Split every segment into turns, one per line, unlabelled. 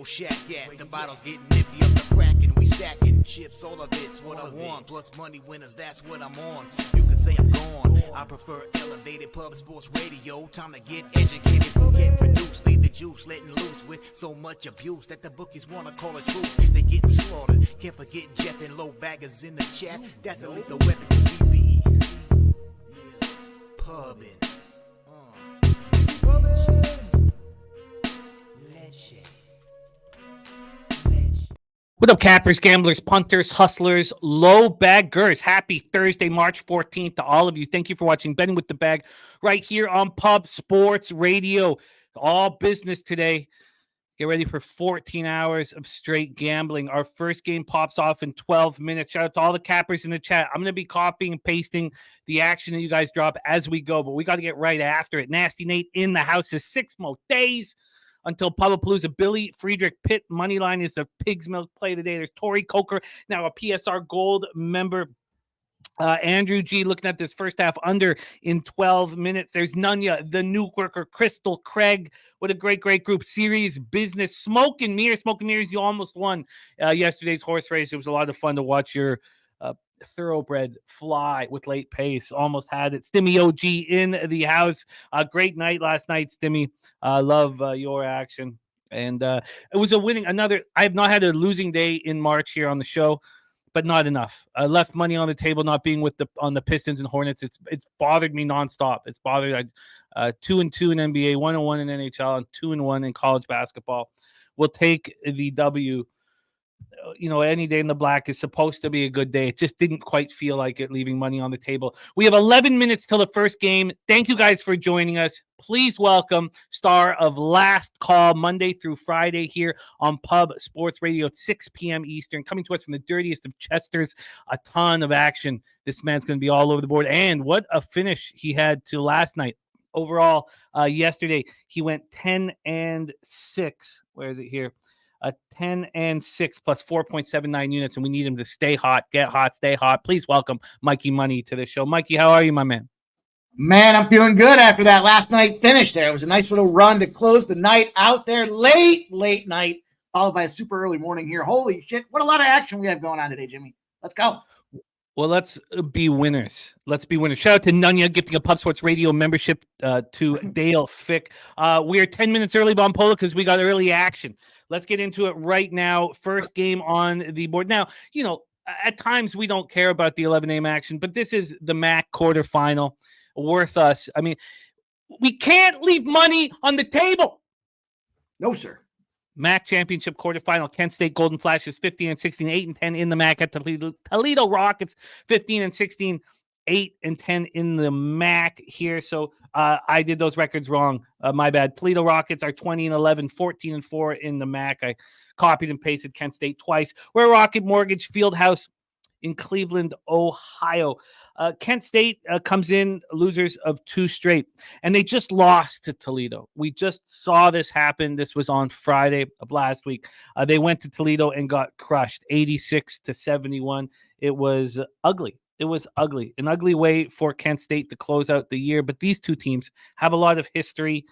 Low shack at. The bottles getting nippy up the crack and we stacking chips, all of it's what I want. Plus money winners, that's what I'm on. You can say I'm gone. I prefer elevated pub sports radio. Time to get educated, get produced, leave the juice, letting loose with so much abuse that the bookies wanna call a truce. They getting slaughtered. Can't forget Jeff and low baggers in the chat. That's a lethal weapon 'cause we be pubbing.
What up, cappers, gamblers, punters, hustlers, low baggers? Happy Thursday, March 14th to all of you. Thank you for watching Betting with the Bag right here on Pub Sports Radio. All business today. Get ready for 14 hours of straight gambling. Our first game pops off in 12 minutes. Shout out to all the cappers in the chat. I'm going to be copying and pasting the action that you guys drop as we go, but we got to get right after it. Nasty Nate in the house is 6 more days until Pubapalooza. Billy Friedrich Pitt moneyline is the pig's milk play today. There's Tori Coker, now a PSR Gold member. Andrew G looking at this first half under in 12 minutes. There's Nunya, the new worker, Crystal, Craig. What a great group. Series Business, Smoke and Mirrors. You almost won yesterday's horse race. It was a lot of fun to watch your thoroughbred fly with late pace. Almost had it. Stimmy OG in the house. Great night last night, Stimmy. Love your action. And it was a winning. I have not had a losing day in March here on the show, but not enough. I left money on the table, not being on the Pistons and Hornets. It's bothered me nonstop. It's bothered. 2-2 in NBA, 1-1 in NHL, and 2-1 in college basketball. We'll take the W. Any day in the black is supposed to be a good day. It just didn't quite feel like it, leaving money on the table. We have 11 minutes till the first game. Thank you guys for joining us. Please welcome star of Last Call Monday through Friday here on Pub Sports Radio at 6 p.m. Eastern, coming to us from the dirtiest of Chesters. A ton of action. This man's going to be all over the board. And what a finish he had to last night. Overall, yesterday, he went 10-6. Where is it here? 10-6 plus 4.79 units, and we need him to stay hot, get hot, stay hot. Please welcome Mikey Money to the show. Mikey, how are you, my man?
Man, I'm feeling good after that last night finish there. It was a nice little run to close the night out there late night, followed by a super early morning here. Holy shit, what a lot of action we have going on today, Jimmy. Let's go.
Well, let's be winners. Shout out to Nunya gifting a Pub Sports Radio membership to Dale Fick. We are 10 minutes early, Von Pola, because we got early action. Let's get into it right now. First game on the board. Now, at times we don't care about the 11 a.m. action, but this is the MEAC quarterfinal worth us. I mean, we can't leave money on the table.
No, sir.
MEAC championship quarterfinal. Kent State Golden Flashes 15-16, 8-10 in the MEAC at Toledo Rockets 15-16, 8-10 in the MEAC here. So I did those records wrong. My bad. Toledo Rockets are 20-11, 14-4 in the MEAC. I copied and pasted Kent State twice. We're Rocket Mortgage Fieldhouse in Cleveland, Ohio. Kent State comes in losers of 2 straight, and they just lost to Toledo. We just saw this happen. This was on Friday of last week. They went to Toledo and got crushed, 86-71. It was ugly. It was ugly. An ugly way for Kent State to close out the year, but these two teams have a lot of history.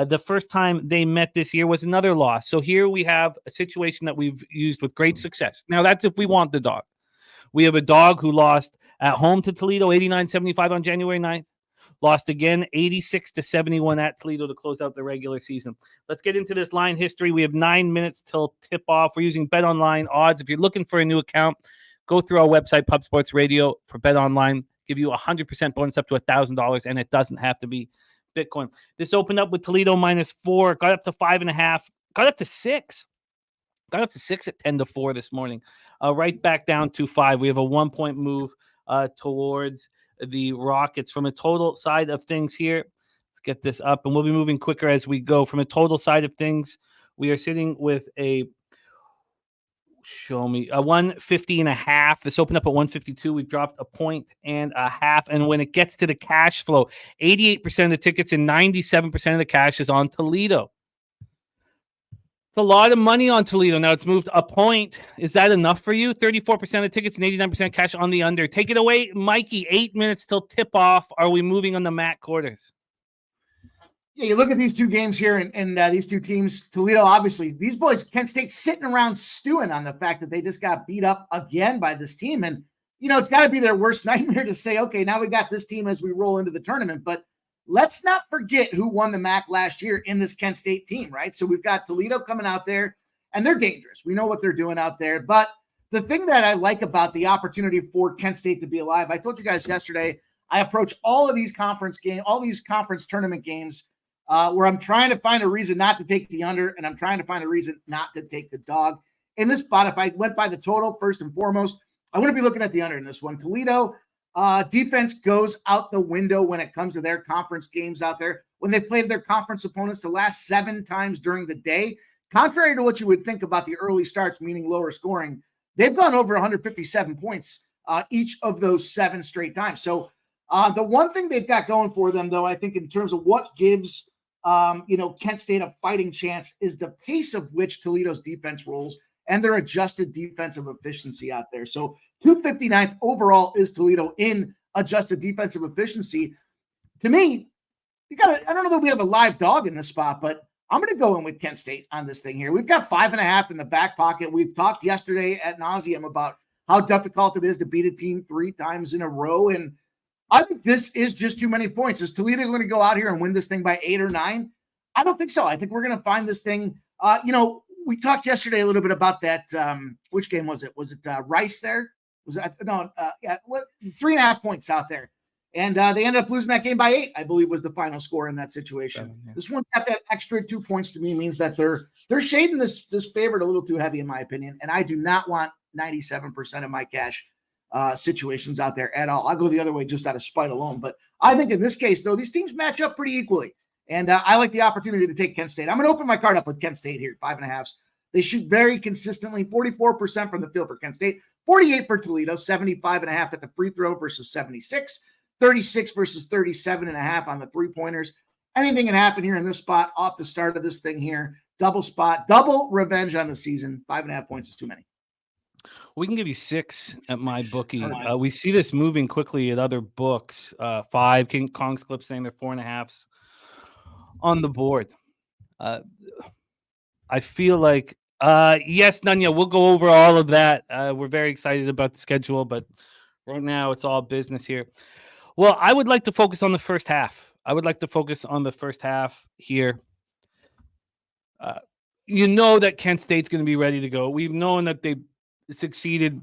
The first time they met this year was another loss. So here we have a situation that we've used with great success. Now, that's if we want the dog. We have a dog who lost at home to Toledo, 89-75 on January 9th. Lost again, 86-71 at Toledo to close out the regular season. Let's get into this line history. We have 9 minutes till tip-off. We're using BetOnline odds. If you're looking for a new account, go through our website, Pub Sports Radio, for BetOnline. Give you 100% bonus up to $1,000, and it doesn't have to be Bitcoin. This opened up with Toledo -4, got up to 5.5, got up to 6. Got up to 6 at 10-4 this morning. Right back down to 5. We have a 1-point move towards the Rockets. From a total side of things here, let's get this up, and we'll be moving quicker as we go. From a total side of things, we are sitting with a 150.5. This opened up at 152. We've dropped 1.5. And when it gets to the cash flow, 88% of the tickets and 97% of the cash is on Toledo. It's a lot of money on Toledo. Now it's moved a point. Is that enough for you? 34% of tickets and 89% cash on the under. Take it away, Mikey. 8 minutes till tip off. Are we moving on the MAC quarters?
Yeah, you look at these two games here and these two teams, Toledo, obviously, these boys, Kent State sitting around stewing on the fact that they just got beat up again by this team. And, it's got to be their worst nightmare to say, okay, now we got this team as we roll into the tournament. But let's not forget who won the MEAC last year in this Kent State team, right? So we've got Toledo coming out there, and they're dangerous. We know what they're doing out there. But the thing that I like about the opportunity for Kent State to be alive, I told you guys yesterday, I approach all of these conference tournament games where I'm trying to find a reason not to take the under, and I'm trying to find a reason not to take the dog. In this spot, if I went by the total first and foremost, I wouldn't be looking at the under in this one. Toledo defense goes out the window when it comes to their conference games out there. When they played their conference opponents the last 7 times during the day, contrary to what you would think about the early starts, meaning lower scoring, they've gone over 157 points each of those 7 straight times. So the one thing they've got going for them, though, I think in terms of what gives Kent State a fighting chance is the pace of which Toledo's defense rolls and their adjusted defensive efficiency out there. So 259th overall is Toledo in adjusted defensive efficiency. To me, I don't know that we have a live dog in this spot, but I'm going to go in with Kent State on this thing here. We've got 5.5 in the back pocket. We've talked yesterday ad nauseum about how difficult it is to beat a team 3 times in a row. And I think this is just too many points. Is Toledo going to go out here and win this thing by 8 or 9? I don't think so. I think we're going to find this thing. We talked yesterday a little bit about that. Which game was it? Was it Rice there? Was it? No, 3.5 points out there. And they ended up losing that game by 8, I believe was the final score in that situation. Yeah. This one got that extra 2 points to me, means that they're shading this favorite a little too heavy, in my opinion. And I do not want 97% of my cash situations out there at all. I'll go the other way just out of spite alone. But I think in this case, though, these teams match up pretty equally. And I like the opportunity to take Kent State. I'm going to open my card up with Kent State here, 5.5. They shoot very consistently, 44% from the field for Kent State, 48 for Toledo, 75.5 at the free throw versus 76, 36 versus 37.5 on the three-pointers. Anything can happen here in this spot off the start of this thing here. Double spot, double revenge on the season. 5.5 points is too many.
We can give you 6 at my bookie. We see this moving quickly at other books. 5, King Kong's Clip saying they're 4.5s on the board. I feel like, yes, Nanya, we'll go over all of that. We're very excited about the schedule, but right now it's all business here. Well, I would like to focus on the first half. Here. You know that Kent State's going to be ready to go. We've known that they succeeded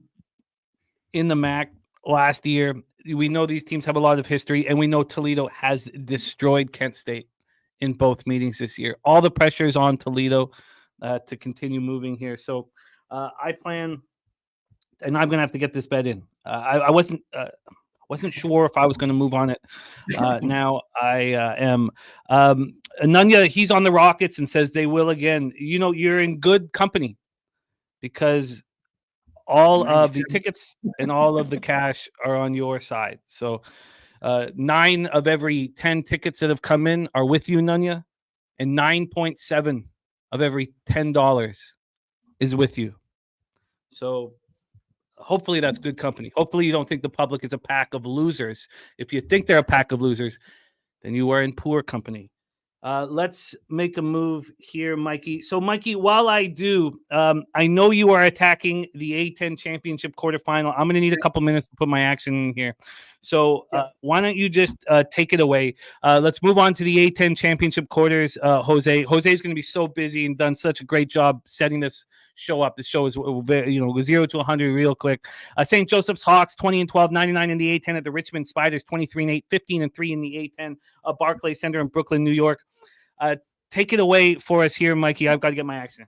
in the MEAC last year. We know these teams have a lot of history, and we know Toledo has destroyed Kent State in both meetings this year. All the pressure is on Toledo to continue moving here. So I plan, and I'm going to have to get this bet in. I wasn't sure if I was going to move on it. Now I am. Nunya, he's on the Rockets and says they will again. You're in good company because all of the tickets and all of the cash are on your side. So 9 of every 10 tickets that have come in are with you, Nunya, and 9.7 of every $10 is with you. So hopefully that's good company. Hopefully you don't think the public is a pack of losers. If you think they're a pack of losers, then you are in poor company. Let's make a move here, Mikey. So, Mikey, while I do, I know you are attacking the A10 championship quarterfinal. I'm going to need a couple minutes to put my action in here. So why don't you just take it away? Let's move on to the A10 championship quarters. Jose is going to be so busy and done such a great job setting this show up. This show is, 0 to 100 real quick. St. Joseph's Hawks, 20-12, 99 in the A10 at the Richmond Spiders, 23-8, 15-3 in the A10 Barclays Center in Brooklyn, New York. Take it away for us here, Mikey. I've got to get my action.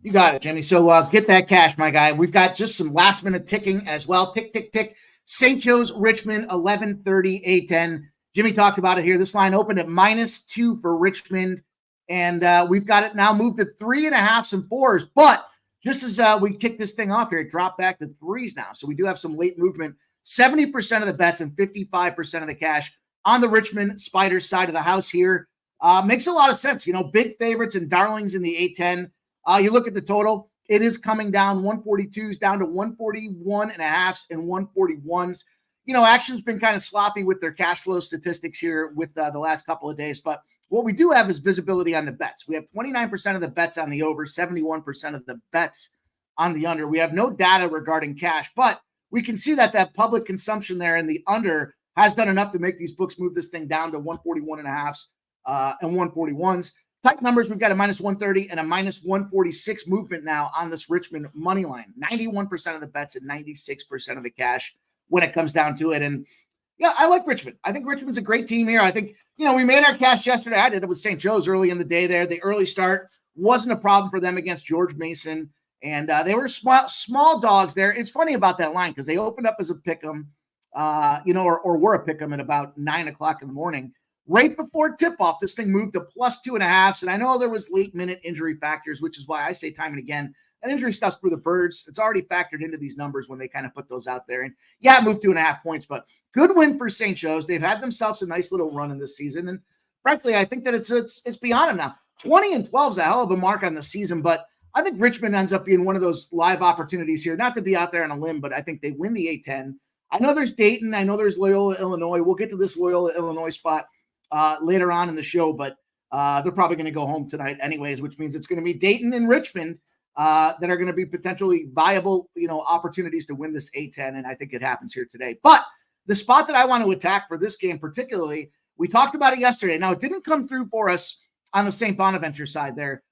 You got it, Jimmy. So get that cash, my guy. We've got just some last-minute ticking as well. Tick, tick, tick. St. Joe's, Richmond, 11:30, A10. Jimmy talked about it here. This line opened at -2 for Richmond, and we've got it now moved to 3.5s and 4s. But just as we kick this thing off here, it dropped back to 3s now. So we do have some late movement. 70% of the bets and 55% of the cash on the Richmond Spiders side of the house here. Makes a lot of sense. Big favorites and darlings in the A10. You look at the total, it is coming down 142s down to 141.5s and 141s. Action's been kind of sloppy with their cash flow statistics here with the last couple of days, but What we do have is visibility on the bets. We have 29% of the bets on the over, 71% of the bets on the under. We have no data regarding cash, but we can see that public consumption there in the under has done enough to make these books move this thing down to 141.5s and 141s. Tight numbers, we've got a minus 130 and a minus 146 movement now on this Richmond money line. 91% of the bets and 96% of the cash when it comes down to it. And yeah, I like Richmond. I think Richmond's a great team here. I think, we made our cash yesterday. I did it with St. Joe's early in the day there. The early start wasn't a problem for them against George Mason. And they were small dogs there. It's funny about that line because they opened up as a pick'em, or were a pick'em at about 9 o'clock in the morning. Right before tip-off, this thing moved to plus 2.5. And I know there was late-minute injury factors, which is why I say time and again, that injury stuff's for the birds. It's already factored into these numbers when they kind of put those out there. And yeah, it moved 2.5 points, but good win for St. Joe's. They've had themselves a nice little run in this season. And frankly, I think that it's beyond them now. 20-12 is a hell of a mark on the season, but I think Richmond ends up being one of those live opportunities here, not to be out there on a limb, but I think they win the A-10. I know there's Dayton. I know there's Loyola, Illinois. We'll get to this Loyola, Illinois spot later on in the show, but they're probably going to go home tonight anyways, which means it's going to be Dayton and Richmond that are going to be potentially viable, opportunities to win this A-10, and I think it happens here today. But the spot that I want to attack for this game particularly, we talked about it yesterday. Now, it didn't come through for us on the St. Bonaventure side there.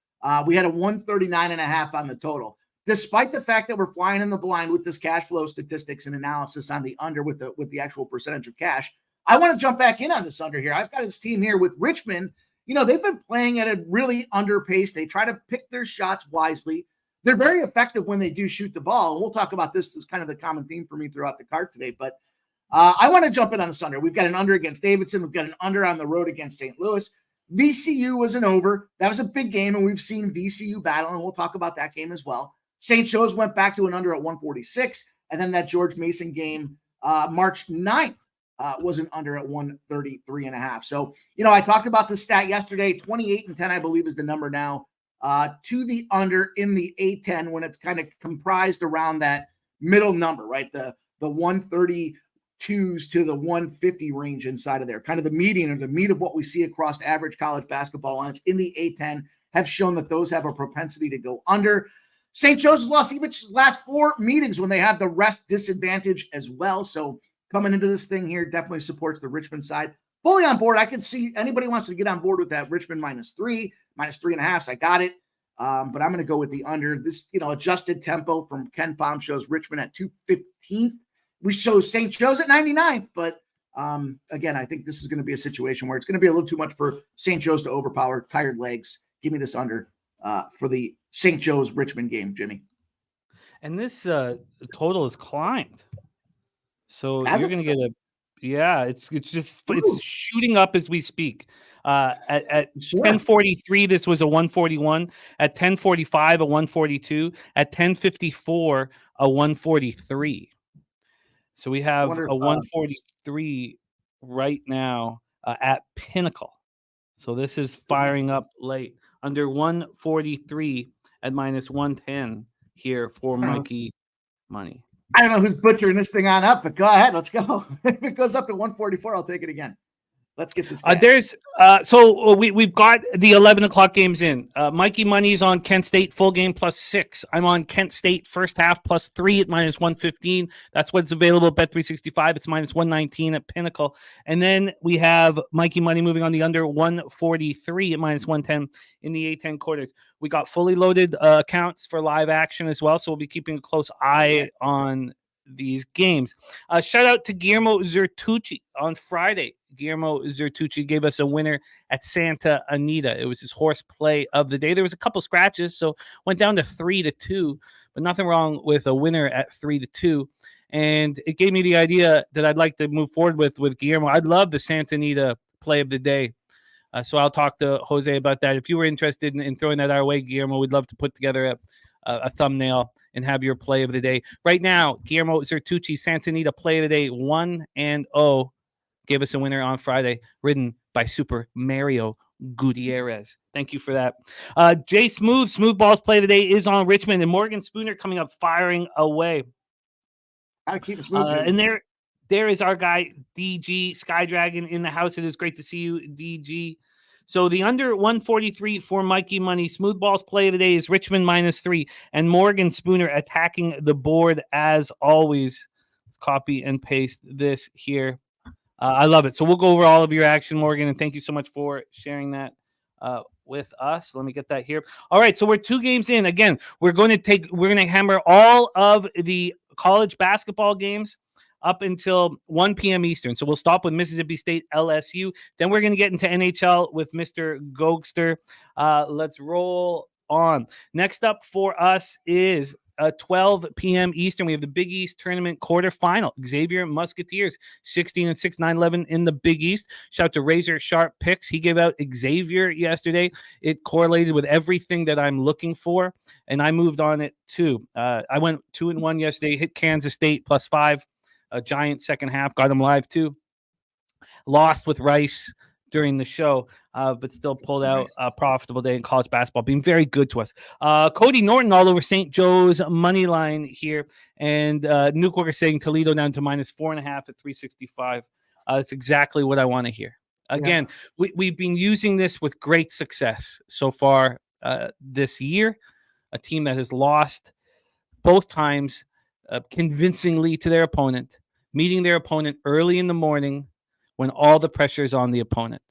We had a 139.5 on the total. Despite the fact that we're flying in the blind with this cash flow statistics and analysis on the under with the actual percentage of cash, I want to jump back in on this under here. I've got this team here with Richmond. They've been playing at a really under pace. They try to pick their shots wisely. They're very effective when they do shoot the ball. And we'll talk about this as kind of the common theme for me throughout the card today. But I want to jump in on this under. We've got an under against Davidson. We've got an under on the road against St. Louis. VCU was an over. That was a big game, and we've seen VCU battle, and we'll talk about that game as well. St. Joe's went back to an under at 146, and then that George Mason game, March 9th, was an under at 133.5. So, I talked about the stat yesterday. 28-10, I believe, is the number now to the under in the A-10 when it's kind of comprised around that middle number, right? The 132s to the 150 range inside of there. Kind of the median or the meat of what we see across average college basketball lines in the A-10 have shown that those have a propensity to go under. St. Joe's has lost each last 4 meetings when they have the rest disadvantage as well. So coming into this thing here definitely supports the Richmond side. Fully on board. I can see anybody wants to get on board with that Richmond -3, -3.5. So I got it. But I'm going to go with the under. This, adjusted tempo from Ken Palm shows Richmond at 215. We show St. Joe's at 99. But again, I think this is going to be a situation where it's going to be a little too much for St. Joe's to overpower tired legs. Give me this under for the St. Joe's Richmond game, Jimmy.
And this total is climbed. So you're going to get it's shooting up as we speak. At 10:43, this was a 141. At 10:45, a 142. At 10:54, a 143. So we have a 143 right now at Pinnacle. So this is firing up late. Under 143 at -110 here for Mikey Money.
I don't know who's butchering this thing on up, but go ahead. Let's go. If it goes up to 144, I'll take it again. Let's get this. We've got the 11 o'clock games in. Mikey Money's on Kent State full game +6. I'm on Kent State first half +3 at -115. That's what's available at Bet365. It's -119 at Pinnacle. And then we have Mikey Money moving on the under 143 at -110 in the A-10 quarters. We got fully loaded accounts for live action as well, so we'll be keeping a close eye on these games. Shout out to Guillermo Zertucci on Friday. Guillermo Zertucci gave us a winner at Santa Anita. It was his horse play of the day. There was a couple scratches, so went down to 3-2, but nothing wrong with a winner at 3-2. And it gave me the idea that I'd like to move forward with Guillermo. I'd love the Santa Anita play of the day. So I'll talk to Jose about that. If you were interested in throwing that our way, Guillermo, we'd love to put together a thumbnail and have your play of the day. Right now, Guillermo Zertucci, Santa Anita play of the day 1-0. Gave us a winner on Friday, ridden by Super Mario Gutierrez. Thank you for that. Jay Smoothball's play of the day is on Richmond, and Morgan Spooner coming up firing away. Gotta keep it smooth.
And there is our guy, DG Sky Dragon, in the house. It is great to see you, DG. So the under 143 for Mikey Money. Smooth balls play of the day is Richmond -3, and Morgan Spooner attacking the board as always. Let's copy and paste this here. I love it. So we'll go over all of your action, Morgan, and thank you so much for sharing that with us. Let me get that here. All right, so we're 2 games in. Again, we're going to hammer all of the college basketball games up until 1 p.m. Eastern. So we'll stop with Mississippi State, LSU. Then we're going to get into NHL with Mr. Gogster. Let's roll on. Next up for us is 12 p.m. Eastern. We have the Big East Tournament quarterfinal. Xavier Musketeers, 16-6, 9-11 in the Big East. Shout out to Razor Sharp Picks. He gave out Xavier yesterday. It correlated with everything that I'm looking for, and I moved on it too. I went 2-1 yesterday, hit Kansas State +5. A giant second half, got him live too. Lost with Rice during the show, but still pulled out a profitable day in college basketball, being very good to us. Cody Norton all over St. Joe's money line here, and Newkirk saying Toledo down to -4.5 at 365. That's exactly what I want to hear. Again, we've been using this with great success so far this year. A team that has lost both times convincingly to their opponent, meeting their opponent early in the morning when all the pressure is on the opponent.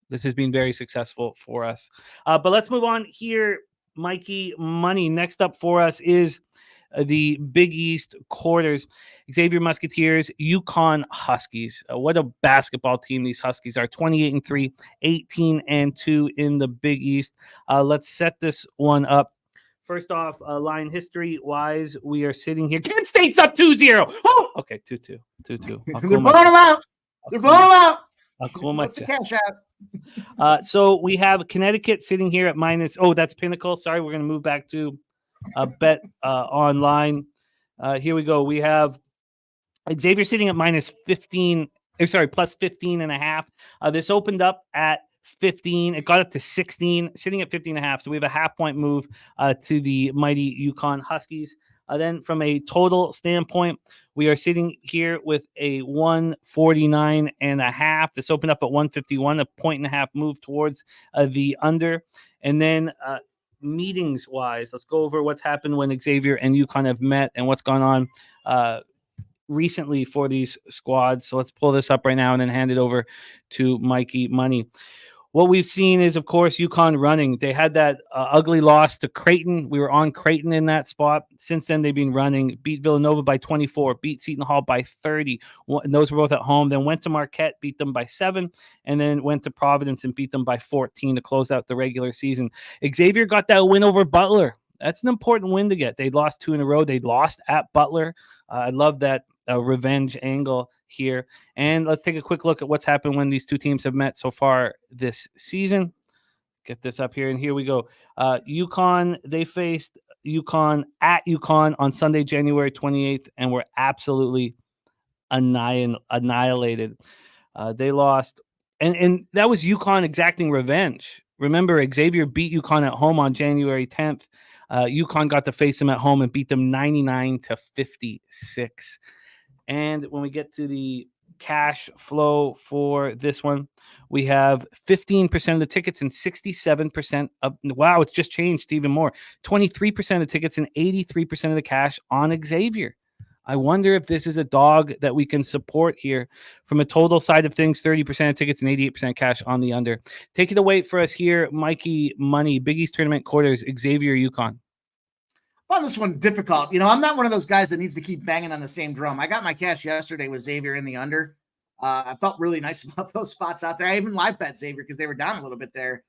This has been very successful for us. But let's move on here. Mikey Money. Next up for us is the Big East quarters. Xavier Musketeers, UConn Huskies. What a basketball team these Huskies are. 28-3, 18-2 in the Big East. Let's set this one up. First off, line history-wise, we are sitting here. Kent State's up 2-0. Oh, okay, 2-2. 2-2.
They're blowing them out. They're blowing them out.
I'll cool my
What's the cash out?
So we have Connecticut sitting here at -. Oh, that's Pinnacle. Sorry, we're going to move back to bet online. Here we go. We have Xavier sitting at -15. Sorry, +15.5. This opened up at 15. It got up to 16, sitting at 15.5. So we have a half-point move to the mighty UConn Huskies. Then from a total standpoint, we are sitting here with a 149.5. This opened up at 151, a 1.5 move towards the under. And then meetings-wise, let's go over what's happened when Xavier and UConn have met and what's gone on recently for these squads. So let's pull this up right now and then hand it over to Mikey Money. What we've seen is, of course, UConn running. They had that ugly loss to Creighton. We were on Creighton in that spot. Since then, they've been running. Beat Villanova by 24. Beat Seton Hall by 30. And those were both at home. Then went to Marquette, beat them by 7. And then went to Providence and beat them by 14 to close out the regular season. Xavier got that win over Butler. That's an important win to get. They lost 2 in a row. They lost at Butler. I love that revenge angle here. And let's take a quick look at what's happened when these two teams have met so far this season. Get this up here, and here we go. UConn, they faced UConn at UConn on Sunday, January 28th, and were absolutely annihilated. They lost, and that was UConn exacting revenge. Remember, Xavier beat UConn at home on January 10th. UConn got to face them at home and beat them 99-56. And when we get to the cash flow for this one, we have 15% of the tickets and 67% of, wow, it's just changed to even more. 23% of the tickets and 83% of the cash on Xavier. I wonder if this is a dog that we can support here. From a total side of things, 30% of tickets and 88% cash on the under. Take it away for us here, Mikey Money, Big East Tournament quarters, Xavier, UConn.
Well, this one difficult. You know, I'm not one of those guys that needs to keep banging on the same drum. I got my cash yesterday with Xavier in the under. I felt really nice about those spots out there. I even live bet Xavier because they were down a little bit there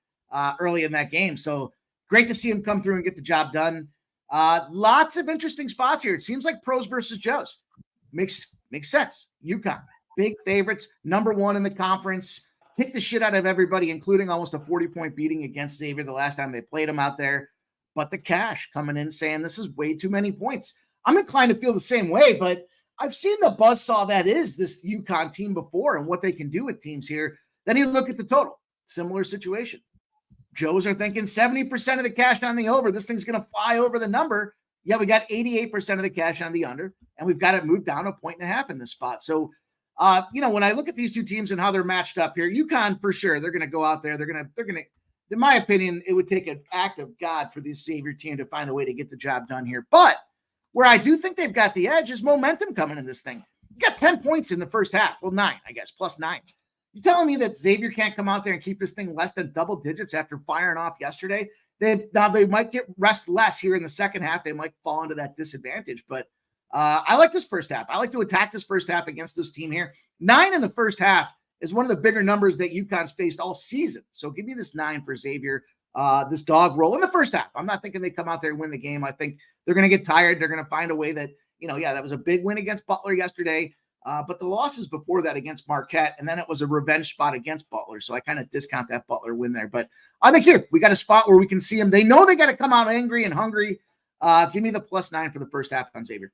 early in that game. So great to see him come through and get the job done. Lots of interesting spots here. It seems like pros versus Joes. Makes sense. UConn, big favorites, #1 in the conference. Kicked the shit out of everybody, including almost a 40-point beating against Xavier the last time they played him out there. But the cash coming in saying this is way too many points. I'm inclined to feel the same way, but I've seen the buzzsaw that is this UConn team before and what they can do with teams here. Then you look at the total. Similar situation. Joes are thinking 70% of the cash on the over. This thing's going to fly over the number. Yeah, we got 88% of the cash on the under, and we've got it moved down 1.5 in this spot. So When I look at these two teams and how they're matched up here, UConn for sure, they're going to go out there. They're going to, in my opinion, it would take an act of God for this Xavier team to find a way to get the job done here. But where I do think they've got the edge is momentum coming in this thing. You got 10 points in the first half. Well, 9, I guess, plus 9s. You telling me that Xavier can't come out there and keep this thing less than double digits after firing off yesterday? They might get rest less here in the second half. They might fall into that disadvantage. But I like this first half. I like to attack this first half against this team here. 9 in the first half is one of the bigger numbers that UConn's faced all season. So give me this 9 for Xavier, this dog roll in the first half. I'm not thinking they come out there and win the game. I think they're going to get tired. They're going to find a way that, that was a big win against Butler yesterday. But the losses before that against Marquette, and then it was a revenge spot against Butler. So I kind of discount that Butler win there. But I think here we got a spot where we can see them. They know they got to come out angry and hungry. Give me the plus 9 for the first half on Xavier.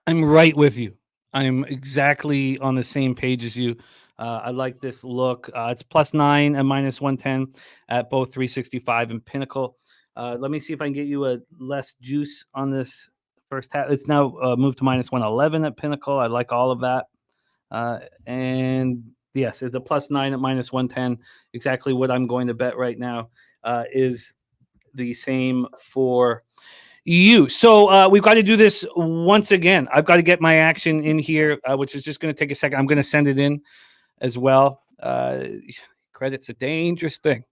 I'm right with you. I'm exactly on the same page as you. I like this look. It's plus 9 and minus 110 at both 365 and Pinnacle. Let me see if I can get you a less juice on this first half. It's now moved to minus 111 at Pinnacle. I like all of that. And yes, it's a plus 9 at minus 110. Exactly what I'm going to bet right now is the same for you. So we've got to do this once again. I've got to get my action in here, which is just going to take a second. I'm going to send it in as well. Credit's a dangerous thing,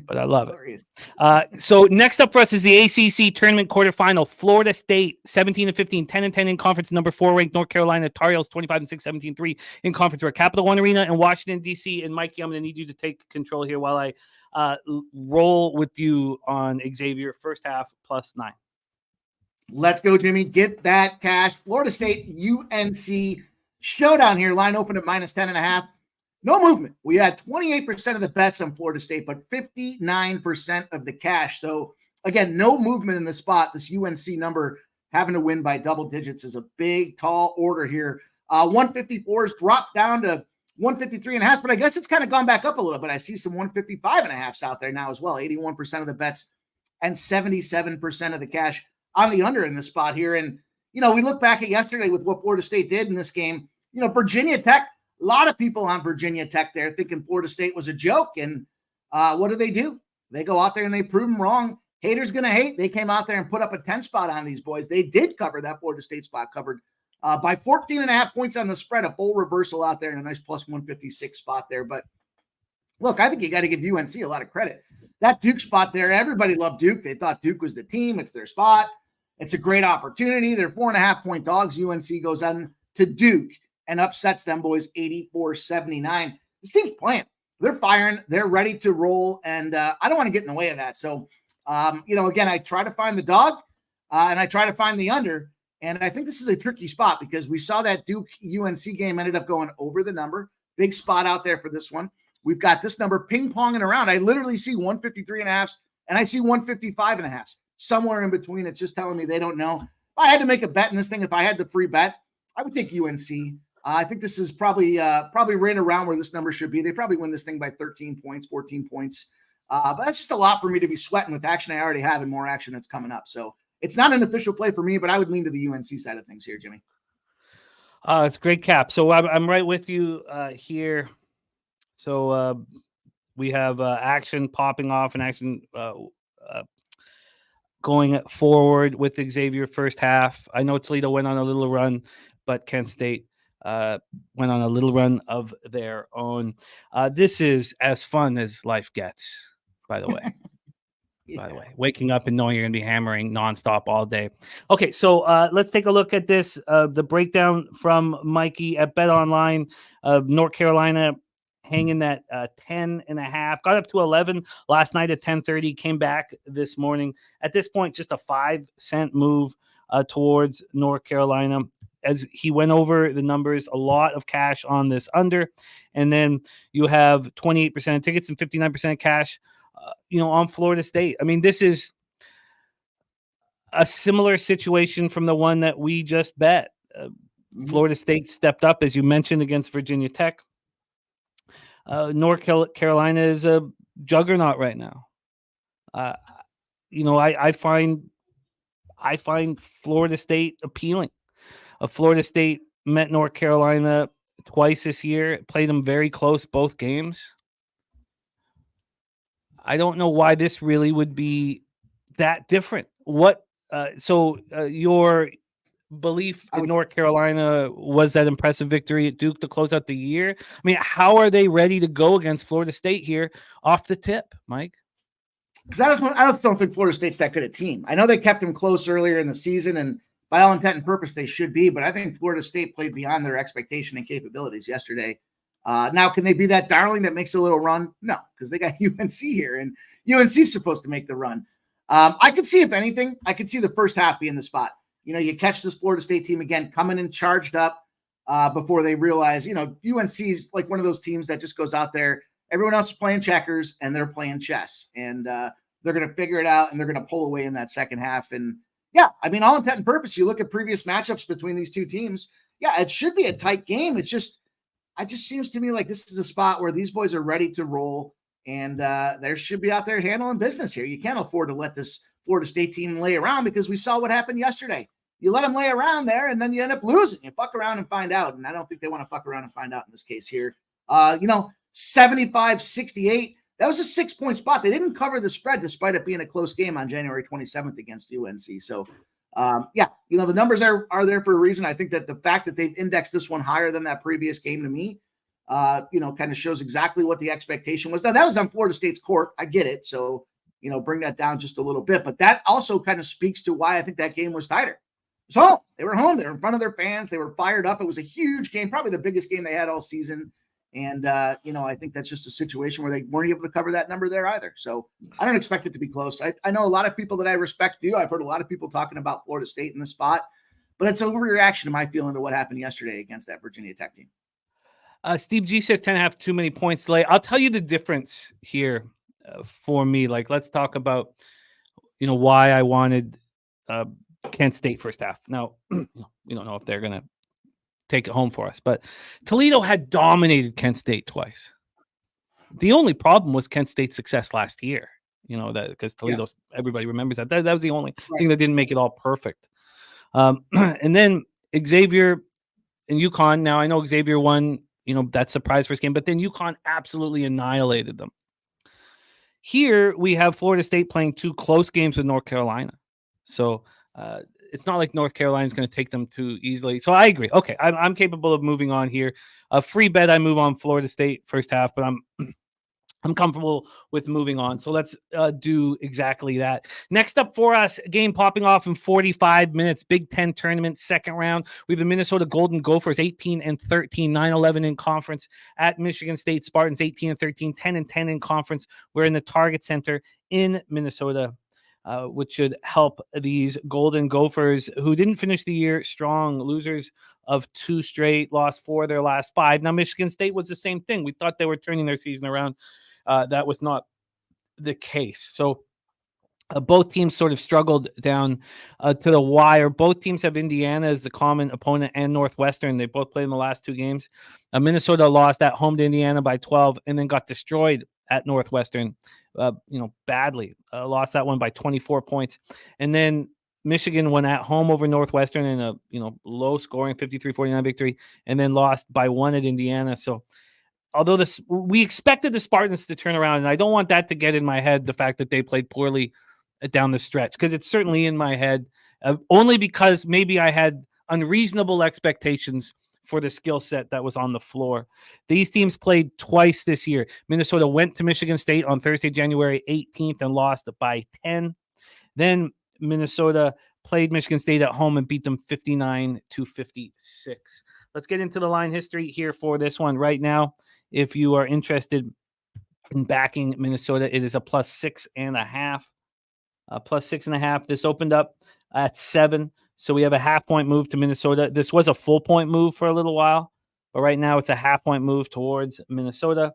but I love it. So next up for us is the ACC tournament quarterfinal. Florida State 17-15, 10-10 in conference. Number 4 ranked North Carolina Tar Heels 25-6, 17-3 in conference. We're at Capital One Arena in Washington D.C. And Mikey, I'm going to need you to take control here while I roll with you on Xavier first half plus 9.
Let's go, Jimmy. Get that cash. Florida State UNC showdown here. Line open at minus 10.5. No movement. We had 28% of the bets on Florida State, but 59% of the cash. So again, no movement in the spot. This UNC number having to win by double digits is a big, tall order here. 154s dropped down to 153.5, but I guess it's kind of gone back up a little bit. I see some 155.5s out there now as well. 81% of the bets and 77% of the cash on the under in this spot here. And, we look back at yesterday with what Florida State did in this game. Virginia Tech, a lot of people on Virginia Tech there thinking Florida State was a joke. And what do? They go out there and they prove them wrong. Haters going to hate. They came out there and put up a 10 spot on these boys. They did cover that Florida State spot covered by 14.5 points on the spread, a full reversal out there and a nice plus 156 spot there. But look, I think you got to give UNC a lot of credit. That Duke spot there, everybody loved Duke. They thought Duke was the team. It's their spot. It's a great opportunity. They're 4.5 point dogs. UNC goes on to Duke and upsets them boys 84-79. This team's playing. They're firing. They're ready to roll. And I don't want to get in the way of that. So, again, I try to find the dog and I try to find the under. And I think this is a tricky spot because we saw that Duke UNC game ended up going over the number. Big spot out there for this one. We've got this number ping-ponging around. I literally see 153.5s and I see 155.5s. Somewhere in between. It's just telling me they don't know. If I had to make a bet in this thing, if I had the free bet, I would take UNC. I think this is probably right around where this number should be. They probably win this thing by 13 points, 14 points. But that's just a lot for me to be sweating with action I already have and more action that's coming up. So it's not an official play for me, but I would lean to the UNC side of things here, Jimmy.
It's a great cap. So I'm right with you here. So we have action popping off and action going forward with Xavier first half. I know Toledo went on a little run, but Kent State went on a little run of their own. This is as fun as life gets, by the way. By the way, waking up and knowing you're going to be hammering nonstop all day. Okay, so let's take a look at this. The breakdown from Mikey at Bet Online. North Carolina hanging that 10.5, got up to 11 last night at 10:30, came back this morning. At this point, just a 5-cent move towards North Carolina. As he went over the numbers, a lot of cash on this under. And then you have 28% of tickets and 59% of cash on Florida State. I mean, this is a similar situation from the one that we just bet. Florida State stepped up, as you mentioned, against Virginia Tech. North Carolina is a juggernaut right now. I find Florida State appealing. Florida State met North Carolina twice this year, played them very close both games. I don't know why this really would be that different. Your belief in North Carolina was that impressive victory at Duke to close out the year? I mean, how are they ready to go against Florida State here off the tip, Mike?
Because I don't think Florida State's that good a team. I know they kept them close earlier in the season, and by all intent and purpose, they should be. But I think Florida State played beyond their expectation and capabilities yesterday. Now, can they be that darling that makes a little run? No, because they got UNC here, and UNC's supposed to make the run. I could see, if anything, the first half being the spot. You catch this Florida State team again coming in charged up before they realize, UNC's like one of those teams that just goes out there. Everyone else is playing checkers, and they're playing chess, and they're going to figure it out, and they're going to pull away in that second half. And yeah, I mean, all intent and purpose, you look at previous matchups between these two teams. Yeah, it should be a tight game. It just seems to me like this is a spot where these boys are ready to roll, and they should be out there handling business here. You can't afford to let this Florida State team lay around, because we saw what happened yesterday. You let them lay around there, and then you end up losing. You fuck around and find out, and I don't think they want to fuck around and find out in this case here. 75-68. That was a 6-point spot. They didn't cover the spread despite it being a close game on January 27th against UNC. So, the numbers are there for a reason. I think that the fact that they've indexed this one higher than that previous game to me, kind of shows exactly what the expectation was. Now, that was on Florida State's court. I get it. So, bring that down just a little bit. But that also kind of speaks to why I think that game was tighter. It was home. They were home. They were in front of their fans. They were fired up. It was a huge game, probably the biggest game they had all season. And, I think that's just a situation where they weren't able to cover that number there either. So I don't expect it to be close. I know a lot of people that I respect do. I've heard a lot of people talking about Florida State in the spot, but it's an overreaction to my feeling to what happened yesterday against that Virginia Tech team.
Steve G says 10.5 too many points delay. I'll tell you the difference here for me. Like, let's talk about, why I wanted Kent State first half. Now, we don't know if they're going to take it home for us, but Toledo had dominated Kent State twice. The only problem was Kent State's success last year, that because Toledo, everybody remembers that. That was the only thing that didn't make it all perfect. And then Xavier and UConn. Now I know Xavier won, that surprise first game, but then UConn absolutely annihilated them. Here we have Florida State playing two close games with North Carolina. So, it's not like North Carolina is going to take them too easily. So I agree. Okay, I'm capable of moving on here. A free bet, I move on Florida State first half, but I'm comfortable with moving on. So let's do exactly that. Next up for us, a game popping off in 45 minutes. Big Ten tournament, second round. We have the Minnesota Golden Gophers, 18-13, 9-11 in conference at Michigan State Spartans, 18-13, 10-10 in conference. We're in the Target Center in Minnesota. Which should help these Golden Gophers, who didn't finish the year strong, losers of 2 straight, lost 4 of their last 5. Now, Michigan State was the same thing. We thought they were turning their season around. That was not the case. So both teams sort of struggled down to the wire. Both teams have Indiana as the common opponent and Northwestern. They both played in the last 2 games. Minnesota lost at home to Indiana by 12 and then got destroyed at Northwestern, badly. Lost that one by 24 points. And then Michigan won at home over Northwestern in a, low-scoring 53-49 victory, and then lost by 1 at Indiana. So although we expected the Spartans to turn around, and I don't want that to get in my head, the fact that they played poorly down the stretch, because it's certainly in my head, only because maybe I had unreasonable expectations for the skill set that was on the floor. These teams played twice this year. Minnesota went to Michigan State on Thursday, January 18th, and lost by 10. Then Minnesota played Michigan State at home and beat them 59-56. Let's get into the line history here for this one right now. If you are interested in backing Minnesota, it is a plus 6.5. Plus 6.5. This opened up at 7. So we have a half-point move to Minnesota. This was a full-point move for a little while, but right now it's a half-point move towards Minnesota.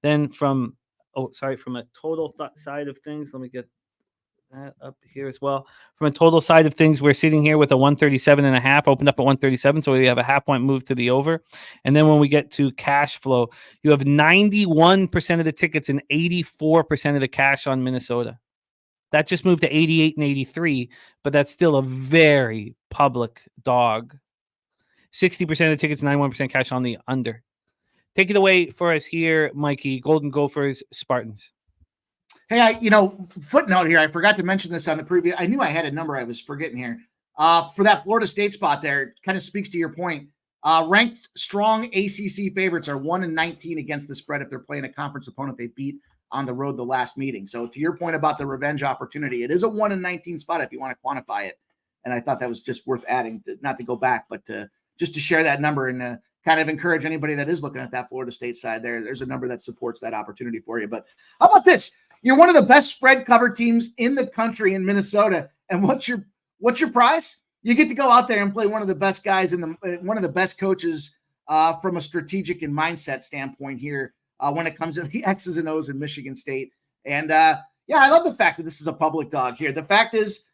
Then from a total side of things, let me get that up here as well. From a total side of things, we're sitting here with a 137.5, opened up at 137, so we have a half-point move to the over. And then when we get to cash flow, you have 91% of the tickets and 84% of the cash on Minnesota. That just moved to 88 and 83, but that's still a very public dog. 60% of the tickets, 91% cash on the under. Take it away for us here, Mikey. Golden Gophers, Spartans.
Hey, footnote here. I forgot to mention this on the previous. I knew I had a number I was forgetting here. For that Florida State spot there, kind of speaks to your point. Ranked strong ACC favorites are 1-19 against the spread if they're playing a conference opponent they beat on the road the last meeting. So to your point about the revenge opportunity, it is a 1-19 spot if you want to quantify it. And I thought that was just worth adding, not to go back, but just to share that number and kind of encourage anybody that is looking at that Florida State side there. There's a number that supports that opportunity for you. But how about this? You're one of the best spread cover teams in the country in Minnesota. And what's your prize? You get to go out there and play one of the best guys one of the best coaches from a strategic and mindset standpoint here when it comes to the X's and O's in Michigan State. And I love the fact that this is a public dog here. The fact is,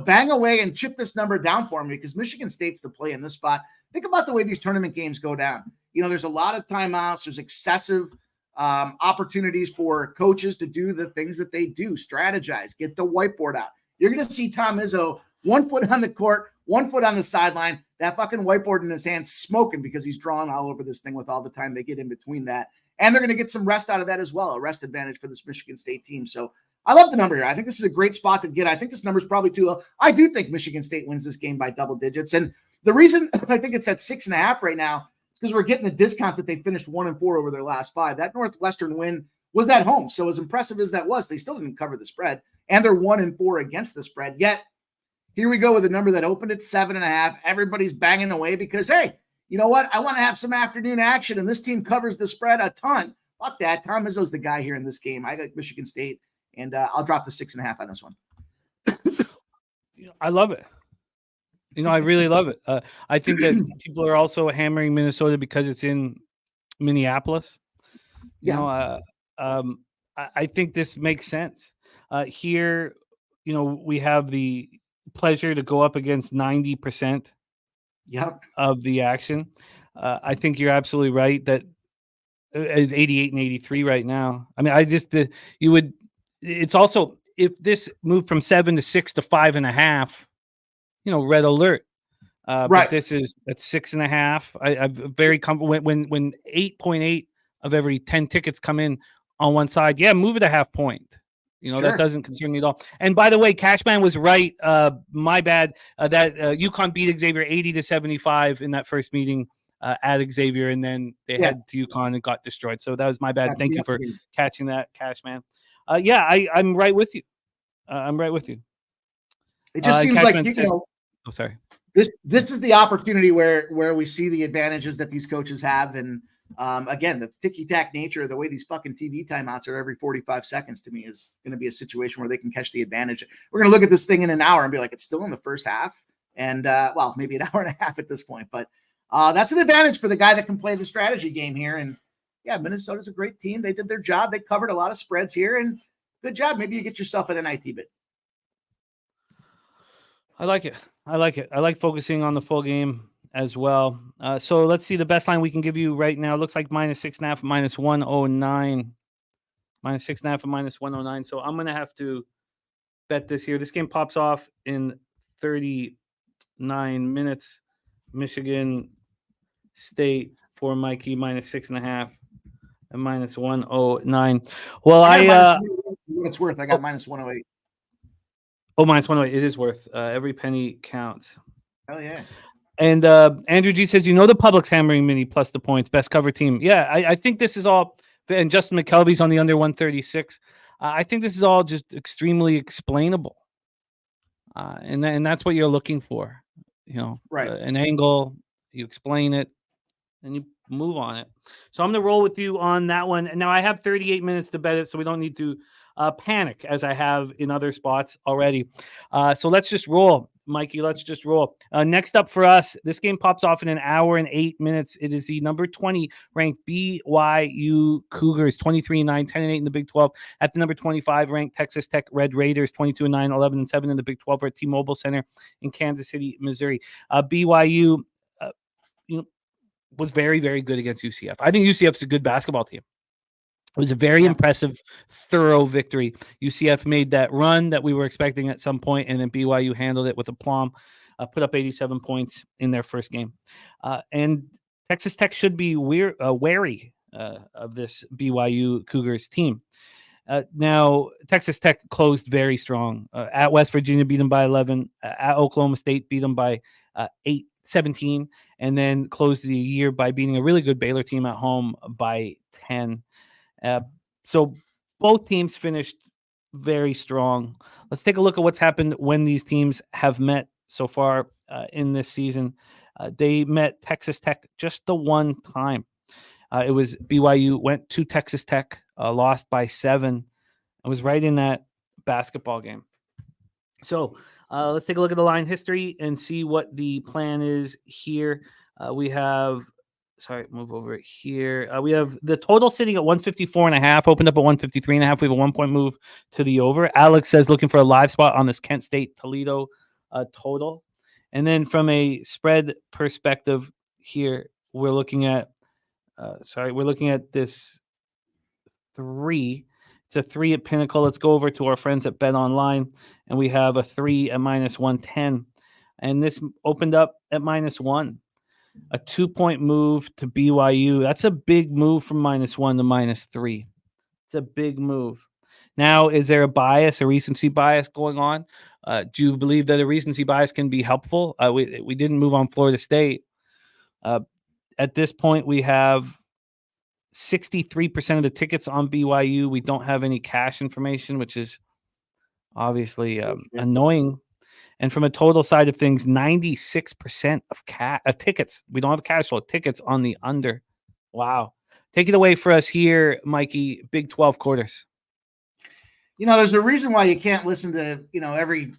bang away and chip this number down for me because Michigan State's the play in this spot. Think about the way these tournament games go down. There's a lot of timeouts. There's excessive opportunities for coaches to do the things that they do, strategize, get the whiteboard out. You're going to see Tom Izzo 1 foot on the court, 1 foot on the sideline, that fucking whiteboard in his hand smoking because he's drawing all over this thing with all the time they get in between that. And they're going to get some rest out of that as well, a rest advantage for this Michigan State team. So I love the number here. I think this is a great spot to get. I think this number is probably too low. I do think Michigan State wins this game by double digits. And the reason I think it's at 6.5 right now is because we're getting a discount that they finished 1-4 over their last 5. That Northwestern win was at home. So as impressive as that was, they still didn't cover the spread. And they're 1-4 against the spread. Yet, here we go with a number that opened at 7.5. Everybody's banging away because, hey, you know what? I want to have some afternoon action, and this team covers the spread a ton. Fuck that. Tom Izzo's the guy here in this game. I got Michigan State, and I'll drop the 6.5 on this one.
I love it. I really love it. I think that people are also hammering Minnesota because it's in Minneapolis. I think this makes sense. Here, we have the pleasure to go up against 90% of the action. I think you're absolutely right that it's 88 and 83 right now. I mean, it's also, if this moved from 7 to 6 to 5.5, red alert. Right. But this is at 6.5. I'm very comfortable when 8.8 of every 10 tickets come in on one side. Yeah, move it a half point. Sure. That doesn't concern me at all. And by the way, Cashman was right. My bad. That UConn beat Xavier 80-75 in that first meeting at Xavier, and then they head to UConn and got destroyed. So that was my bad. Thank you for catching that, Cashman. I'm right with you. I'm right with you.
It just seems
Cashman
like
oh, sorry.
This is the opportunity where we see the advantages that these coaches have, and again, the ticky-tack nature of the way these fucking TV timeouts are every 45 seconds to me is going to be a situation where they can catch the advantage. We're going to look at this thing in an hour and be like, it's still in the first half. And maybe an hour and a half at this point, but that's an advantage for the guy that can play the strategy game here. And Minnesota's a great team. They did their job. They covered a lot of spreads here, and good job. Maybe you get yourself an NIT bid.
I like it. I like focusing on the full game as well. So let's see the best line we can give you right now. It looks like -6.5, -109, -6.5 and -109. So I'm going to have to bet this here. This game pops off in 39 minutes. Michigan State for Mikey -6.5 and -109. Well,
what it's worth. I got -108.
Oh, -108. It is worth. Every penny counts.
Hell yeah.
And Andrew G says, the public's hammering Mini plus the points. Best cover team. Yeah, I think this is all. And Justin McKelvey's on the under 136. I think this is all just extremely explainable. And that's what you're looking for.
Right.
An angle, you explain it, and you move on it. So I'm going to roll with you on that one. And now I have 38 minutes to bet it, so we don't need to panic as I have in other spots already. So let's just roll, Mikey. Let's just roll. Next up for us, this game pops off in an hour and 8 minutes. It is the number 20 ranked BYU Cougars, 23-9, 10-8 in the Big 12. At the number 25 ranked Texas Tech Red Raiders, 22-9, 11-7 in the Big 12 at T-Mobile Center in Kansas City, Missouri. BYU, was very, very good against UCF. I think UCF is a good basketball team. It was a very impressive, thorough victory. UCF made that run that we were expecting at some point, and then BYU handled it with aplomb. put up 87 points in their first game. And Texas Tech should be wary of this BYU Cougars team. Now, Texas Tech closed very strong. At West Virginia, beat them by 11. At Oklahoma State, beat them by 17. And then closed the year by beating a really good Baylor team at home by 10. So both teams finished very strong. Let's take a look at what's happened when these teams have met so far in this season. They met Texas Tech just the one time. It was BYU went to Texas Tech, lost by 7. It was right in that basketball game. So let's take a look at the line history and see what the plan is here. We have, move over here. We have the total sitting at 154.5, opened up at 153.5. We have a 1-point move to the over. Alex says looking for a live spot on this Kent State Toledo total. And then from a spread perspective here, we're looking at this 3. It's a 3 at Pinnacle. Let's go over to our friends at Bet Online, and we have a 3 at -110. And this opened up at -1. A 2-point move to BYU. That's a big move from -1 to -3. It's a big move. Now, is there a recency bias going on? Do you believe that a recency bias can be helpful? We didn't move on Florida State. At this point, we have 63% of the tickets on BYU. We don't have any cash information, which is obviously annoying. And from a total side of things, 96% of tickets. We don't have cash flow. Tickets on the under. Wow. Take it away for us here, Mikey. Big 12 quarters.
There's a reason why you can't listen to, every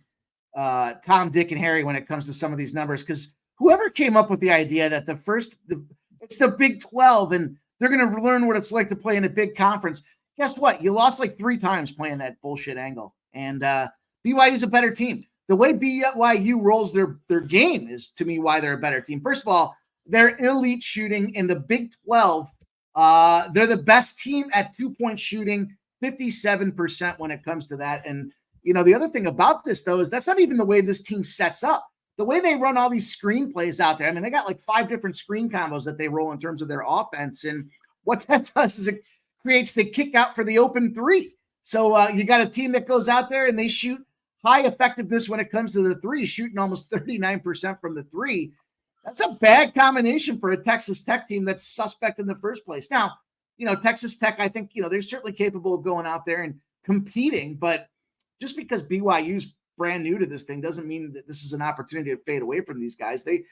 Tom, Dick, and Harry when it comes to some of these numbers, because whoever came up with the idea that it's the Big 12 and they're going to learn what it's like to play in a big conference. Guess what? You lost like 3 times playing that bullshit angle. And BYU is a better team. The way BYU rolls their game is, to me, why they're a better team. First of all, they're elite shooting in the Big 12. They're the best team at 2-point shooting, 57% when it comes to that. And, the other thing about this, though, is that's not even the way this team sets up. The way they run all these screen plays out there, I mean, they got like 5 different screen combos that they roll in terms of their offense. And what that does is it creates the kick out for the open 3. So you got a team that goes out there and they shoot high effectiveness when it comes to the 3, shooting almost 39% from the 3. That's a bad combination for a Texas Tech team that's suspect in the first place. Now, Texas Tech, I think, they're certainly capable of going out there and competing, but just because BYU's brand new to this thing doesn't mean that this is an opportunity to fade away from these guys. They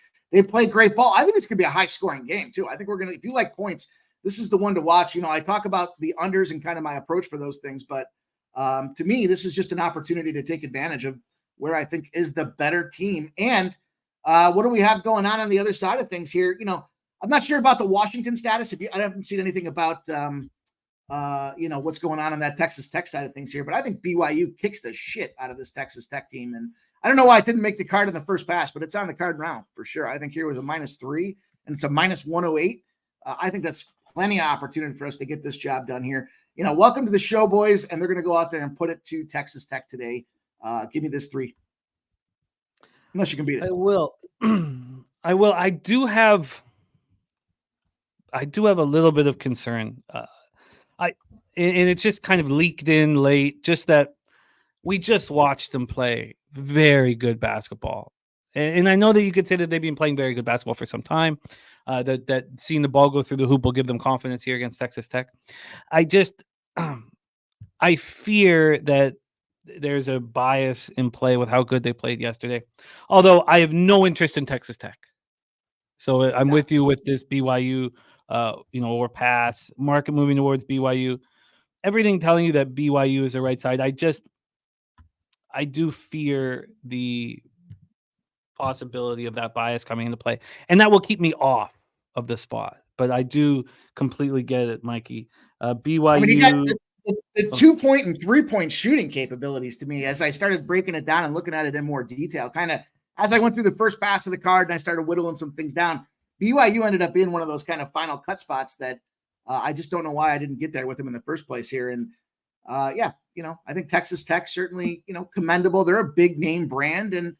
play great ball. I think it's going to be a high-scoring game, too. I think if you like points, this is the one to watch. I talk about the unders and kind of my approach for those things, but to me, this is just an opportunity to take advantage of where I think is the better team. And what do we have going on the other side of things here? I'm not sure about the Washington status. I haven't seen anything about, what's going on that Texas Tech side of things here, but I think BYU kicks the shit out of this Texas Tech team. And I don't know why it didn't make the card in the first pass, but it's on the card now for sure. I think here was a -3 and it's a -108. I think that's plenty of opportunity for us to get this job done here. Welcome to the show, boys. And they're going to go out there and put it to Texas Tech today. Give me this 3. Unless you can beat it.
I will. I do have a little bit of concern. And it's just kind of leaked in late, just that we just watched them play very good basketball. And I know that you could say that they've been playing very good basketball for some time, that seeing the ball go through the hoop will give them confidence here against Texas Tech. I fear that there's a bias in play with how good they played yesterday. Although I have no interest in Texas Tech. So I'm with you with this BYU, or pass, market moving towards BYU. Everything telling you that BYU is the right side. I do fear the possibility of that bias coming into play, and that will keep me off of the spot. But I do completely get it, Mikey. BYU.
You got the 2-point and 3-point shooting capabilities to me as I started breaking it down and looking at it in more detail. Kind of as I went through the first pass of the card and I started whittling some things down, BYU ended up being one of those kind of final cut spots that I just don't know why I didn't get there with them in the first place here. And I think Texas Tech certainly, commendable. They're a big name brand. And,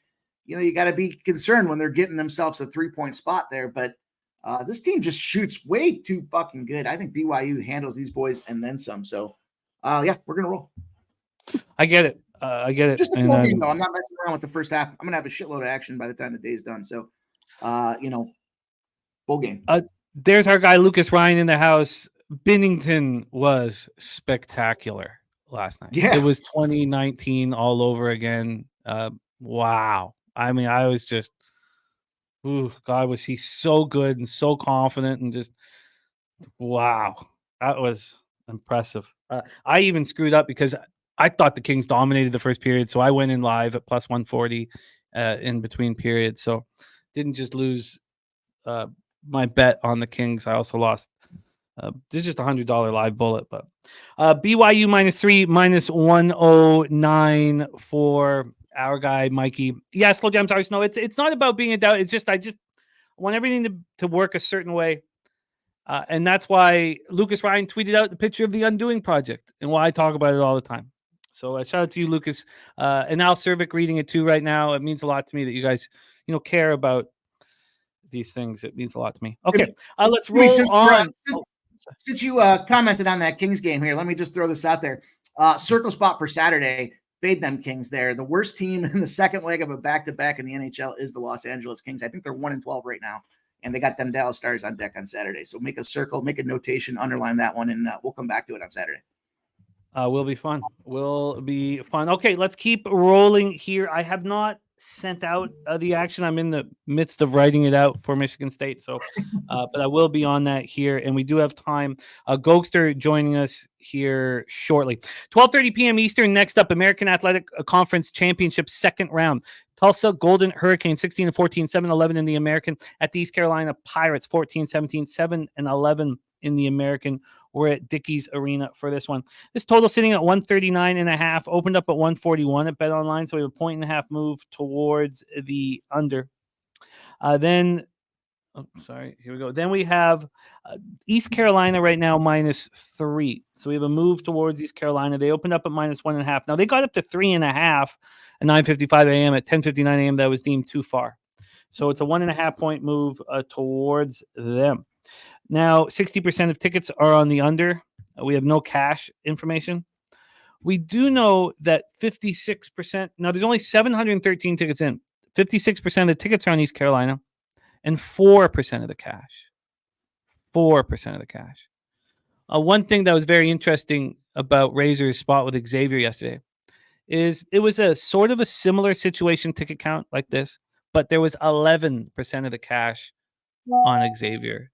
you got to be concerned when they're getting themselves a 3-point spot there. But this team just shoots way too fucking good. I think BYU handles these boys and then some. So, yeah, we're going to roll.
I get it. I get it.
Just a full game, though. I'm not messing around with the first half. I'm going to have a shitload of action by the time the day's done. So, full game.
There's our guy, Lucas Ryan, in the house. Binnington was spectacular last night.
Yeah.
It was 2019 all over again. Wow. I mean, I was just, God, was he so good and so confident and just, wow. That was impressive. I even screwed up because I thought the Kings dominated the first period, so I went in live at plus 140 in between periods. So didn't just lose my bet on the Kings. I also lost. There's just $100 live bullet, but BYU -3, -109 for our guy Mikey. Yeah, slow jams. I know it's not about being a doubt. It's just I want everything to work a certain way, and that's why Lucas Ryan tweeted out the picture of the Undoing Project and why I talk about it all the time. So shout out to you, Lucas, and Al Cervic reading it too right now. It means a lot to me that you guys care about these things. It means a lot to me. Okay, let's roll on.
Since you commented on that Kings game here, let me just throw this out there. Circle spot for Saturday. Fade them Kings there. The worst team in the second leg of a back-to-back in the NHL is the Los Angeles Kings. I think they're 1-12 right now, and they got them Dallas Stars on deck on Saturday. So make a circle, make a notation, underline that one, and we'll come back to it on Saturday.
Will be fun. Will be fun. Okay, let's keep rolling here. I have not sent out the action. I'm in the midst of writing it out for Michigan State. So, but I will be on that here. And we do have time. Gogster joining us here shortly. 12:30 p.m. Eastern. Next up, American Athletic Conference Championship second round. Tulsa Golden Hurricanes 16-14, 7-11 in the American at the East Carolina Pirates 14-17, 7-11 in the American. We're at Dickies Arena for this one. This total sitting at 139.5, opened up at 141 at Bet Online, so we have a 1.5 move towards the under. Here we go. Then we have East Carolina right now -3. So we have a move towards East Carolina. They opened up at -1.5. Now they got up to 3.5 at 9:55 a.m. At 10:59 a.m. that was deemed too far. So it's a 1.5 point move towards them. Now, 60% of tickets are on the under. We have no cash information. We do know that 56%. Now, there's only 713 tickets in. 56% of the tickets are on East Carolina, and 4% of the cash. 4% of the cash. One thing that was very interesting about Razor's spot with Xavier yesterday is it was a sort of a similar situation ticket count like this, but there was 11% of the cash on Xavier.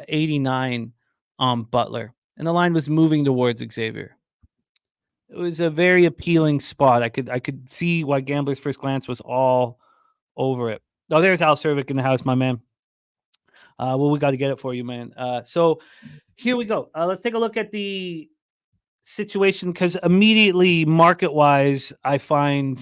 89 on Butler, and the line was moving towards Xavier. It was a very appealing spot. I could see why Gambler's First Glance was all over it. Oh, there's Al Cervic in the house, my man. We got to get it for you, man. So here we go. Let's take a look at the situation because immediately, market-wise, I find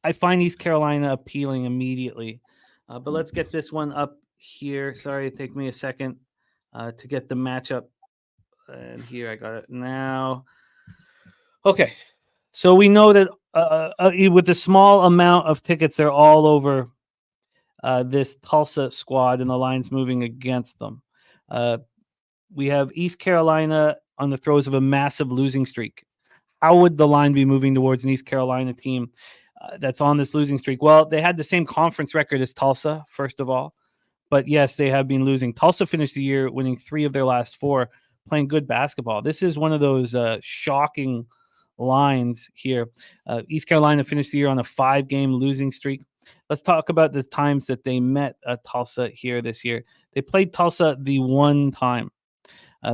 East Carolina appealing immediately. But let's get this one up here. Sorry, it took me a second to get the matchup. And here I got it now. Okay. So we know that with a small amount of tickets, they're all over this Tulsa squad and the line's moving against them. We have East Carolina on the throes of a massive losing streak. How would the line be moving towards an East Carolina team that's on this losing streak? Well, they had the same conference record as Tulsa, first of all. But yes, they have been losing. Tulsa finished the year winning 3 of their last 4, playing good basketball. This is one of those shocking lines here. East Carolina finished the year on a 5-game losing streak. Let's talk about the times that they met Tulsa here this year. They played Tulsa the one time.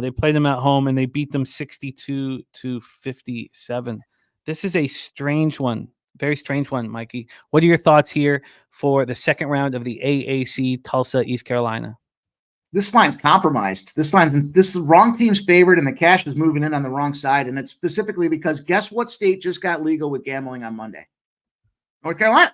They played them at home, and they beat them 62-57. This is a strange one. Very strange one, Mikey. What are your thoughts here for the second round of the AAC Tulsa, East Carolina?
This line's compromised. This is the wrong team's favored, and the cash is moving in on the wrong side. And it's specifically because guess what state just got legal with gambling on Monday? North Carolina.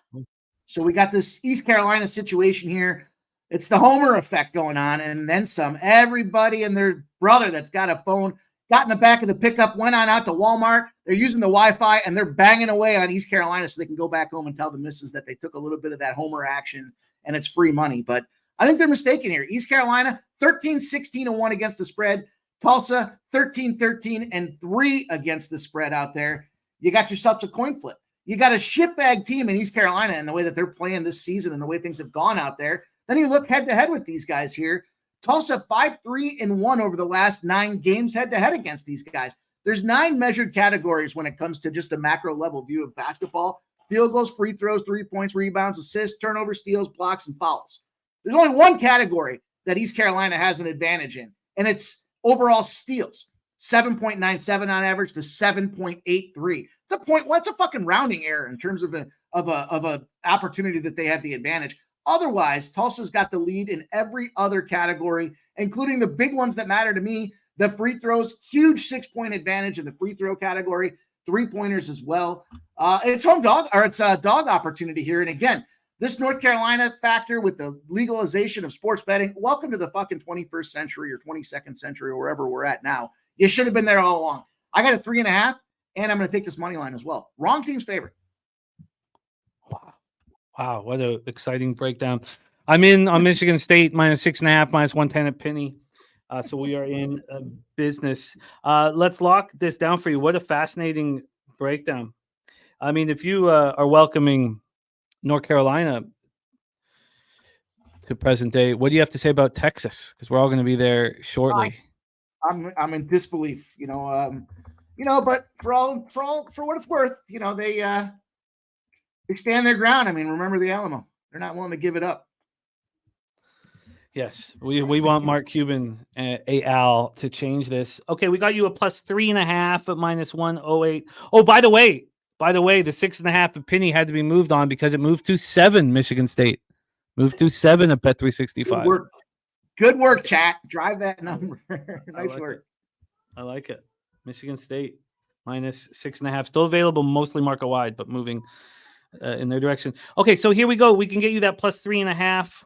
So we got this East Carolina situation here. It's the Homer effect going on, and then some. Everybody and their brother that's got a phone got in the back of the pickup, went on out to Walmart, They're using the Wi-Fi, and they're banging away on East Carolina so they can go back home and tell the missus that they took a little bit of that homer action, and it's free money. But I think they're mistaken here. East Carolina, 13-16-1 against the spread. Tulsa, 13-13-3 against the spread out there. You got yourself a coin flip. You got a shitbag team in East Carolina and the way that they're playing this season and the way things have gone out there. Then you look head-to-head with these guys here. Tulsa 5-3-1 over the last 9 games head-to-head against these guys. There's 9 measured categories when it comes to just a macro-level view of basketball. Field goals, free throws, 3 points, rebounds, assists, turnovers, steals, blocks, and fouls. There's only one category that East Carolina has an advantage in, and it's overall steals. 7.97 on average to 7.83. It's a fucking rounding error in terms of a opportunity that they have the advantage. Otherwise, Tulsa's got the lead in every other category, including the big ones that matter to me. The free throws, huge 6-point advantage in the free throw category, 3-pointers as well. It's home dog, or it's a dog opportunity here. And again, this North Carolina factor with the legalization of sports betting, welcome to the fucking 21st century or 22nd century or wherever we're at now. You should have been there all along. I got a 3.5, and I'm going to take this money line as well. Wrong team's favorite.
Wow, what an exciting breakdown. I'm in on Michigan State, -6.5, -110 at Penny. So we are in business. Let's lock this down for you. What a fascinating breakdown. I mean, if you are welcoming North Carolina to present day, what do you have to say about Texas? Because we're all going to be there shortly.
I'm in disbelief, but for what it's worth, they stand their ground. I mean, remember the Alamo. They're not willing to give it up.
Yes, we want Mark Cuban al to change this. Okay, we got you a +3.5 at -108. Oh, by the way, the 6.5 at Penny had to be moved on because it moved to 7. Michigan State moved to 7 at Bet365.
Good work, chat. Drive that number. Nice work.
I like it. Michigan State -6.5, still available, mostly market wide, but moving in their direction. Okay, so here we go. We can get you that +3.5.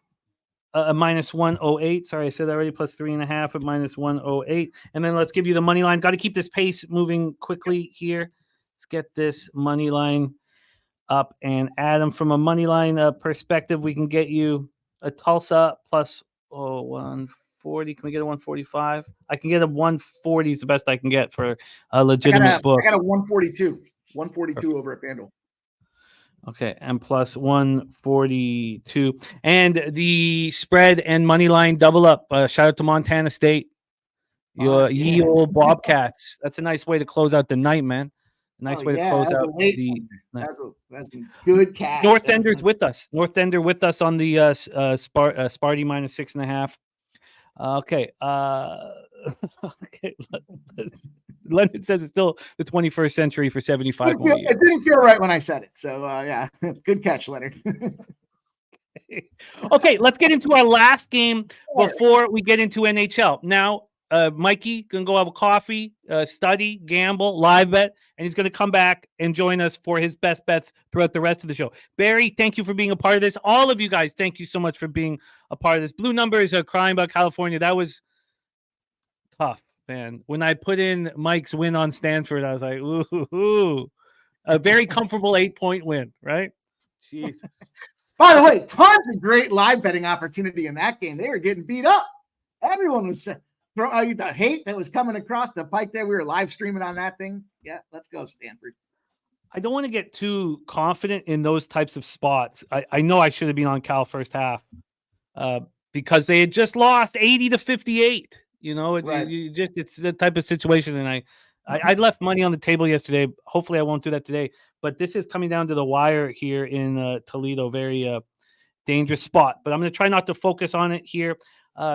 -108. Sorry, I said that already. +3.5 at -108. And then let's give you the money line. Got to keep this pace moving quickly here. Let's get this money line up. And Adam, from a money line perspective, we can get you a Tulsa +140. Can we get a 145? I can get a 140 is the best I can get for a legitimate book.
I got a 142. 142 over at FanDuel.
Okay, and +142. And the spread and money line double up. Shout out to Montana State. Ye old Bobcats. That's a nice way to close out the night, man. A nice way to close out the night.
That's a good catch.
North Ender's with us. North Ender with us on the Sparty -6.5. Okay. Okay. Leonard says it's still the 21st century for 75 more years.
It didn't feel right when I said it. So, yeah, good catch, Leonard.
Okay, let's get into our last game before we get into NHL. Now, Mikey can go have a coffee, study, gamble, live bet, and he's going to come back and join us for his best bets throughout the rest of the show. Barry, thank you for being a part of this. All of you guys, thank you so much for being a part of this. Blue Numbers are crying about California. That was tough, man. When I put in Mike's win on Stanford, I was like, ooh. A very comfortable 8-point win, right? Jesus.
By the way, tons of great live betting opportunity in that game. They were getting beat up. Everyone was the hate that was coming across the pike there. We were live streaming on that thing. Yeah, let's go, Stanford.
I don't want to get too confident in those types of spots. I know I should have been on Cal first half because they had just lost 80-58. It's the type of situation. And I left money on the table yesterday. Hopefully I won't do that today. But this is coming down to the wire here in Toledo. Very dangerous spot. But I'm going to try not to focus on it here.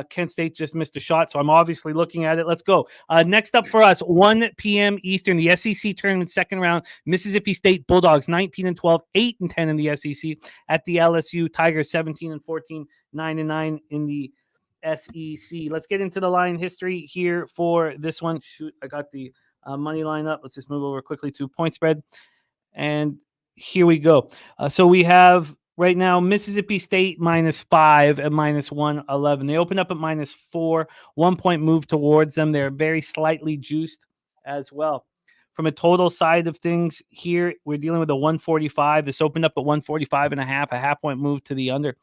Kent State just missed a shot, so I'm obviously looking at it. Let's go. Next up for us, 1 p.m. Eastern, the SEC tournament second round. Mississippi State Bulldogs 19-12, 8-10 in the SEC. At the LSU Tigers 17-14, 9-9 in the SEC. Let's get into the line history here for this one. Shoot, I got the money line up. Let's just move over quickly to point spread. And here we go. So we have right now Mississippi State -5 at -111. They opened up at -4. 1 point move towards them. They're very slightly juiced as well. From a total side of things here, we're dealing with a 145. This opened up at 145.5, a half-point move to the under.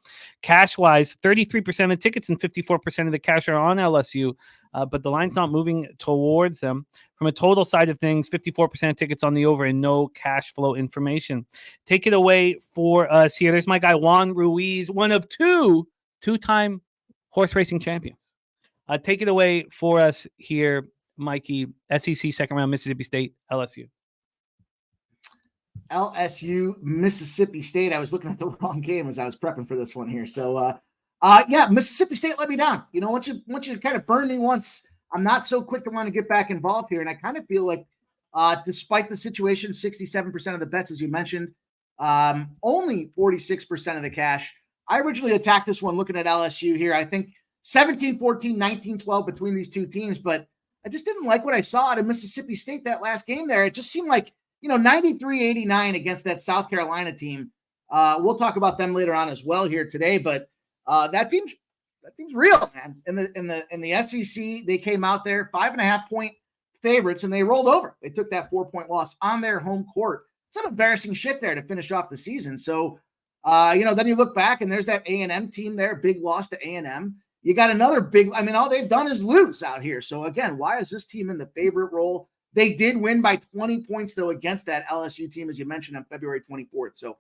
Cash-wise, 33% of the tickets and 54% of the cash are on LSU, but the line's not moving towards them. From a total side of things, 54% of tickets on the over and no cash flow information. Take it away for us here. There's my guy, Juan Ruiz, one of two-time horse racing champions. Take it away for us here, Mikey. SEC second round, Mississippi State, LSU.
LSU, Mississippi State. I was looking at the wrong game as I was prepping for this one here. So, Mississippi State let me down. You know, once you kind of burn me once, I'm not so quick to want to get back involved here. And I kind of feel like, despite the situation, 67% of the bets, as you mentioned, only 46% of the cash. I originally attacked this one looking at LSU here. I think 17-14, 19-12 between these two teams, but I just didn't like what I saw out of Mississippi State that last game there. It just seemed like, 93-89 against that South Carolina team. We'll talk about them later on as well here today, but that team's real, man. In the SEC, they came out there 5.5-point favorites and they rolled over. They took that 4-point loss on their home court. Some embarrassing shit there to finish off the season. So, then you look back and there's that A&M team there, big loss to A&M. You got another big, all they've done is lose out here. So again, why is this team in the favorite role? They did win by 20 points though against that LSU team, as you mentioned, on February 24th. So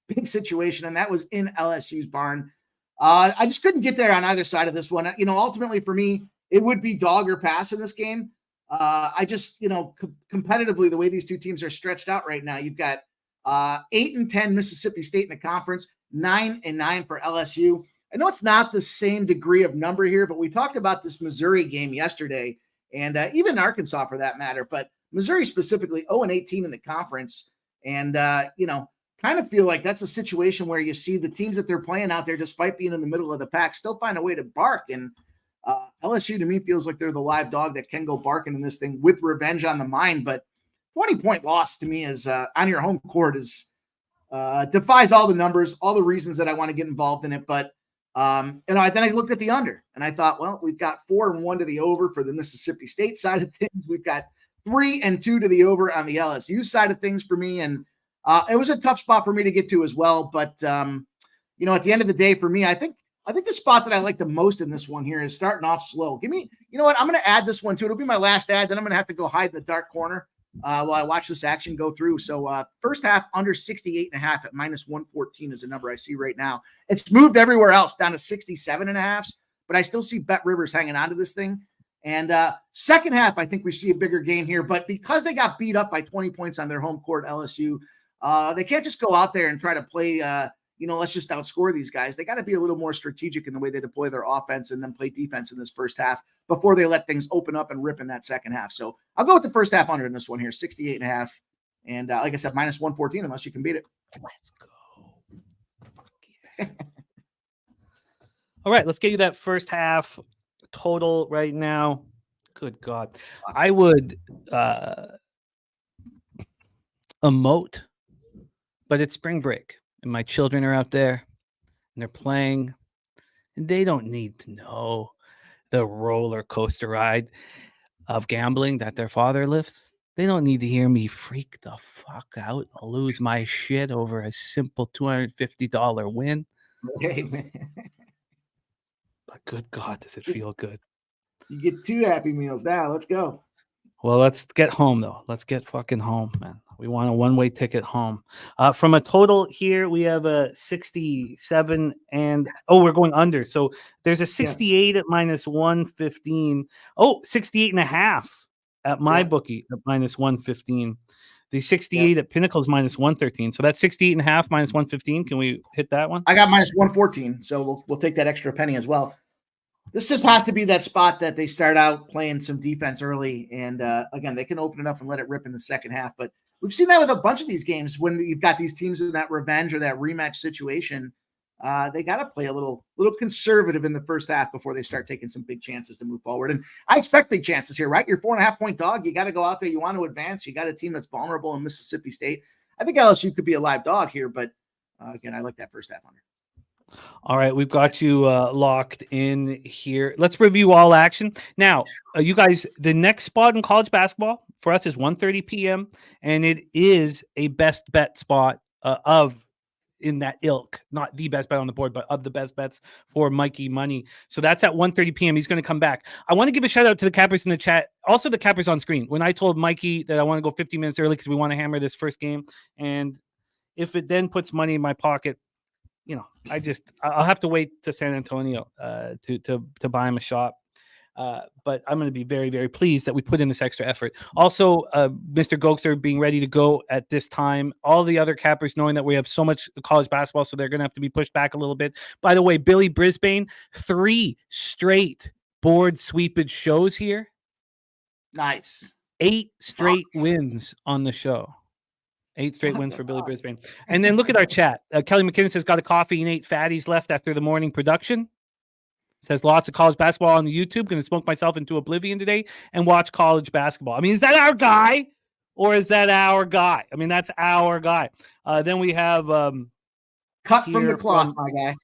big situation. And that was in LSU's barn. I just couldn't get there on either side of this one. Ultimately for me, it would be dog or pass in this game. I just, competitively, the way these two teams are stretched out right now, you've got 8-10 Mississippi State in the conference, 9-9 for LSU. I know it's not the same degree of number here, but we talked about this Missouri game yesterday, and even Arkansas for that matter. But Missouri specifically, 0-18 in the conference, and kind of feel like that's a situation where you see the teams that they're playing out there, despite being in the middle of the pack, still find a way to bark. And LSU to me feels like they're the live dog that can go barking in this thing with revenge on the mind. But 20-point loss to me is on your home court is defies all the numbers, all the reasons that I want to get involved in it. But then I looked at the under and I thought, well, we've got 4-1 to the over for the Mississippi State side of things. We've got 3-2 to the over on the LSU side of things for me. And it was a tough spot for me to get to as well. But, at the end of the day for me, I think the spot that I like the most in this one here is starting off slow. Give me, I'm going to add this one too. It'll be my last ad. Then I'm going to have to go hide in the dark corner while I watch this action go through. So first half under 68.5 at -114 is a number I see right now. It's moved everywhere else down to 67.5, but I still see Bet Rivers hanging on to this thing. And second half, I think we see a bigger game here, but because they got beat up by 20 points on their home court, LSU, they can't just go out there and try to play, let's just outscore these guys. They got to be a little more strategic in the way they deploy their offense and then play defense in this first half before they let things open up and rip in that second half. So I'll go with the first half under in this one here, 68.5. And like I said, -114 unless you can beat it.
Let's go. All right, let's get you that first half total right now. Good God. I would emote, but it's spring break. And my children are out there and they're playing and they don't need to know the roller coaster ride of gambling that their father lives. They don't need to hear me freak the fuck out, lose my shit over a simple $250 win.
Hey, man.
But good God, does it feel good?
You get 2 Happy Meals now. Let's go.
Well, let's get home, though. Let's get fucking home, man. We want a one-way ticket home. From a total here, we have a 67 and we're going under. So there's a 68 at -115. 68.5 at my bookie at -115. The 68 at Pinnacle is -113. So that's 68.5 -115. Can we hit that one?
I got -114. So we'll take that extra penny as well. This just has to be that spot that they start out playing some defense early. And again, they can open it up and let it rip in the second half. But we've seen that with a bunch of these games when you've got these teams in that revenge or that rematch situation. They got to play a little conservative in the first half before they start taking some big chances to move forward. And I expect big chances here, right? You're 4.5-point dog. You got to go out there. You want to advance. You got a team that's vulnerable in Mississippi State. I think LSU could be a live dog here, but again, I like that first half under.
All right, we've got you locked in here. Let's review all action. Now, you guys, the next spot in college basketball for us is 1:30 p.m. and it is a best bet spot in that ilk, not the best bet on the board, but of the best bets for Mikey Money. So that's at 1:30 p.m. He's going to come back. I want to give a shout out to the cappers in the chat. Also the cappers on screen. When I told Mikey that I want to go 50 minutes early because we want to hammer this first game, and if it then puts money in my pocket, I'll have to wait to San Antonio to buy him a shot. But I'm going to be very, very pleased that we put in this extra effort. Also, Mr. Gogster being ready to go at this time. All the other cappers knowing that we have so much college basketball, so they're going to have to be pushed back a little bit. By the way, Billy Brisbane, 3 straight board sweepage shows here.
Nice.
8 straight wins on the show. 8 straight wins for Billy Brisbane. And then look at our chat. Kelly McKinnon says, got a coffee and 8 fatties left after the morning production. Says lots of college basketball on the YouTube. Going to smoke myself into oblivion today and watch college basketball. I mean, is that our guy or is that our guy? I mean, that's our guy. Then we have
cut from the cloth, my guy.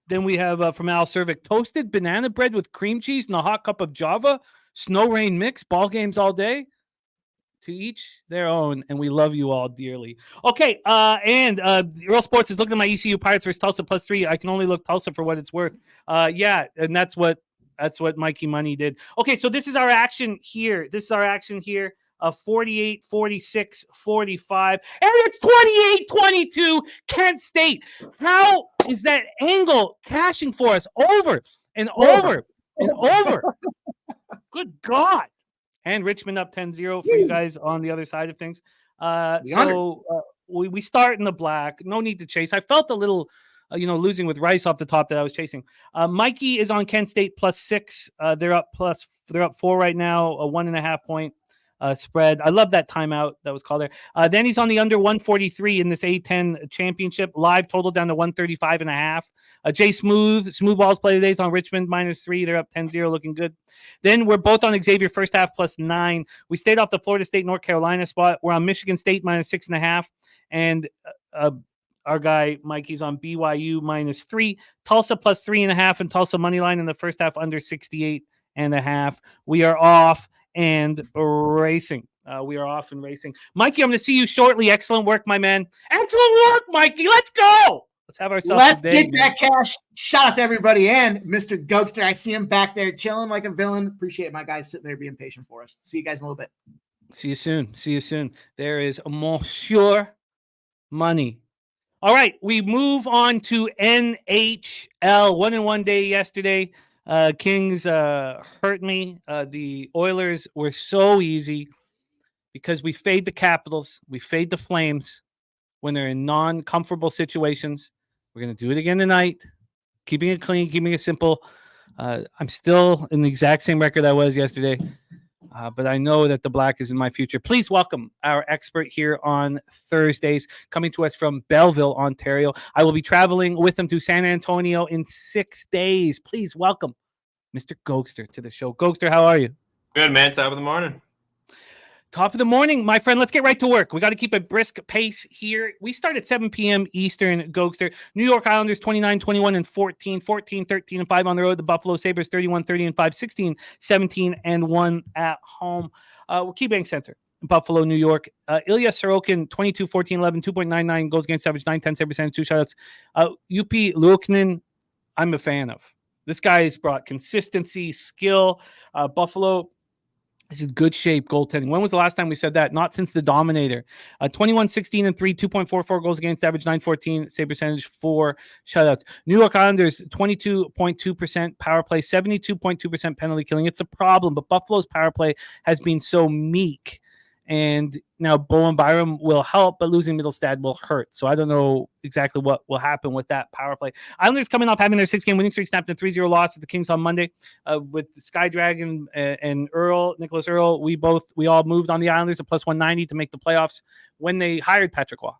Then we have from Al Cervic, toasted banana bread with cream cheese and a hot cup of Java, snow rain mix, ball games all day. To each their own, and we love you all dearly. Okay, and Real Sports is looking at my ECU Pirates versus Tulsa +3. I can only look Tulsa for what it's worth. Yeah, and that's what Mikey Money did. Okay, so this is our action here. 48, 46, 45, and it's 28-22, Kent State. How is that angle cashing for us over and over and over? Good God. And Richmond up 10-0 for you guys on the other side of things. We start in the black. No need to chase. I felt a little, losing with Rice off the top that I was chasing. Mikey is on Kent State +6. They're up 4 right now, a 1.5 point spread. I love that timeout that was called there. Then he's on the under 143 in this A10 championship. Live total down to 135.5. Jay Smooth Balls play today is on Richmond -3. They're up 10-0, looking good. Then we're both on Xavier first half +9. We stayed off the Florida State North Carolina spot. We're on Michigan State -6.5, and our guy Mikey's on BYU -3. Tulsa +3.5, and Tulsa money line in the first half under 68.5. We are off and racing. We are off and racing. Mikey, I'm going to see you shortly. Excellent work, my man. Excellent work, Mikey. Let's go. Let's have ourselves.
Let's get that cash. Shout out to everybody and Mr. Gogster. I see him back there chilling like a villain. Appreciate my guys sitting there being patient for us. See you guys in a little bit.
See you soon. There is Monsieur Money. All right, we move on to NHL. 1-1 day yesterday. Kings hurt me. The Oilers were so easy because we fade the Capitals. We fade the Flames when they're in non-comfortable situations. We're going to do it again tonight. Keeping it clean, keeping it simple. I'm still in the exact same record I was yesterday, but I know that the black is in my future. Please welcome our expert here on Thursdays, coming to us from Belleville, Ontario. I will be traveling with him to San Antonio in 6 days. Please welcome Mr. Gogster to the show. Gogster, how are you?
Good, man. Top of the morning.
Top of the morning, my friend. Let's get right to work. We got to keep a brisk pace here. We start at 7 p.m. Eastern, Gogster. New York Islanders 29, 21, and 14, 14, 13, and 5 on the road. The Buffalo Sabres 31, 30, and 5, 16, 17, and 1 at home. KeyBank Center, Buffalo, New York. Ilya Sorokin 22, 14, 11, 2.99 goals against average, 9-10 save percentage, 2 shutouts. UP Luukkonen, I'm a fan of. This guy has brought consistency, skill. Buffalo is in good shape goaltending. When was the last time we said that? Not since the Dominator. 21, 16, and 3, 2.44 goals against average, 9-14 save percentage, 4 shutouts. New York Islanders, 22.2% power play, 72.2% penalty killing. It's a problem, but Buffalo's power play has been so meek. And now Bowen Byram will help, but losing Middlestad will hurt. So I don't know exactly what will happen with that power play. Islanders coming off having their 6-game winning streak snapped in 3-0 loss at the Kings on Monday. With Sky Dragon and Nicholas Earl, we all moved on the Islanders at +190 to make the playoffs when they hired Patrick Waugh.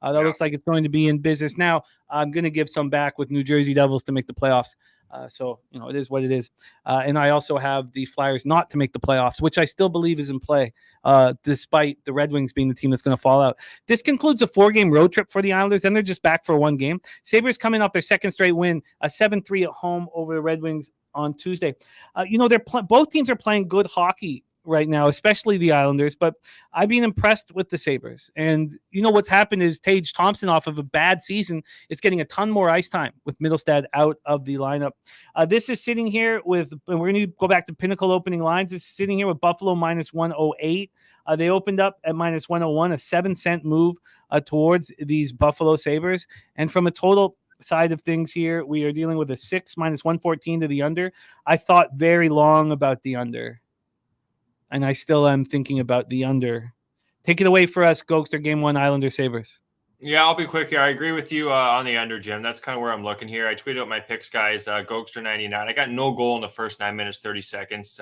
That looks like it's going to be in business. Now I'm going to give some back with New Jersey Devils to make the playoffs. So, it is what it is. And I also have the Flyers not to make the playoffs, which I still believe is in play, despite the Red Wings being the team that's going to fall out. This concludes a 4-game road trip for the Islanders, and they're just back for 1 game. Sabres coming off their second straight win, a 7-3 at home over the Red Wings on Tuesday. Both teams are playing good hockey right now, especially the Islanders, but I've been impressed with the Sabres. And what's happened is Tage Thompson, off of a bad season, is getting a ton more ice time with Middlestad out of the lineup. This is sitting here with, and we're going to go back to Pinnacle opening lines. This is sitting here with Buffalo minus 108. They opened up at minus 101, a 7-cent move towards these Buffalo Sabres. And from a total side of things here, we are dealing with a 6 minus 114 to the under. I thought very long about the under, and I still am thinking about the under. Take it away for us, Gogster. Game 1, Islanders Sabres.
Yeah, I'll be quick here. I agree with you on the under, Jim. That's kind of where I'm looking here. I tweeted out my picks, guys. Gogster 99. I got no goal in the first 9 minutes, 30 seconds.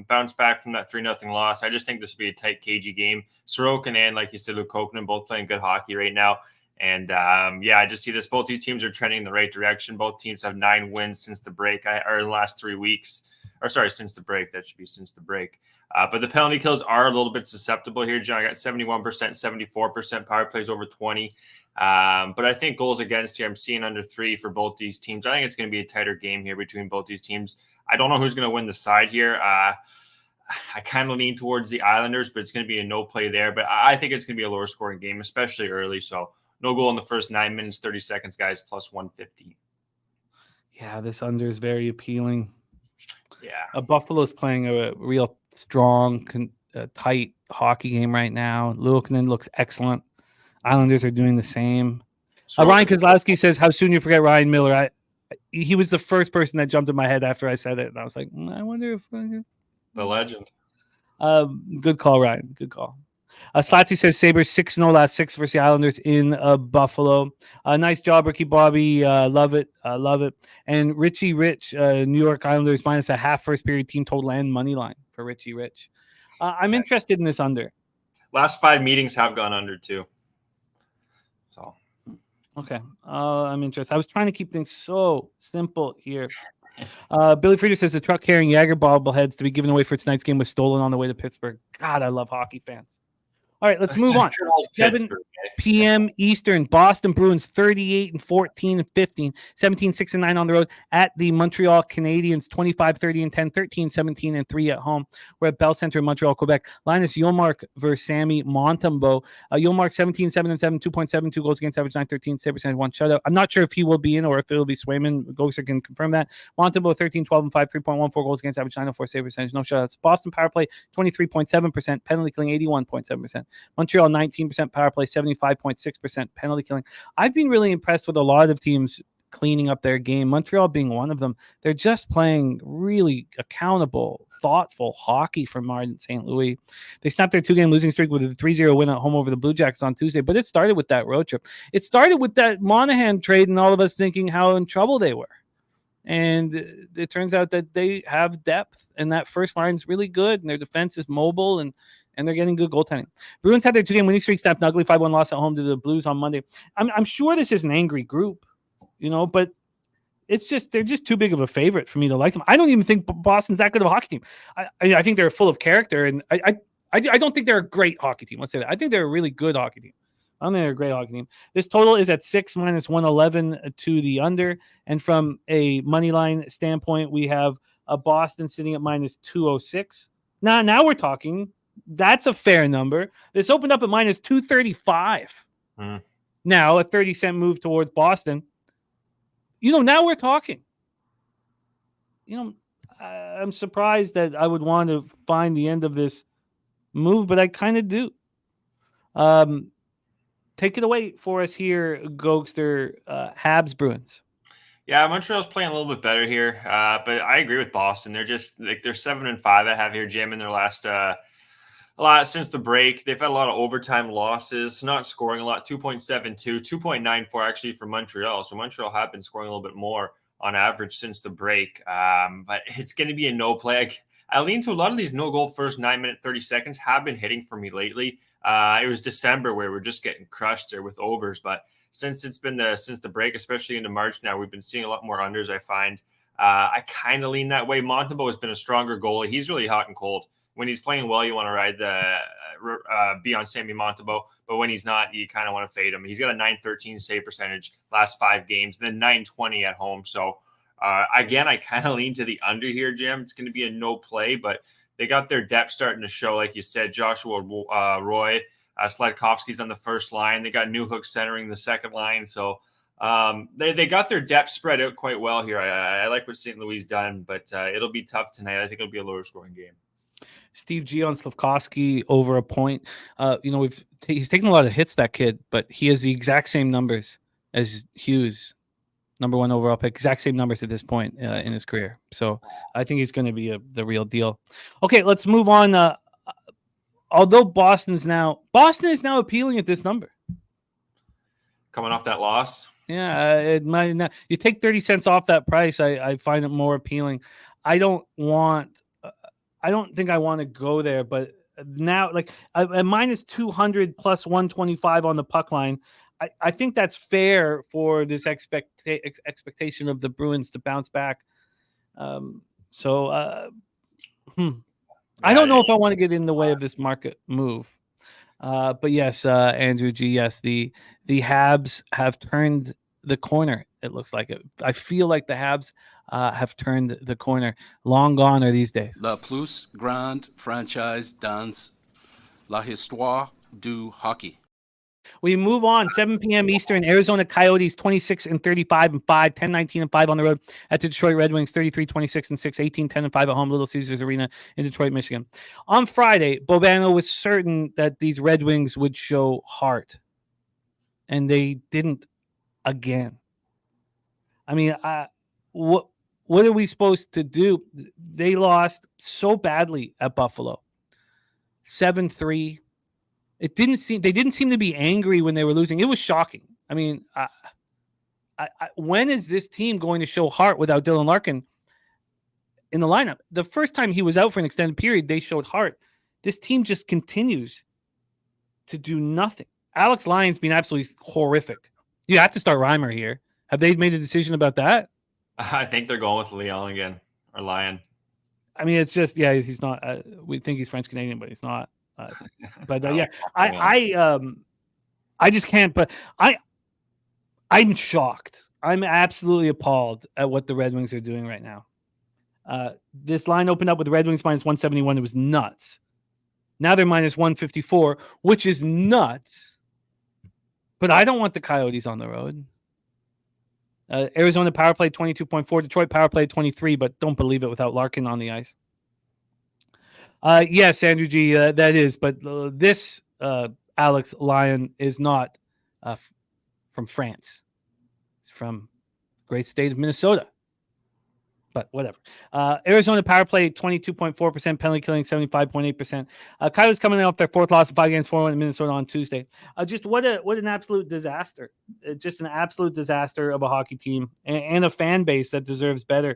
Bounced back from that 3-0 loss. I just think this will be a tight, cagey game. Sorokin and, like you said, Luke Kokkonen both playing good hockey right now. And, I just see this. Both these teams are trending in the right direction. Both teams have 9 wins since the break, or in the last 3 weeks. Or, sorry, since the break. That should be since the break. But the penalty kills are a little bit susceptible here, John. I got 71%, 74%. Power plays over 20. But I think goals against here, I'm seeing under 3 for both these teams. I think it's going to be a tighter game here between both these teams. I don't know who's going to win the side here. I kind of lean towards the Islanders, but it's going to be a no play there. But I think it's going to be a lower scoring game, especially early. So no goal in the first 9 minutes, 30 seconds, guys, plus 150.
Yeah, this under is very appealing.
Yeah.
Buffalo's playing a real strong, tight hockey game right now. Luukkonen looks excellent. Islanders are doing the same. Ryan Kozlowski says, how soon you forget Ryan Miller? He was the first person that jumped in my head after I said it. And I was like, I wonder if...
The legend.
Good call, Ryan. Good call. Slatsy says Sabres 6-0 last 6 versus the Islanders in Buffalo. Nice job, Ricky Bobby. Love it. Love it. And Richie Rich, New York Islanders minus a half first period team total and money line for Richie Rich. I'm interested in this under.
Last 5 meetings have gone under too. So,
okay. I'm interested. I was trying to keep things so simple here. Billy Frieder says the truck carrying Jagger bobbleheads to be given away for tonight's game was stolen on the way to Pittsburgh. God, I love hockey fans. All right, let's move on. 7 p.m. Eastern. Boston Bruins 38-14-15, 17-6-9 on the road at the Montreal Canadiens, 25-30-10, 13-17-3 at home. We're at Bell Center in Montreal, Quebec. Linus Ullmark versus Sammy Montembeault. Ullmark 17-7-7, 2.72 goals against average, 9-13, save percentage, 1 shutout. I'm not sure if he will be in or if it'll be Swayman. Gogster can confirm that. Montembeault 13-12-5, 3.14 goals against average, 904 save percentage, no shutouts. Boston power play 23.7%, penalty killing 81.7%. Montreal 19% power play, 75.6% penalty killing. I've been really impressed with a lot of teams cleaning up their game, Montreal being one of them. They're just playing really accountable, thoughtful hockey from Martin St. Louis. They snapped their 2-game losing streak with a 3-0 win at home over the Blue Jackets on Tuesday, but it started with that road trip. It started with that Monahan trade and all of us thinking how in trouble they were. And it turns out that they have depth, and that first line's really good, and their defense is mobile, and they're getting good goaltending. Bruins had their 2-game winning streak snapped, an ugly 5-1 loss at home to the Blues on Monday. I'm sure this is an angry group, but it's just they're just too big of a favorite for me to like them. I don't even think Boston's that good of a hockey team. I think they're full of character, and I don't think they're a great hockey team. Let's say that. I think they're a really good hockey team. I don't think they're a great hockey team. This total is at 6 minus 111 to the under. And from a money line standpoint, we have a Boston sitting at minus 206. Now we're talking. That's a fair number. This opened up at minus 235. Now a 30-cent move towards Boston. Now we're talking. I'm surprised that I would want to find the end of this move, but I kind of do. Take it away for us here, Gogster. Habs Bruins.
Yeah, Montreal's playing a little bit better here, but I agree with Boston. They're just they're 7-5. I have here, Jim, in their last a lot since the break. They've had a lot of overtime losses, not scoring a lot. 2.72, 2.94 actually for Montreal. So Montreal have been scoring a little bit more on average since the break. But it's going to be a no play. I lean to a lot of these no goal first 9 minute 30 seconds have been hitting for me lately. It was December where we're just getting crushed there with overs, but since it's been since the break, especially into March now, we've been seeing a lot more unders. I find I kind of lean that way. Montembeault has been a stronger goalie. He's really hot and cold. When he's playing well, you want to ride be on Sammy Montembeault, but when he's not, you kind of want to fade him. He's got a 913 save percentage last 5 games, then 920 at home. So again, I kind of lean to the under here, Jim. It's going to be a no play, but they got their depth starting to show, like you said. Joshua Roy, Sladkovsky's on the first line. They got Newhook centering the second line. So they got their depth spread out quite well here. I like what St. Louis done, but it'll be tough tonight. I think it'll be a lower scoring game.
Steve G on Slavkovsky over a point. He's taken a lot of hits, that kid, but he has the exact same numbers as Hughes, number 1 overall pick, exact same numbers at this point in his career. So I think he's going to be the real deal. Okay, let's move on. Although Boston is now appealing at this number.
Coming off that loss.
Yeah, it might not. You take 30 cents off that price, I find it more appealing. I don't think I want to go there, but now, like at minus 200 plus 125 on the puck line, I think that's fair for this expectation of the Bruins to bounce back. I don't know if I want to get in the way of this market move. But yes, Andrew G, yes, the Habs have turned the corner. It looks like it. I feel like the Habs have turned the corner. Long gone are these days.
La plus grande franchise dans la histoire du hockey.
We move on. 7 p.m. Eastern. Arizona Coyotes 26-35 and 5, 10-19 and 5 on the road at the Detroit Red Wings 33-26 and 6, 18-10 and 5 at home, Little Caesars Arena in Detroit, Michigan. On Friday, Bobano was certain that these Red Wings would show heart, and they didn't again. I mean, what are we supposed to do? They lost so badly at Buffalo, 7-3. They didn't seem to be angry when they were losing. It was shocking. I mean, when is this team going to show heart without Dylan Larkin in the lineup? The first time he was out for an extended period, they showed heart. This team just continues to do nothing. Alex Lyon's been absolutely horrific. You have to start Reimer here. Have they made a decision about that?
I think they're going with Leon again, or Lyon.
I mean, it's just, yeah, he's not. We think he's French Canadian, but he's not. Yeah, I just can't. But I'm shocked. I'm absolutely appalled at what the Red Wings are doing right now. This line opened up with the Red Wings minus 171. It was nuts. Now they're minus 154, which is nuts. But I don't want the Coyotes on the road. Arizona power play 22.4, Detroit power play 23, but don't believe it without Larkin on the ice. Yes, Andrew G, that is. But this Alex Lyon is not from France. He's from the great state of Minnesota. But whatever. Arizona power play 22.4%, penalty killing 75.8%. Coyotes coming off their fourth loss of 5 games, 4-1 in Minnesota on Tuesday. Just what an absolute disaster. Just an absolute disaster of a hockey team and a fan base that deserves better.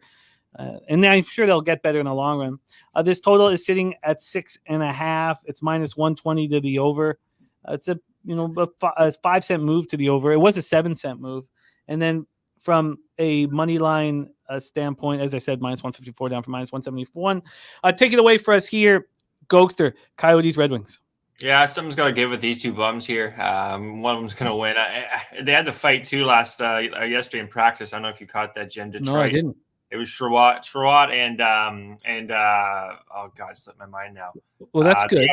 And I'm sure they'll get better in the long run. This total is sitting at 6.5. It's minus 120 to the over. It's a 5-cent move to the over. It was a 7-cent move. And then from a money line standpoint, as I said, minus 154 down from minus 171. Take it away for us here, Gogster, Coyotes, Red Wings.
Yeah, something's got to give with these two bums here. One of them's going to win. They had the fight too yesterday in practice. I don't know if you caught that, Jim. Detroit.
No, I didn't.
It was Sherratt and oh God, it slipped my mind now.
Well, that's good.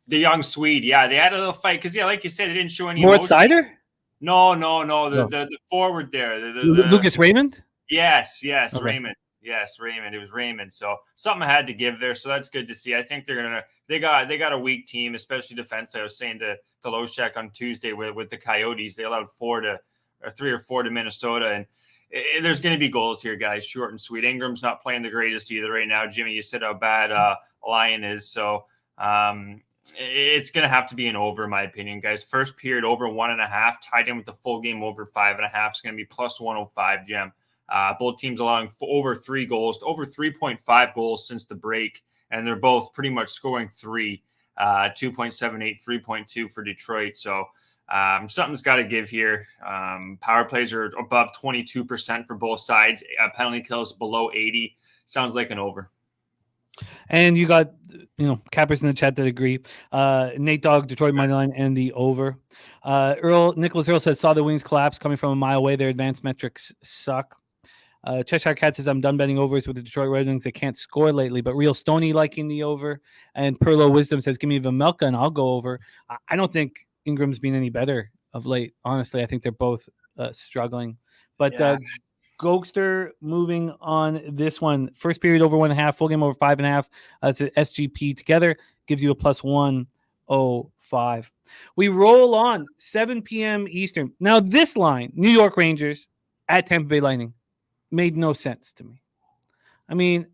The young Swede. Yeah, they had a little fight because, yeah, like you said, they didn't show any
Moritz Seider?
No. The forward there.
Lucas Raymond?
Yes, okay.
Raymond.
Yes, Raymond. It was Raymond. So something had to give there. So that's good to see. I think they got a weak team, especially defense. I was saying to Loshek on Tuesday with the Coyotes, they allowed 3 or 4 to Minnesota, and there's going to be goals here, guys. Short and sweet. Ingram's not playing the greatest either right now. Jimmy, you said how bad Lyon is. So it's going to have to be an over, in my opinion, guys. First period over 1.5, tied in with the full game over 5.5. It's going to be plus 105, Jim. Both teams allowing over 3 goals, over 3.5 goals since the break, and they're both pretty much scoring 3, 2.78, 3.2 for Detroit. So something's got to give here. Power plays are above 22% for both sides. Penalty kills below 80. Sounds like an over.
And you got, cappers in the chat that agree. Nate Dogg, Detroit money line, and the over. Nicholas Earl said, saw the Wings collapse coming from a mile away. Their advanced metrics suck. Cheshire Cat says, I'm done betting overs with the Detroit Red Wings. They can't score lately, but Real Stoney liking the over. And Perlo Wisdom says, give me Vamelka and I'll go over. I don't think Ingram's been any better of late. Honestly, I think they're both struggling. But Gogster moving on this one. First period over 1.5, full game over 5.5. It's an SGP together. Gives you a plus 105. We roll on 7 p.m. Eastern. Now this line, New York Rangers at Tampa Bay Lightning, made no sense to me. I mean,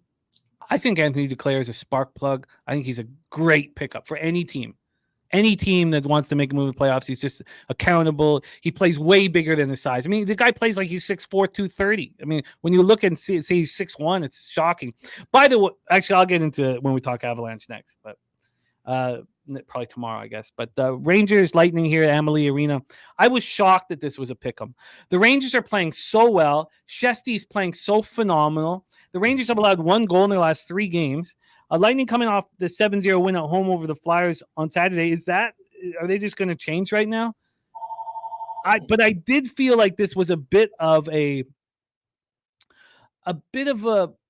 I think Anthony Duclair is a spark plug. I think he's a great pickup for any team. Any team that wants to make a move in the playoffs, he's just accountable. He plays way bigger than his size. I mean, the guy plays like he's 6'4", 230. I mean, when you look and see he's 6'1", it's shocking. By the way, actually, I'll get into it when we talk Avalanche next, but probably tomorrow, I guess. But Rangers Lightning here at Amalie Arena. I was shocked that this was a pick'em. The Rangers are playing so well. Shesty's playing so phenomenal. The Rangers have allowed 1 goal in their last 3 games. Lightning coming off the 7-0 win at home over the Flyers on Saturday. Are they just going to change right now? But I did feel like this was a bit of a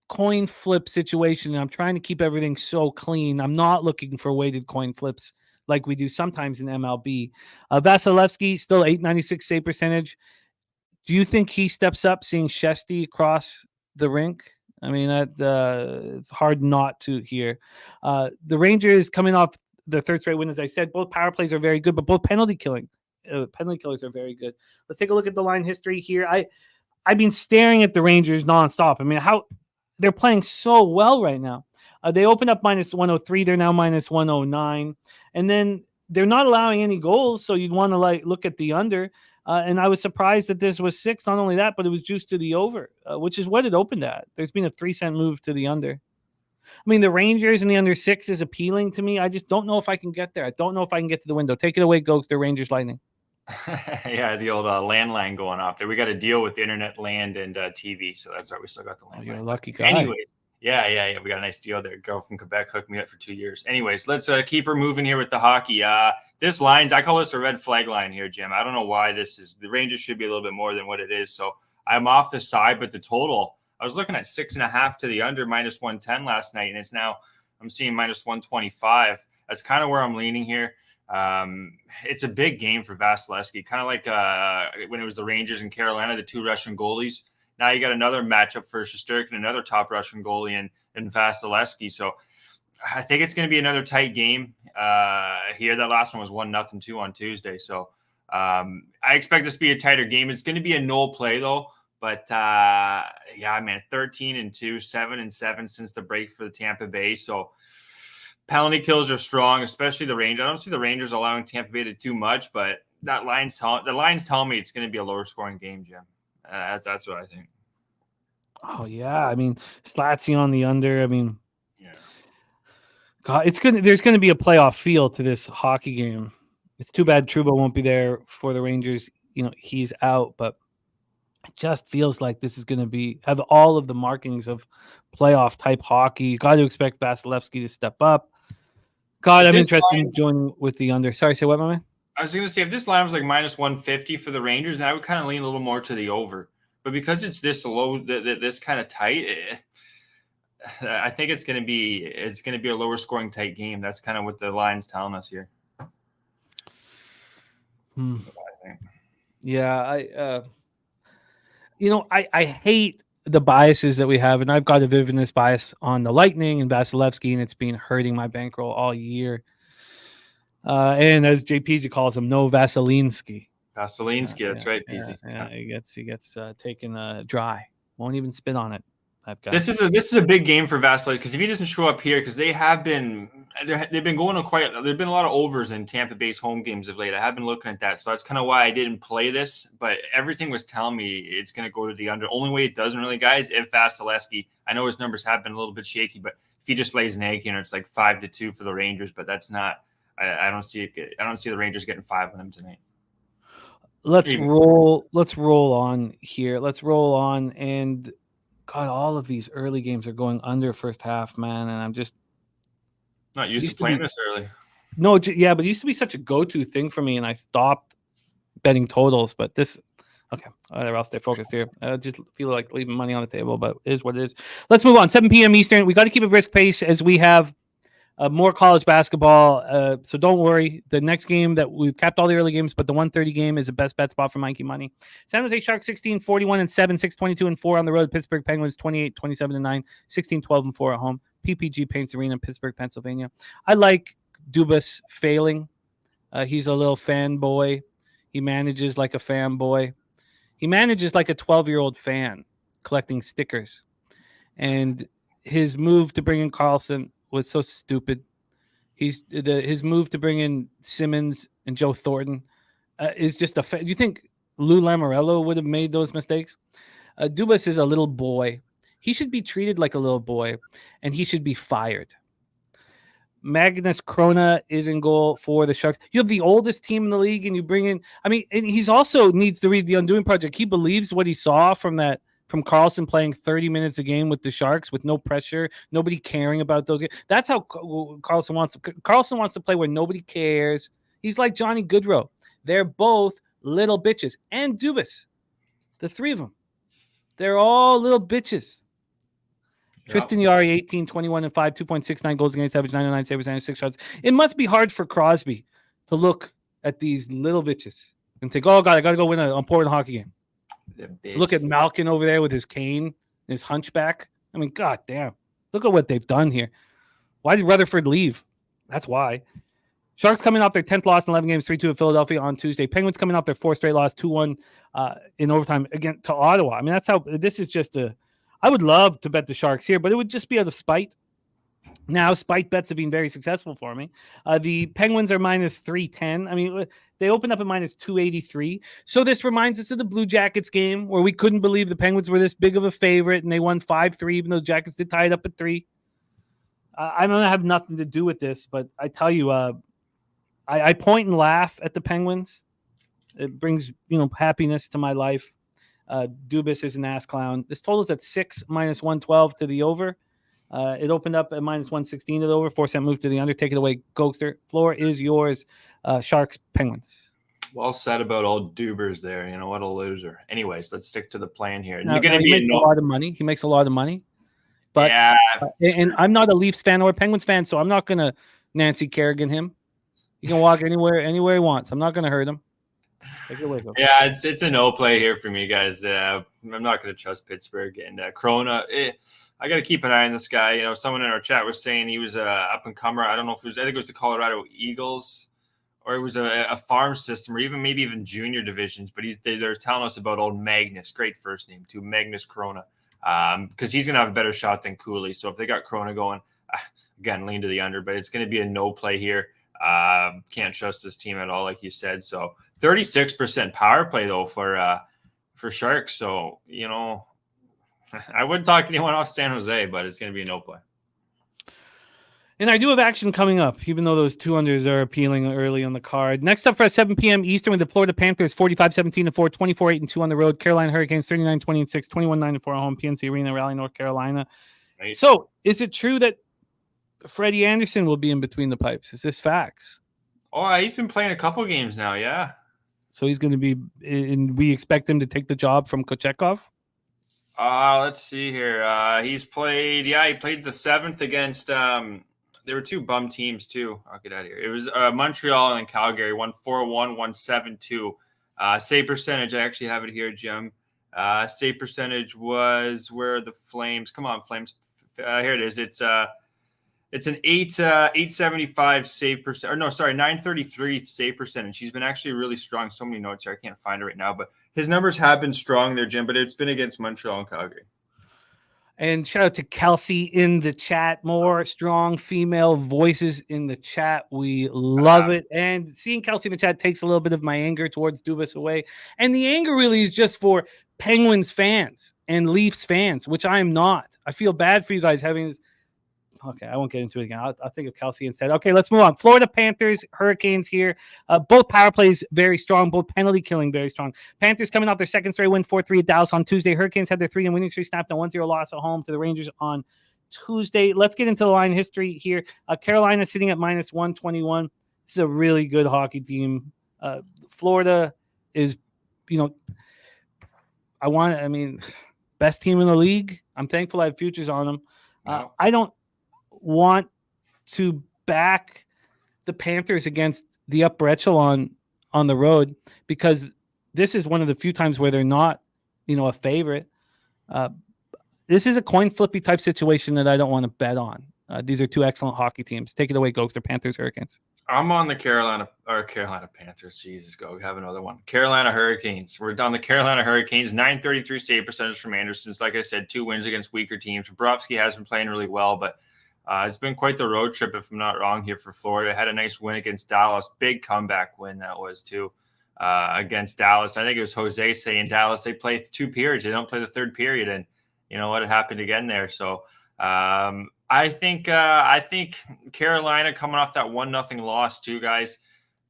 coin flip situation, and I'm trying to keep everything so clean. I'm not looking for weighted coin flips like we do sometimes in MLB. Vasilevsky still 896 save percentage. Do you think he steps up seeing Shesty across the rink? I mean, it's hard not to hear. The Rangers coming off their third straight win, as I said, both power plays are very good, but both penalty killers are very good. Let's take a look at the line history here. I've been staring at the Rangers nonstop. I mean, how they're playing so well right now. They opened up minus 103. They're now minus 109. And then they're not allowing any goals, so you'd want to look at the under. And I was surprised that this was 6. Not only that, but it was juiced to the over, which is what it opened at. There's been a 3-cent move to the under. I mean, the Rangers and the under 6 is appealing to me. I just don't know if I can get there. I don't know if I can get to the window. Take it away, Gokes. The Rangers Lightning.
Yeah, the old landline going off there. We got to deal with the internet, land, and TV, so that's why we still got the landline.
Oh, you're a lucky guy.
Anyways, yeah. We got a nice deal there. Girl from Quebec hooked me up for 2 years. Anyways, let's keep her moving here with the hockey. This I call this a red flag line here, Jim. I don't know why the Rangers should be a little bit more than what it is. So I'm off the side, but the total, I was looking at 6.5 to the under, minus 110 last night, and it's now I'm seeing minus 125. That's kind of where I'm leaning here. It's a big game for Vasilevsky, kind of like when it was the Rangers in Carolina, the 2 Russian goalies. Now you got another matchup for Shesterkin, another top Russian goalie in Vasilevsky. So I think it's going to be another tight game here. That last one was 1-0 too on Tuesday. So I expect this to be a tighter game. It's going to be a no play though. But yeah, man, 13-2, 7-7 since the break for the Tampa Bay. So penalty kills are strong, especially the Rangers. I don't see the Rangers allowing Tampa Bay to do much, but the line's telling me it's going to be a lower scoring game, Jim. That's what I think.
Oh yeah, I mean, Slatsy on the under. I mean,
yeah.
God, there's gonna be a playoff feel to this hockey game. It's too bad Trouba won't be there for the Rangers. You know, he's out, but it just feels like this is gonna have all of the markings of playoff type hockey. You got to expect Vasilevsky to step up. God, I'm interested in joining with the under. Sorry, say what, my man?
I was going to say, if this line was like minus 150 for the Rangers, then I would kind of lean a little more to the over. But because it's this low, this kind of tight, I think it's going to be a lower scoring tight game. That's kind of what the line's telling us here.
Yeah, I hate the biases that we have, and I've got a vividness bias on the Lightning and Vasilevsky, and it's been hurting my bankroll all year. And as JPZ calls him, no Vasilinsky.
Vasilinsky, that's right, PZ.
Yeah, he gets taken dry. Won't even spit on it.
This is a big game for Vasilevsky because if he doesn't show up here, because they've been going on there've been a lot of overs in Tampa Bay's home games of late. I have been looking at that, so that's kind of why I didn't play this. But everything was telling me it's going to go to the under. Only way it doesn't really, guys, if Vasilevsky. I know his numbers have been a little bit shaky, but if he just lays an egg, it's like 5-2 for the Rangers. But that's not. I don't see it. I don't see the Rangers getting 5 on them tonight.
Let's roll on here. Let's roll on. And God, all of these early games are going under first half, man. And I'm just
not used to playing this early.
No, yeah, but it used to be such a go-to thing for me, and I stopped betting totals. But Okay. I'll stay focused here. Just feel like leaving money on the table, but it is what it is. Let's move on. 7 p.m. Eastern. We got to keep a brisk pace as we have more college basketball. So don't worry. The next game that we've capped all the early games, but the 1:30 game is the best bet spot for Mikey Money. San Jose Sharks 16, 41-7, 6-22-4 on the road. Pittsburgh Penguins 28, 27-9, 16, 12-4 at home. PPG Paints Arena in Pittsburgh, Pennsylvania. I like Dubas failing. He's a little fanboy. He manages like a fanboy. He manages like a 12-year-old fan collecting stickers. And his move to bring in Carlson was so stupid. His move to bring in Simmons and Joe Thornton is just do you think Lou Lamoriello would have made those mistakes? Dubas is a little boy. He should be treated like a little boy, and he should be fired. Magnus Krona is in goal for the Sharks. You have the oldest team in the league, and you bring in. I mean, and he's also needs to read the Undoing Project. He believes what he saw from Carlson playing 30 minutes a game with the Sharks with no pressure, nobody caring about those games. That's how Carlson wants to. Carlson wants to play where nobody cares. He's like Johnny Goodrow. They're both little bitches, and Dubas, the three of them, they're all little bitches. Yep. Tristan Yari, 18, 21, and 5, 2.69 goals against average, 909 saves, 96 shots. It must be hard for Crosby to look at these little bitches and think, oh, God, I got to go win an important hockey game. Look at Malkin over there with his cane, his hunchback. I mean, God damn. Look at what they've done here. Why did Rutherford leave? That's why. Sharks coming off their 10th loss in 11 games, 3-2 at Philadelphia on Tuesday. Penguins coming off their 4th straight loss, 2-1 in overtime again to Ottawa. I mean, that's how this is just I would love to bet the Sharks here, but it would just be out of spite. Now, spite bets have been very successful for me. The Penguins are minus 310. I mean, they opened up at minus 283. So this reminds us of the Blue Jackets game where we couldn't believe the Penguins were this big of a favorite and they won 5-3, even though the Jackets did tie it up at 3. I don't have nothing to do with this, but I tell you, I point and laugh at the Penguins. It brings, happiness to my life. Dubas is an ass clown. This total is at 6 minus 112 to the over. It opened up at minus 116 to the over. 4-cent move to the under. Take it away, Gogster. Floor is yours. Sharks, Penguins.
Well said about old Dubers there. What a loser. Anyways, let's stick to the plan here.
Now, he makes a lot of money. He makes a lot of money. But
yeah,
and I'm not a Leafs fan or a Penguins fan, so I'm not going to Nancy Kerrigan him. He can walk anywhere he wants. I'm not going to hurt him. Take it away, Gogster.
Yeah, it's a no play here for me, guys. I'm not going to trust Pittsburgh and Krona. I got to keep an eye on this guy. Someone in our chat was saying he was up and comer. I don't know if I think it was the Colorado Eagles or it was a farm system or maybe even junior divisions. But they're telling us about old Magnus, great first name too, Magnus Krona, because he's going to have a better shot than Cooley. So if they got Krona going, again, lean to the under, but it's going to be a no play here. Can't trust this team at all, like you said. So 36% power play though for Sharks. So I wouldn't talk anyone off San Jose, but it's going to be a no play.
And I do have action coming up, even though those two unders are appealing early on the card. Next up for 7 p.m. Eastern with the Florida Panthers, 45-17-4, 24-8-2 on the road. Carolina Hurricanes, 39-20-6, 21-9-4 at home. PNC Arena, Raleigh, North Carolina. Right. So is it true that Freddie Anderson will be in between the pipes? Is this facts?
Oh, he's been playing a couple games now, yeah.
So he's going to be, and we expect him to take the job from Kochetkov?
Let's see here. He played the 7th against there were two bum teams too. I'll get out of here. It was Montreal and Calgary, 1-4-1, 1-7-2. Save percentage, I actually have it here, Jim. Save percentage was where the Flames. Come on, Flames. Here it is. It's an 875 save percent. Or no, sorry, 933 save percentage. He's been actually really strong. So many notes here. I can't find it right now, but his numbers have been strong there, Jim. But it's been against Montreal and Calgary.
And shout out to Kelsey in the chat. More strong female voices in the chat. We love it. And seeing Kelsey in the chat takes a little bit of my anger towards Dubas away. And the anger really is just for Penguins fans and Leafs fans, which I am not. I feel bad for you guys having this. Okay, I won't get into it again. I'll think of Kelsey instead. Okay, let's move on. Florida Panthers, Hurricanes here. Both power plays very strong. Both penalty killing very strong. Panthers coming off their second straight win, 4-3 at Dallas on Tuesday. Hurricanes had their 3-game winning streak snapped, a 1-0 loss at home to the Rangers on Tuesday. Let's get into the line history here. Carolina sitting at minus 121. This is a really good hockey team. Florida is, best team in the league. I'm thankful I have futures on them.
No.
I don't want to back the Panthers against the upper echelon on the road because this is one of the few times where they're not, a favorite. This is a coin flippy type situation that I don't want to bet on. These are two excellent hockey teams. Take it away, Gogster. Panthers, Hurricanes.
I'm on the Carolina Panthers. Jesus, go have another one. Carolina Hurricanes. We're on the Carolina Hurricanes. 933 save percentage from Andersons. Like I said, 2 wins against weaker teams. Bobrovsky has been playing really well, but it's been quite the road trip, if I'm not wrong, here for Florida. Had a nice win against Dallas. Big comeback win that was, too, against Dallas. I think it was Jose saying Dallas, they play 2 periods. They don't play the third period. And you know what? It happened again there. So I think Carolina coming off that 1-0 loss, too, guys.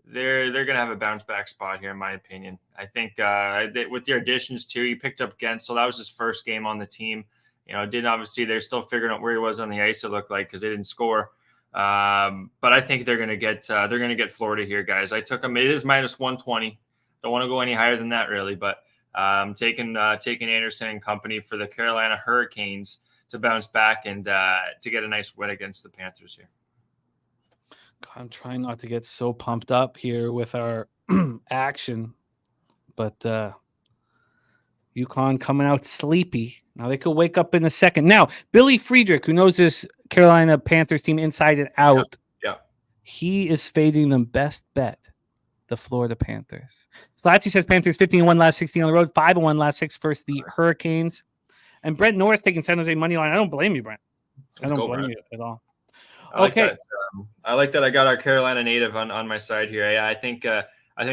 They're going to have a bounce back spot here, in my opinion. I think with their additions, too, he picked up Gensel. That was his first game on the team. They're still figuring out where he was on the ice, it looked like, because they didn't score. But I think they're going to get Florida here, guys. I took them. It is minus 120. Don't want to go any higher than that, really. But taking Anderson and company for the Carolina Hurricanes to bounce back and to get a nice win against the Panthers here.
I'm trying not to get so pumped up here with our action, but UConn coming out sleepy. Now they could wake up in a second. Now, Billy Friedrich, who knows this Carolina Panthers team inside and out, he is fading them best bet, the Florida Panthers. Slatsy says Panthers 15-1 last 16 on the road, 5-1 last 6 versus the Hurricanes. And Brent Norris taking San Jose money line. I don't blame you, Brent. I don't blame you at all.
Okay. I like that. I got our Carolina native on my side here. Yeah, I think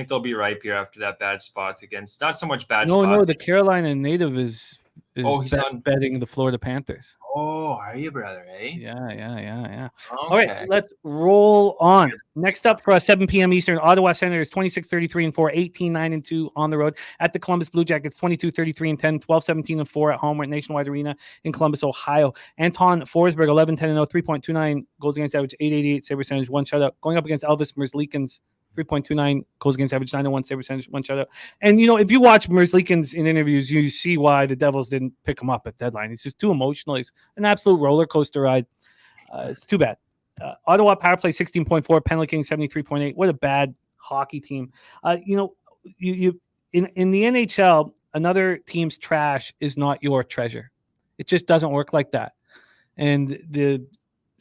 they'll be ripe here after that bad spot against not so much bad.
No, the Carolina native is best betting the Florida Panthers.
Oh, are you, brother? Eh?
Yeah.
Okay.
All right, let's roll on. Next up for us, 7 p.m. Eastern, Ottawa Senators 26-33-4, 18-9-2 on the road at the Columbus Blue Jackets 22-33-10, 12-17-4 at home at Nationwide Arena in Columbus, Ohio. Anton Forsberg 11-10-0, 3.29 goals against average, 888 save percentage, 1 shutout. Going up against Elvis Merzlikins, 3.29 goals against average, 901 save percentage, 1 shutout. And if you watch Merzlikins in interviews, you see why the Devils didn't pick him up at deadline. He's just too emotional. He's an absolute roller coaster ride. It's too bad. Ottawa power play 16.4, penalty king 73.8. What a bad hockey team. You in the NHL, another team's trash is not your treasure. It just doesn't work like that. And the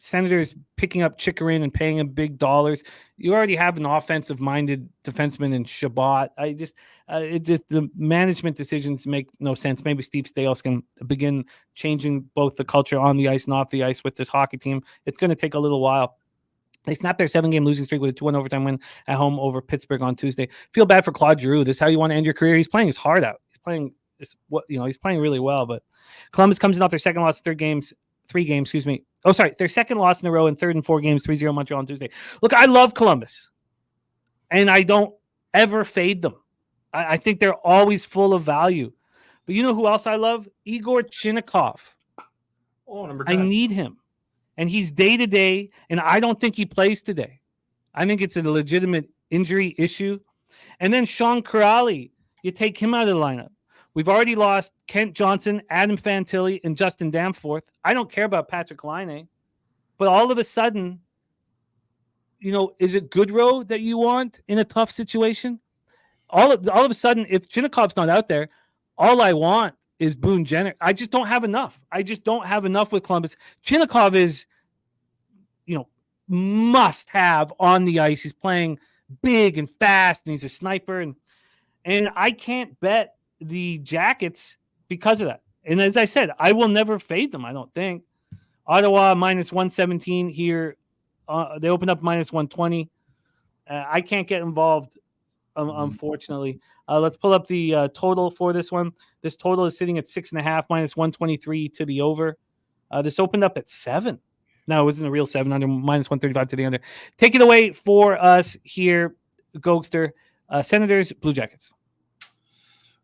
Senators picking up Chikrin and paying him big dollars. You already have an offensive-minded defenseman in Shabbat. The management decisions make no sense. Maybe Steve Staios can begin changing both the culture on the ice and off the ice with this hockey team. It's going to take a little while. They snapped their 7-game losing streak with a 2-1 overtime win at home over Pittsburgh on Tuesday. Feel bad for Claude Giroux. This is how you want to end your career. He's playing his heart out. He's playing really well. But Columbus comes in off their second loss, 3 games. Their second loss in a row in 3rd and 4 games, 3-0 Montreal on Tuesday. Look, I love Columbus, and I don't ever fade them. I think they're always full of value. But you know who else I love? Igor Chinnikov.
Oh, number 10.
I need him, and he's day-to-day, and I don't think he plays today. I think it's a legitimate injury issue. And then Sean Kuraly, you take him out of the lineup. We've already lost Kent Johnson, Adam Fantilli, and Justin Danforth. I don't care about Patrick Laine. But all of a sudden, is it Goodrow that you want in a tough situation? All of a sudden, if Chinnikov's not out there, all I want is Boone Jenner. I just don't have enough. With Columbus. Chinnikov is, must have on the ice. He's playing big and fast, and he's a sniper. And I can't bet the Jackets because of that. And as I said, I will never fade them, I don't think. Ottawa minus 117 here. They opened up minus 120. I can't get involved, unfortunately. Let's pull up the total for this one. This total is sitting at 6.5, minus 123 to the over. This opened up at 7. No, it wasn't a real 7 under, minus 135 to the under. Take it away for us here, Gogster. Senators, Blue Jackets.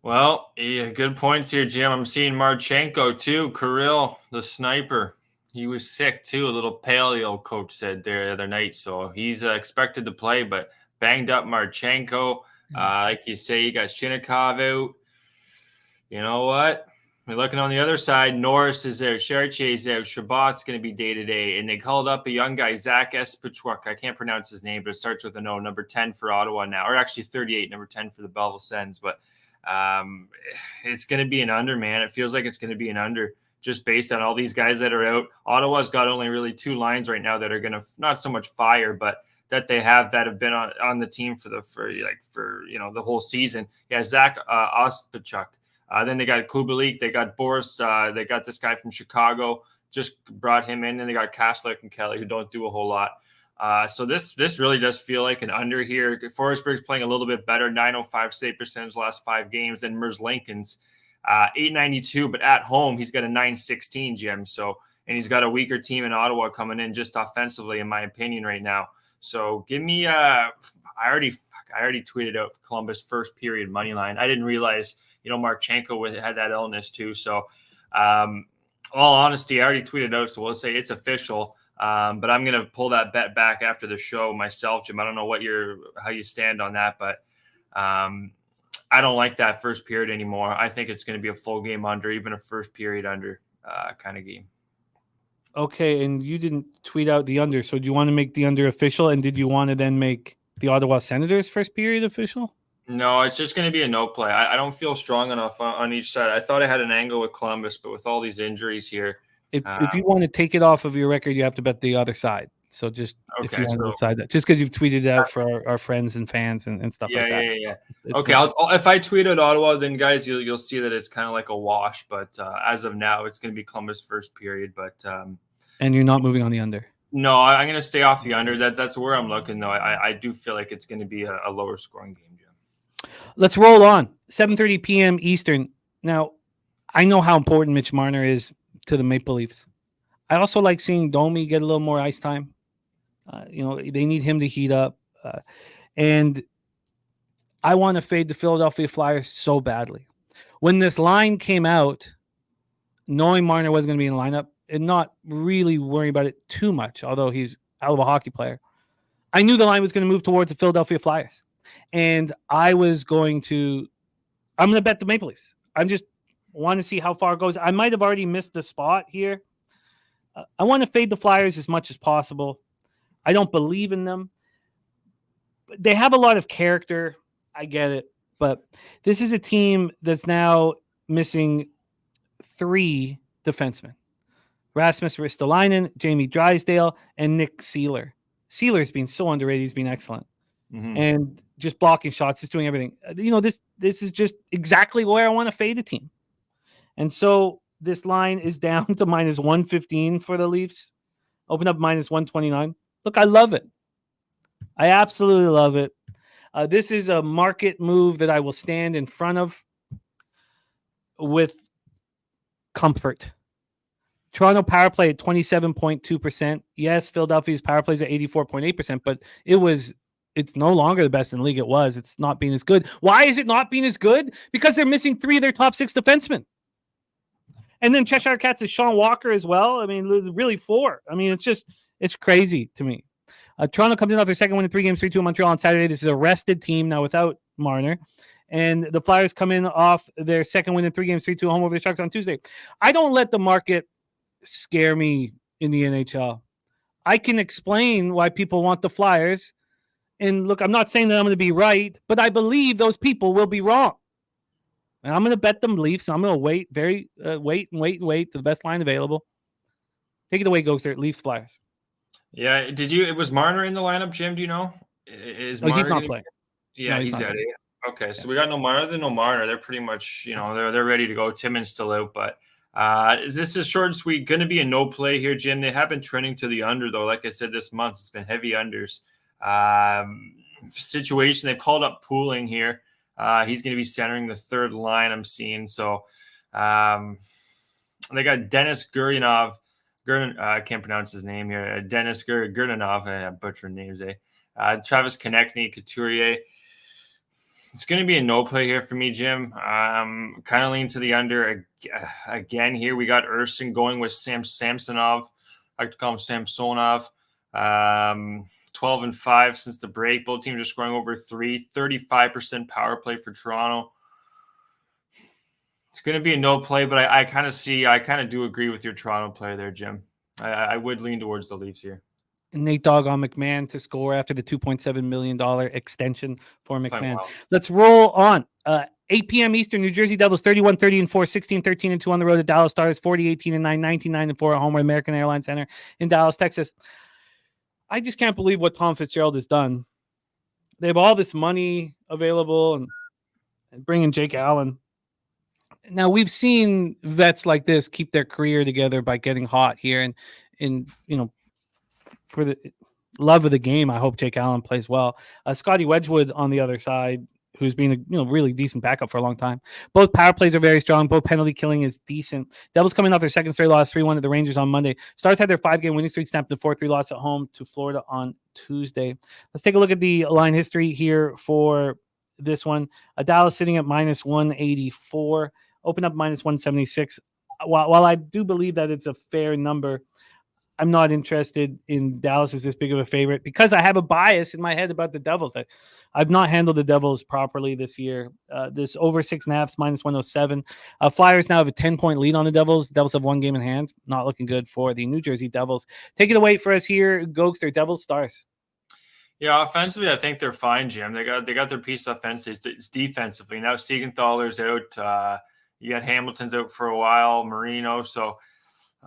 Well, yeah, good points here, Jim. I'm seeing Marchenko, too. Kirill, the sniper. He was sick, too. A little pale, the old coach said there the other night. So he's expected to play, but banged up Marchenko. Like you say, you got Chinnikov out. you know what? We're looking on the other side. Norris is there. Chartier's out. Shabbat's going to be day-to-day. And they called up a young guy, Zach Espachuk. I can't pronounce his name, but it starts with an O, number 10 for Ottawa now. Or actually 38, number 10 for the Belleville Sens. But it's going to be an under, man. It feels like it's going to be an under just based on all these guys that are out. Ottawa's got only really 2 lines right now that are going to not so much fire, but that they have that have been on the team for the whole season. Yeah, Zach Ostapchuk. Then they got Kubalik, they got Boris, they got this guy from Chicago, just brought him in. Then they got Kaslik and Kelly, who don't do a whole lot. So this really does feel like an under here. Forsberg's playing a little bit better, 905 save percentage last 5 games than Mers Lincoln's 892, but at home he's got a 916, Jim. So, and he's got a weaker team in Ottawa coming in just offensively, in my opinion, right now. So give me I already tweeted out Columbus first period money line. I didn't realize, Marchenko had that illness too. So all honesty, I already tweeted out, so we'll say it's official. But I'm going to pull that bet back after the show myself, Jim. I don't know how you stand on that, but I don't like that first period anymore. I think it's going to be a full game under, even a first period under kind of game.
Okay, and you didn't tweet out the under, so do you want to make the under official, and did you want to then make the Ottawa Senators first period official?
No, it's just going to be a no play. I don't feel strong enough on each side. I thought I had an angle with Columbus, but with all these injuries here.
If you want to take it off of your record, you have to bet the other side. So just if you want to decide that, just because you've tweeted it out for our friends and fans and stuff like that.
Yeah. Okay, if I tweet at Ottawa, then guys, you'll see that it's kind of like a wash. But as of now, it's going to be Columbus first period. But
and you're not moving on the under.
No, I'm going to stay off the under. That's where I'm looking, though. I do feel like it's going to be a lower scoring game, Jim.
Let's roll on. 7:30 p.m. Eastern. Now, I know how important Mitch Marner is to the Maple Leafs. I also like seeing Domi get a little more ice time. They need him to heat up. And I want to fade the Philadelphia Flyers so badly. When this line came out, knowing Marner wasn't going to be in the lineup and not really worrying about it too much, although he's a hell of a hockey player, I knew the line was going to move towards the Philadelphia Flyers. And I'm going to bet the Maple Leafs. I'm just want to see how far it goes. I might have already missed the spot here. I want to fade the Flyers as much as possible. I don't believe in them. They have a lot of character. I get it. But this is a team that's now missing 3 defensemen. Rasmus Ristolainen, Jamie Drysdale, and Nick Seeler. Seeler's been so underrated. He's been excellent. Mm-hmm. And just blocking shots, just doing everything. This is just exactly where I want to fade the team. And so this line is down to minus 115 for the Leafs. Open up minus 129. Look, I love it. I absolutely love it. This is a market move that I will stand in front of with comfort. Toronto power play at 27.2%. Yes, Philadelphia's power play is at 84.8%, but it's no longer the best in the league. It was. It's not being as good. Why is it not being as good? Because they're missing 3 of their top 6 defensemen. And then Cheshire Cats is Sean Walker as well. I mean, really 4. I mean, it's crazy to me. Toronto comes in off their second win in 3 games, 3-2 in Montreal on Saturday. This is a rested team now without Marner. And the Flyers come in off their second win in 3 games, 3-2 home over the Sharks on Tuesday. I don't let the market scare me in the NHL. I can explain why people want the Flyers. And look, I'm not saying that I'm going to be right, but I believe those people will be wrong. And I'm going to bet them Leafs. I'm going to wait to the best line available. Take it away, Gogster. Leafs, Flyers.
Yeah, it was Marner in the lineup, Jim? Do you know?
He's not playing.
Yeah, he's at it. Okay, so we got no Marner. Then no Marner. They're pretty much, they're ready to go. Timmins still out, but this is short and sweet. Going to be a no play here, Jim. They have been trending to the under, though. Like I said, this month it's been heavy unders. Situation. They've called up Pooling here. He's going to be centering the 3rd line I'm seeing. So they got Dennis Gurianov. I can't pronounce his name here. Dennis Gurianov. I butchered names. Travis Konechny, Couturier. It's going to be a no play here for me, Jim. Kind of lean to the under again here. We got Erson going with Samsonov. I like to call him Samsonov. 12-5 since the break. Both teams are scoring over 3. 35% power play for Toronto. It's going to be a no play, but I kind of do agree with your Toronto player there, Jim. I would lean towards the Leafs here.
Nate Dogg on McMahon to score after the $2.7 million extension for McMahon.
Well.
Let's roll on. 8 p.m. Eastern, New Jersey Devils 31-30-4, 16-13-2 on the road at Dallas Stars, 40-18-9, 19-9-4 at home at American Airlines Center in Dallas, Texas. I just can't believe what Tom Fitzgerald has done. They have all this money available and bringing Jake Allen. Now, we've seen vets like this keep their career together by getting hot here. And for the love of the game, I hope Jake Allen plays well. Scotty Wedgwood on the other side, who's been a really decent backup for a long time. Both power plays are very strong. Both penalty killing is decent. Devils coming off their second straight loss, 3-1 at the Rangers on Monday. Stars had their 5-game winning streak snapped to 4-3 loss at home to Florida on Tuesday. Let's take a look at the line history here for this one. Dallas sitting at minus 184, open up minus 176. While I do believe that it's a fair number, I'm not interested in Dallas as this big of a favorite because I have a bias in my head about the Devils. I've not handled the Devils properly this year. This over 6.5 is minus 107. Flyers now have a 10-point lead on the Devils. Devils have 1 game in hand. Not looking good for the New Jersey Devils. Take it away for us here, Gogster. Devils Stars.
Yeah, offensively, I think they're fine, Jim. They got their piece offensively. It's defensively. Now Siegenthaler's out. You got Hamilton's out for a while, Marino. So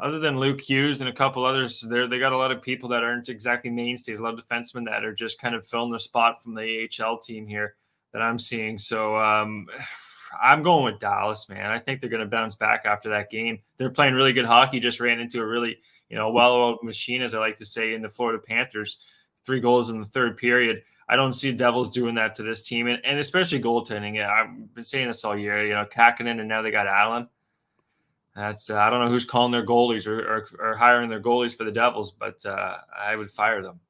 other than Luke Hughes and a couple others, they got a lot of people that aren't exactly mainstays, a lot of defensemen that are just kind of filling the spot from the AHL team here that I'm seeing. So I'm going with Dallas, man. I think they're going to bounce back after that game. They're playing really good hockey, just ran into a really, well-oiled machine, as I like to say, in the Florida Panthers. 3 goals in the third period. I don't see Devils doing that to this team, and especially goaltending. Yeah, I've been saying this all year. Kakkonen, and now they got Allen. That's I don't know who's calling their goalies or hiring their goalies for the Devils, but I would fire them.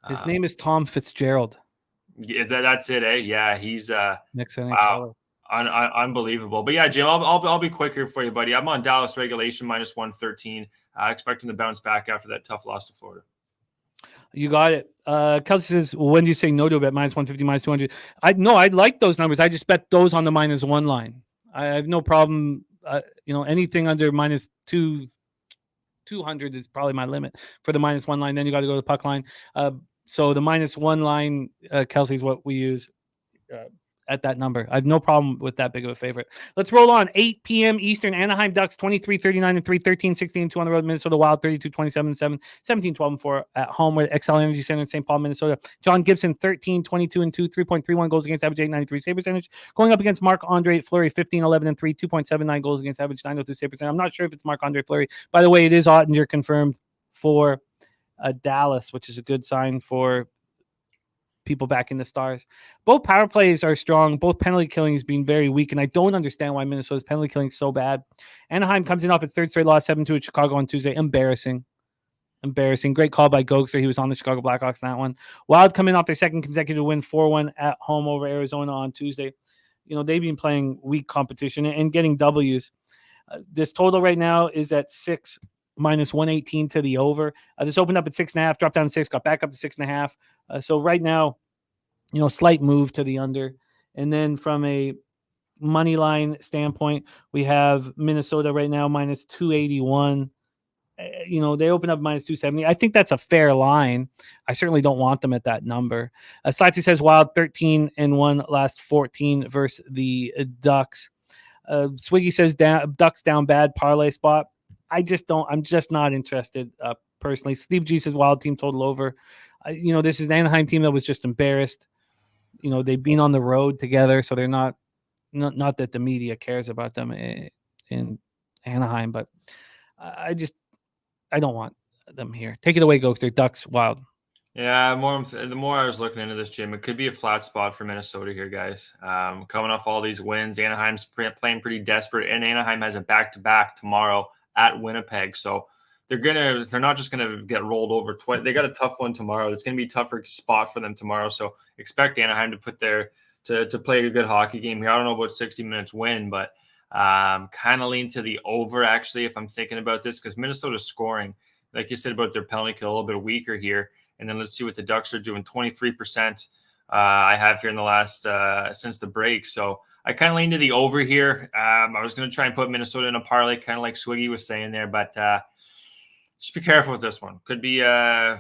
His name is Tom Fitzgerald.
That's it, eh? Yeah, he's
next NHL.
Wow, unbelievable. But yeah, Jim, I'll be quicker for you, buddy. I'm on Dallas regulation minus 113, expecting to bounce back after that tough loss to Florida.
You got it. Kelsey says, when do you say no to a bet? Minus 150, minus 200. I like those numbers. I just bet those on the minus 1 line. I have no problem. Anything under minus 200 is probably my limit for the minus 1 line. Then you got to go to the puck line. So the minus 1 line, Kelsey, is what we use at that number. I have no problem with that big of a favorite. Let's roll on. 8 p.m. Eastern, Anaheim Ducks 23-39-3, 13-16-2 on the road. Minnesota Wild 32-27-7, 17-12-4 at home with XL Energy Center in St. Paul, Minnesota. John Gibson 13-22-2, 3.31 goals against average, 893 save percentage. Going up against Marc-Andre Fleury 15-11-3, 2.79 goals against average, 902 save percentage. I'm not sure if it's Marc-Andre Fleury. By the way, it is Ottinger confirmed for Dallas, which is a good sign for people back in the Stars. Both power plays are strong. Both penalty killing has been very weak, and I don't understand why Minnesota's penalty killing is so bad. Anaheim comes in off its 3rd straight loss, 7-2 at Chicago on Tuesday. Embarrassing. Great call by Gogster. He was on the Chicago Blackhawks in that one. Wild coming off their 2nd consecutive win, 4-1 at home over Arizona on Tuesday. They've been playing weak competition and getting W's. This total right now is at 6, minus 118 to the over. This opened up at 6.5, dropped down to 6, got back up to 6.5. So right now, slight move to the under. And then from a money line standpoint, we have Minnesota right now minus 281. They open up minus 270. I think that's a fair line. I certainly don't want them at that number. Slatsy says Wild 13-1 last 14 versus the Ducks. Swiggy says Ducks down bad parlay spot. I'm just not interested personally. Steve G says Wild team total over. This is an Anaheim team that was just embarrassed. They've been on the road together, so they're not that the media cares about them in Anaheim, but I don't want them here. Take it away, Gogster. Ducks, Wild.
Yeah, the more I was looking into this, Jim, it could be a flat spot for Minnesota here, guys. Coming off all these wins, Anaheim's playing pretty desperate, and Anaheim has a back-to-back tomorrow at Winnipeg. So they're not just gonna get rolled over twice. They got a tough one tomorrow. It's gonna be a tougher spot for them tomorrow. So expect Anaheim to put to play a good hockey game here. I don't know about 60 minutes win, but kind of lean to the over actually if I'm thinking about this, because Minnesota's scoring, like you said about their penalty kill, a little bit weaker here. And then let's see what the Ducks are doing. 23% I have here in the last since the break. So I kind of lean to the over here. I was going to try and put Minnesota in a parlay, kind of like Swiggy was saying there, but just be careful with this one. Could be I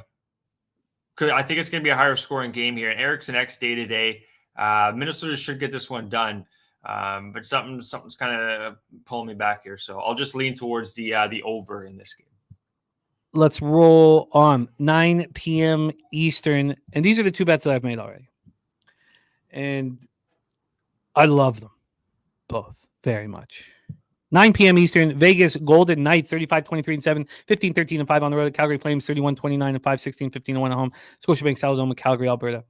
think it's going to be a higher scoring game here. And Erickson X day to day. Minnesota should get this one done. But something's kind of pulling me back here. So I'll just lean towards the over in this game.
Let's roll on 9 p.m. Eastern. And these are the two bets that I've made already. And I love them both very much. 9 p.m. Eastern, Vegas Golden Knights, 35-23-7, 15-13-5 on the road. Calgary Flames, 31-29-5, 16-15-1 at home. Scotiabank Saladoma, Calgary, Alberta.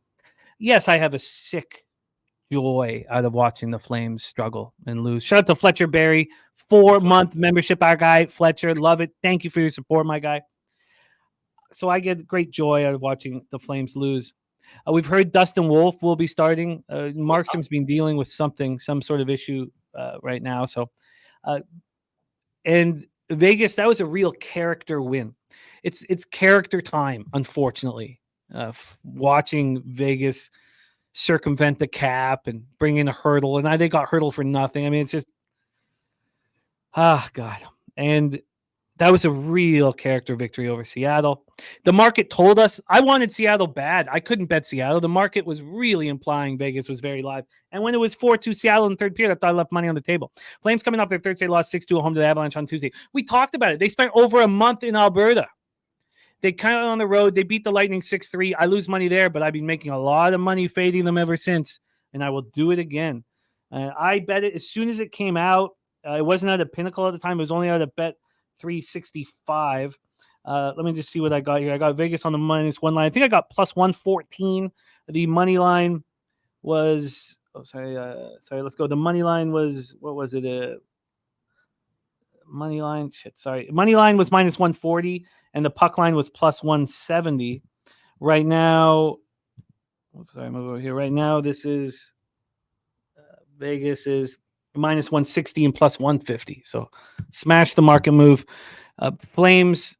Yes, I have a sick joy out of watching the Flames struggle and lose. Shout out to Fletcher Berry, 4-month membership, our guy. Fletcher, love it. Thank you for your support, my guy. So I get great joy out of watching the Flames lose. We've heard Dustin Wolf will be starting. Markstrom's been dealing with some sort of issue right now. So, and Vegas, that was a real character win. It's character time, unfortunately. Watching Vegas circumvent the cap and bring in a hurdle, and they got hurdle for nothing. I mean, it's just, God. And that was a real character victory over Seattle. The market told us I wanted Seattle bad. I couldn't bet Seattle. The market was really implying Vegas was very live. And when it was 4-2 Seattle in the third period, I thought I left money on the table. Flames coming off their Thursday loss 6-2 home to the Avalanche on Tuesday. We talked about it. They spent over a month in Alberta. They kind of on the road. They beat the Lightning 6-3. I lose money there, but I've been making a lot of money fading them ever since, and I will do it again. I bet it as soon as it came out. It wasn't at a Pinnacle at the time. It was only at a bet 365. Let me just see what I got here. I got Vegas on the -1 line. I think I got +114. The money line was let's go. The money line was, what was it? Money line was -140 and the puck line was +170. Right now, move over here. Right now, this is Vegas is -160 and +150. So smash the market move. Flames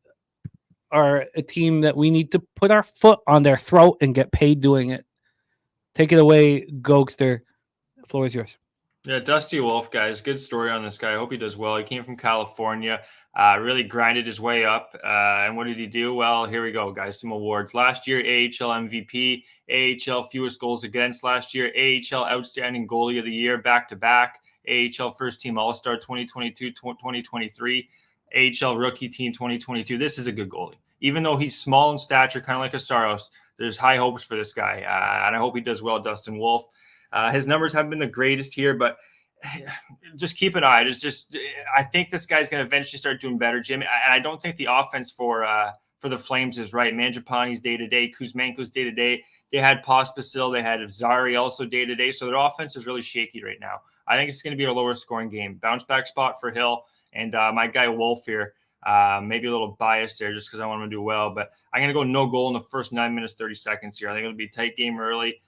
are a team that we need to put our foot on their throat and get paid doing it. Take it away, Gogster. The floor is yours.
Yeah, Dusty Wolf, guys. Good story on this guy. I hope he does well. He came from California, really grinded his way up. And what did he do? Well, here we go, guys. Some awards. Last year, AHL MVP, AHL fewest goals against last year, AHL Outstanding Goalie of the Year back-to-back, AHL First Team All-Star 2022-2023, AHL Rookie Team 2022. This is a good goalie. Even though he's small in stature, kind of like a Staros, there's high hopes for this guy. And I hope he does well, Dustin Wolf. His numbers haven't been the greatest here, but just keep an eye. I think this guy's going to eventually start doing better, Jim. And I don't think the offense for the Flames is right. Mangiapane's day-to-day, Kuzmenko's day-to-day. They had Pospisil. They had Zari also day-to-day. So their offense is really shaky right now. I think it's going to be a lower scoring game. Bounce back spot for Hill. And my guy Wolf here, maybe a little biased there just because I want him to do well. But I'm going to go no goal in the first 9 minutes, 30 seconds here. I think it'll be a tight game early.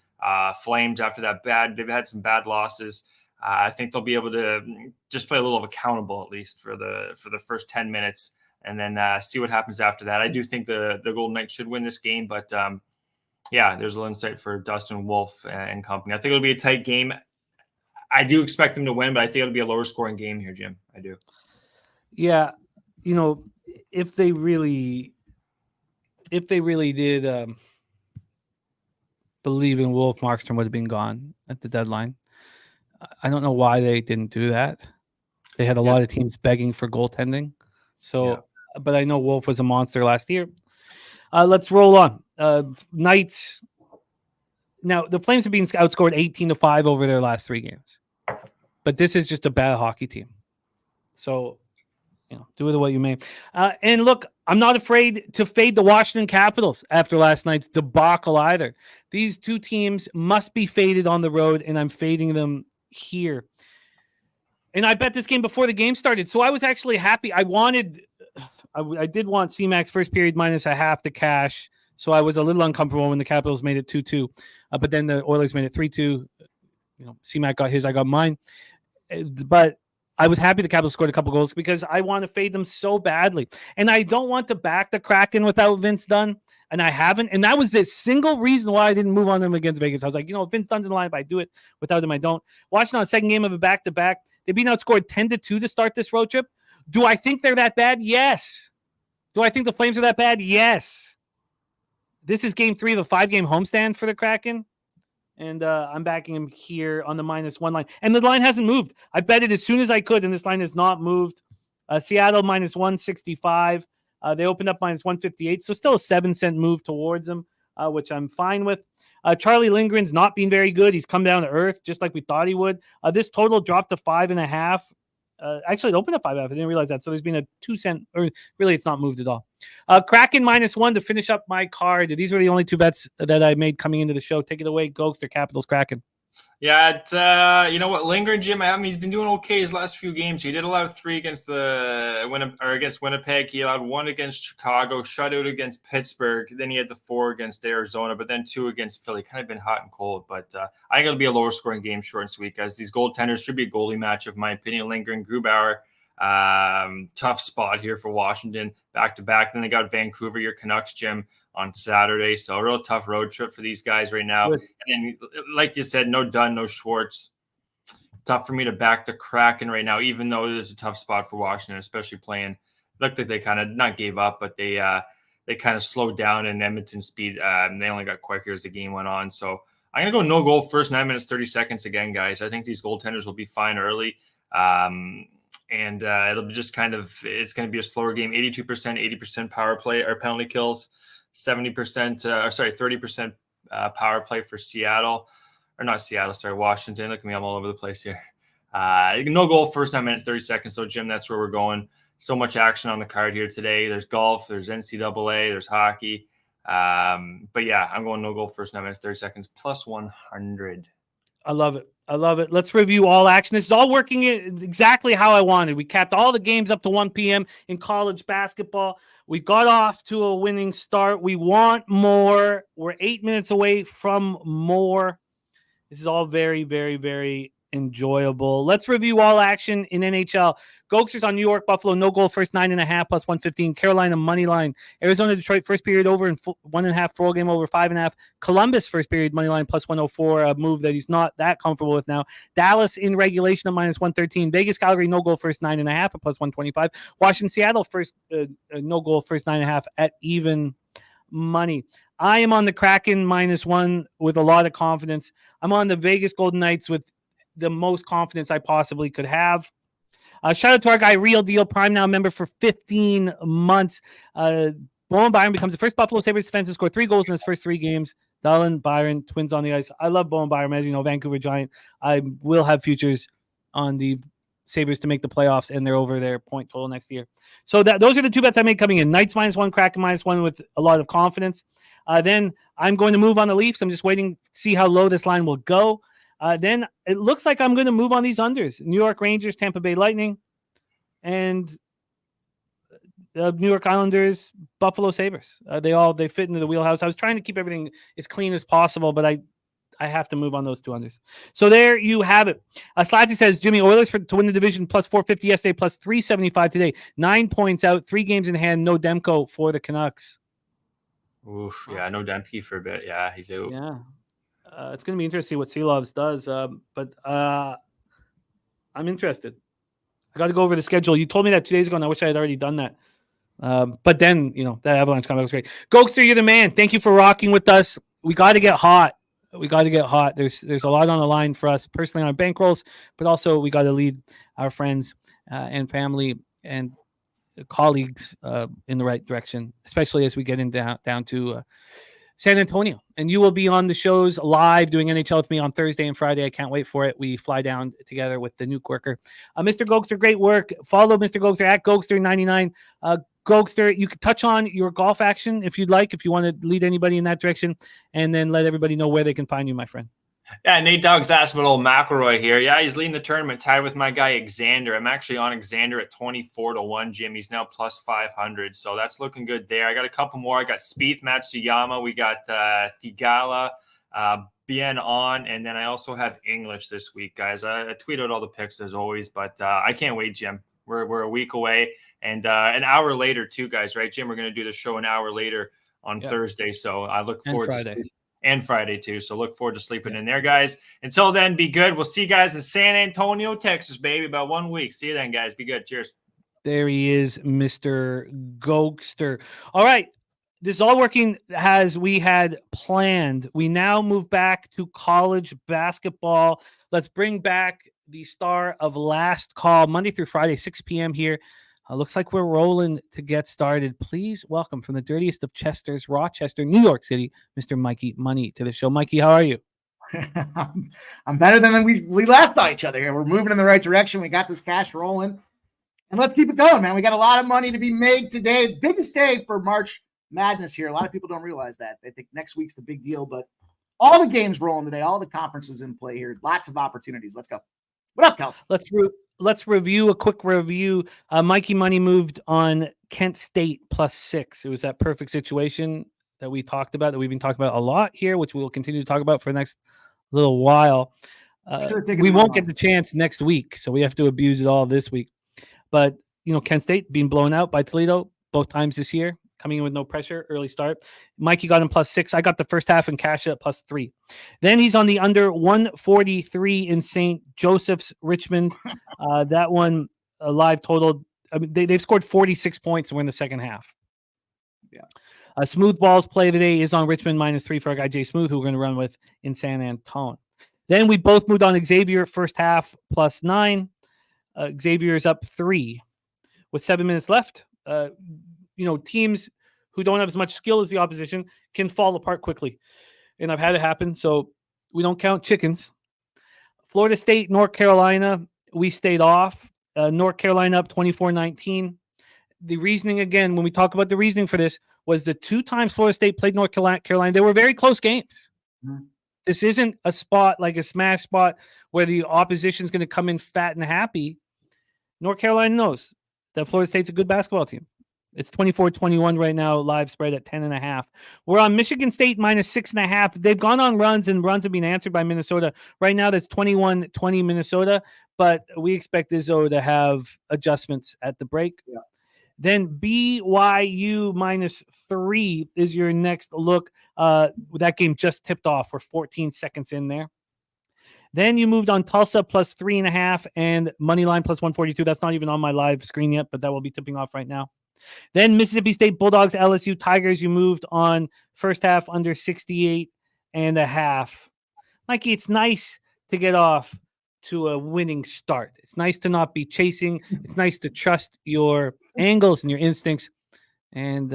Flames after that they've had some bad losses. I think they'll be able to just play a little accountable at least for the first 10 minutes and then see what happens after that. I do think the Golden Knights should win this game, but yeah, there's a little insight for Dustin Wolf and company. I think it'll be a tight game. I do expect them to win, but I think it'll be a lower scoring game here, Jim. I do.
Yeah, if they really did believe in Wolf, Markstrom would have been gone at the deadline. I don't know why they didn't do that. They had a lot of teams begging for goaltending. So, but I know Wolf was a monster last year. Let's roll on. Knights. Now, the Flames have been outscored 18-5 over their last 3 games. But this is just a bad hockey team. So, do with it what you may. And look, I'm not afraid to fade the Washington Capitals after last night's debacle either. These two teams must be faded on the road, and I'm fading them here. And I bet this game before the game started, so I was actually happy. I did want CMAX first period -0.5 to cash, so I was a little uncomfortable when the Capitals made it 2-2. But then the Oilers made it 3-2. CMAC got his, I got mine. But I was happy the Capitals scored a couple goals because I want to fade them so badly. And I don't want to back the Kraken without Vince Dunn, and I haven't. And that was the single reason why I didn't move on them against Vegas. I was like, if Vince Dunn's in the lineup, I do it. Without him, I don't. Watching on a second game of a back-to-back, they've been outscored 10-2 to start this road trip. Do I think they're that bad? Yes. Do I think the Flames are that bad? Yes. This is game 3 of a 5-game homestand for the Kraken. And I'm backing him here on the -1 line. And the line hasn't moved. I bet it as soon as I could, and this line has not moved. Seattle -165. They opened up -158. So still a 7-cent move towards them, which I'm fine with. Charlie Lindgren's not been very good. He's come down to earth just like we thought he would. This total dropped to 5.5. Actually, it opened up 5.5. I didn't realize that. So there's been a 2-cent, or really, it's not moved at all. Kraken -1 to finish up my card. These were the only 2 bets that I made coming into the show. Take it away, Gogster, Capitals, Kraken.
Yeah, you know what, Lindgren, Jim, he's been doing okay his last few games. He did allow 3 against against Winnipeg. He allowed 1 against Chicago, shutout against Pittsburgh. Then he had the 4 against Arizona, but then 2 against Philly. Kind of been hot and cold, but I think it'll be a lower scoring game, short and sweet, guys. These goaltenders should be a goalie matchup, in my opinion. Lindgren, Grubauer, tough spot here for Washington, back to back. Then they got Vancouver, your Canucks, Jim, on Saturday. So a real tough road trip for these guys right now. Good. And like you said, no Dunn, no Schwartz. Tough for me to back the Kraken right now, even though it is a tough spot for Washington, especially playing. Looked like they kind of not gave up, but they kind of slowed down in Edmonton's speed. They only got quicker as the game went on. So I'm going to go no goal first 9 minutes, 30 seconds again, guys. I think these goaltenders will be fine early. And it'll be just it's going to be a slower game. 82%, 80% power play or penalty kills. 30% power play for Seattle. Or not Seattle, Washington. Look at me, I'm all over the place here. No goal first 9 minutes, 30 seconds. So, Jim, that's where we're going. So much action on the card here today. There's golf, there's NCAA, there's hockey. But, yeah, I'm going no goal first 9 minutes, 30 seconds, plus 100.
I love it. Let's review all action. This is all working exactly how I wanted. We capped all the games up to 1 p.m. in college basketball. We got off to a winning start. We want more. We're 8 minutes away from more. This is all very, very, very enjoyable. Let's review all action in NHL. Gogsters on New York, Buffalo, no goal first 9.5 plus 115. Carolina money line. Arizona, Detroit first period over and 1.5 full game over 5.5. Columbus first period money line plus 104. A move that he's not that comfortable with now. Dallas in regulation at -113. Vegas, Calgary, no goal first 9.5 at plus 125. Washington, Seattle first no goal first 9.5 at even money. I am on the Kraken -1 with a lot of confidence. I'm on the Vegas Golden Knights with the most confidence I possibly could have. Shout out to our guy, Real Deal, Prime Now member for 15 months. Bowen Byron becomes the first Buffalo Sabres defenseman to score 3 goals in his first 3 games. Dallin, Byron, twins on the ice. I love Bowen Byron, as you know, Vancouver Giant. I will have futures on the Sabres to make the playoffs, and they're over their point total next year. So those are the 2 bets I made coming in. Knights -1, Kraken -1 with a lot of confidence. Then I'm going to move on the Leafs. I'm just waiting to see how low this line will go. Then it looks like I'm going to move on these unders. New York Rangers, Tampa Bay Lightning, and New York Islanders, Buffalo Sabres. They fit into the wheelhouse. I was trying to keep everything as clean as possible, but I have to move on those 2 unders. So there you have it. Slatty says, Jimmy, Oilers to win the division plus 450 yesterday, plus 375 today. 9 points out, 3 games in hand, no Demko for the Canucks.
Oof, yeah, no Demke for a bit. Yeah, he's out.
Yeah. It's going to be interesting to see what Seelovs does, but I'm interested. I got to go over the schedule. You told me that 2 days ago, and I wish I had already done that. But then, that Avalanche comeback was great. Gogster, you're the man. Thank you for rocking with us. We got to get hot. There's a lot on the line for us personally on our bankrolls, but also we got to lead our friends and family and colleagues in the right direction, especially as we get down to San Antonio. And you will be on the shows live doing NHL with me on Thursday and Friday. I can't wait for it. We fly down together with the nuke worker. Mr. Gogster, great work. Follow Mr. Gogster at Gogster99. Gogster, you could touch on your golf action if you'd like, if you want to lead anybody in that direction, and then let everybody know where they can find you, my friend.
Yeah, Nate Dogg's asked about old McElroy here. Yeah, he's leading the tournament, tied with my guy Xavier. I'm actually on Xavier at 24-1, Jim. He's now plus 500, so that's looking good there. I got a couple more. I got Spieth, Matsuyama. We got Thigala, Bien on, and then I also have English this week, guys. I tweet out all the picks as always, but I can't wait, Jim. We're a week away, and an hour later too, guys. Right, Jim? We're going to do the show an hour later on Thursday, so I look forward and Friday too. So look forward to sleeping in there, guys. Until then, be good. We'll see you guys in San Antonio, Texas, baby. About 1 week. See you then, guys. Be good. Cheers.
There he is, Mr. Gogster. All right. This is all working as we had planned. We now move back to college basketball. Let's bring back the star of Last Call, Monday through Friday, 6 p.m. here. Looks like we're rolling to get started. Please welcome from the dirtiest of Chesters, Rochester, New York City, Mr. Mikey Money to the show. Mikey, how are you?
I'm better than we last saw each other here. We're moving in the right direction. We got this cash rolling. And let's keep it going, man. We got a lot of money to be made today. Biggest day for March Madness here. A lot of people don't realize that. They think next week's the big deal, but all the games rolling today, all the conferences in play here. Lots of opportunities. Let's go. What up, Kels?
Let's review a quick review. Mikey Money moved on Kent State +6. It was that perfect situation that we talked about, that we've been talking about a lot here, which we will continue to talk about for the next little while. We won't get the chance next week, so we have to abuse it all this week. But, Kent State being blown out by Toledo both times this year, coming in with no pressure, early start. Mikey got him +6. I got the first half and cash at +3. Then he's on the under 143 in St. Joseph's, Richmond. That one, a live total. I mean, they've scored 46 points and we're in the second half.
Yeah.
Smooth Balls play today is on Richmond -3 for our guy Jay Smooth, who we're going to run with in San Antonio. Then we both moved on Xavier, first half +9. Xavier is up 3 with 7 minutes left. Teams who don't have as much skill as the opposition can fall apart quickly. And I've had it happen, so we don't count chickens. Florida State, North Carolina, we stayed off. North Carolina up 24-19. The reasoning, again, when we talk about the reasoning for this, was the 2 times Florida State played North Carolina, they were very close games. Mm-hmm. This isn't a spot like a smash spot where the opposition is going to come in fat and happy. North Carolina knows that Florida State's a good basketball team. It's 24-21 right now, live spread at 10.5. We're on Michigan State -6.5. They've gone on runs, and runs have been answered by Minnesota. Right now, that's 21-20 Minnesota, but we expect Izzo to have adjustments at the break.
Yeah.
Then BYU -3 is your next look. That game just tipped off. We're 14 seconds in there. Then you moved on Tulsa +3.5 and Moneyline +142. That's not even on my live screen yet, but that will be tipping off right now. Then Mississippi State Bulldogs, LSU Tigers. You moved on first half under 68.5. Mikey, it's nice to get off to a winning start. It's nice to not be chasing. It's nice to trust your angles and your instincts. And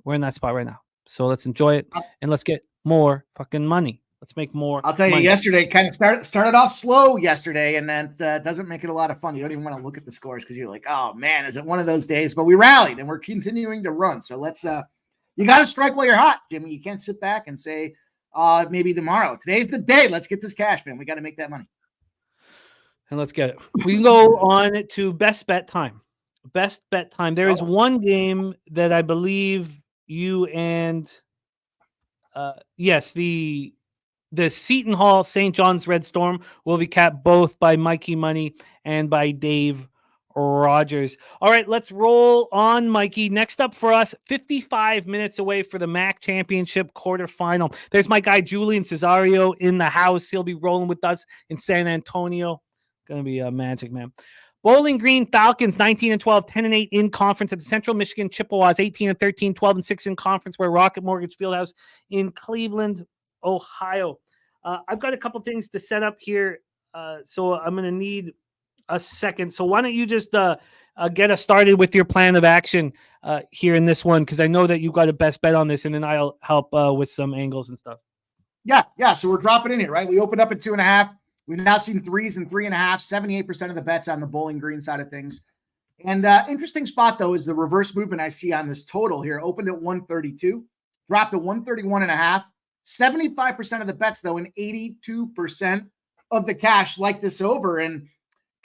we're in that spot right now. So let's enjoy it and let's get more fucking money. Let's make more.
I'll tell you, yesterday kind of started off slow yesterday, and that doesn't make it a lot of fun. You don't even want to look at the scores because you're like, oh man, is it one of those days? But we rallied and we're continuing to run. So let's you got to strike while you're hot, Jimmy. You can't sit back and say maybe tomorrow. Today's the day. Let's get this cash, man. We got to make that money.
And let's get it. We can go on to best bet time. Best bet time. There is one game that I believe you and the Seton Hall St. John's Red Storm will be capped both by Mikey Money and by Dave Rogers. All right, let's roll on, Mikey. Next up for us, 55 minutes away for the MEAC Championship quarterfinal. There's my guy Julian Cesario in the house. He'll be rolling with us in San Antonio. Going to be a magic, man. Bowling Green Falcons, 19-12, 10-8 in conference at the Central Michigan Chippewas, 18-13, 12-6 in conference. We're Rocket Mortgage Fieldhouse in Cleveland, Ohio. I've got a couple things to set up here, so I'm going to need a second. So why don't you just get us started with your plan of action here in this one, because I know that you got a best bet on this, and then I'll help with some angles and stuff.
Yeah. So we're dropping in here, right? We opened up at 2.5. We've now seen 3s and 3.5. 78% of the bets on the Bowling Green side of things. And interesting spot, though, is the reverse movement I see on this total here. Opened at 132, dropped to 131.5. 75% of the bets, though, and 82% of the cash like this over. And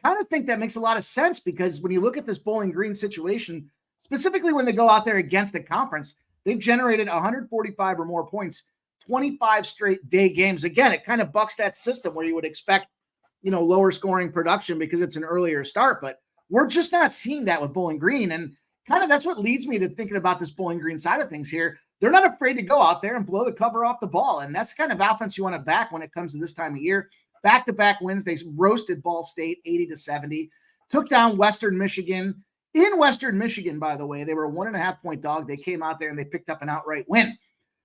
kind of think that makes a lot of sense, because when you look at this Bowling Green situation, specifically when they go out there against the conference, they've generated 145 or more points 25 straight day games. Again, it kind of bucks that system where you would expect, lower scoring production because it's an earlier start, but we're just not seeing that with Bowling Green. And kind of that's what leads me to thinking about this Bowling Green side of things here. They're not afraid to go out there and blow the cover off the ball. And that's kind of offense you want to back when it comes to this time of year. Back-to-back wins. They roasted Ball State 80-70, took down Western Michigan. In Western Michigan, by the way, they were a 1.5-point dog. They came out there and they picked up an outright win.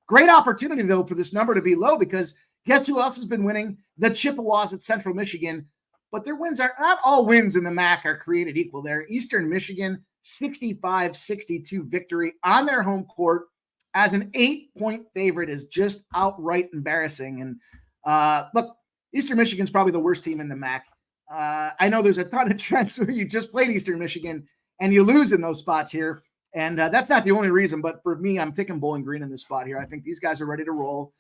Great opportunity, though, for this number to be low because guess who else has been winning? The Chippewas at Central Michigan. But their wins are not all wins in the MAC are created equal there. Eastern Michigan, 65-62 victory on their home court as an 8-point favorite is just outright embarrassing. And look, Eastern Michigan's probably the worst team in the MAC. I know there's a ton of trends where you just played Eastern Michigan and you lose in those spots here. And that's not the only reason, but for me, I'm picking Bowling Green in this spot here. I think these guys are ready to roll.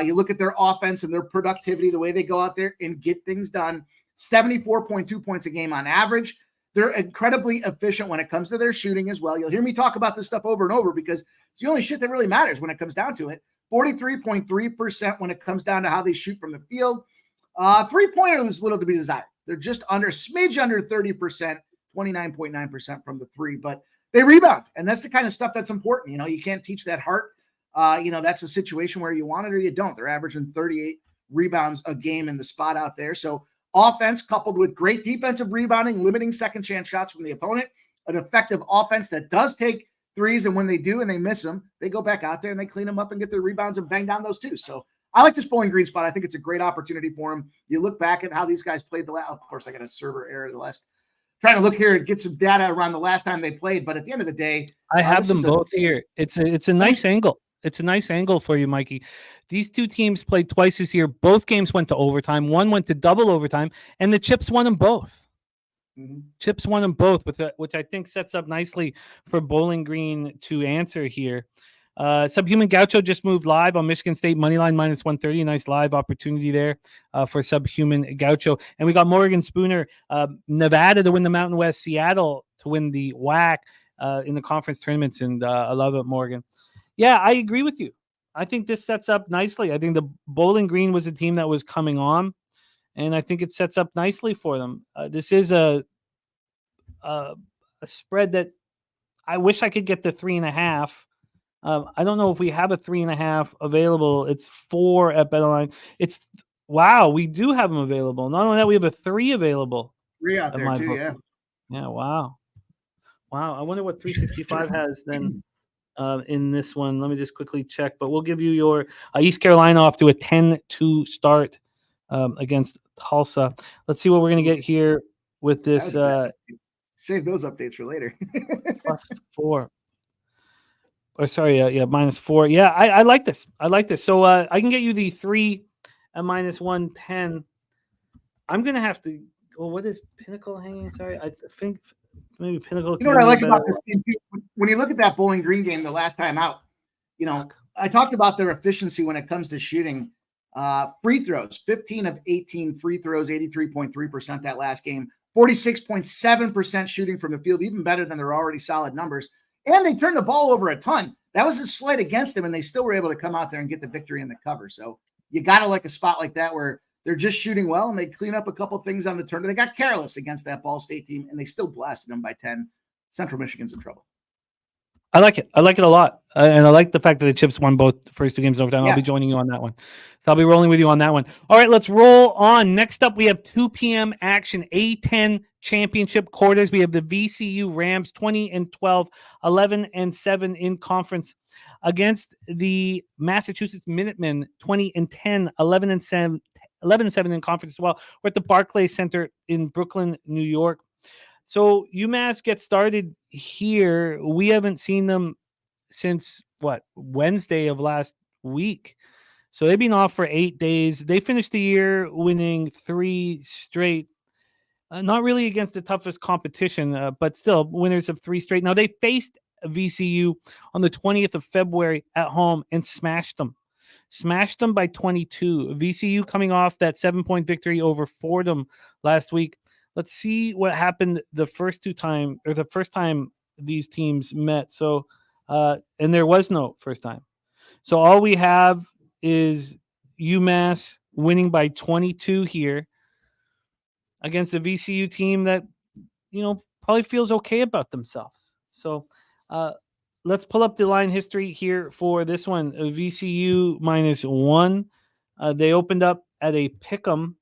You look at their offense and their productivity, the way they go out there and get things done. 74.2 points a game on average. They're incredibly efficient when it comes to their shooting as well. You'll hear me talk about this stuff over and over because it's the only shit that really matters when it comes down to it. 43.3% when it comes down to how they shoot from the field. Three-pointer is little to be desired. They're just smidge under 30%, 29.9% from the three, but they rebound. And that's the kind of stuff that's important. You can't teach that heart. That's a situation where you want it or you don't. They're averaging 38 rebounds a game in the spot out there. So offense coupled with great defensive rebounding, limiting second chance shots from the opponent, an effective offense that does take threes. And when they do and they miss them, they go back out there and they clean them up and get their rebounds and bang down those too. So I like this Bowling Green spot. I think it's a great opportunity for them. You look back at how these guys played of course, I got a server error trying to look here and get some data around the last time they played. But at the end of the day,
I have them both here. It's a nice angle. It's a nice angle for you, Mikey. These two teams played twice this year. Both games went to overtime. One went to double overtime, and the Chips won them both. Mm-hmm. Chips won them both, which I think sets up nicely for Bowling Green to answer here. Subhuman Gaucho just moved live on Michigan State moneyline -130. Nice live opportunity there for Subhuman Gaucho. And we got Morgan Spooner, Nevada to win the Mountain West, Seattle to win the WAC in the conference tournaments. And I love it, Morgan. Yeah, I agree with you. I think this sets up nicely. I think the Bowling Green was a team that was coming on, and I think it sets up nicely for them. This is a spread that I wish I could get the 3.5. I don't know if we have a 3.5 available. It's 4 at BetOnline. Wow, we do have them available. Not only that, we have a 3 available.
3 out there too, yeah.
Yeah, wow. I wonder what 365 has then. In this one, let me just quickly check, but we'll give you your East Carolina off to a 10-2 start against Tulsa. Let's see what we're going to get here with this.
Save those updates for later.
+4. Or sorry, -4. Yeah, I like this. So I can get you the 3 at -110. I'm going to have to. Well, what is Pinnacle hanging? Sorry, I think. Maybe Pinnacle.
You know what I like about this team too? When you look at that Bowling Green game the last time out, I talked about their efficiency when it comes to shooting free throws. 15 of 18 free throws, 83.3% that last game. 46.7% shooting from the field, even better than their already solid numbers. And they turned the ball over a ton. That was a slight against them, and they still were able to come out there and get the victory in the cover. So you got to like a spot like that where they're just shooting well, and they clean up a couple things on the turn. They got careless against that Ball State team, and they still blasted them by 10. Central Michigan's in trouble.
I like it. I like it a lot. And I like the fact that the Chips won both first 2 games in overtime. Yeah. I'll be joining you on that one. So I'll be rolling with you on that one. All right, let's roll on. Next up, we have 2 p.m. action, A10 championship quarters. We have the VCU Rams 20-12, 11-7 in conference against the Massachusetts Minutemen 20-10, 11-7 in conference as well. We're at the Barclays Center in Brooklyn, New York. So UMass gets started here. We haven't seen them since Wednesday of last week. So they've been off for 8 days. They finished the year winning 3 straight. Not really against the toughest competition, but still winners of 3 straight. Now they faced VCU on the 20th of February at home and smashed them. Smashed them by 22. VCU coming off that 7-point victory over Fordham last week. Let's see what happened the first time these teams met. So, and there was no first time. So all we have is UMass winning by 22 here against a VCU team that, probably feels okay about themselves. So let's pull up the line history here for this one. VCU -1. They opened up at a pick'em.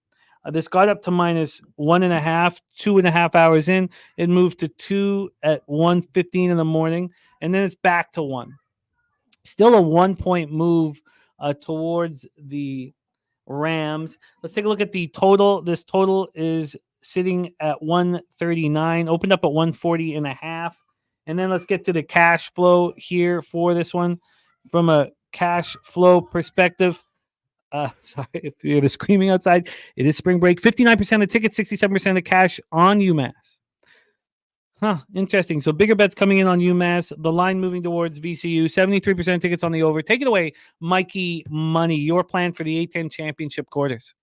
This got up to -1.5, 2.5 hours in. It moved to 2 at 1:15 in the morning, and then it's back to 1. Still a 1-point move towards the Rams. Let's take a look at the total. This total is sitting at 139, opened up at 140.5. And then let's get to the cash flow here for this one. From a cash flow perspective, sorry if you're the screaming outside, it is spring break. 59% of tickets, 67% of cash on UMass. Interesting. So bigger bets coming in on UMass. The line moving towards VCU. 73% tickets on the over. Take it away, Mikey Money. Your plan for the A10 championship quarters.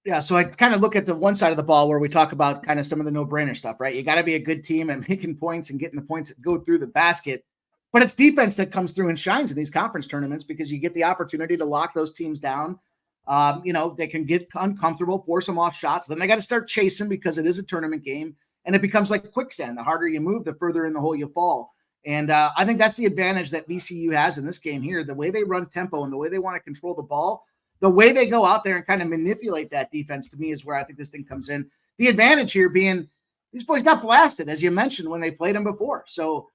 Yeah, so I kind of look at the one side of the ball where we talk about kind of some of the no-brainer stuff, right? You got to be a good team and making points and getting the points that go through the basket. But it's defense that comes through and shines in these conference tournaments because you get the opportunity to lock those teams down. They can get uncomfortable, force them off shots. Then they got to start chasing because it is a tournament game. And it becomes like quicksand. The harder you move, the further in the hole you fall. And I think that's the advantage that VCU has in this game here. The way they run tempo and the way they want to control the ball, the way they go out there and kind of manipulate that defense, to me, is where I think this thing comes in. The advantage here being these boys got blasted, as you mentioned, when they played them before. So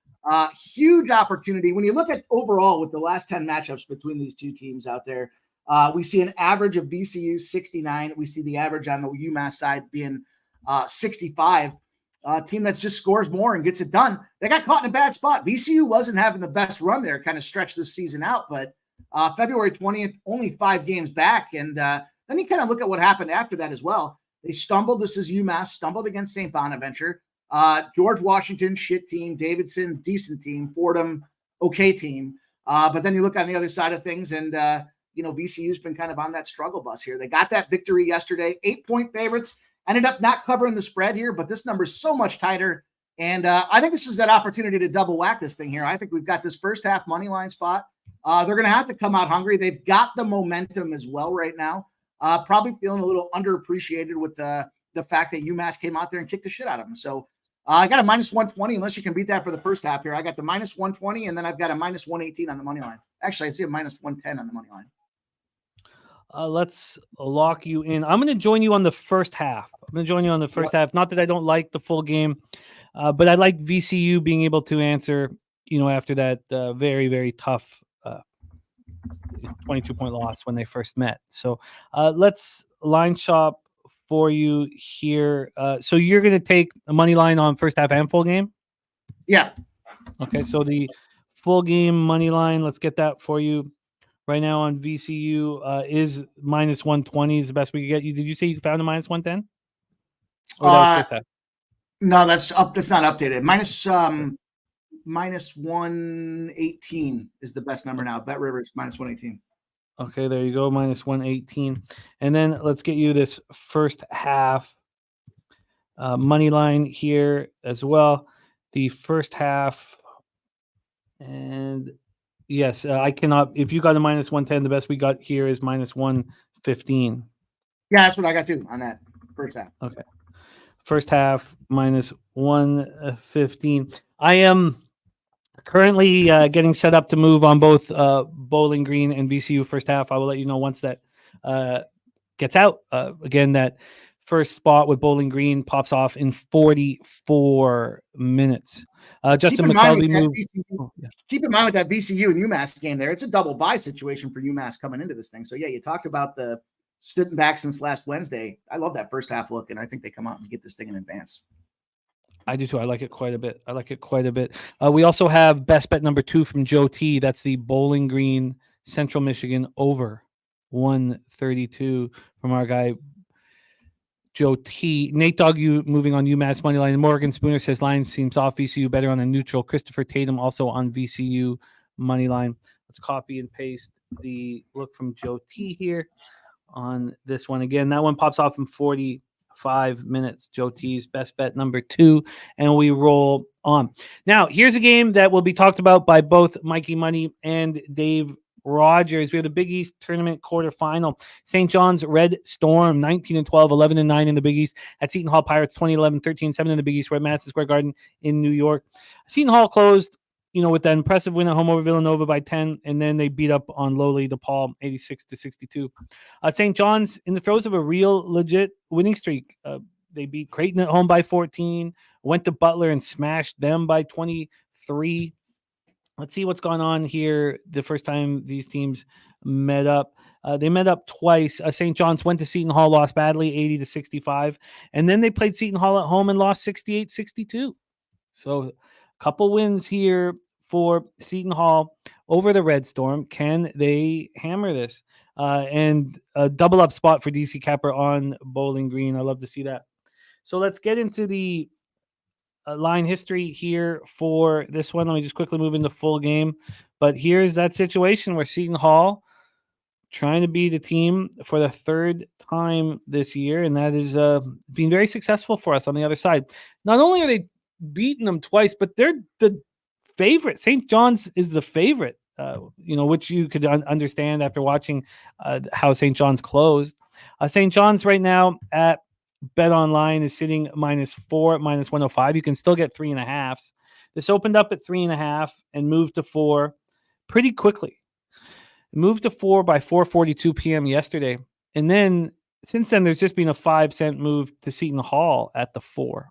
huge opportunity. When you look at overall with the last 10 matchups between these two teams out there, we see an average of VCU 69. We see the average on the UMass side being 65. Team that just scores more and gets it done. They got caught in a bad spot. VCU wasn't having the best run there, kind of stretched this season out, but February 20th, only 5 games back. And then you kind of look at what happened after that as well. They stumbled. This is UMass, stumbled against St. Bonaventure. George Washington, shit team. Davidson, decent team. Fordham, okay team. But then you look on the other side of things, and VCU's been kind of on that struggle bus here. They got that victory yesterday, 8-point favorites. Ended up not covering the spread here, but this number is so much tighter. And I think this is that opportunity to double whack this thing here. I think we've got this first half money line spot. They're going to have to come out hungry. They've got the momentum as well right now. Probably feeling a little underappreciated with the fact that UMass came out there and kicked the shit out of them. So I got a -120, unless you can beat that for the first half here. I got the -120, and then I've got a -118 on the money line. Actually, I see a -110 on the money line.
Let's lock you in. I'm going to join you on the first half. half. Not that I don't like the full game, but I like VCU being able to answer, after that very, very tough 22-point loss when they first met. So let's line shop for you here. So you're going to take a money line on first half and full game?
Yeah.
Okay, so the full game money line, let's get that for you. Right now on VCU is -120 is the best we could get. Did you say you found a -110?
No, that's up. That's not updated. -118 is the best number now. Bet Rivers -118.
Okay, there you go, -118. And then let's get you this first half money line here as well. The first half, and yes, I cannot. If you got a -110, the best we got here is -115.
Yeah, that's what I got too on that first half.
Okay. First half -115. I am currently getting set up to move on both Bowling Green and VCU first half. I will let you know once that gets out. Again, that first spot with Bowling Green pops off in 44 minutes. Justin McKelvey moved.
Keep in mind with that VCU and UMass game there, it's a double bye situation for UMass coming into this thing. So, yeah, you talked about the sitting back since last Wednesday. I love that first half look, and I think they come out and get this thing in advance.
I do too. I like it quite a bit. We also have best bet number 2 from Joe T. That's the Bowling Green Central Michigan over 132 from our guy Joe T. Nate Dogg, you moving on UMass money line. Morgan Spooner says line seems off. VCU better on a neutral. Christopher Tatum also on VCU money line. Let's copy and paste the look from Joe T here on this one. Again, that one pops off in 45 minutes. Joe T's best bet number 2, and we roll on. Now, here's a game that will be talked about by both Mikey Money and Dave Rogers. We have the Big East tournament quarterfinal. St. John's Red Storm, 19-12, 11-9 in the Big East. At Seton Hall Pirates, 20-11, 13-7 in the Big East. We're at Madison Square Garden in New York. Seton Hall closed, with that impressive win at home over Villanova by 10, and then they beat up on lowly DePaul, 86-62. St. John's in the throes of a real legit winning streak. They beat Creighton at home by 14, went to Butler and smashed them by 23. Let's see what's going on here. The first time these teams met up, they met up twice. St. John's went to Seton Hall, lost badly, 80-65, and then they played Seton Hall at home and lost 68-62. So a couple wins here for Seton Hall over the Red Storm. Can they hammer this? And a double up spot for DC Capper on Bowling Green. I love to see that. So let's get into the line history here for this one. Let me just quickly move into full game. But here's that situation where Seton Hall trying to be the team for the third time this year, and that is being very successful for us on the other side. Not only are they beating them twice, but they're the favorite. St. John's is the favorite, which you could understand after watching how St. John's closed. St. John's right now at Bet Online is sitting -4 at -105. You can still get 3.5. This opened up at 3.5 and moved to 4 pretty quickly. It moved to 4 by 4:42 p.m. yesterday. And then since then, there's just been a 5-cent move to Seton Hall at the 4.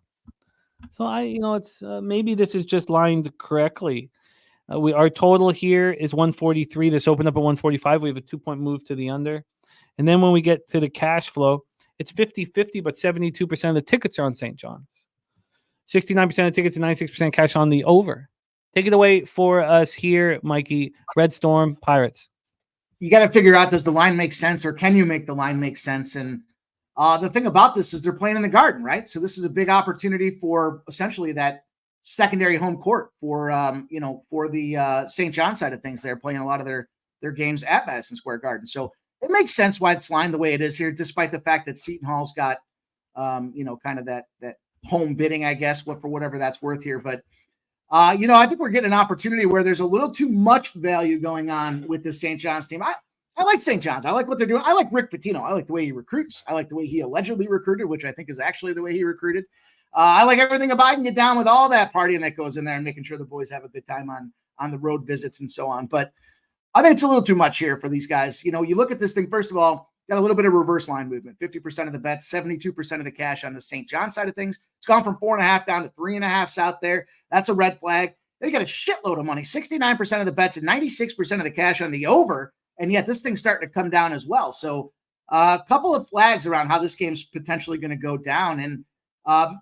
So it's maybe this is just lined correctly. Our total here is 143. This opened up at 145. We have a 2-point move to the under. And then when we get to the cash flow, it's 50-50, but 72% of the tickets are on St. John's. 69% of tickets and 96% cash on the over. Take it away for us here, Mikey. Red Storm, Pirates.
You got to figure out, does the line make sense, or can you make the line make sense? And the thing about this is they're playing in the Garden, right? So this is a big opportunity for essentially that secondary home court for the St. John side of things. They're playing a lot of their games at Madison Square Garden. So it makes sense why it's lined the way it is here, despite the fact that Seton Hall's got, kind of that home bidding, I guess, for whatever that's worth here. But, I think we're getting an opportunity where there's a little too much value going on with this St. John's team. I like St. John's. I like what they're doing. I like Rick Pitino. I like the way he recruits. I like the way he allegedly recruited, which I think is actually the way he recruited. I like everything about I can get down with all that partying that goes in there and making sure the boys have a good time on the road visits and so on. But I think it's a little too much here for these guys. You look at this thing, first of all, got a little bit of reverse line movement, 50% of the bets, 72% of the cash on the St. John side of things. It's gone from 4.5 down to 3.5 out there. That's a red flag. They got a shitload of money, 69% of the bets and 96% of the cash on the over. And yet this thing's starting to come down as well. So a couple of flags around how this game's potentially going to go down. And,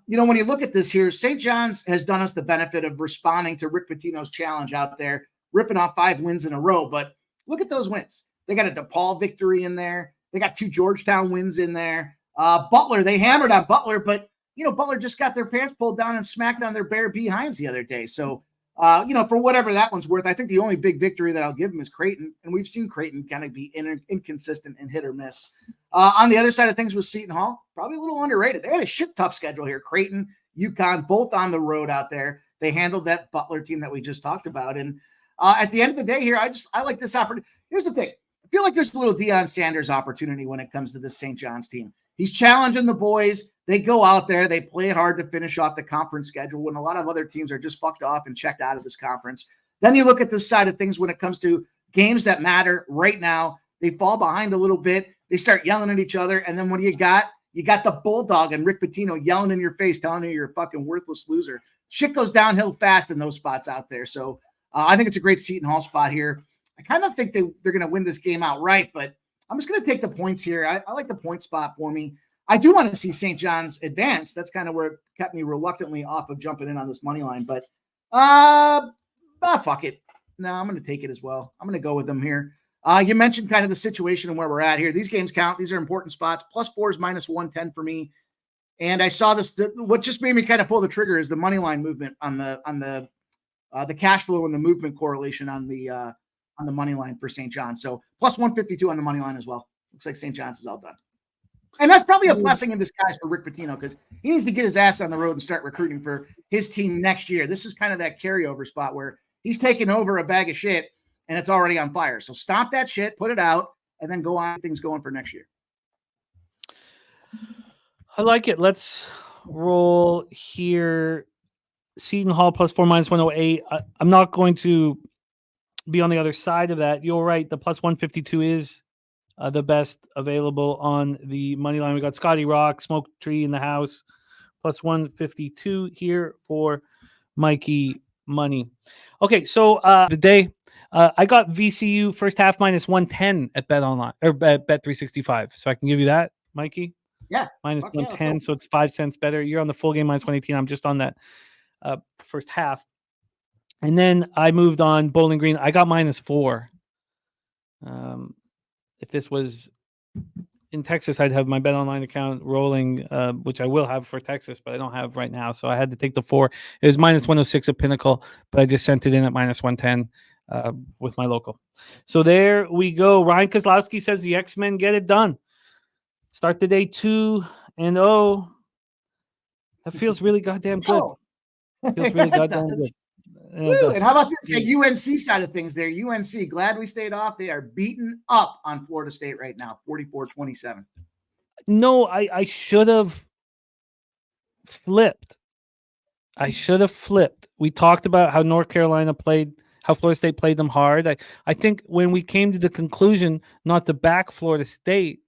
when you look at this here, St. John's has done us the benefit of responding to Rick Pitino's challenge out there, ripping off 5 wins in a row. But look at those wins. They got a DePaul victory in there. They got 2 Georgetown wins in there. Butler, they hammered on Butler, but, Butler just got their pants pulled down and smacked on their bare behinds the other day. So, for whatever that one's worth, I think the only big victory that I'll give them is Creighton. And we've seen Creighton kind of be inconsistent and hit or miss. On the other side of things with Seton Hall, probably a little underrated. They had a shit tough schedule here. Creighton, UConn, both on the road out there. They handled that Butler team that we just talked about. And at the end of the day here, I like this opportunity. Here's the thing. I feel like there's a little Deion Sanders opportunity when it comes to this St. John's team. He's challenging the boys. They go out there. They play it hard to finish off the conference schedule when a lot of other teams are just fucked off and checked out of this conference. Then you look at this side of things when it comes to games that matter right now. They fall behind a little bit. They start yelling at each other. And then what do you got? You got the Bulldog and Rick Pitino yelling in your face, telling you you're a fucking worthless loser. Shit goes downhill fast in those spots out there. So I think it's a great Seton Hall spot here. I kind of think they're going to win this game outright, but I'm just going to take the points here. I like the point spot for me. I do want to see St. John's advance. That's kind of where it kept me reluctantly off of jumping in on this money line, but fuck it. No, I'm going to take it as well. I'm going to go with them here. You mentioned kind of the situation and where we're at here. These games count. These are important spots. +4 is -110 for me. And I saw this. What just made me kind of pull the trigger is the money line movement on the cash flow and the movement correlation on the money line for St. John's. So +152 on the money line as well. Looks like St. John's is all done. And that's probably a blessing in disguise for Rick Pitino because he needs to get his ass on the road and start recruiting for his team next year. This is kind of that carryover spot where he's taking over a bag of shit and it's already on fire. So stop that shit, put it out, and then go on things going for next year.
I like it. Let's roll here. Seton Hall plus 4 minus 108. I'm not going to be on the other side of that. You're right. The plus 152 is the best available on the money line. We got Scotty Rock, Smoke Tree in the house, plus 152 here for Mikey Money. Okay, so the day I got VCU first half minus 110 at Bet Online or Bet 365. So I can give you that, Mikey.
Yeah,
minus
fuck
110.
Yeah,
so it's 5 cents better. You're on the full game minus 118. I'm just on that first half. And then I moved on Bowling Green. I got minus 4. If this was in Texas, I'd have my Bet Online account rolling, which I will have for Texas, but I don't have right now. So I had to take the 4. It was minus 106 at Pinnacle, but I just sent it in at minus 110 with my local. So there we go. Ryan Kozlowski says the X-Men get it done. Start the day 2-0. That feels really goddamn good. Feels really goddamn good.
And how about this? The UNC side of things there. UNC, glad we stayed off. They are beaten up on Florida State right now, 44-27.
No, I should have flipped. We talked about how North Carolina played, how Florida State played them hard. I think when we came to the conclusion not to back Florida State,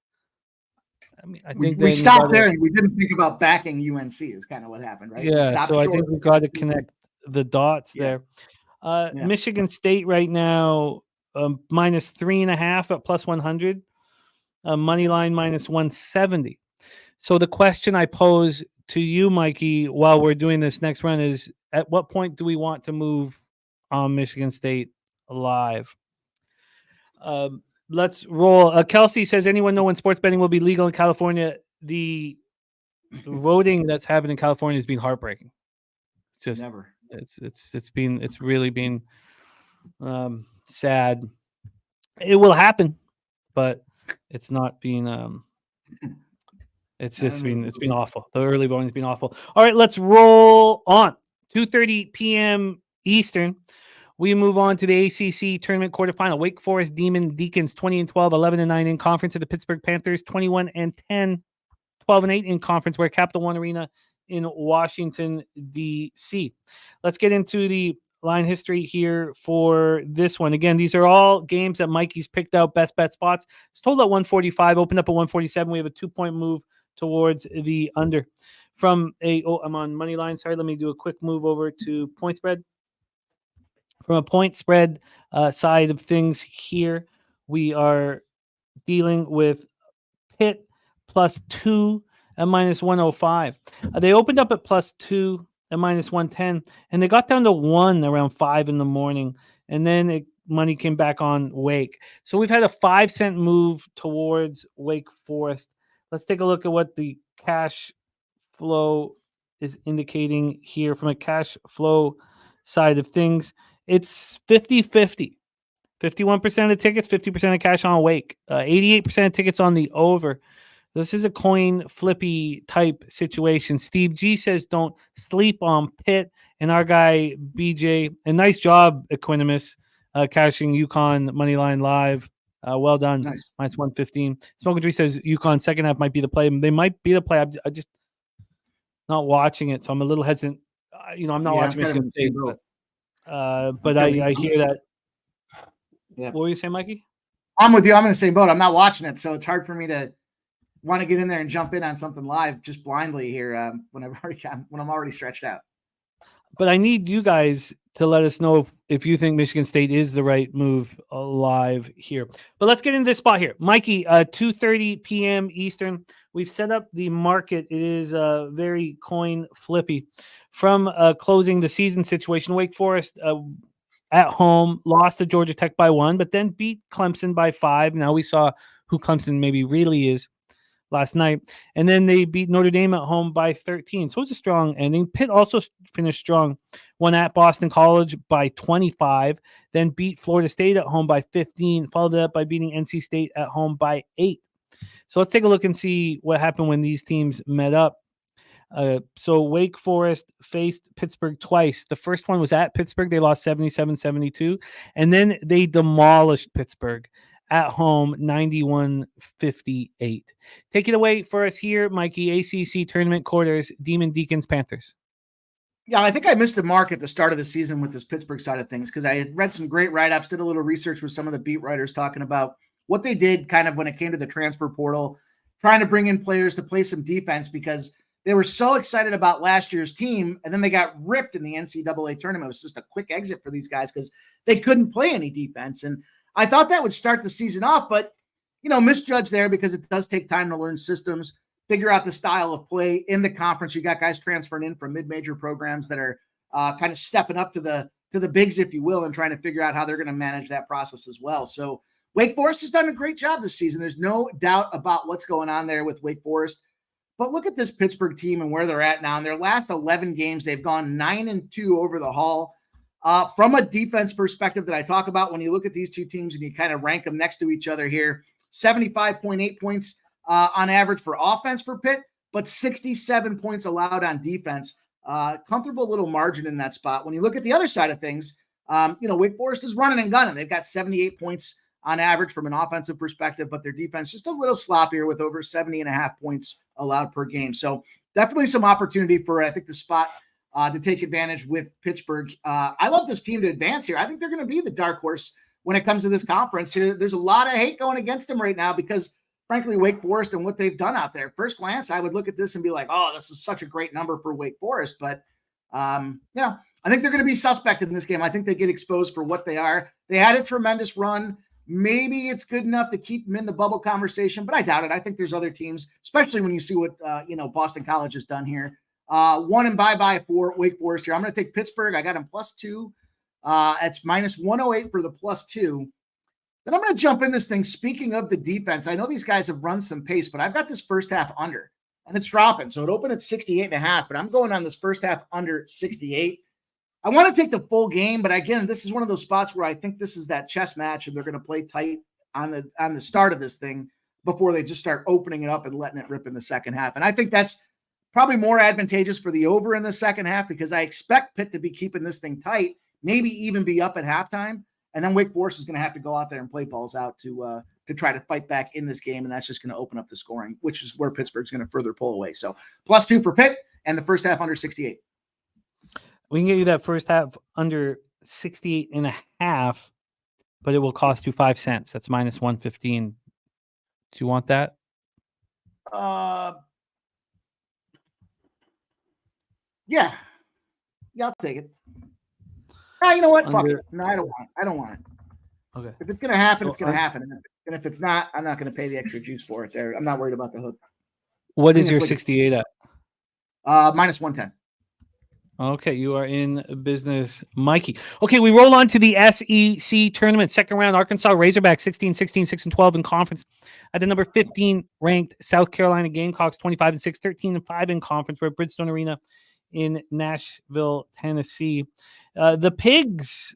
I think
we stopped there and we didn't think about backing UNC is kind of what happened, right?
Yeah, so I think we've got to connect the dots there. Michigan State right now minus 3.5 at plus 100. Money line minus 170. So the question I pose to you, Mikey, while we're doing this next run is, at what point do we want to move on Michigan State live? Let's roll. Kelsey says, anyone know when sports betting will be legal in California? The voting that's happened in California has been heartbreaking. It's just
never.
It's really been sad. It will happen, but it's not been it's been awful. The early voting has been awful. All right, let's roll on. 2:30 p.m. Eastern. We move on to the ACC tournament quarterfinal. Wake Forest Demon Deacons 20-12, 11-9 in conference. To the Pittsburgh Panthers 21-10, 12-8 in conference. We're at Capital One Arena in Washington, D.C. Let's get into the line history here for this one. Again, these are all games that Mikey's picked out best bet spots. It's totaled at 145, opened up at 147. We have a 2-point move towards the under. I'm on money line. Sorry, let me do a quick move over to point spread. From a point spread side of things here, we are dealing with Pitt plus 2 at minus 105. They opened up at plus 2 at minus 110, and they got down to 1 around 5 in the morning, and then money came back on Wake. So we've had a 5-cent move towards Wake Forest. Let's take a look at what the cash flow is indicating here from a cash flow side of things. It's 50-50. 51% of the tickets, 50% of cash on Wake. 88% of tickets on the over. This is a coin flippy type situation. Steve G says don't sleep on Pitt. And our guy BJ, and nice job, Equanimus, cashing UConn money line live. Well done.
Nice.
Minus 115. Smoking Tree says UConn second half might be the play. They might be the play. I'm just not watching it, so I'm a little hesitant. I'm not watching Michigan State, but I hear that.
Yeah.
What were you saying, Mikey?
I'm with you. I'm in the same boat. I'm not watching it, so it's hard for me to want to get in there and jump in on something live just blindly here when I'm already stretched out.
But I need you guys to let us know if you think Michigan State is the right move live here. But let's get into this spot here. Mikey, 2:30 p.m. Eastern. We've set up the market. It is very coin flippy. From closing the season situation, Wake Forest at home lost to Georgia Tech by 1, but then beat Clemson by 5. Now we saw who Clemson maybe really is last night. And then they beat Notre Dame at home by 13. So it was a strong ending. Pitt also finished strong. Won at Boston College by 25, then beat Florida State at home by 15, followed it up by beating NC State at home by 8. So let's take a look and see what happened when these teams met up. So Wake Forest faced Pittsburgh twice. The first one was at Pittsburgh. They lost 77-72. And then they demolished Pittsburgh at home, 91-58. Take it away for us here, Mikey. ACC tournament quarters, Demon Deacons Panthers.
Yeah, I think I missed the mark at the start of the season with this Pittsburgh side of things because I had read some great write-ups, did a little research with some of the beat writers talking about what they did kind of when it came to the transfer portal, trying to bring in players to play some defense because they were so excited about last year's team, and then they got ripped in the NCAA tournament. It was just a quick exit for these guys because they couldn't play any defense. And I thought that would start the season off, but, misjudged there because it does take time to learn systems, figure out the style of play in the conference. You got guys transferring in from mid-major programs that are kind of stepping up to the bigs, if you will, and trying to figure out how they're going to manage that process as well. So Wake Forest has done a great job this season. There's no doubt about what's going on there with Wake Forest. But look at this Pittsburgh team and where they're at now. In their last 11 games, they've gone 9-2 over the haul. From a defense perspective that I talk about, when you look at these two teams and you kind of rank them next to each other here, 75.8 points on average for offense for Pitt, but 67 points allowed on defense. Comfortable little margin in that spot. When you look at the other side of things, Wake Forest is running and gunning. They've got 78 points on average from an offensive perspective, but their defense just a little sloppier with over 70.5 points allowed per game. So definitely some opportunity for, I think, the spot to take advantage with Pittsburgh. I love this team to advance here. I think they're going to be the dark horse when it comes to this conference here. There's a lot of hate going against them right now because, frankly, Wake Forest and what they've done out there. First glance, I would look at this and be like, oh, this is such a great number for Wake Forest. But, I think they're going to be suspect in this game. I think they get exposed for what they are. They had a tremendous run. Maybe it's good enough to keep them in the bubble conversation, but I doubt it. I think there's other teams, especially when you see what, Boston College has done here. One and bye-bye for Wake Forest here. I'm going to take Pittsburgh. I got them +2. It's -108 for the +2. Then I'm going to jump in this thing. Speaking of the defense, I know these guys have run some pace, but I've got this first half under, and it's dropping. So it opened at 68.5, but I'm going on this first half under 68. I want to take the full game, but again, this is one of those spots where I think this is that chess match, and they're going to play tight on the start of this thing before they just start opening it up and letting it rip in the second half. And I think that's probably more advantageous for the over in the second half because I expect Pitt to be keeping this thing tight, maybe even be up at halftime. And then Wake Forest is going to have to go out there and play balls out to try to fight back in this game. And that's just going to open up the scoring, which is where Pittsburgh's going to further pull away. So +2 for Pitt and the first half under 68.
We can get you that first half under 68.5, but it will cost you 5 cents. That's -115. Do you want that?
Yeah, I'll take it. You know what? Fuck it. No, I don't want it.
Okay.
If it's going to happen, it's going to happen. And if it's not, I'm not going to pay the extra juice for it. I'm not worried about the hook.
What is your 68 at?
-110.
Okay, you are in business, Mikey. Okay, we roll on to the SEC tournament. Second round, Arkansas Razorbacks 16-16, 6-12 in conference. At the number 15 ranked South Carolina Gamecocks 25-6, 13-5 in conference. We're at Bridgestone Arena in Nashville, Tennessee. The Pigs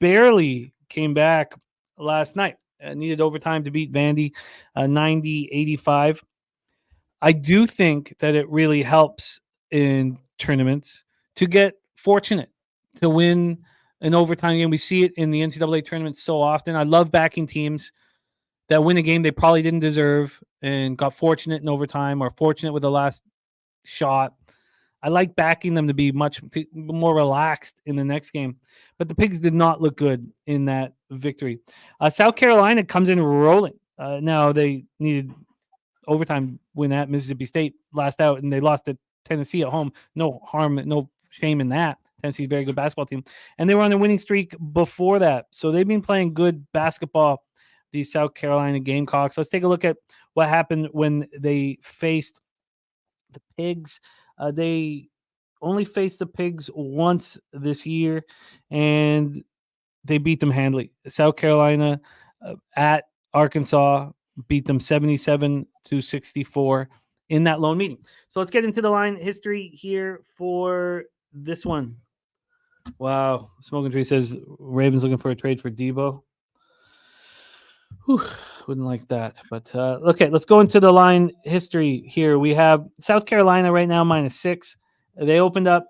barely came back last night. Needed overtime to beat Vandy 90-85. I do think that it really helps in tournaments to get fortunate to win an overtime game. We see it in the NCAA tournament so often. I love backing teams that win a game they probably didn't deserve and got fortunate in overtime or fortunate with the last shot. I like backing them to be much more relaxed in the next game. But the Pigs did not look good in that victory. South Carolina comes in rolling. Now they needed overtime win at Mississippi State last out, and they lost to Tennessee at home. No harm, no shame in that. Tennessee's a very good basketball team. And they were on a winning streak before that. So they've been playing good basketball, the South Carolina Gamecocks. Let's take a look at what happened when they faced the Pigs. They only faced the Pigs once this year, and they beat them handily. South Carolina at Arkansas beat them 77-64 in that lone meeting. So let's get into the line history here for this one. Wow. Smoking Tree says Ravens looking for a trade for Debo. Whew, wouldn't like that. But okay, let's go into the line history here. We have South Carolina right now -6. They opened up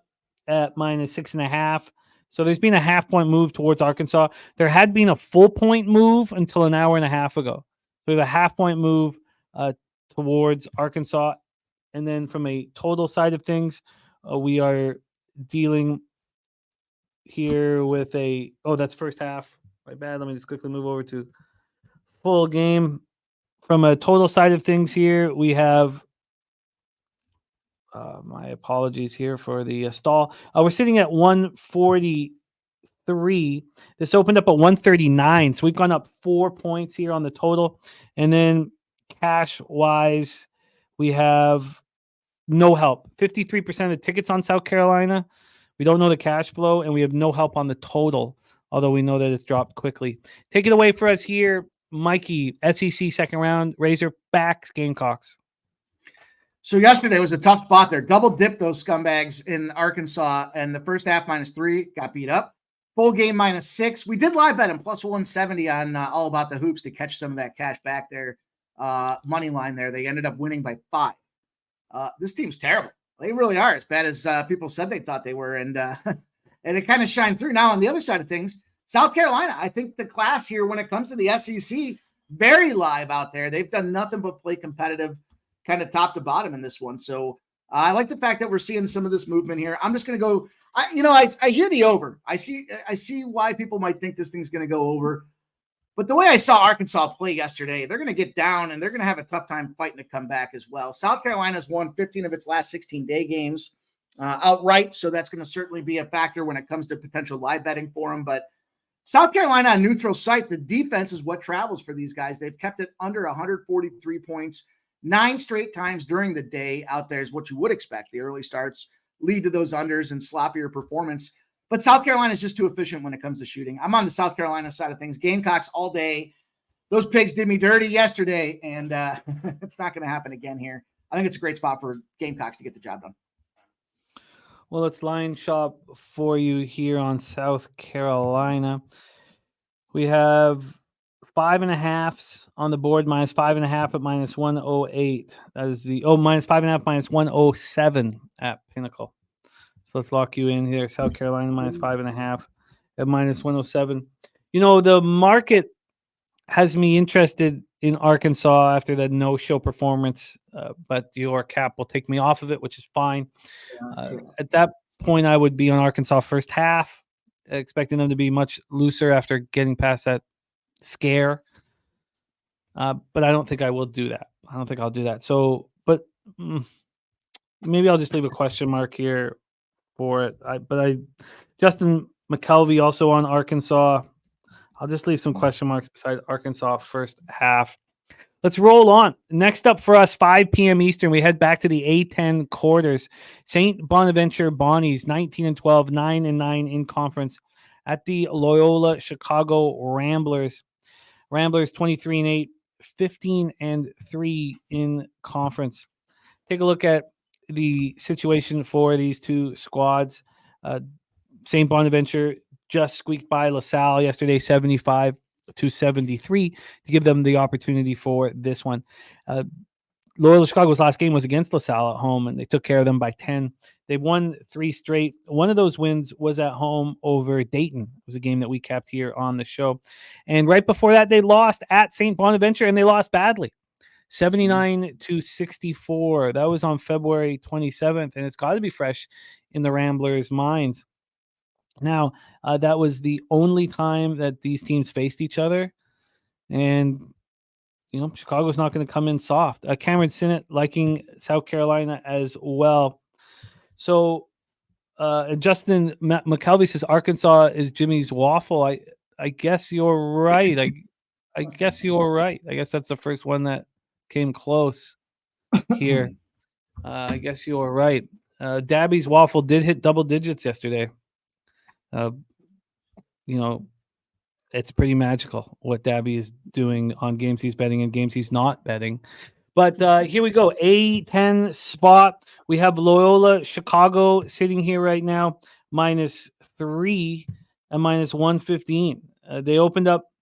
at -6.5. So there's been a half-point move towards Arkansas. There had been a full-point move until an hour and a half ago. We have a half-point move towards Arkansas. And then from a total side of things, we are dealing here with that's first half. My bad. Let me just quickly move over to full game. From a total side of things here, we have my apologies here for the stall. We're sitting at 143. This opened up at 139. So we've gone up 4 points here on the total. And then cash wise, we have no help. 53% of tickets on South Carolina. We don't know the cash flow, and we have no help on the total, although we know that it's dropped quickly. Take it away for us here, Mikey, SEC second round, Razorbacks, Gamecocks.
So yesterday was a tough spot there. Double dipped those scumbags in Arkansas, and the first half -3 got beat up. Full game -6. We did live bet him plus 170 on All About the Hoops to catch some of that cash back there. Money line there. They ended up winning by 5. This team's terrible. They really are as bad as people said they thought they were, and it kind of shined through. Now on the other side of things, South Carolina, I think the class here when it comes to the SEC, very live out there. They've done nothing but play competitive, kind of top to bottom in this one. So I like the fact that we're seeing some of this movement here. I'm just going to go. I hear the over. I see why people might think this thing's going to go over. But the way I saw Arkansas play yesterday, they're going to get down and they're going to have a tough time fighting to come back as well. South Carolina's won 15 of its last 16 day games outright. So that's going to certainly be a factor when it comes to potential live betting for them. But South Carolina on neutral site, the defense is what travels for these guys. They've kept it under 143 points 9 straight times during the day. Out there is what you would expect. The early starts lead to those unders and sloppier performance. But South Carolina is just too efficient when it comes to shooting. I'm on the South Carolina side of things. Gamecocks all day. Those pigs did me dirty yesterday, and it's not going to happen again here. I think it's a great spot for Gamecocks to get the job done.
Well, let's line shop for you here on South Carolina. We have 5.5s on the board, -5.5 at -108. That is the -5.5, -107 at Pinnacle. So let's lock you in here. South Carolina -5.5 at -107. The market has me interested in Arkansas after that no-show performance, but your cap will take me off of it, which is fine. At that point, I would be on Arkansas first half, expecting them to be much looser after getting past that scare. But I don't think I will do that. I don't think I'll do that. So, but maybe I'll just leave a question mark here for it. Justin McKelvey also on Arkansas. I'll just leave some question marks beside Arkansas first half. Let's roll on. Next up for us, 5 p.m. Eastern, we head back to the A10 quarters. St. Bonaventure Bonnies, 19-12, 9-9 in conference at the Loyola Chicago Ramblers. Ramblers 23-8, 15-3 in conference. Take a look at the situation for these two squads. St. Bonaventure just squeaked by LaSalle yesterday, 75-73, to give them the opportunity for this one. Loyola Chicago's last game was against LaSalle at home, and they took care of them by 10. They've won 3 straight. One of those wins was at home over Dayton. It was a game that we kept here on the show. And right before that, they lost at St. Bonaventure, and they lost badly. 79-64. That was on February 27th, and it's got to be fresh in the Ramblers' minds. Now, that was the only time that these teams faced each other, and Chicago's not going to come in soft. Cameron Sinnott liking South Carolina as well. So, Justin McKelvey says Arkansas is Jimmy's waffle. I guess you're right. I guess you're right. I guess that's the first one that came close here. I guess you're right. Daby's waffle did hit double digits yesterday. It's pretty magical what Daby is doing on games he's betting and games he's not betting. But here we go. A10 spot. We have Loyola Chicago sitting here right now, -3 and -115. They opened up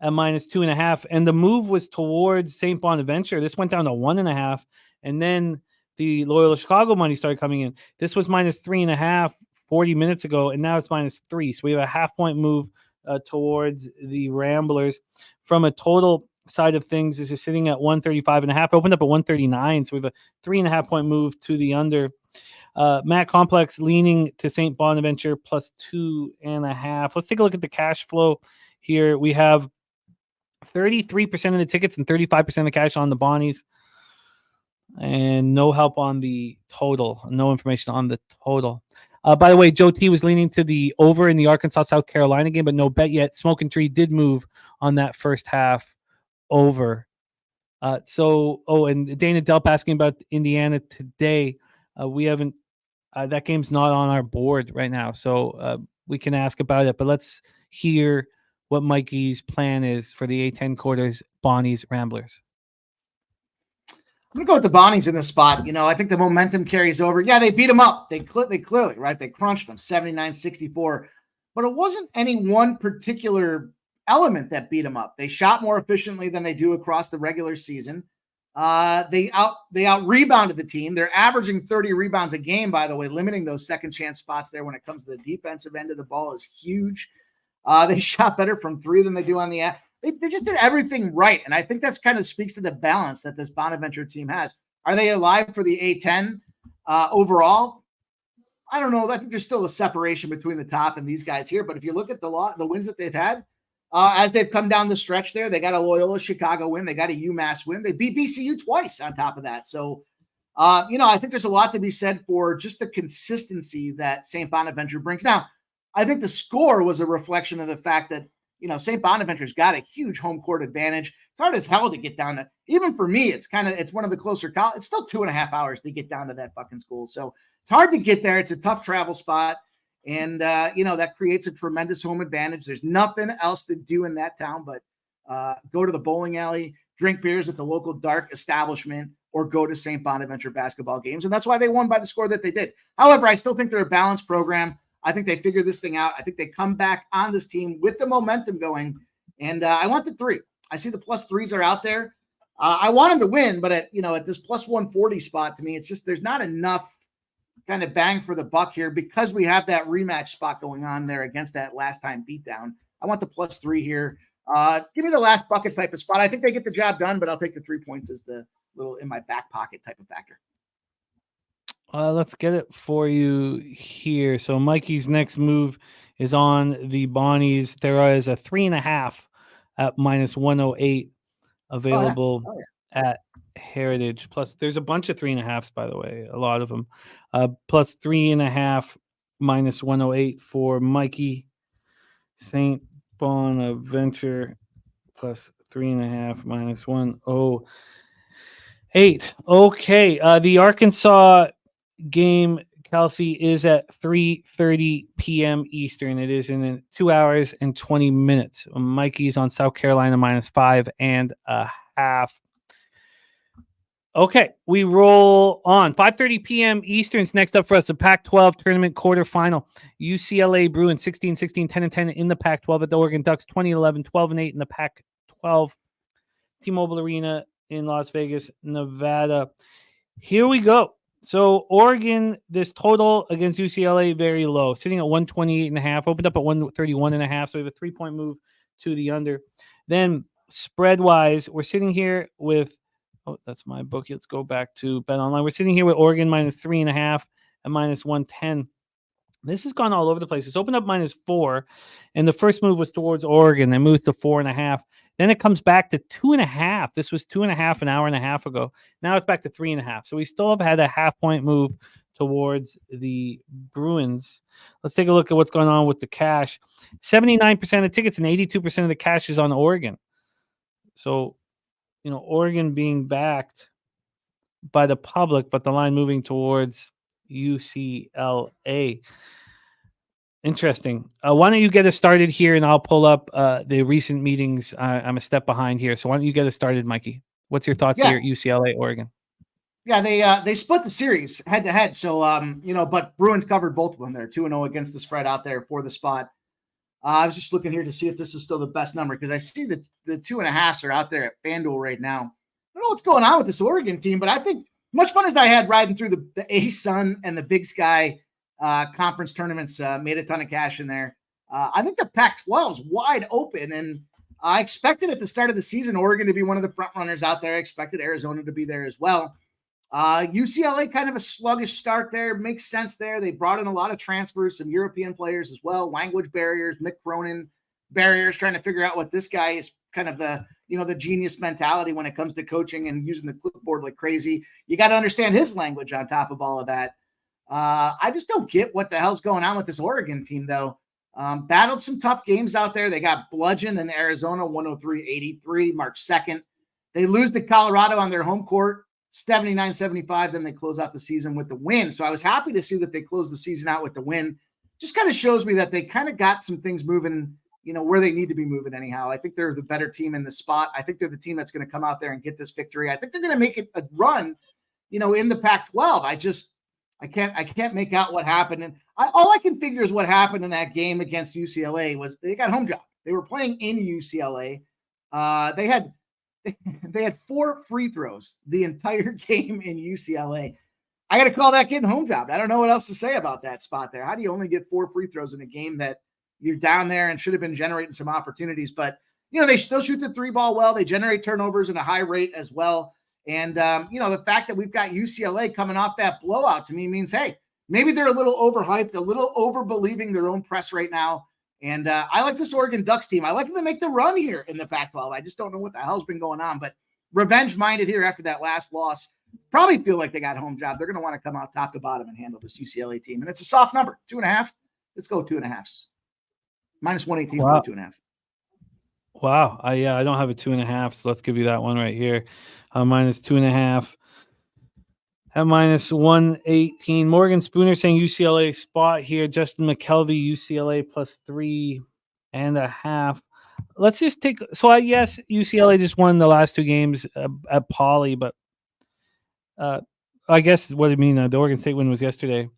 at -2.5. And the move was towards St. Bonaventure. This went down to 1.5. And then the Loyola Chicago money started coming in. This was -3.5 40 minutes ago, and now it's -3. So we have a half-point move towards the Ramblers. From a total side of things, this is sitting at 135.5. Opened up at 139, so we have a 3.5-point move to the under. Matt Complex leaning to St. Bonaventure +2.5. Let's take a look at the cash flow here. We have 33% of the tickets and 35% of the cash on the Bonnies. And no help on the total. No information on the total. By the way, Joe T was leaning to the over in the Arkansas-South Carolina game, but no bet yet. Smoking Tree did move on that first half over. And Dana Delp asking about Indiana today. We haven't, that game's not on our board right now, so we can ask about it. But let's hear what Mikey's plan is for the A10 quarters, Bonnies, Ramblers.
I'm going to go with the Bonnies in this spot. I think the momentum carries over. Yeah, they beat them up. They clearly, right? They crunched them 79-64. But it wasn't any one particular element that beat them up. They shot more efficiently than they do across the regular season. They out rebounded the team. They're averaging 30 rebounds a game, by the way. Limiting those second chance spots there when it comes to the defensive end of the ball is huge. They shot better from three than they do on the They just did everything right. And I think that's kind of speaks to the balance that this Bonaventure team has. Are they alive for the A10 overall? I don't know. I think there's still a separation between the top and these guys here. But if you look at the wins that they've had, as they've come down the stretch there, they got a Loyola Chicago win. They got a UMass win. They beat VCU twice on top of that. So, I think there's a lot to be said for just the consistency that St. Bonaventure brings. Now, I think the score was a reflection of the fact that, St. Bonaventure's got a huge home court advantage. It's hard as hell to get down to, even for me, it's one of the closer, it's still 2.5 hours to get down to that fucking school. So it's hard to get there. It's a tough travel spot. And, that creates a tremendous home advantage. There's nothing else to do in that town, but go to the bowling alley, drink beers at the local dark establishment, or go to St. Bonaventure basketball games. And that's why they won by the score that they did. However, I still think they're a balanced program. I think they figure this thing out. I think they come back on this team with the momentum going. And I want the 3. I see the +3s are out there. I want them to win, but at this +140 spot, to me, it's just there's not enough kind of bang for the buck here because we have that rematch spot going on there against that last time beatdown. I want the +3 here. Give me the last bucket type of spot. I think they get the job done, but I'll take the 3 points as the little in my back pocket type of factor.
Let's get it for you here. So Mikey's next move is on the Bonnies. There is a 3.5 at -108 available at Heritage. Plus, there's a bunch of 3.5s, by the way, a lot of them. Plus 3.5 -108 for Mikey. St. Bonaventure plus 3.5 -108. Okay. The Arkansas game, Kelsey, is at 3:30 p.m. Eastern. It is in 2 hours and 20 minutes. Mikey's on South Carolina -5.5. Okay, we roll on. 5:30 p.m. Eastern's next up for us, the Pac-12 tournament quarterfinal. UCLA Bruins 16-16, 10-10 in the Pac-12 at the Oregon Ducks, 20-11, 12-8 in the Pac-12. T-Mobile Arena in Las Vegas, Nevada. Here we go. So Oregon, this total against UCLA, very low, sitting at 128.5, opened up at 131.5. So we have a 3-point move to the under. Then spread-wise, we're sitting here with, that's my book. Let's go back to Bet Online. We're sitting here with Oregon -3.5 and -110. This has gone all over the place. It's opened up -4, and the first move was towards Oregon. They moved to 4.5. Then it comes back to 2.5. This was 2.5 an hour and a half ago. Now it's back to 3.5. So we still have had a half-point move towards the Bruins. Let's take a look at what's going on with the cash. 79% of tickets and 82% of the cash is on Oregon. So, Oregon being backed by the public, but the line moving towards UCLA. Interesting. Why don't you get us started here, and I'll pull up the recent meetings. I'm a step behind here, so why don't you get us started, Mikey? What's your thoughts here, UCLA, Oregon?
Yeah, they split the series head-to-head, so, but Bruins covered both of them there, 2-0 against the spread out there for the spot. I was just looking here to see if this is still the best number because I see the 2.5s are out there at FanDuel right now. I don't know what's going on with this Oregon team, but I think much fun as I had riding through the ASUN and the Big Sky conference tournaments, made a ton of cash in there. I think the Pac-12 is wide open, and I expected at the start of the season Oregon to be one of the front runners out there. I expected Arizona to be there as well. UCLA kind of a sluggish start there. Makes sense there. They brought in a lot of transfers, some European players as well, language barriers, Mick Cronin barriers, trying to figure out what this guy is kind of the genius mentality when it comes to coaching and using the clipboard like crazy. You got to understand his language on top of all of that. I just don't get what the hell's going on with this Oregon team, though. Battled some tough games out there. They got bludgeoned in Arizona, 103-83, March 2nd. They lose to Colorado on their home court, 79-75. Then they close out the season with the win. So I was happy to see that they closed the season out with the win. Just kind of shows me that they kind of got some things moving, where they need to be moving anyhow. I think they're the better team in the spot. I think they're the team that's going to come out there and get this victory. I think they're going to make it a run, in the Pac-12. I can't make out what happened. And all I can figure is what happened in that game against UCLA was they got home job. They were playing in UCLA. They had 4 free throws the entire game in UCLA. I got to call that getting home job. I don't know what else to say about that spot there. How do you only get 4 free throws in a game that you're down there and should have been generating some opportunities? But, they still shoot the 3-ball well. They generate turnovers at a high rate as well. And, the fact that we've got UCLA coming off that blowout to me means, hey, maybe they're a little overhyped, a little over-believing their own press right now. And I like this Oregon Ducks team. I like them to make the run here in the Pac-12. I just don't know what the hell's been going on. But revenge-minded here after that last loss. Probably feel like they got home job. They're going to want to come out top to bottom and handle this UCLA team. And it's a soft number, 2.5. Let's go 2.5s. -118 for 2.5.
Wow. I don't have a 2.5, so let's give you that one right here. -2.5 at -118. Morgan Spooner saying UCLA spot here. Justin McKelvey, UCLA +3.5. Let's just take. So yes, UCLA just won the last 2 games at Poly, but I guess what I mean, the Oregon State win was yesterday.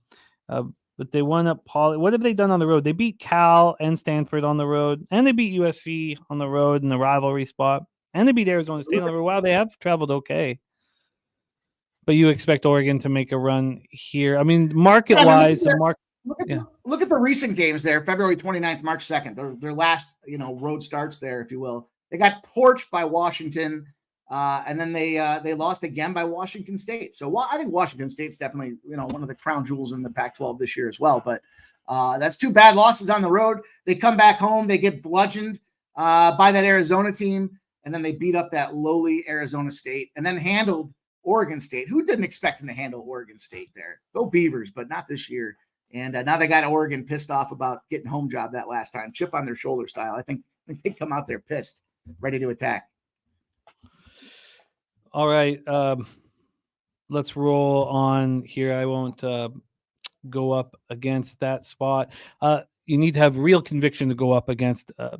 But they won at Poly. What have they done on the road? They beat Cal and Stanford on the road, and they beat USC on the road in the rivalry spot, and they beat Arizona State on the road. Wow, they have traveled okay. But you expect Oregon to make a run here. I mean, market-wise,
look at the recent games there, February 29th, March 2nd, their last, road starts there, if you will. They got torched by Washington, and then they lost again by Washington State. So I think Washington State's definitely, one of the crown jewels in the Pac-12 this year as well. But that's 2 bad losses on the road. They come back home. They get bludgeoned by that Arizona team, and then they beat up that lowly Arizona State and then handled Oregon State. Who didn't expect them to handle Oregon State there? Go Beavers, but not this year. And now they got Oregon pissed off about getting home job that last time. Chip on their shoulder style. I think they come out there pissed, ready to attack.
All right, let's roll on here. I won't go up against that spot. You need to have real conviction to go up against a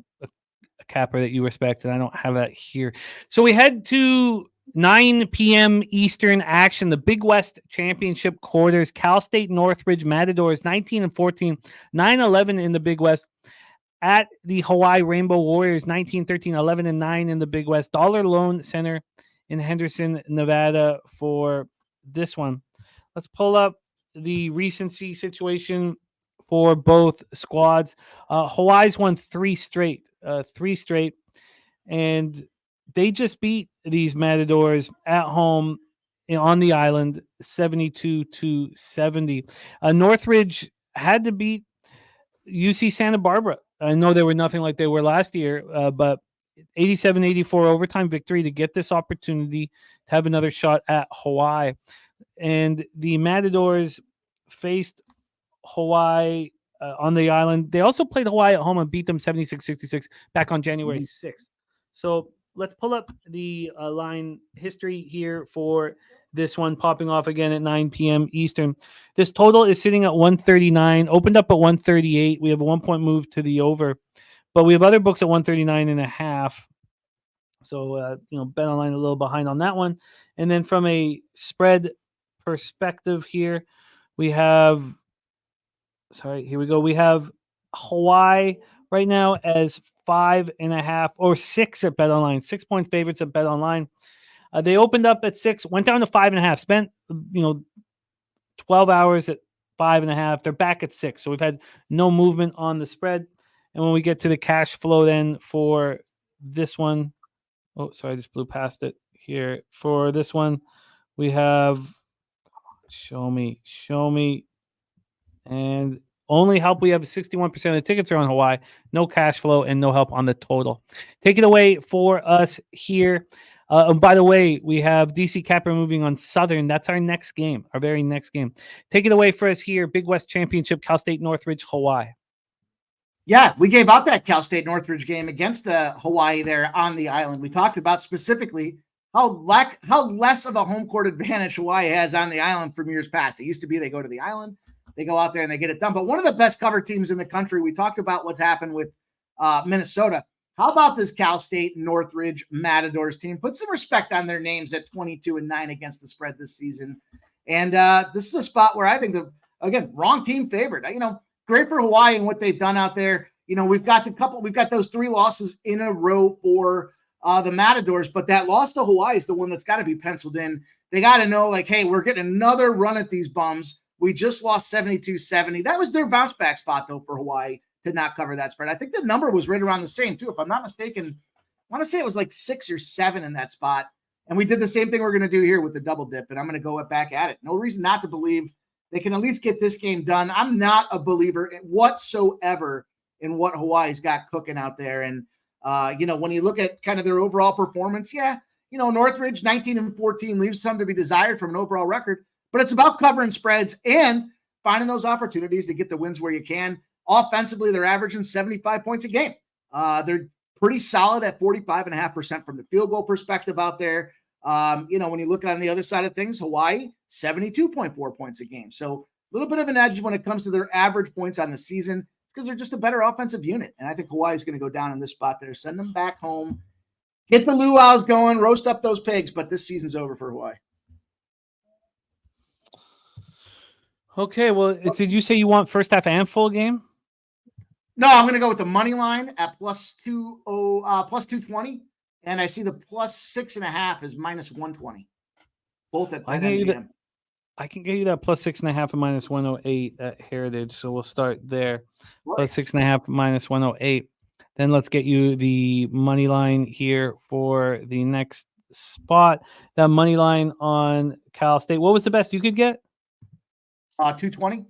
capper that you respect, and I don't have that here. So we head to 9 p.m. Eastern action, the Big West Championship quarters. Cal State Northridge Matadors 19-14, 9-11 in the Big West. At the Hawaii Rainbow Warriors 19-13, 11-9 in the Big West. Dollar Loan Center in Henderson, Nevada for this one. Let's pull up the recency situation for both squads. Hawaii's won 3 straight, and they just beat these Matadors at home on the island, 72-70. Northridge had to beat UC Santa Barbara. I know they were nothing like they were last year, but 87-84 overtime victory to get this opportunity to have another shot at Hawaii. And the Matadors faced Hawaii on the island. They also played Hawaii at home and beat them 76-66 back on January 6th. So let's pull up the line history here for this one, popping off again at 9 p.m. Eastern. This total is sitting at 139, opened up at 138. We have a 1-point move to the over, but we have other books at 139.5. So, bet online a little behind on that one. And then from a spread perspective here, we have, here we go. We have Hawaii right now as 5.5 or 6 at Bet Online. 6 point favorites at Bet Online. They opened up at 6, went down to 5.5, spent 12 hours at 5.5. They're back at 6. So we've had no movement on the spread. And when we get to the cash flow then for this one, oh, sorry, I just blew past it here. For this one, we have, show me. And only help we have 61% of the tickets are on Hawaii. No cash flow and no help on the total. Take it away for us here. And by the way, we have DC Capper moving on Southern. That's our next game, our very next game. Take it away for us here. Big West Championship, Cal State Northridge, Hawaii.
Yeah, we gave out that Cal State Northridge game against Hawaii there on the island. We talked about specifically how less of a home court advantage Hawaii has on the island from years past. It used to be they go to the island, they go out there and they get it done. But one of the best cover teams in the country, we talked about what's happened with Minnesota. How about this Cal State Northridge Matadors team? Put some respect on their names at 22-9 against the spread this season. And this is a spot where I think wrong team favored. Great for Hawaii and what they've done out there. We've got those 3 losses in a row for the Matadors, but that loss to Hawaii is the one that's got to be penciled in. They got to know, like, hey, we're getting another run at these bums. We just lost 72-70. That was their bounce back spot, though, for Hawaii to not cover that spread. I think the number was right around the same, too. If I'm not mistaken, I want to say it was like 6 or 7 in that spot. And we did the same thing we're going to do here with the double dip, and I'm going to go back at it. No reason not to believe they can at least get this game done. I'm not a believer whatsoever in what Hawaii's got cooking out there. And, when you look at kind of their overall performance, Northridge 19-14 leaves some to be desired from an overall record, but it's about covering spreads and finding those opportunities to get the wins where you can. Offensively, they're averaging 75 points a game. They're pretty solid at 45.5% from the field goal perspective out there. When you look on the other side of things, Hawaii, 72.4 points a game. So a little bit of an edge when it comes to their average points on the season because they're just a better offensive unit. And I think Hawaii is going to go down in this spot there. Send them back home. Get the luau's going. Roast up those pigs. But this season's over for Hawaii.
Okay, well, did you say you want first half and full game?
No, I'm going to go with the money line at plus 220. And I see the plus 6.5 is minus 120. Both at BetMGM.
I can get you that plus 6.5 and minus 108 at Heritage. So we'll start there. Nice. Plus 6.5 minus 108. Then let's get you the money line here for the next spot. That money line on Cal State. What was the best you could get?
220.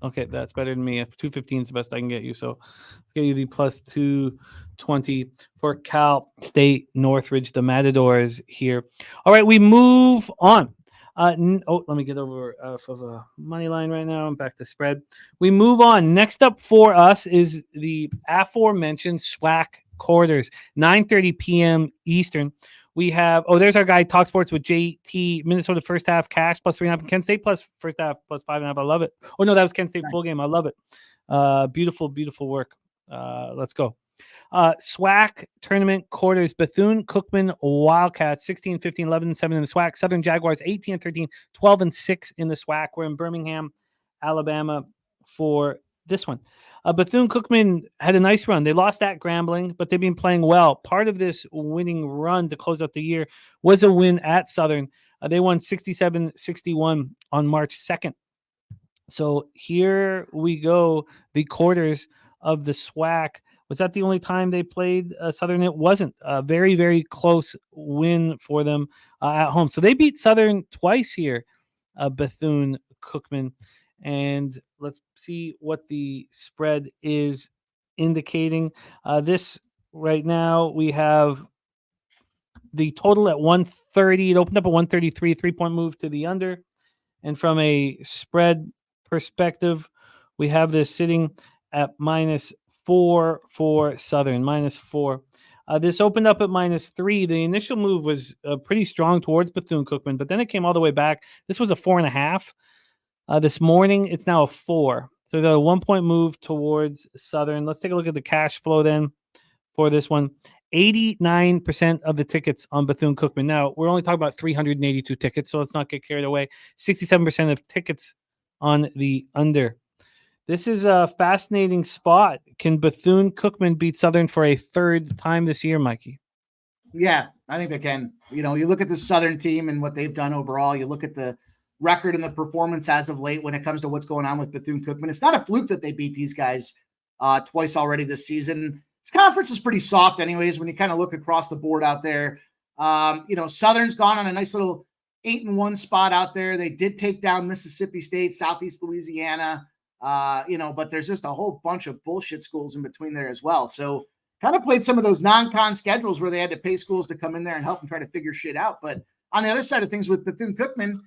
Okay, that's better than me. If 215 is the best I can get you. So let's get you the plus 220 for Cal State Northridge, the Matadors here. All right, we move on. Let me get over for the money line right now. I'm back to spread. We move on. Next up for us is the aforementioned SWAC quarters, 9:30 p.m. Eastern. We have, there's our guy, Talk Sports with JT, Minnesota first half cash, plus 3.5, Kent State plus first half, plus 5.5. I love it. Oh, no, that was Kent State full game. I love it. Beautiful, beautiful work. Let's go. SWAC tournament quarters, Bethune-Cookman Wildcats, 16-15, 11-7 in the SWAC. Southern Jaguars, 18-13, 12-6 in the SWAC. We're in Birmingham, Alabama for this one. Bethune-Cookman had a nice run. They lost at Grambling, but they've been playing well. Part of this winning run to close out the year was a win at Southern. They won 67-61 on March 2nd. So here we go, the quarters of the SWAC. Was that the only time they played Southern? It wasn't. A very, very close win for them at home. So they beat Southern twice here, Bethune-Cookman. And let's see what the spread is indicating. This right now, we have the total at 130. It opened up at 133, 3-point move to the under. And from a spread perspective, we have this sitting at -4 for Southern, -4. This opened up at -3. The initial move was pretty strong towards Bethune-Cookman, but then it came all the way back. This was a 4.5. This morning, it's now a 4. So the 1-point move towards Southern. Let's take a look at the cash flow then for this one. 89% of the tickets on Bethune-Cookman. Now, we're only talking about 382 tickets, so let's not get carried away. 67% of tickets on the under. This is a fascinating spot. Can Bethune-Cookman beat Southern for a third time this year, Mikey?
Yeah, I think they can. You look at the Southern team and what they've done overall. You look at the record and the performance as of late when it comes to what's going on with Bethune-Cookman. It's not a fluke that they beat ththese guys twice already this season. This conference is pretty soft anyways when you kind of look across the board out there. Southern's gone on a nice little 8-1 spot out there. They did take down Mississippi State, Southeast Louisiana, but there's just a whole bunch of bullshit schools in between there as well. So kind of played some of those non-con schedules where they had to pay schools to come in there and help them try to figure shit out. But on the other side of things with Bethune-Cookman,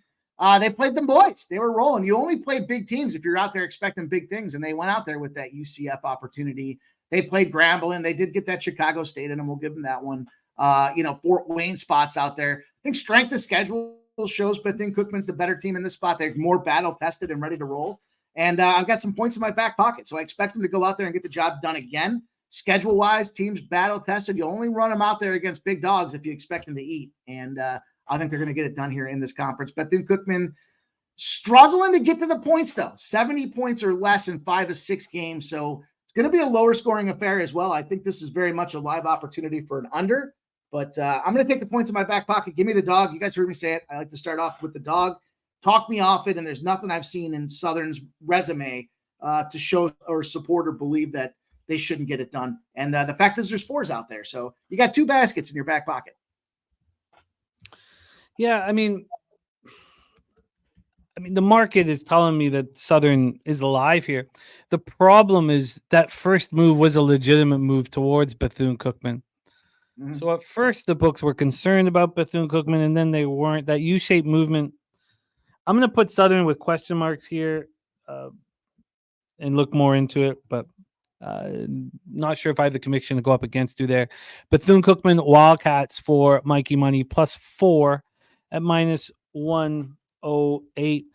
they played them boys. They were rolling. You only played big teams if you're out there expecting big things, and they went out there with that UCF opportunity. They played Grambling. They did get that Chicago State, and we'll give them that one. Fort Wayne spots out there. I think strength of schedule shows Bethune-Cookman's the better team in this spot. They're more battle-tested and ready to roll. And I've got some points in my back pocket, so I expect them to go out there and get the job done again. Schedule-wise, teams battle-tested. You only run them out there against big dogs if you expect them to eat. And I think they're going to get it done here in this conference. Bethune-Cookman struggling to get to the points, though. 70 points or less in 5 of 6 games. So it's going to be a lower-scoring affair as well. I think this is very much a live opportunity for an under. But I'm going to take the points in my back pocket. Give me the dog. You guys heard me say it. I like to start off with the dog. Talk me off it, and there's nothing I've seen in Southern's resume to show or support or believe that they shouldn't get it done. And the fact is there's 4s out there. So you got 2 baskets in your back pocket.
Yeah, I mean, the market is telling me that Southern is alive here. The problem is that first move was a legitimate move towards Bethune-Cookman. Mm-hmm. So at first the books were concerned about Bethune-Cookman, and then they weren't. That U-shaped movement, I'm going to put Southern with question marks here and look more into it, but not sure if I have the conviction to go up against you there. Bethune-Cookman Wildcats for Mikey Money +4 at -108.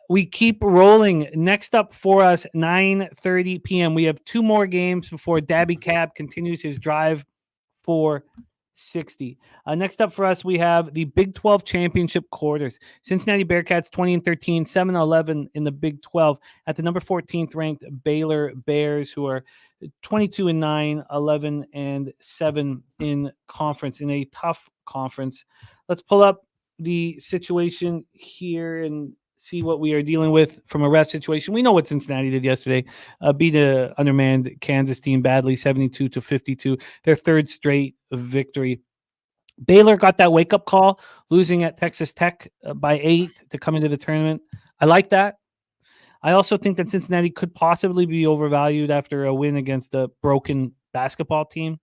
We keep rolling. Next up for us, 9:30 p.m. We have 2 more games before Daby Cab continues his drive for 60. Next up for us, we have the Big 12 championship quarters. Cincinnati Bearcats 20-13, 7-11 in the Big 12 at the number 14th ranked Baylor Bears, who are 22-9, 11-7 in conference, in a tough conference. Let's pull up the situation here and see what we are dealing with from a ref situation. We know what Cincinnati did yesterday. Beat a undermanned Kansas team badly, 72-52. Their 3rd straight victory. Baylor got that wake-up call, losing at Texas Tech by 8 to come into the tournament. I like that. I also think that Cincinnati could possibly be overvalued after a win against a broken basketball team.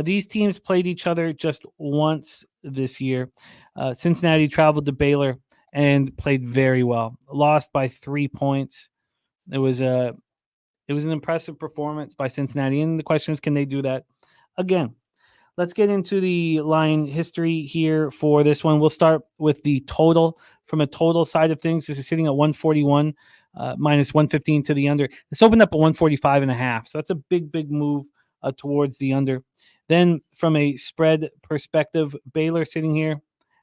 These teams played each other just once this year. Cincinnati traveled to Baylor and played very well. Lost by 3 points. It was an impressive performance by Cincinnati. And the question is, can they do that again? Let's get into the line history here for this one. We'll start with the total. From a total side of things, this is sitting at 141, -115 to the under. This opened up at 145.5. So that's a big move towards the under. Then from a spread perspective, Baylor sitting here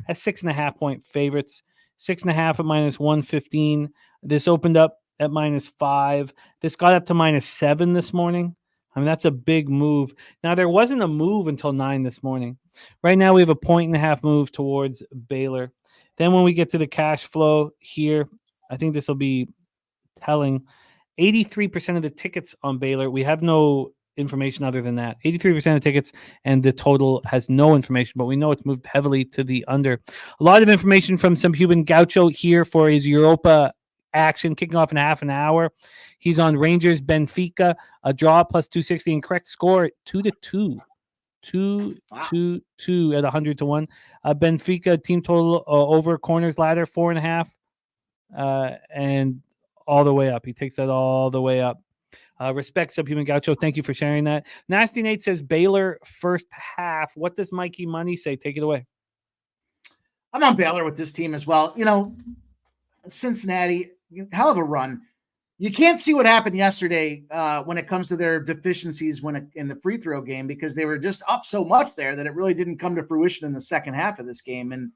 at 6.5-point favorites, 6.5 at -115. This opened up at -5. This got up to -7 this morning. I mean, that's a big move. Now, there wasn't a move until 9 this morning. Right now, we have a 1.5 move towards Baylor. Then when we get to the cash flow here, I think this will be telling. 83% of the tickets on Baylor, we have no information other than that. 83% of tickets, and the total has no information, but we know it's moved heavily to the under. A lot of information from some Cuban Gaucho here for his Europa action, kicking off in half an hour. He's on Rangers Benfica, a draw +260, and correct score 2-2. 2-2 at 100-1. Benfica team total over corners ladder 4.5, and all the way up. He takes that all the way up. Respect Subhuman Gaucho. Thank you for sharing that. Nasty Nate says Baylor first half. What does Mikey Money say? Take it away.
I'm on Baylor with this team as well. Cincinnati, hell of a run. You can't see what happened yesterday when it comes to their deficiencies in the free throw game, because they were just up so much there that it really didn't come to fruition in the second half of this game. And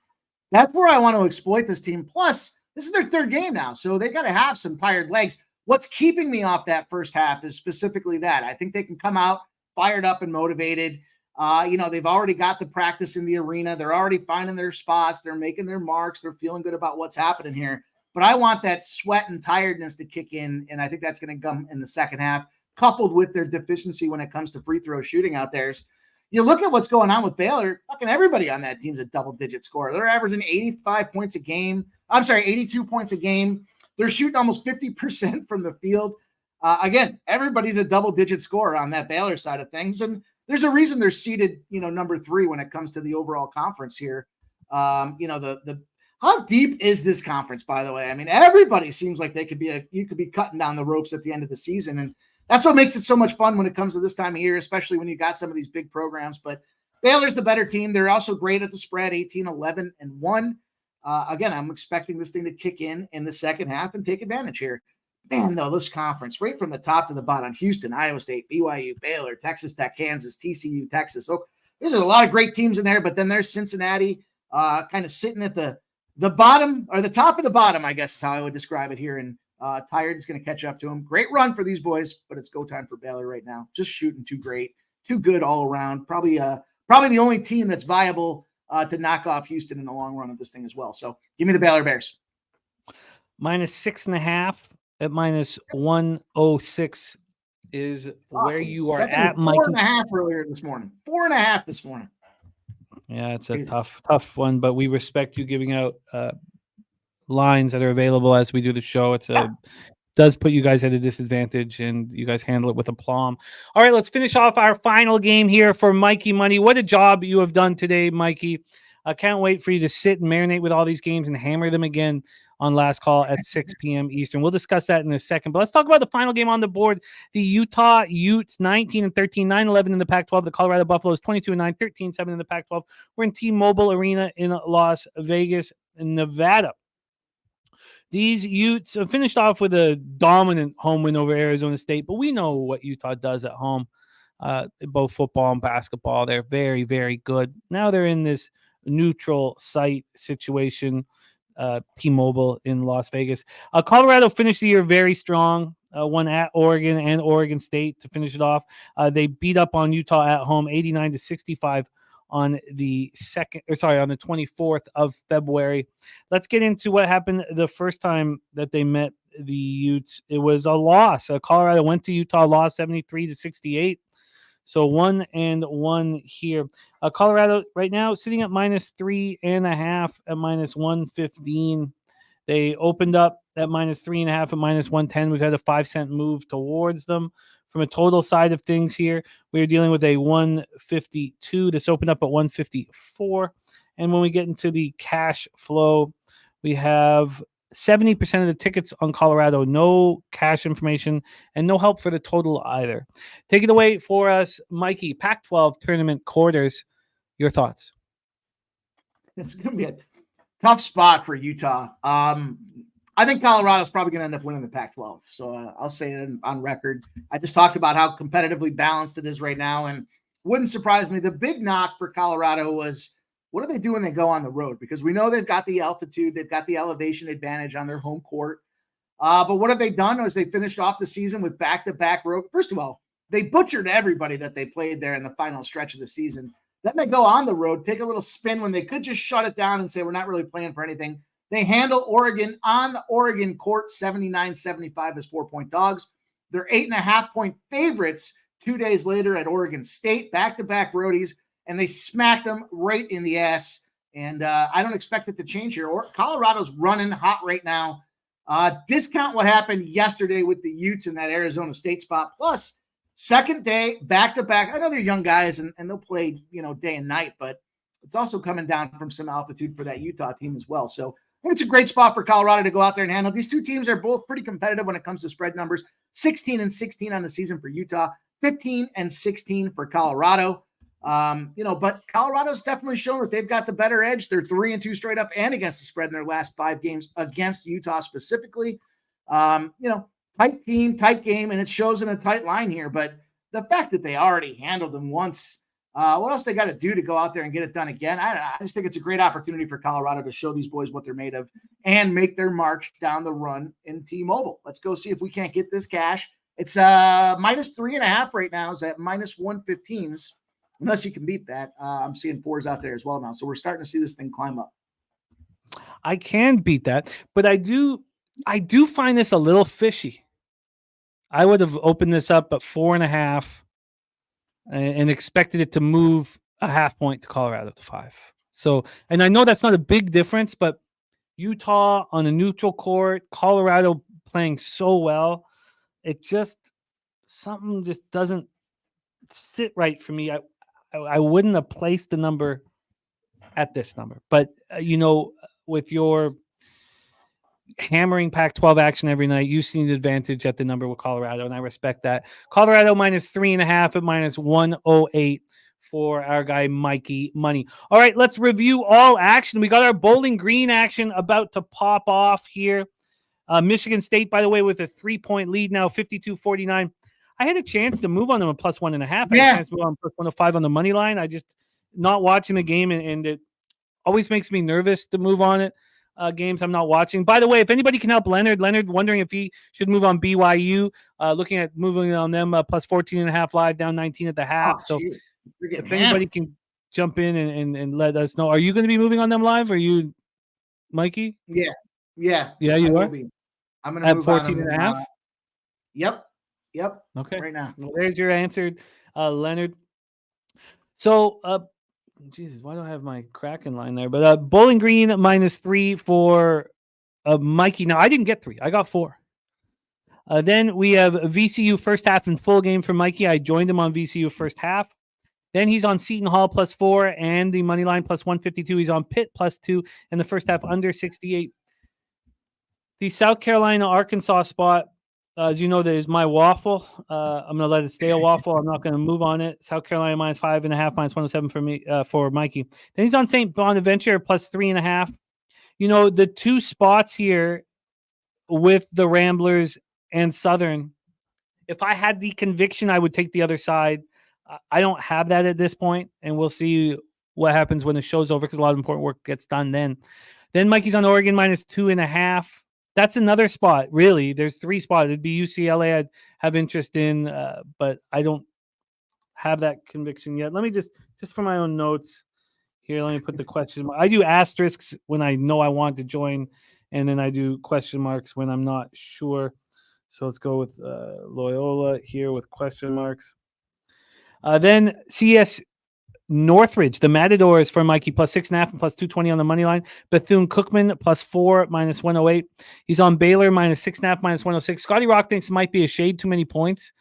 that's where I want to exploit this team. Plus, this is their 3rd game now, so they got to have some tired legs. What's keeping me off that first half is specifically that. I think they can come out fired up and motivated. They've already got the practice in the arena. They're already finding their spots. They're making their marks. They're feeling good about what's happening here. But I want that sweat and tiredness to kick in, and I think that's going to come in the second half, coupled with their deficiency when it comes to free throw shooting out there. You look at what's going on with Baylor, fucking everybody on that team's a double-digit scorer. They're averaging 85 points a game. 82 points a game. They're shooting almost 50% from the field. Again, everybody's a double-digit scorer on that Baylor side of things, and there's a reason they're seated, number 3 when it comes to the overall conference here. How deep is this conference, by the way? I mean, everybody seems like you could be cutting down the ropes at the end of the season, and that's what makes it so much fun when it comes to this time of year, especially when you got some of these big programs. But Baylor's the better team. They're also great at the spread, 18-11-1. Again, I'm expecting this thing to kick in the second half and take advantage here. Man, though, this conference, right from the top to the bottom, Houston, Iowa State, BYU, Baylor, Texas Tech, Kansas, TCU, Texas. So there's a lot of great teams in there, but then there's Cincinnati kind of sitting at the bottom, or the top of the bottom, I guess is how I would describe it here. And Tired is going to catch up to them. Great run for these boys, but it's go time for Baylor right now. Just shooting too great, too good all around. Probably the only team that's viable to knock off Houston in the long run of this thing as well. So give me the Baylor Bears.
-6.5 at -106 is where you are at, Mike.
4.5 earlier this morning. 4.5 this morning.
Yeah, it's a tough one, but we respect you giving out lines that are available as we do the show. Does put you guys at a disadvantage, and you guys handle it with aplomb. All right, let's finish off our final game here for Mikey Money. What a job you have done today, Mikey. I can't wait for you to sit and marinate with all these games and hammer them again on Last Call at 6 p.m. Eastern. We'll discuss that in a second, but let's talk about the final game on the board. The Utah Utes, 19-13, 9-11 in the Pac-12. The Colorado Buffaloes, 22-9, 13-7 in the Pac-12. We're in T-Mobile Arena in Las Vegas, Nevada. These Utes finished off with a dominant home win over Arizona State, but we know what Utah does at home, both football and basketball. They're very, very good. Now they're in this neutral site situation, T-Mobile in Las Vegas. Colorado finished the year very strong, won at Oregon and Oregon State to finish it off. They beat up on Utah at home, 89-65. On the 24th of February. Let's get into what happened the first time that they met the Utes. It was a loss. Colorado went to Utah, lost 73-68. So 1-1 here. Colorado right now sitting at -3.5 at -115. They opened up at -3.5 at -110. We've had a 5-cent move towards them. From a total side of things here, we're dealing with a 152. This opened up at 154. And when we get into the cash flow, we have 70% of the tickets on Colorado, no cash information, and no help for the total either. Take it away for us, Mikey. Pac-12 tournament quarters. Your thoughts?
It's going to be a tough spot for Utah. I think Colorado's probably going to end up winning the Pac-12. So I'll say it on record. I just talked about how competitively balanced it is right now, and wouldn't surprise me. The big knock for Colorado was, what do they do when they go on the road? Because we know they've got the altitude, they've got the elevation advantage on their home court. But what have they done is they finished off the season with back-to-back road. First of all, they butchered everybody that they played there in the final stretch of the season. Then they go on the road, take a little spin when they could just shut it down and say, we're not really playing for anything. They handle Oregon on Oregon court, 79-75 as 4-point dogs. They're 8.5-point favorites 2 days later at Oregon State, back-to-back roadies, and they smacked them right in the ass. And I don't expect it to change here. Colorado's running hot right now. Discount what happened yesterday with the Utes in that Arizona State spot. Plus, second day, back-to-back. I know they're young guys, and they'll play, day and night, but it's also coming down from some altitude for that Utah team as well. So it's a great spot for Colorado to go out there and handle. These two teams are both pretty competitive when it comes to spread numbers. 16-16 on the season for Utah, 15-16 for Colorado. But Colorado's definitely shown that they've got the better edge. They're 3-2 straight up and against the spread in their last 5 games against Utah specifically. Tight team, tight game, and it shows in a tight line here. But the fact that they already handled them once What else they got to do to go out there and get it done again? I just think it's a great opportunity for Colorado to show these boys what they're made of and make their march down the run in T-Mobile. Let's go see if we can't get this cash. It's minus 3.5 right now. Is at minus 115s. Unless you can beat that. I'm seeing 4s out there as well now. So we're starting to see this thing climb up.
I can beat that, but I do find this a little fishy. I would have opened this up at 4.5 and expected it to move a half point to Colorado to 5. So, and I know that's not a big difference, but Utah on a neutral court, Colorado playing so well, something just doesn't sit right for me. I wouldn't have placed the number at this number, but with your hammering Pac-12 action every night, you see the advantage at the number with Colorado, and I respect that. Colorado minus 3.5 at minus 108 for our guy Mikey Money. All right, let's review all action. We got our Bowling Green action about to pop off here. Michigan State, by the way, with a 3-point lead now, 52-49. I had a chance to move on them a plus 1.5. I had a chance to move on plus 105 on the money line. I just not watching the game, and it always makes me nervous to move on it. Games I'm not watching. By the way, if anybody can help Leonard wondering if he should move on BYU, looking at moving on them plus 14.5 live, down 19 at the half. So if anybody can jump in and let us know. Are you going to be moving on them live? Are you, Mikey?
Yeah,
you are?
I'm going to move
14.5?
Yep.
Okay.
Right now.
Well, there's your answer, Leonard. So, Jesus, why don't I have my Kraken line there? But Bowling Green minus 3 for Mikey. Now, I didn't get 3. I got 4. Then we have VCU first half and full game for Mikey. I joined him on VCU first half. Then he's on Seton Hall plus 4 and the money line plus 152. He's on Pitt plus 2 and the first half under 68. The South Carolina-Arkansas spot, as you know, there's my waffle. I'm going to let it stay a waffle. I'm not going to move on it. South Carolina minus 5.5, minus 107 for me, for Mikey. Then he's on St. Bonaventure plus 3.5. The two spots here with the Ramblers and Southern, if I had the conviction, I would take the other side. I don't have that at this point, and we'll see what happens when the show's over because a lot of important work gets done then. Then Mikey's on Oregon minus 2.5. That's another spot, really. There's 3 spots. It'd be UCLA I'd have interest in, but I don't have that conviction yet. Let me just for my own notes here, let me put the question. I do asterisks when I know I want to join, and then I do question marks when I'm not sure. So let's go with Loyola here with question marks. Then CS Northridge, the Matadors for Mikey, plus 6.5 and plus 220 on the money line. Bethune-Cookman, plus 4, minus 108. He's on Baylor, minus 6.5, minus 106. Scotty Rock thinks it might be a shade too many points.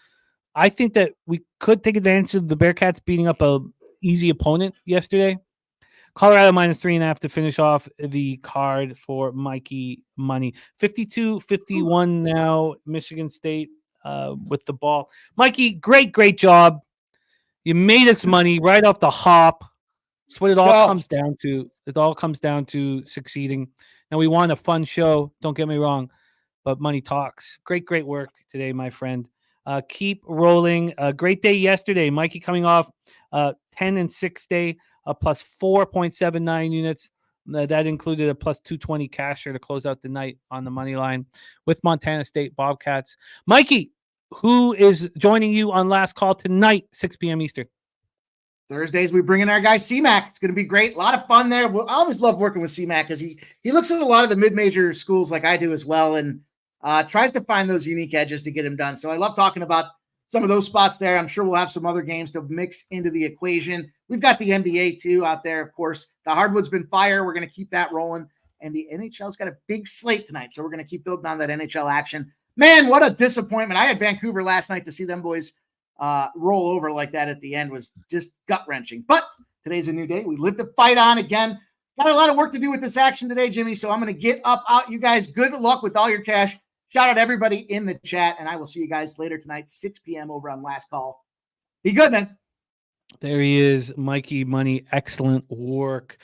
I think that we could take advantage of the Bearcats beating up a easy opponent yesterday. Colorado, minus 3.5 to finish off the card for Mikey Money. 52-51 now, Michigan State with the ball. Mikey, great job. You made us money right off the hop. That's what it all comes down to. It all comes down to succeeding. Now, we want a fun show. Don't get me wrong, but money talks. Great work today, my friend. Keep rolling. Great day yesterday. Mikey coming off 10-6 day, plus 4.79 units. That included a plus 220 casher to close out the night on the money line with Montana State Bobcats. Mikey, who is joining you on Last Call tonight, 6 p.m. Eastern?
Thursdays, we bring in our guy CMAC. It's going to be great. A lot of fun there. I always love working with CMAC because he looks at a lot of the mid-major schools like I do as well and tries to find those unique edges to get him done. So I love talking about some of those spots there. I'm sure we'll have some other games to mix into the equation. We've got the NBA too out there, of course. The hardwood's been fire. We're going to keep that rolling. And the NHL's got a big slate tonight. So we're going to keep building on that NHL action. Man, what a disappointment. I had Vancouver last night to see them boys roll over like that at the end was just gut-wrenching. But today's a new day. We live to fight on again. Got a lot of work to do with this action today, Jimmy, so I'm going to get out. You guys, good luck with all your cash. Shout out everybody in the chat, and I will see you guys later tonight, 6 p.m. over on Last Call. Be good, man.
There he is, Mikey Money. Excellent work.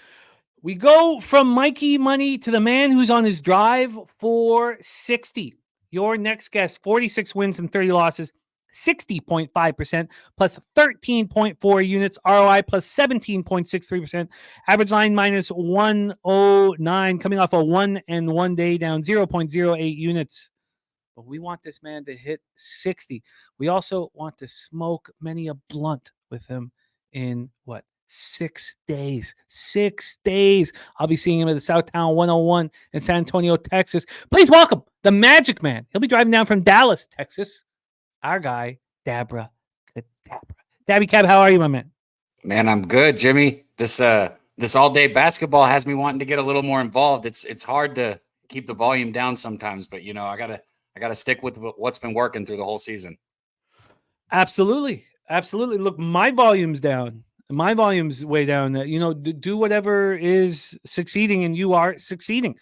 We go from Mikey Money to the man who's on his drive for 60. Your next guest, 46 wins and 30 losses. 60.5%, plus 13.4 units. ROI plus 17.63%. Average line minus 109, coming off a 1 and 1 day, down 0.08 units. But we want this man to hit 60. We also want to smoke many a blunt with him in 6 days. 6 days. I'll be seeing him at the Southtown 101 in San Antonio, Texas. Please welcome the Magic Man. He'll be driving down from Dallas, Texas. Our guy, Daby Cab, how are you, my man?
Man, I'm good, Jimmy. This all-day basketball has me wanting to get a little more involved. It's hard to keep the volume down sometimes, but I gotta stick with what's been working through the whole season.
Absolutely. Look, my volume's down. My volume's way down. Do whatever is succeeding, and you are succeeding.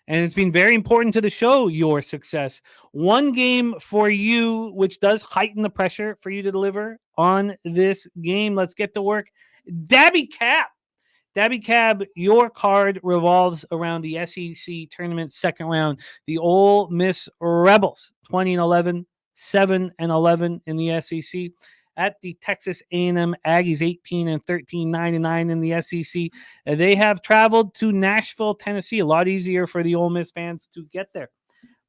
And it's been very important to the show, your success. One game for you, which does heighten the pressure for you to deliver on this game. Let's get to work. Daby Cab, your card revolves around the SEC tournament second round. The Ole Miss Rebels, 20-11, 7-11 in the SEC. At the Texas A&M Aggies, 18-13, 9-9 in the SEC. They have traveled to Nashville, Tennessee. A lot easier for the Ole Miss fans to get there.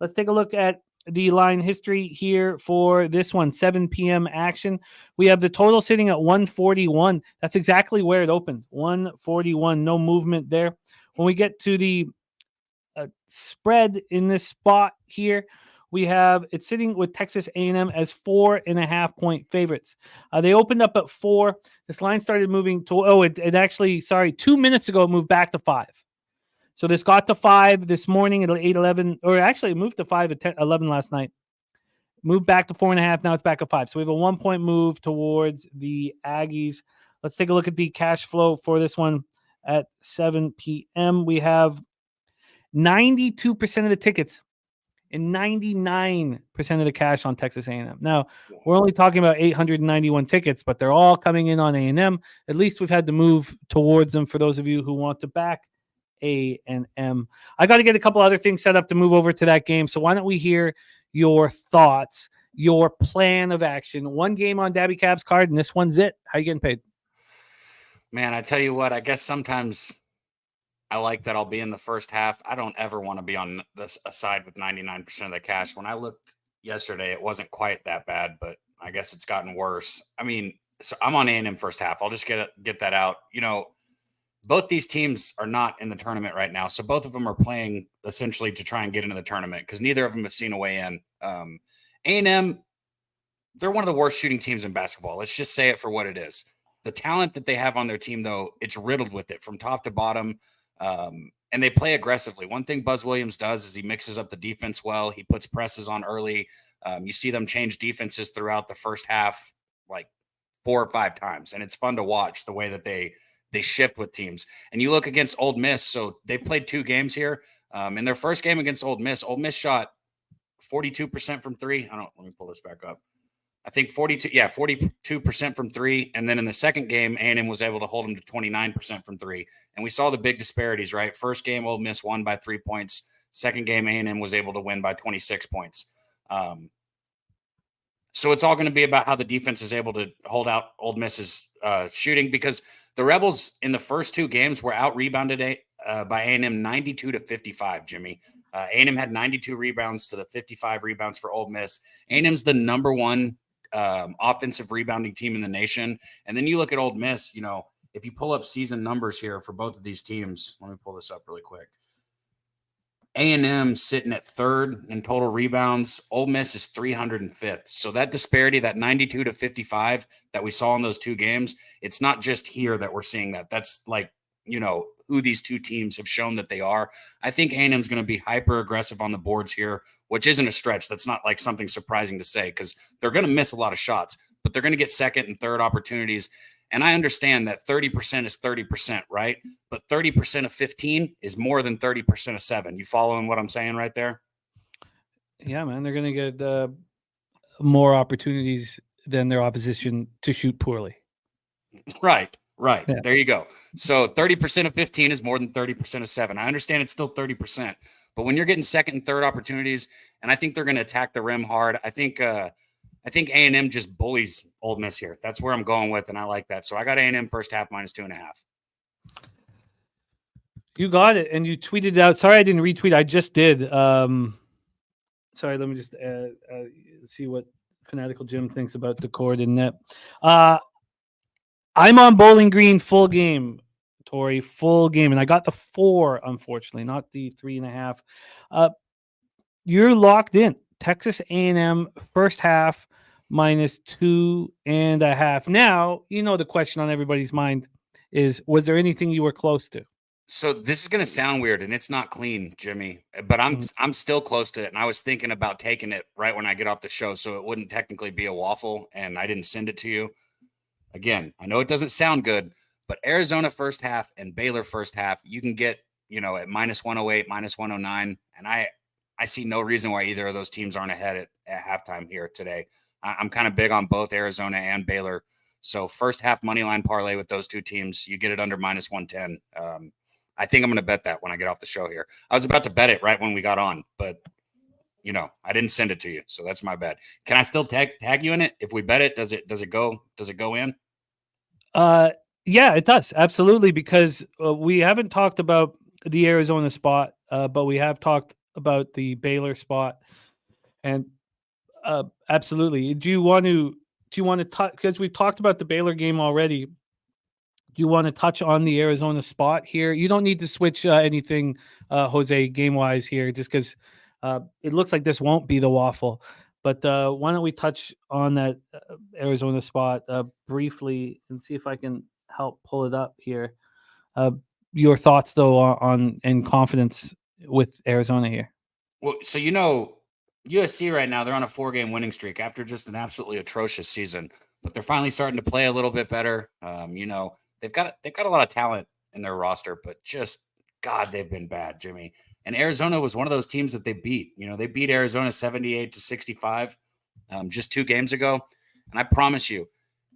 Let's take a look at the line history here for this one, 7 p.m. action. We have the total sitting at 141. That's exactly where it opened, 141. No movement there. When we get to the spread in this spot here, we have it sitting with Texas A&M as 4.5-point favorites. They opened up at 4. This line started moving to, it actually, 2 minutes ago, it moved back to 5. So this got to 5 this morning at 8:11, or actually it moved to 5 at 11 last night. Moved back to 4.5. Now it's back at 5. So we have a 1-point move towards the Aggies. Let's take a look at the cash flow for this one at 7 p.m. We have 92% of the tickets and 99% of the cash on Texas A&M. Now, we're only talking about 891 tickets, but they're all coming in on A&M. At least we've had to move towards them for those of you who want to back A&M. I got to get a couple other things set up to move over to that game. So why don't we hear your thoughts, your plan of action? One game on Daby Cab's card, and this one's it. How you getting paid?
Man, I tell you what, I guess sometimes I like that I'll be in the first half. I don't ever want to be on this side with 99% of the cash. When I looked yesterday, it wasn't quite that bad, but I guess it's gotten worse. I mean, so I'm on A&M first half. I'll just get that out. Both these teams are not in the tournament right now, so both of them are playing essentially to try and get into the tournament because neither of them have seen a way in. A&M, they're one of the worst shooting teams in basketball. Let's just say it for what it is. The talent that they have on their team, though, it's riddled with it from top to bottom. And they play aggressively. One thing Buzz Williams does is he mixes up the defense well. He puts presses on early. You see them change defenses throughout the first half like 4 or 5 times. And it's fun to watch the way that they shift with teams. And you look against Ole Miss. So they played 2 games here. In their first game against Ole Miss shot 42% from 3. Let me pull this back up. I think 42% from 3. And then in the second game, A&M was able to hold them to 29% from 3. And we saw the big disparities, right? First game, Ole Miss won by 3 points. Second game, A&M was able to win by 26 points. So it's all going to be about how the defense is able to hold out Ole Miss's shooting, because the Rebels in the first 2 games were out-rebounded by A&M 92-55, Jimmy. A&M had 92 rebounds to the 55 rebounds for Ole Miss. A&M's the number 1 offensive rebounding team in the nation. And then you look at Ole Miss, if you pull up season numbers here for both of these teams, let me pull this up really quick. A&M sitting at 3rd in total rebounds. Ole Miss is 305th. So that disparity, that 92-55 that we saw in those 2 games, it's not just here that we're seeing that. That's like, who these 2 teams have shown that they are. I think A&M is going to be hyper aggressive on the boards here, which isn't a stretch. That's not like something surprising to say because they're going to miss a lot of shots, but they're going to get second and third opportunities. And I understand that 30% is 30%, right? But 30% of 15 is more than 30% of 7. You following what I'm saying right there?
Yeah, man. They're going to get more opportunities than their opposition to shoot poorly.
Right. Yeah. There you go. So 30% of 15 is more than 30% of 7. I understand it's still 30%, but when you're getting second and third opportunities, and I think they're going to attack the rim hard. I think I think A&M just bullies Ole Miss here. That's where I'm going with, and I like that. So I got A&M first half -2.5.
You got it, and you tweeted it out. Sorry, I didn't retweet. I just did. Sorry, let me just see what Fanatical Jim thinks about the cord and net. I'm on Bowling Green full game, Tori, full game, and I got the 4, unfortunately, not the 3.5. You're locked in. Texas A&M first half -2.5. Now, the question on everybody's mind is, was there anything you were close to?
So this is going to sound weird, and it's not clean, Jimmy, but I'm still close to it, and I was thinking about taking it right when I get off the show, so it wouldn't technically be a waffle, and I didn't send it to you. Again, I know it doesn't sound good, but Arizona first half and Baylor first half, you can get, at -108, -109, and I see no reason why either of those teams aren't ahead at halftime here today. I'm kind of big on both Arizona and Baylor, so first half money line parlay with those two teams, you get it under -110. I think I'm going to bet that when I get off the show here. I was about to bet it right when we got on, but I didn't send it to you, so that's my bet. Can I still tag you in it? If we bet it, does it go in?
Yeah, it does. Absolutely, because we haven't talked about the Arizona spot, but we have talked about the Baylor spot. And absolutely. Do you want to touch, because we've talked about the Baylor game already? Do you want to touch on the Arizona spot here? You don't need to switch anything, Jose, game-wise here, just because it looks like this won't be the waffle. But why don't we touch on that Arizona spot briefly and see if I can help pull it up here. Your thoughts, though, on and confidence with Arizona here.
Well, so USC right now, they're on a 4-game winning streak after just an absolutely atrocious season, but they're finally starting to play a little bit better. They've got a lot of talent in their roster, but just, God, they've been bad, Jimmy. And Arizona was one of those teams that they beat. They beat Arizona 78-65 just 2 games ago. And I promise you,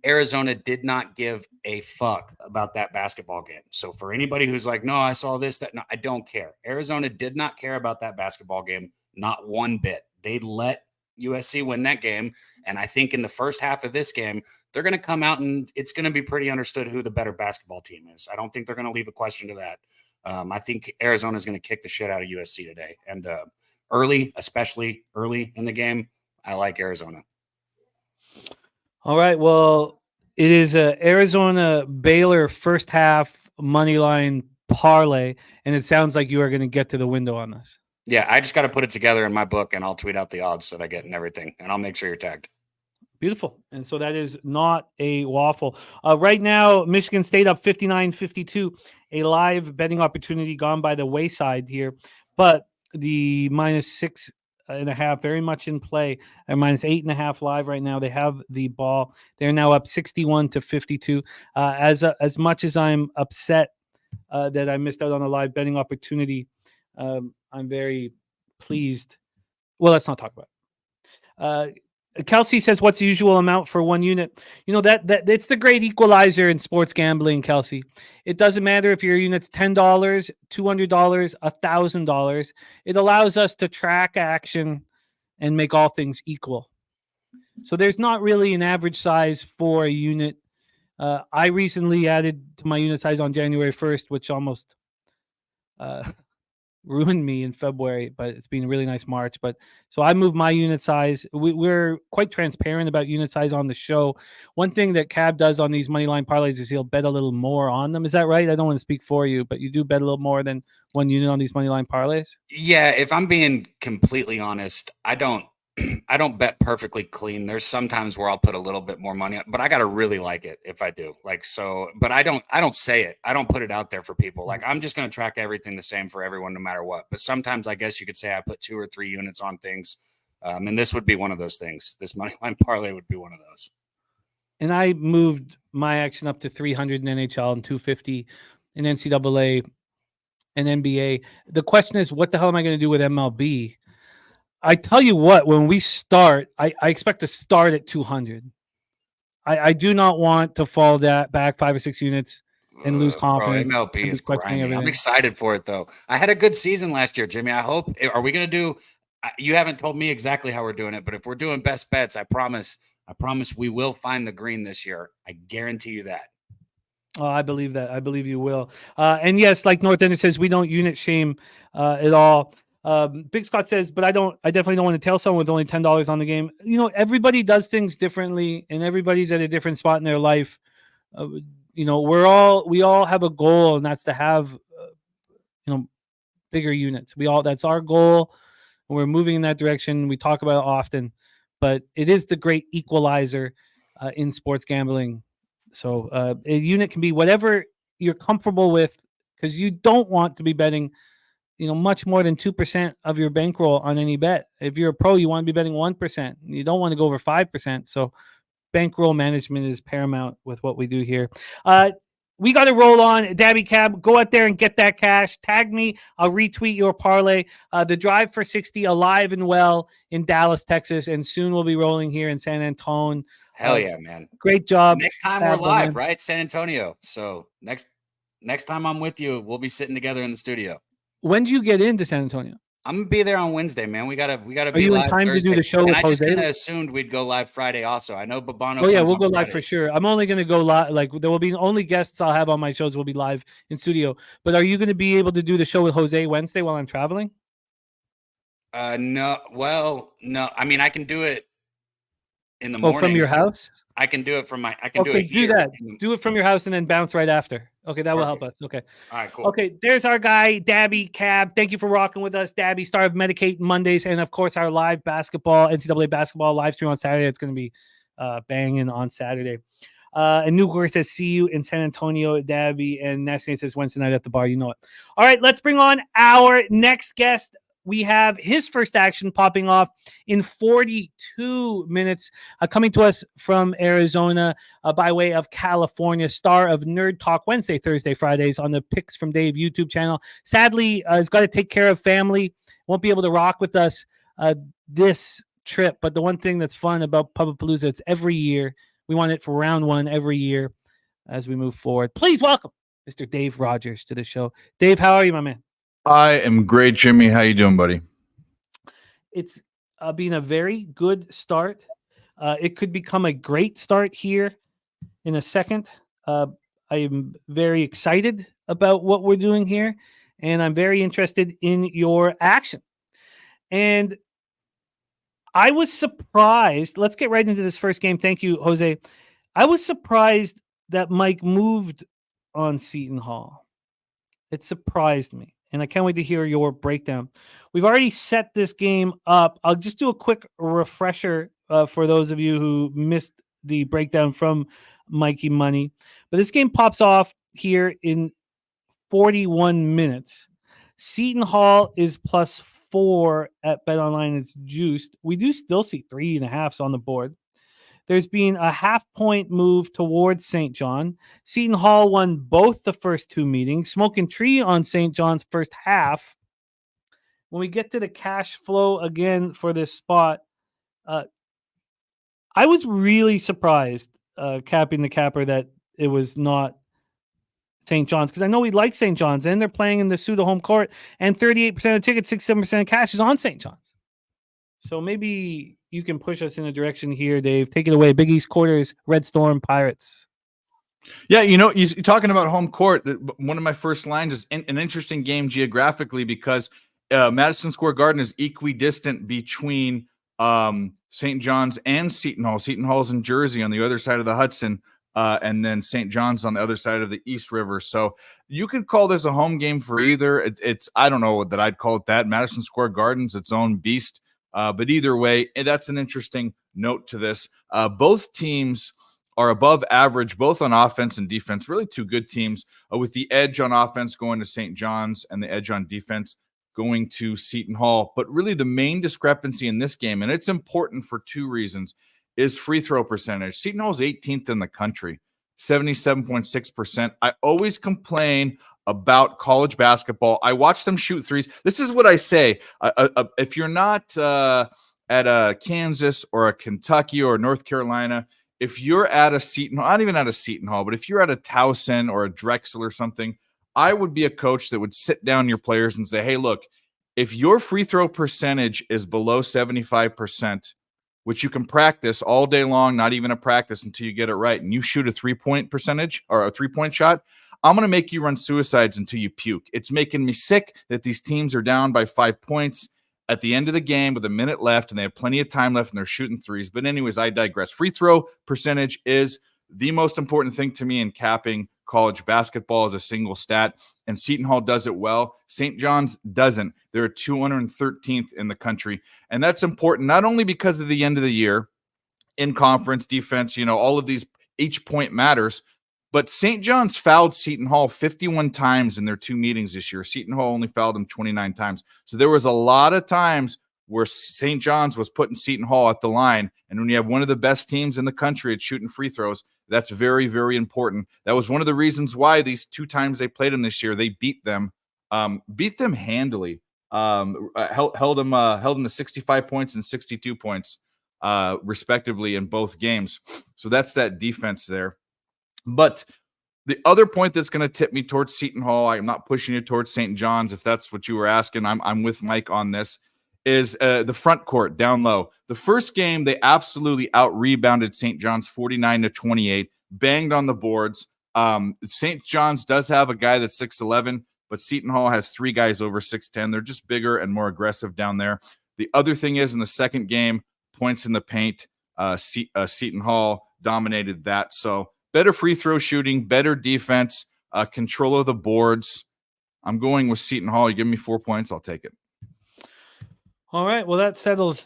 Arizona did not give a fuck about that basketball game. So for anybody who's like, no, I saw this, that, no, I don't care. Arizona did not care about that basketball game, not one bit. They let USC win that game. And I think in the first half of this game, they're going to come out and it's going to be pretty understood who the better basketball team is. I don't think they're going to leave a question to that. I think Arizona is going to kick the shit out of USC today. And especially early in the game, I like Arizona.
All right. Well, it is a Arizona Baylor first half money line parlay, and it sounds like you are going to get to the window on this.
Yeah, I just got to put it together in my book, and I'll tweet out the odds that I get and everything, and I'll make sure you're tagged.
Beautiful. And so that is not a waffle. Right now, Michigan State up 59-52, a live betting opportunity gone by the wayside here, but the -6.5 very much in play, and -8.5 live right now. They have the ball. They're now up 61-52. As much as I'm upset that I missed out on a live betting opportunity, I'm very pleased. Well, let's not talk about it. Kelsey says, what's the usual amount for one unit? That it's the great equalizer in sports gambling, Kelsey. It doesn't matter if your unit's $10, $200, $1,000. It allows us to track action and make all things equal. So there's not really an average size for a unit. I recently added to my unit size on January 1st, which almost ruined me in February, but it's been a really nice March. But so I moved my unit size. We're quite transparent about unit size on the show. One thing that Cab does on these money line parlays is he'll bet a little more on them. Is that right? I don't want to speak for you, but you do bet a little more than one unit on these money line parlays?
Yeah, if I'm being completely honest, I don't bet perfectly clean. There's sometimes where I'll put a little bit more money on, but I got to really like it if I do. But I don't say it. I don't put it out there for people. Like, I'm just going to track everything the same for everyone, no matter what. But sometimes I guess you could say I put 2 or 3 units on things. And this would be one of those things. This money line parlay would be one of those.
And I moved my action up to 300 in NHL and 250 in NCAA and NBA. The question is, what the hell am I going to do with MLB? I tell you what, when we start, I expect to start at 200. I do not want to fall back 5 or 6 units and lose confidence.
Bro, MLB is grinding. I'm excited for it, though. I had a good season last year, Jimmy. I hope. Are we going to do? You haven't told me exactly how we're doing it, but if we're doing best bets, I promise we will find the green this year. I guarantee you that.
Oh, I believe that. I believe you will. And yes, like North Ender says, we don't unit shame at all. Big Scott says, but I definitely don't want to tell someone with only $10 on the game. You know, everybody does things differently, and everybody's at a different spot in their life. You know, we all have a goal, and that's to have, bigger units. That's our goal. And we're moving in that direction. We talk about it often, but it is the great equalizer in sports gambling. So a unit can be whatever you're comfortable with, because you don't want to be betting, much more than 2% of your bankroll on any bet. If you're a pro, you want to be betting 1%. You don't want to go over 5%. So bankroll management is paramount with what we do here. We got to roll on. Daby Cab, go out there and get that cash. Tag me. I'll retweet your parlay. The Drive for 60 alive and well in Dallas, Texas, and soon we'll be rolling here in San Antonio.
Hell yeah, man.
Great job.
Next time we're live, right? San Antonio. So next time I'm with you, we'll be sitting together in the studio.
When do you get into San Antonio?
I'm gonna be there on Wednesday, man. We gotta
Are
be
you
live
in time
Thursday.
to do the show
And
with
I just
Jose?
kind of assumed we'd go live Friday also. I know Babano.
Oh yeah,
comes
we'll
on
go live
Friday.
for sure. I'm only going to go live. Like, there will be only guests I'll have on my shows will be live in studio. But are you going to be able to do the show with Jose Wednesday while I'm traveling?
No. Well, no. I mean, I can do it in the morning.
Oh, from your house?
I can do it from my.
Do that. Do it from your house and then bounce right after. Okay, that will help us. Okay.
All right, cool.
Okay, there's our guy, Daby Cab. Thank you for rocking with us, Daby, star of Medicate Mondays, and of course our live basketball, NCAA basketball live stream on Saturday. It's going to be banging on Saturday. And Newcore says, see you in San Antonio, Daby. And Nasty says, Wednesday night at the bar. You know it. All right, let's bring on our next guest. We have his first action popping off in 42 minutes, coming to us from Arizona by way of California, star of Nerd Talk Wednesday, Thursday, Fridays on the Picks from Dave YouTube channel. Sadly, he's got to take care of family. Won't be able to rock with us this trip. But the one thing that's fun about Pubapalooza, it's every year. We want it for round one every year as we move forward. Please welcome Mr. Dave Rogers to the show. Dave, how are you, my man?
I am great, Jimmy. How you doing, buddy?
It's been a very good start. It could become a great start here in a second. I am very excited about what we're doing here, and I'm very interested in your action. And I was surprised. Let's get right into this first game. Thank you, Jose. I was surprised that Mike moved on Seton Hall. It surprised me. And I can't wait to hear your breakdown. We've already set this game up. I'll just do a quick refresher for those of you who missed the breakdown from Mikey Money. But this game pops off here in 41 minutes. Seton Hall is +4 at BetOnline. It's juiced. We do still see 3.5s on the board. There's been a half-point move towards St. John. Seton Hall won both the first two meetings. Smoking Tree on St. John's first half. When we get to the cash flow again for this spot, I was really surprised, capping the capper, that it was not St. John's, because I know we like St. John's, and they're playing in the pseudo home court, and 38% of tickets, 67% of cash is on St. John's. So maybe you can push us in a direction here, Dave. Take it away. Big East Quarters, Red Storm, Pirates.
Yeah, you're talking about home court. One of my first lines is an interesting game geographically, because Madison Square Garden is equidistant between St. John's and Seton Hall. Seton Hall's in Jersey on the other side of the Hudson, and then St. John's on the other side of the East River. So you could call this a home game for either. It's I don't know that I'd call it that. Madison Square Garden's its own beast. But either way, that's an interesting note to this. Both teams are above average, both on offense and defense. Really two good teams, with the edge on offense going to St. John's and the edge on defense going to Seton Hall. But really the main discrepancy in this game, and it's important for two reasons, is free throw percentage. Seton Hall's 18th in the country, 77.6%. I always complain about college basketball. I watch them shoot threes. This is what I say. If you're not at a Kansas or a Kentucky or North Carolina, if you're at a Seton Hall, not even at a Seton Hall, but if you're at a Towson or a Drexel or something, I would be a coach that would sit down your players and say, hey, look, If your free throw percentage is below 75%, which you can practice all day long, not even a practice until you get it right, and you shoot a 3-point percentage or a 3-point shot, I'm going to make you run suicides until you puke. It's making me sick that these teams are down by 5 points at the end of the game with a minute left, and they have plenty of time left, and they're shooting threes. But anyways, I digress. Free throw percentage is the most important thing to me in capping college basketball as a single stat, and Seton Hall does it well. St. John's doesn't. They're 213th in the country, and that's important not only because of the end of the year in conference defense, all of these, each point matters, but St. John's fouled Seton Hall 51 times in their 2 meetings this year. Seton Hall only fouled them 29 times. So there was a lot of times where St. John's was putting Seton Hall at the line, and when you have one of the best teams in the country at shooting free throws, that's very, very important. That was one of the reasons why these 2 times they played them this year, they beat them handily. Held them to 65 points and 62 points, respectively, in both games. So that's that defense there. But the other point that's going to tip me towards Seton Hall, I'm not pushing you towards St. John's, if that's what you were asking. I'm with Mike on this. Is the front court down low. The first game, they absolutely out-rebounded St. John's 49-28, banged on the boards. St. John's does have a guy that's 6'11", but Seton Hall has 3 guys over 6'10". They're just bigger and more aggressive down there. The other thing is, in the second game, points in the paint, Seton Hall dominated that. So better free throw shooting, better defense, control of the boards. I'm going with Seton Hall. You give me 4 points, I'll take it.
All right. Well, that settles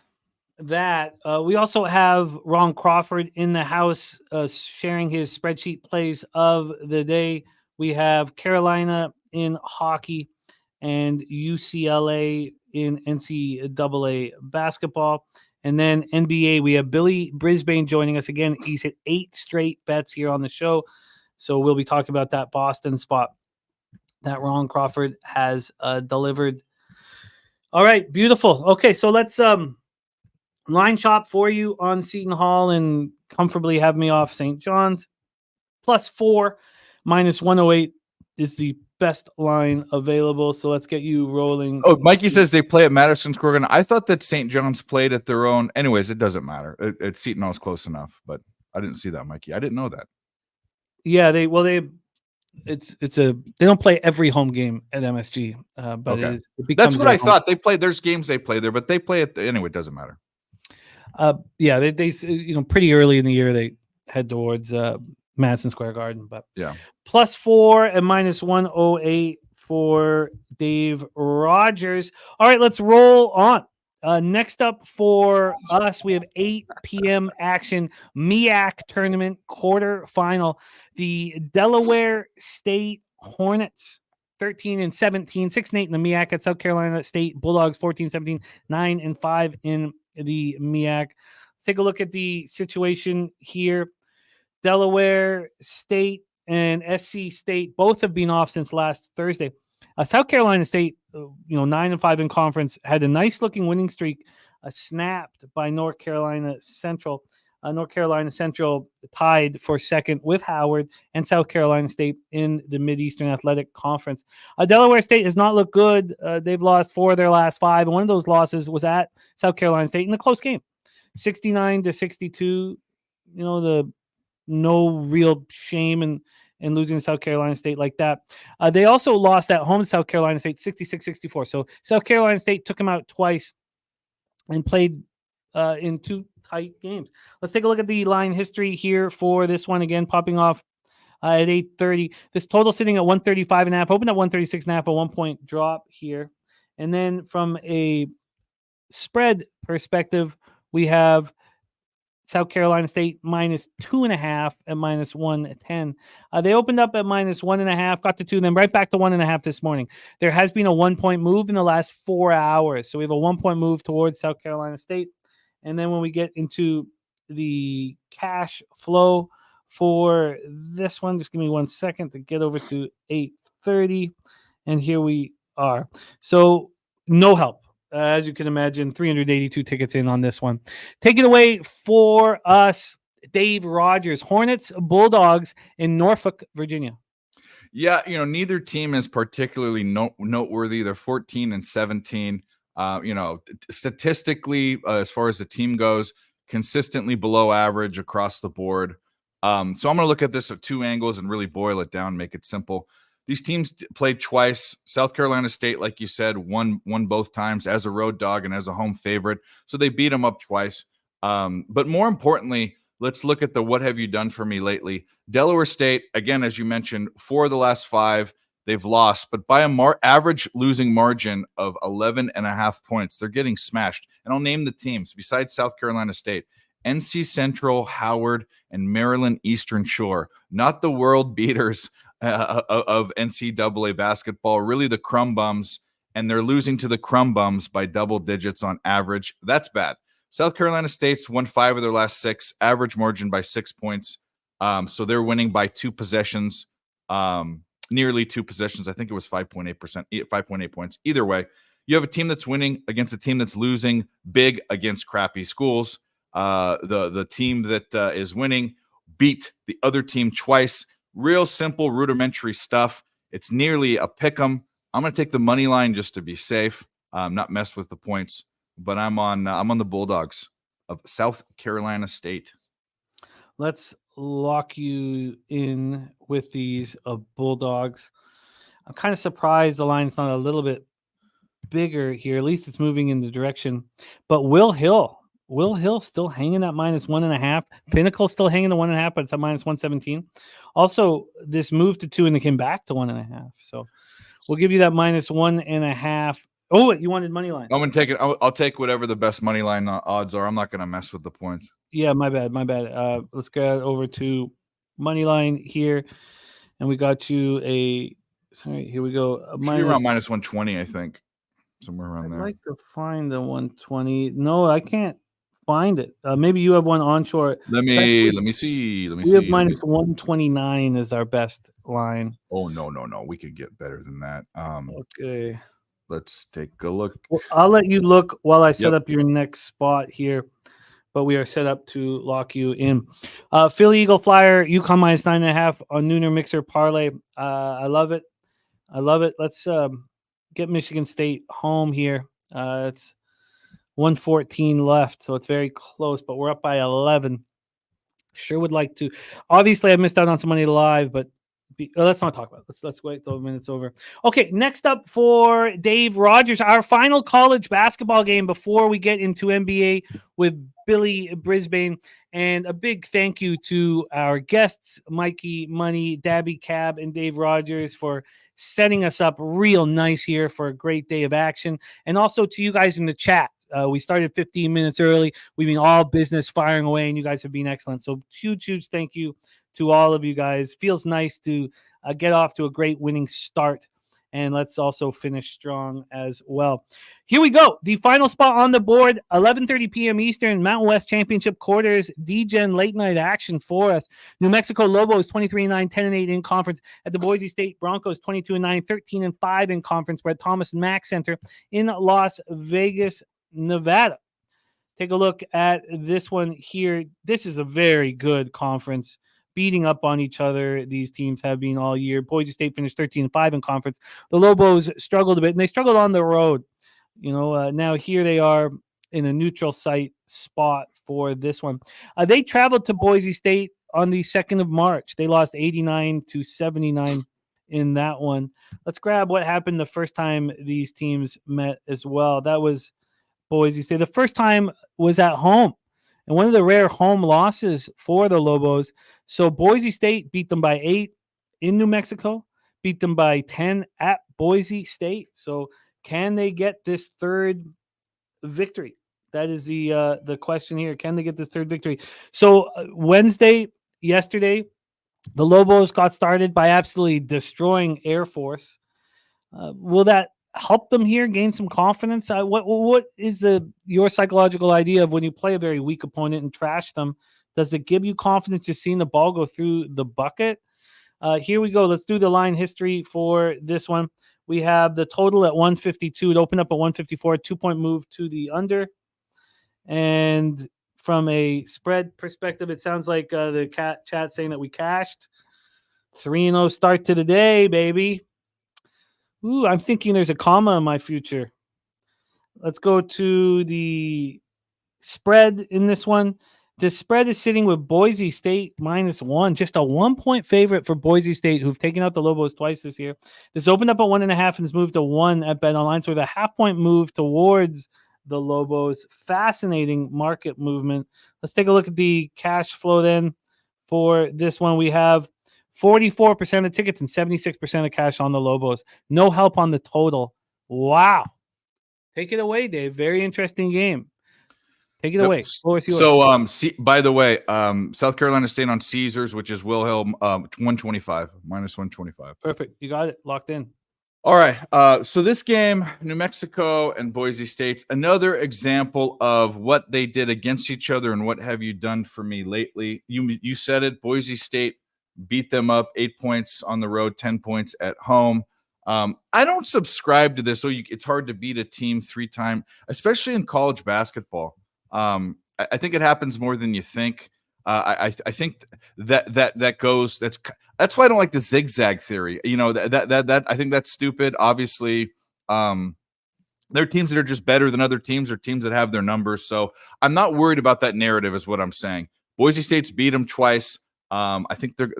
that. We also have Ron Crawford in the house sharing his spreadsheet plays of the day. We have Carolina in hockey and UCLA in NCAA basketball. And then NBA, we have Billy Brisbane joining us again. He's hit 8 straight bets here on the show. So we'll be talking about that Boston spot that Ron Crawford has delivered. All right, beautiful. Okay, so let's line shop for you on Seton Hall and comfortably have me off St. John's. +4, -108 is the best line available. So let's get you rolling.
Oh, Mikey says they play at Madison Square Garden. I thought that St. John's played at their own. Anyways, it doesn't matter. It's Seton Hall's close enough, but I didn't see that, Mikey. I didn't know that.
Yeah, they don't play every home game at MSG, but
Okay.
it becomes
That's what I
home.
thought. They play. There's games they play there, but they play it anyway. It doesn't matter.
Yeah, they pretty early in the year they head towards Madison Square Garden, but
Yeah.
+4 and -108 for Dave Rogers. All right, let's roll on. Next up for us, we have 8 p.m. action, MEAC tournament quarterfinal. The Delaware State Hornets, 13-17, 6-8 in the MEAC at South Carolina State Bulldogs, 14-17, 9-5 in the MEAC. Let's take a look at the situation here. Delaware State and SC State both have been off since last Thursday. South Carolina State, 9-5 in conference, had a nice looking winning streak, snapped by North Carolina Central. North Carolina Central tied for second with Howard and South Carolina State in the Mid-Eastern Athletic Conference. Delaware State has not looked good. They've lost 4 of their last 5. And one of those losses was at South Carolina State in a close game, 69-62. No real shame in losing to South Carolina State like that. They also lost at home to South Carolina State 66-64. So South Carolina State took them out twice and played in 2 tight games. Let's take a look at the line history here for this one. Again, popping off at 8:30. This total sitting at 135.5, opened at 136.5, a 1-point drop here. And then from a spread perspective, we have South Carolina State -2.5 at -110. They opened up at -1.5, got to 2, then right back to 1.5 this morning. There has been a 1-point move in the last 4 hours. So we have a 1-point move towards South Carolina State. And then when we get into the cash flow for this one, just give me 1 second to get over to 8:30. And here we are. So no help. As you can imagine, 382 tickets in on this one. Take it away for us, Dave Rogers. Hornets, Bulldogs in Norfolk, Virginia.
Yeah, neither team is particularly noteworthy. They're 14 and 17. Statistically, as far as the team goes, consistently below average across the board. So I'm going to look at this at two angles and really boil it down, make it simple. These teams played twice. South Carolina State, like you said, won both times as a road dog and as a home favorite. So they beat them up twice. But more importantly, let's look at the what have you done for me lately. Delaware State, again, as you mentioned, 4 of the last 5, they've lost, but by a average losing margin of 11.5 points. They're getting smashed. And I'll name the teams besides South Carolina State: NC Central, Howard, and Maryland Eastern Shore. Not the world beaters of NCAA basketball, really the crumb bums, and they're losing to the crumb bums by double digits on average. That's bad. South Carolina State's won 5 of their last 6, average margin by 6 points. So they're winning by 2 possessions, nearly 2 possessions. I think it was 5.8 points. Either way, you have a team that's winning against a team that's losing big against crappy schools. The team that is winning beat the other team twice. Real simple, rudimentary stuff. It's nearly a pick 'em. I'm going to take the money line just to be safe, not mess with the points. But I'm on the Bulldogs of South Carolina State.
Let's lock you in with these Bulldogs. I'm kind of surprised the line's not a little bit bigger here. At least it's moving in the direction. But Will Hill still hanging at -1.5. Pinnacle still hanging at 1.5, but it's at -117. Also, this move to 2 and they came back to 1.5. So we'll give you that -1.5. Oh, you wanted money line.
I'm gonna take it. I'll take whatever the best money line odds are. I'm not gonna mess with the points.
Yeah, my bad. Let's go over to money line here, and we got you a. Sorry, here we go.
Should be around -120, I think, somewhere around there.
I'd like to find the 120. No, I can't find it. Maybe you have one onshore.
Let me see.
We have -129 as our best line.
Oh no, we could get better than that.
Okay.
Let's take a look.
Well, I'll let you look while I set up your next spot here, but we are set up to lock you in. Philly Eagle Flyer, UConn -9.5 on Nooner Mixer Parlay. I love it. Let's get Michigan State home here. It's 1:14 left, so it's very close, but we're up by 11. Sure would like to. Obviously, I missed out on some money live, but let's not talk about it. Let's wait till the minute's over. Okay, next up for Dave Rogers, our final college basketball game before we get into NBA with Billy Brisbane. And a big thank you to our guests, Mikey Money, Daby Cab, and Dave Rogers, for setting us up real nice here for a great day of action. And also to you guys in the chat. We started 15 minutes early. We've been all business firing away, and you guys have been excellent. So huge thank you to all of you guys. Feels nice to get off to a great winning start. And let's also finish strong as well. Here we go. The final spot on the board, 11:30 p.m. Eastern, Mountain West Championship quarters, D-Gen late night action for us. New Mexico Lobos 23-9, 10-8 in conference. At the Boise State Broncos 22-9, 13-5 in conference. We're at Thomas and Mack Center in Las Vegas, Nevada. Take a look at this one here. This is a very good conference, beating up on each other. These teams have been all year. Boise State finished 13-5 in conference. The Lobos struggled a bit, and they struggled on the road. Now here they are in a neutral site spot for this one. They traveled to Boise State on the 2nd of March. They lost 89-79 in that one. Let's grab what happened the first time these teams met as well. That was Boise State. The first time was at home, and one of the rare home losses for the Lobos. So Boise State beat them by 8 in New Mexico, beat them by 10 at Boise State. So can they get this third victory? That is the question here. Can they get this third victory? So yesterday, the Lobos got started by absolutely destroying Air Force. Will that help them here gain some confidence? What is your psychological idea of when you play a very weak opponent and trash them? Does it give you confidence just seeing the ball go through the bucket? Here we go. Let's do the line history for this one. We have the total at 152. It opened up at 154, 2-point move to the under. And from a spread perspective, it sounds like the chat saying that we cashed. 3-0 start to the day, baby. Ooh, I'm thinking there's a comma in my future. Let's go to the spread in this one. The spread is sitting with Boise State -1, just a 1-point favorite for Boise State, who've taken out the Lobos twice this year. This opened up at 1.5 and has moved to 1 at BetOnline, so we have a half-point move towards the Lobos. Fascinating market movement. Let's take a look at the cash flow then for this one. We have 44% of tickets and 76% of cash on the Lobos. No help on the total. Wow. Take it away, Dave. Very interesting game. Take it away.
So, by the way, South Carolina State on Caesars, which is Wilhelm, 125, -125.
Perfect. You got it locked in.
All right. So this game, New Mexico and Boise State's another example of what they did against each other and what have you done for me lately. You said it. Boise State beat them up 8 points on the road, 10 points at home. I don't subscribe to this. So it's hard to beat a team 3 times, especially in college basketball. I think it happens more than you think. I think that goes. That's why I don't like the zigzag theory. You know that I think that's stupid. Obviously, there are teams that are just better than other teams, or teams that have their numbers. So I'm not worried about that narrative, is what I'm saying. Boise State's beat them twice. I think they're.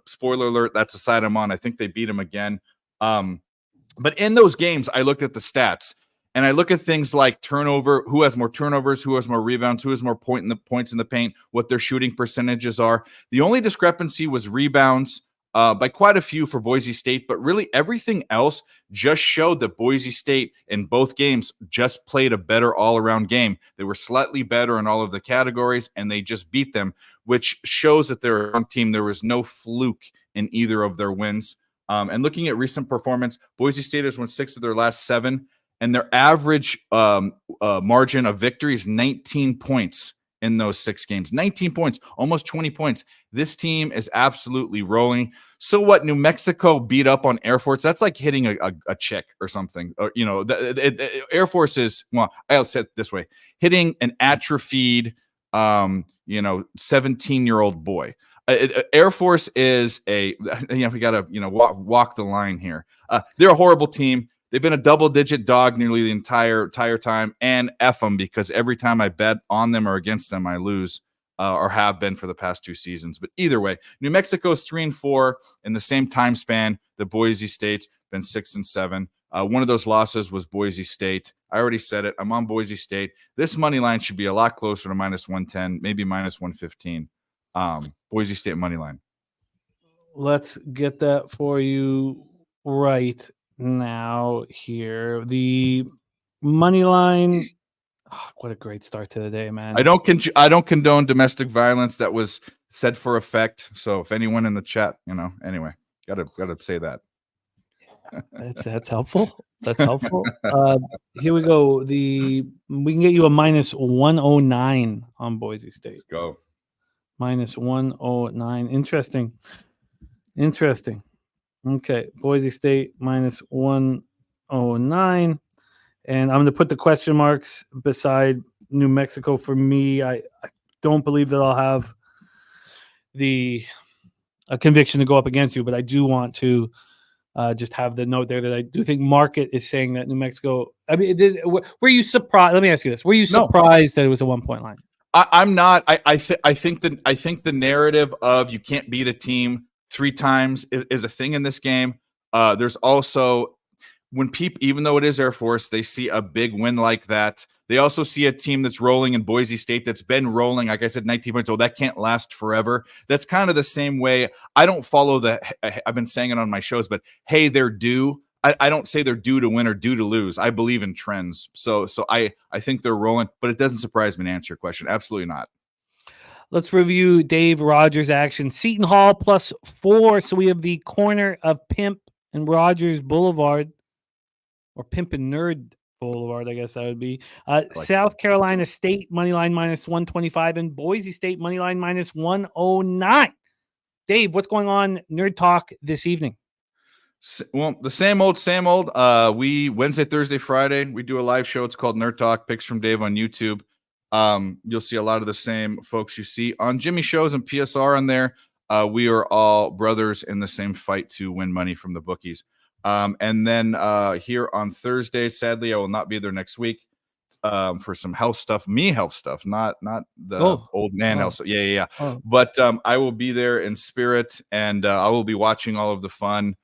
Spoiler alert. That's the side I'm on. I think they beat them again. But in those games, I looked at the stats. And I look at things like turnover, who has more turnovers, who has more rebounds, who has more points in the paint, what their shooting percentages are. The only discrepancy was rebounds by quite a few for Boise State, but really everything else just showed that Boise State in both games just played a better all-around game. They were slightly better in all of the categories, and they just beat them, which shows that they're a strong team. There was no fluke in either of their wins. And looking at recent performance, Boise State has won 6 of their last 7. And their average margin of victory is 19 points in those 6 games. 19 points, almost 20 points. This team is absolutely rolling. So what? New Mexico beat up on Air Force. That's like hitting a chick or something. Or, you know, Air Force is, well, I'll say it this way, hitting an atrophied, 17-year-old boy. Air Force is we got to, walk the line here. They're a horrible team. They've been a double-digit dog nearly the entire time, and F them, because every time I bet on them or against them, I lose, or have been for the past 2 seasons. But either way, New Mexico's 3-4 in the same time span that Boise State's been 6-7. One of those losses was Boise State. I already said it. I'm on Boise State. This money line should be a lot closer to -110, maybe -115. Boise State money line.
Let's get that for you right now here. The money line. Oh, what a great start to the day, man.
I don't condone domestic violence. That was said for effect. So if anyone in the chat, anyway, gotta say that.
That's helpful. That's helpful. Here we go. We can get you a -109 on Boise State.
Let's go.
-109. Interesting. Okay, Boise State -109. And I'm going to put the question marks beside New Mexico. For me, I don't believe that I'll have a conviction to go up against you, but I do want to just have the note there that I do think market is saying that New Mexico. I mean, were you surprised? Let me ask you this: were you surprised that it was a 1-point line?
I'm not. I think the narrative of you can't beat a team 3 times is a thing in this game. There's also, when people, even though it is Air Force, they see a big win like that. They also see a team that's rolling in Boise State that's been rolling, like I said, 19 points. Oh, that can't last forever. That's kind of the same way. I don't follow I've been saying it on my shows, but hey, they're due. I don't say they're due to win or due to lose. I believe in trends. So I think they're rolling, but it doesn't surprise me to answer your question. Absolutely not.
Let's review Dave Rogers' action. Seton Hall +4. So we have the corner of Pimp and Rogers Boulevard, or Pimp and Nerd Boulevard, I guess that would be. South Carolina State moneyline -125 and Boise State moneyline -109. Dave, what's going on Nerd Talk this evening?
Well, the same old. We Wednesday, Thursday, Friday, we do a live show. It's called Nerd Talk, Picks from Dave on YouTube. You'll see a lot of the same folks you see on Jimmy shows and PSR on there. we are all brothers in the same fight to win money from the bookies. And then here on Thursday, sadly, I will not be there next week for some health stuff, not the old man health. Yeah. But I will be there in spirit, and I will be watching all of the fun.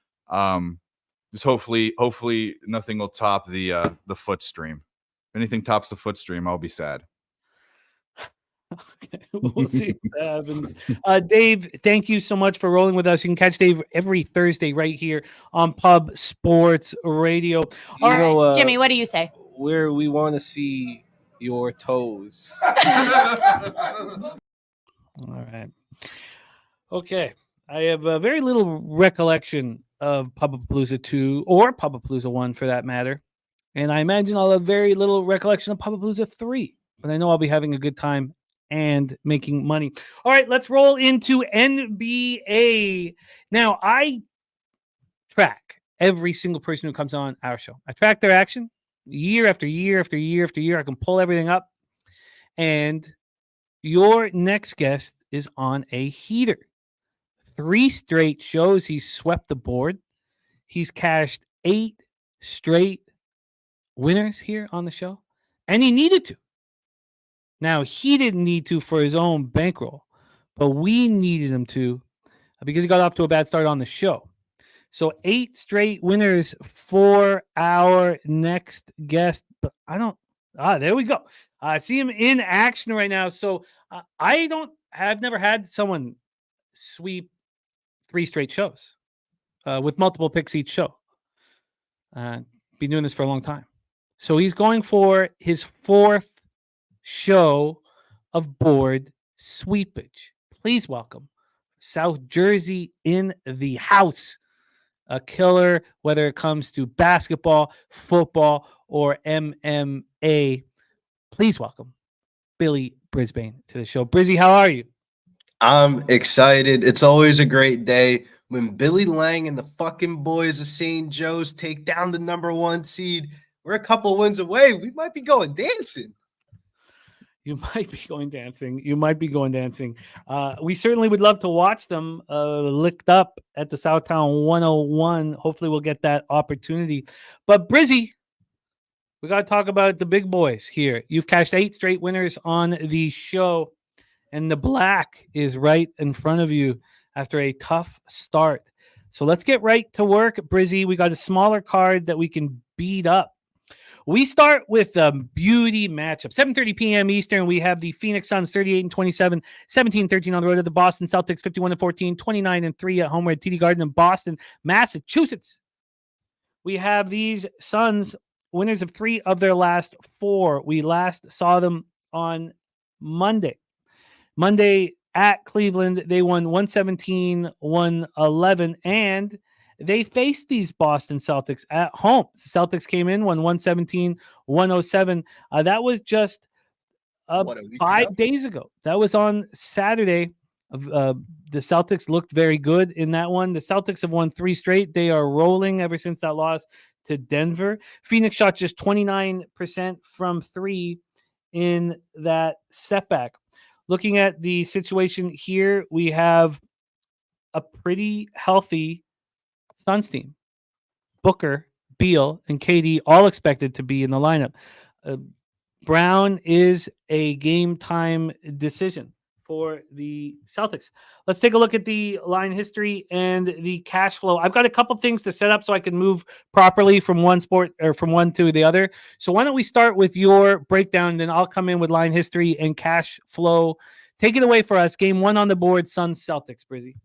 Just hopefully nothing will top the foot stream. If anything tops the foot stream, I'll be sad.
Okay, we'll see what happens. Dave, thank you so much for rolling with us. You can catch Dave every Thursday right here on Pub Sports Radio.
All right, Jimmy, what do you say?
Where we want to see your toes.
All right. Okay. I have very little recollection of Pubapalooza 2 or Pubapalooza 1 for that matter. And I imagine I'll have very little recollection of Pubapalooza 3. But I know I'll be having a good time and making money. All right, let's roll into NBA. Now, I track every single person who comes on our show. I track their action year after year after year after year. I can pull everything up. And your next guest is on a heater. 3 straight shows he's swept the board. He's cashed 8 straight winners here on the show. And he needed to. Now, he didn't need to for his own bankroll, but we needed him to because he got off to a bad start on the show. So 8 straight winners for our next guest. But I don't. There we go. I see him in action right now. So I've never had someone sweep 3 straight shows with multiple picks each show. Been doing this for a long time. So he's going for his 4th show of board sweepage. Please welcome South Jersey in the house. A killer, whether it comes to basketball, football, or MMA. Please welcome Billy Brisbane to the show. Brizzy, how are you?
I'm excited. It's always a great day when Billy Lang and the fucking boys of St. Joe's take down the #1 seed. We're a couple wins away. We might be going dancing.
You might be going dancing. We certainly would love to watch them licked up at the Southtown 101. Hopefully we'll get that opportunity. But Brizzy, we got to talk about the big boys here. You've cashed 8 straight winners on the show, and the black is right in front of you after a tough start. So let's get right to work, Brizzy. We got a smaller card that we can beat up. We start with a beauty matchup. 7:30 p.m. Eastern, we have the Phoenix Suns 38-27, 17-13 on the road to the Boston Celtics 51-14, 29-3 at home at TD Garden in Boston, Massachusetts. We have these Suns winners of 3 of their last 4. We last saw them on Monday. Monday at Cleveland, they won 117-111, and they faced these Boston Celtics at home. The Celtics came in, won 117-107. That was just 5 days ago. That was on Saturday. The Celtics looked very good in that one. The Celtics have won 3 straight. They are rolling ever since that loss to Denver. Phoenix shot just 29% from 3 in that setback. Looking at the situation here, we have a pretty healthy Suns team. Booker, Beal, and KD all expected to be in the lineup. Brown is a game time decision for the Celtics. Let's take a look at the line history and the cash flow. I've got a couple things to set up so I can move properly from one sport or from one to the other. So why don't we start with your breakdown, and then I'll come in with line history and cash flow. Take it away for us. Game 1 on the board, Suns Celtics, Brizzy.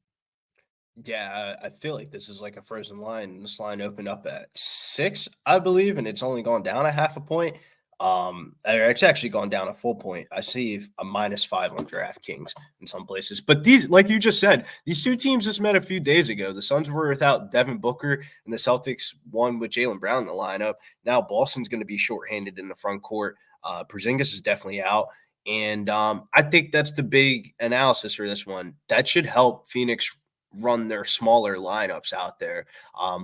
Yeah, I feel like this is like a frozen line. This line opened up at 6, I believe, and it's only gone down a half a point. It's actually gone down a full point. I see a -5 on DraftKings in some places. But these, like you just said, these 2 teams just met a few days ago. The Suns were without Devin Booker, and the Celtics won with Jaylen Brown in the lineup. Now Boston's going to be shorthanded in the front court. Porzingis is definitely out. And I think that's the big analysis for this one. That should help Phoenix run their smaller lineups out there.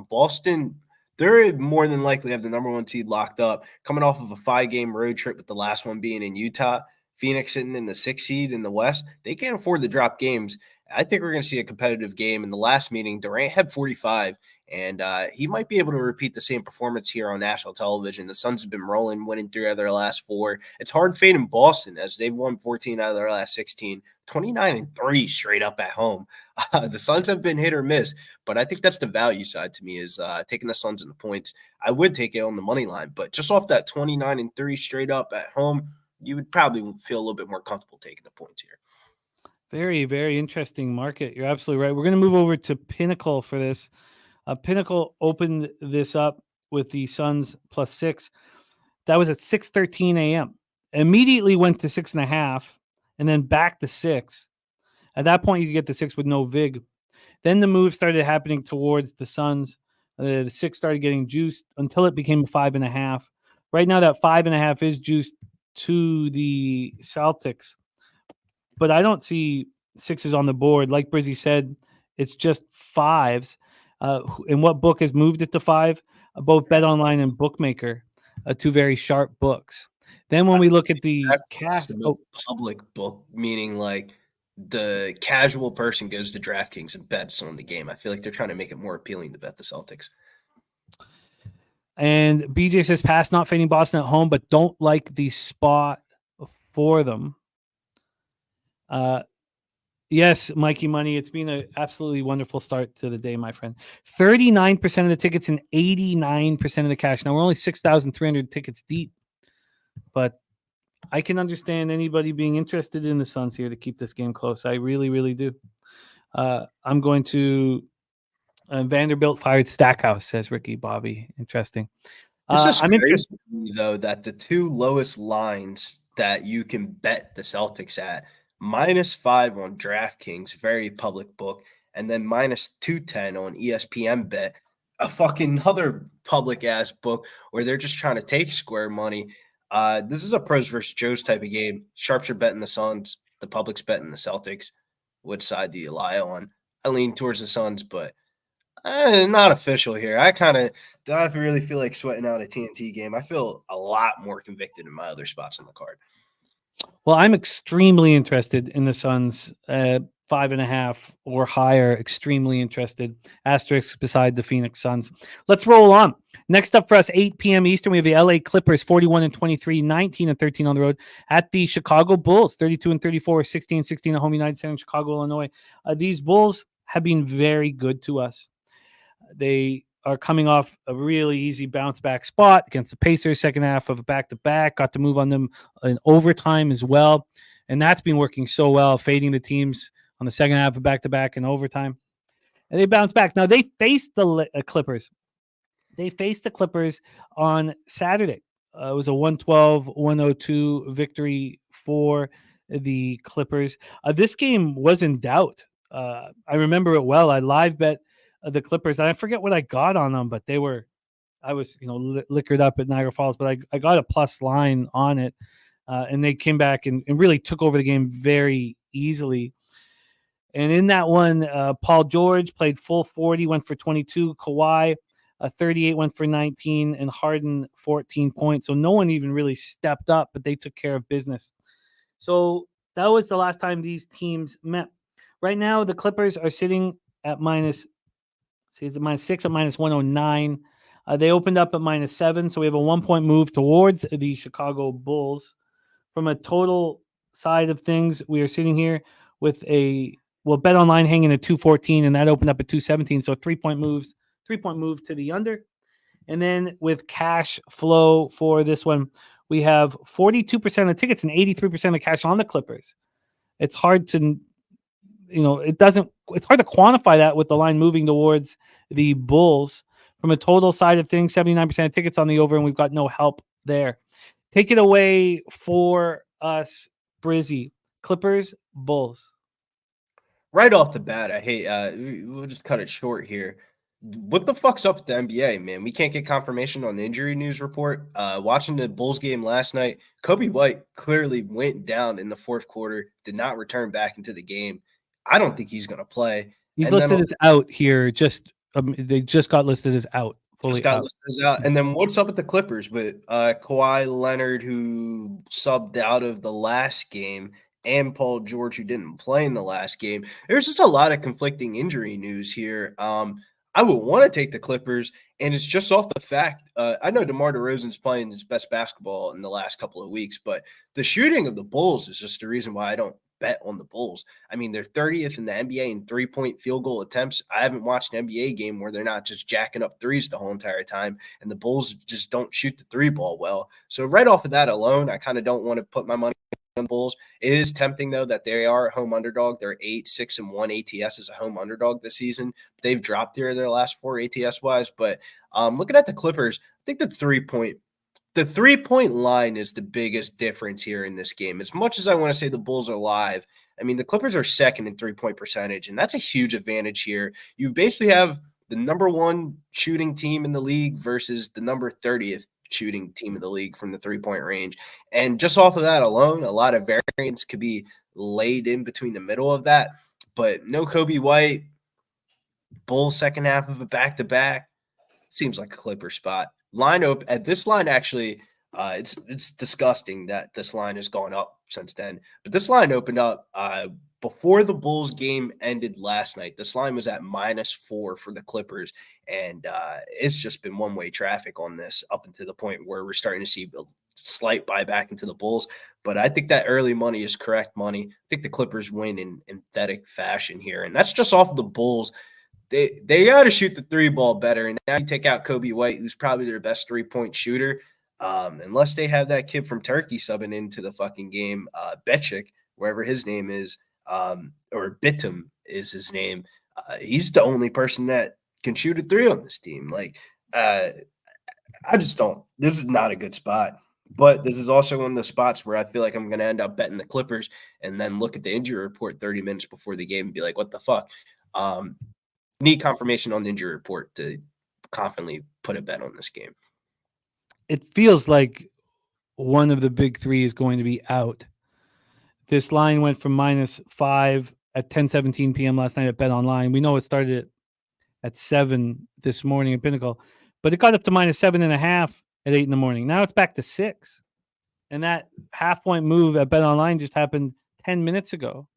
Boston, they're more than likely have the #1 seed locked up, coming off of a 5-game road trip, with the last one being in Utah. Phoenix sitting in the 6th seed in the West. They can't afford to drop games I think we're going to see a competitive game. In the last meeting, Durant had 45, and he might be able to repeat the same performance here on national television. The Suns have been rolling, winning 3 out of their last 4. It's hard fading Boston as they've won 14 out of their last 16, 29-3 straight up at home. The Suns have been hit or miss, but I think that's the value side to me is taking the Suns in the points. I would take it on the money line, but just off that 29-3 straight up at home, you would probably feel a little bit more comfortable taking the points here.
Very, very interesting market. You're absolutely right. We're going to move over to Pinnacle for this. Pinnacle opened this up with the Suns +6. That was at 6:13 a.m. Immediately went to 6.5 and then back to 6. At that point, you could get the 6 with no VIG. Then the move started happening towards the Suns. The 6 started getting juiced until it became 5.5. Right now, that 5.5 is juiced to the Celtics. But I don't see 6s on the board. Like Brizzy said, it's just 5s. And what book has moved it to 5? Both BetOnline and Bookmaker, 2 very sharp books. Then when we look at the cash,
public book, meaning like the casual person goes to DraftKings and bets on the game. I feel like they're trying to make it more appealing to bet the Celtics.
And BJ says pass, not fading Boston at home, but don't like the spot for them. Yes, Mikey Money. It's been an absolutely wonderful start to the day, my friend. 39% of the tickets and 89% of the cash. Now, we're only 6,300 tickets deep, but I can understand anybody being interested in the Suns here to keep this game close. I really, really do. I'm going to Vanderbilt fired Stackhouse, says Ricky Bobby. Interesting.
It's just
I'm
crazy
interested,
to me, though, that the 2 lowest lines that you can bet the Celtics at, -5 on DraftKings, very public book, and then -210 on ESPN Bet, a fucking other public ass book where they're just trying to take square money. This is a pros versus Joes type of game. Sharps are betting the Suns, the public's betting the Celtics. Which side do you lie on? I lean towards the Suns, but not official here. I really feel like sweating out a TNT game. I feel a lot more convicted in my other spots on the card.
well, I'm extremely interested in the Suns, 5.5 or higher. Extremely interested. Asterisk beside the Phoenix Suns. Let's roll on. Next up for us, 8 p.m. Eastern, we have the LA Clippers, 41-23, 19-13 on the road at the Chicago Bulls, 32-34, 16-16 at home, United Center in Chicago, Illinois. These Bulls have been very good to us. They are coming off a really easy bounce back spot against the Pacers, second half of a back-to-back, got to move on them in overtime as well. And that's been working so well, fading the teams on the second half of back-to-back and overtime. And they bounce back. Now, they faced the Clippers. They faced the Clippers on Saturday. It was a 112-102 victory for the Clippers. This game was in doubt. I remember it well. I live bet the Clippers. I forget what I got on them, but I was liquored up at Niagara Falls, but I got a plus line on it. And they came back and really took over the game very easily. And in that one, Paul George played full 40, went for 22. Kawhi, 38, went for 19, and Harden, 14 points. So no one even really stepped up, but they took care of business. So that was the last time these teams met. Right now, the Clippers are sitting at -6 at -109. They opened up at -7, so we have a 1-point move towards the Chicago Bulls. From a total side of things, we are sitting here with BetOnline hanging at 214, and that opened up at 217, so 3-point move to the under. And then with cash flow for this one, we have 42% of tickets and 83% of cash on the Clippers. It's hard to it's hard to quantify that with the line moving towards the Bulls. From a total side of things, 79% of tickets on the over, and we've got no help there. Take it away for us, Brizzy. Clippers, Bulls.
Right off the bat, I hate we'll just cut it short here. What the fuck's up with the NBA, man? We can't get confirmation on the injury news report. Watching the Bulls game last night, Kobe White clearly went down in the fourth quarter, did not return back into the game. I don't think he's going to play.
He's listed as out here. They just got listed as out.
Listed as out. And then what's up with the Clippers? But Kawhi Leonard, who subbed out of the last game, and Paul George, who didn't play in the last game. There's just a lot of conflicting injury news here. I would want to take the Clippers, and it's just off the fact I know DeMar DeRozan's playing his best basketball in the last couple of weeks, but the shooting of the Bulls is just the reason why I don't bet on the Bulls. I mean, they're 30th in the NBA in three-point field goal attempts. I haven't watched an NBA game where they're not just jacking up threes the whole entire time, and the Bulls just don't shoot the three ball well. So right off of that alone, I kind of don't want to put my money on the Bulls. It is tempting, though, that they are a home underdog. They're 8-6-1 ATS as a home underdog this season. They've dropped their last 4 ATS-wise, but looking at the Clippers, I think the three-point line is the biggest difference here in this game. As much as I want to say the Bulls are live, I mean, the Clippers are second in three-point percentage, and that's a huge advantage here. You basically have the number 1 shooting team in the league versus the number 30th shooting team in the league from the three-point range. And just off of that alone, a lot of variance could be laid in between the middle of that. But no Kobe White, Bulls second half of a back-to-back, seems like a Clipper spot. This line actually, it's disgusting that this line has gone up since then. But this line opened up before the Bulls game ended last night. This line was at -4 for the Clippers, and it's just been one-way traffic on this up until the point where we're starting to see a slight buyback into the Bulls. But I think that early money is correct money. I think the Clippers win in emphatic fashion here, and that's just off of the Bulls. They got to shoot the three ball better. And now you take out Kobe White, who's probably their best 3-point shooter. Unless they have that kid from Turkey subbing into the fucking game, Betchik, wherever his name is, or Bitum is his name. He's the only person that can shoot a three on this team. Like, I just don't. This is not a good spot. But this is also one of the spots where I feel like I'm going to end up betting the Clippers and then look at the injury report 30 minutes before the game and be like, what the fuck? Need confirmation on the injury report to confidently put a bet on this game.
It feels like one of the big three is going to be out. This line went from -5 at 10:17 p.m. last night at Bet Online. We know it started at 7 this morning at Pinnacle, but it got up to -7.5 at 8 in the morning. Now it's back to 6. And that half-point move at Bet Online just happened 10 minutes ago.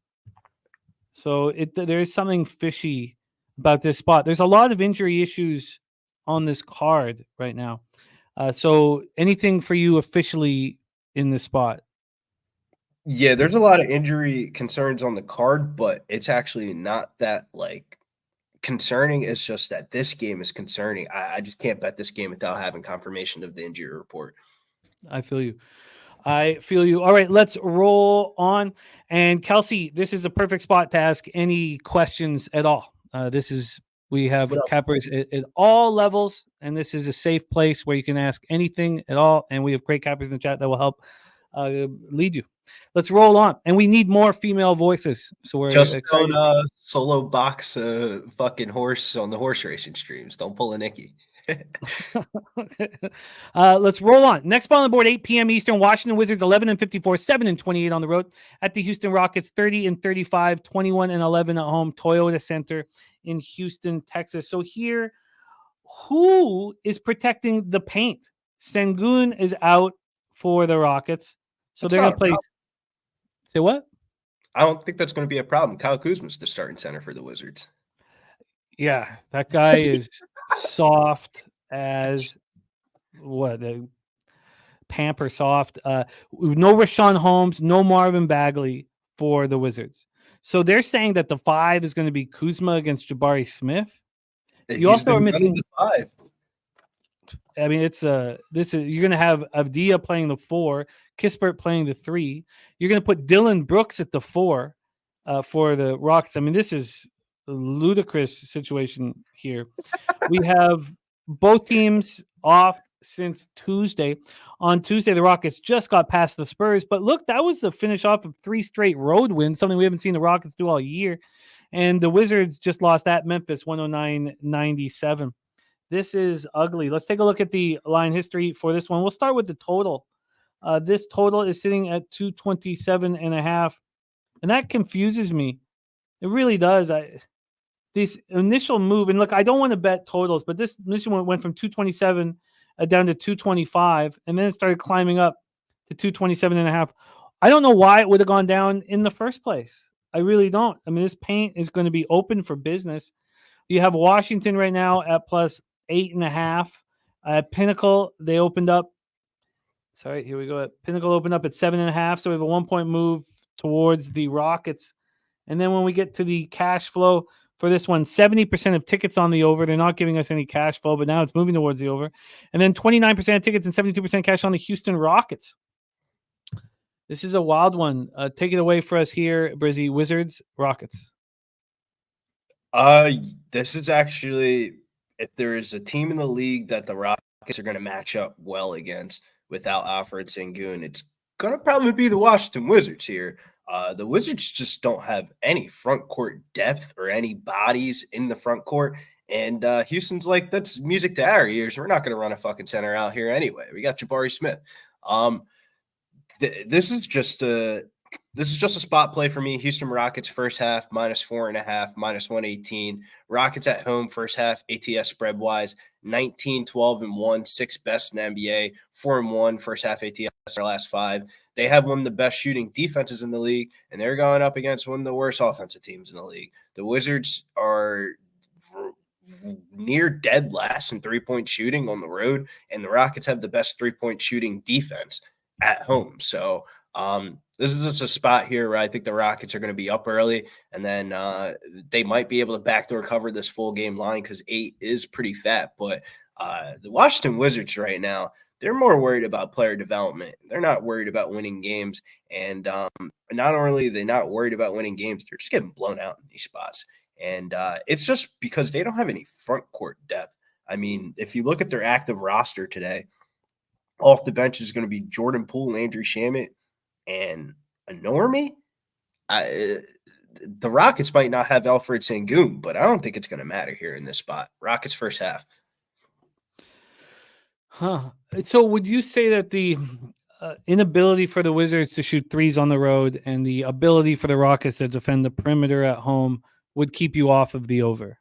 So there is something fishy about this spot. There's a lot of injury issues on this card right now. So anything for you officially in this spot?
Yeah, there's a lot of injury concerns on the card, but it's actually not that concerning. It's just that this game is concerning. I just can't bet this game without having confirmation of the injury report.
I feel you. All right, let's roll on. And Kelsey, this is the perfect spot to ask any questions at all. We have cappers at all levels, and this is a safe place where you can ask anything at all. And we have great cappers in the chat that will help lead you. Let's roll on. And we need more female voices. So we're
just
excited.
Don't solo box fucking horse on the horse racing streams. Don't pull a Nikki.
Let's roll on. Next ball on the board, 8 p.m. Eastern. Washington Wizards 11-54, 7-28 on the road. At the Houston Rockets 30-35, 21-11 at home. Toyota Center in Houston, Texas. So here, who is protecting the paint? Sengun is out for the Rockets, so they're going to play. Say what?
I don't think that's going to be a problem. Kyle Kuzma's the starting center for the Wizards.
Yeah, that guy is soft as what? Pamper soft. No Rashawn Holmes, no Marvin Bagley for the Wizards. So they're saying that the 5 is going to be Kuzma against Jabari Smith. You also are missing
the 5.
I mean, you're going to have Avdia playing the 4, Kispert playing the 3. You're going to put Dylan Brooks at the 4 for the Rockets. I mean, this is a ludicrous situation here. We have both teams off since Tuesday. On Tuesday, the Rockets just got past the Spurs. But look, that was the finish off of 3 straight road wins, something we haven't seen the Rockets do all year. And the Wizards just lost at Memphis 109-97. This is ugly. Let's take a look at the line history for this one. We'll start with the total. This total is sitting at 227.5. And that confuses me. It really does. This initial move, and look, I don't want to bet totals, but this initial one went from 227 down to 225, and then it started climbing up to 227.5. I don't know why it would have gone down in the first place. I really don't. I mean, this paint is going to be open for business. You have Washington right now at plus 8.5. Pinnacle, they opened up. Sorry, here we go. Pinnacle opened up at 7.5. So we have a 1-point move towards the Rockets. And then when we get to the cash flow for this one, 70% of tickets on the over. They're not giving us any cash flow, but now it's moving towards the over. And then 29% of tickets and 72% cash on the Houston Rockets. This is a wild one. Take it away for us here, Brizzy. Wizards, Rockets.
This is actually, if there is a team in the league that the Rockets are going to match up well against without Alfred Sengun, it's going to probably be the Washington Wizards here. The Wizards just don't have any front court depth or any bodies in the front court. And Houston's like, that's music to our ears. We're not going to run a fucking center out here anyway. We got Jabari Smith. This is just a spot play for me. Houston Rockets first half -4.5, -118. Rockets at home first half ATS spread wise 19-12-1, 6th best in the NBA, 4-1 first half ATS their last 5. They have one of the best shooting defenses in the league, and they're going up against one of the worst offensive teams in the league. The Wizards are near dead last in 3-point shooting on the road, and the Rockets have the best 3-point shooting defense at home. So this is just a spot here where I think the Rockets are going to be up early, and then they might be able to backdoor cover this full game line because 8 is pretty fat. But the Washington Wizards right now, they're more worried about player development. They're not worried about winning games. And not only are they not worried about winning games, they're just getting blown out in these spots. And it's just because they don't have any front court depth. I mean, if you look at their active roster today, off the bench is going to be Jordan Poole, Landry Shamet, and a Normie. The Rockets might not have Alfred Sengun, but I don't think it's going to matter here in this spot. Rockets first half.
Huh. So would you say that the inability for the Wizards to shoot threes on the road and the ability for the Rockets to defend the perimeter at home would keep you off of the over?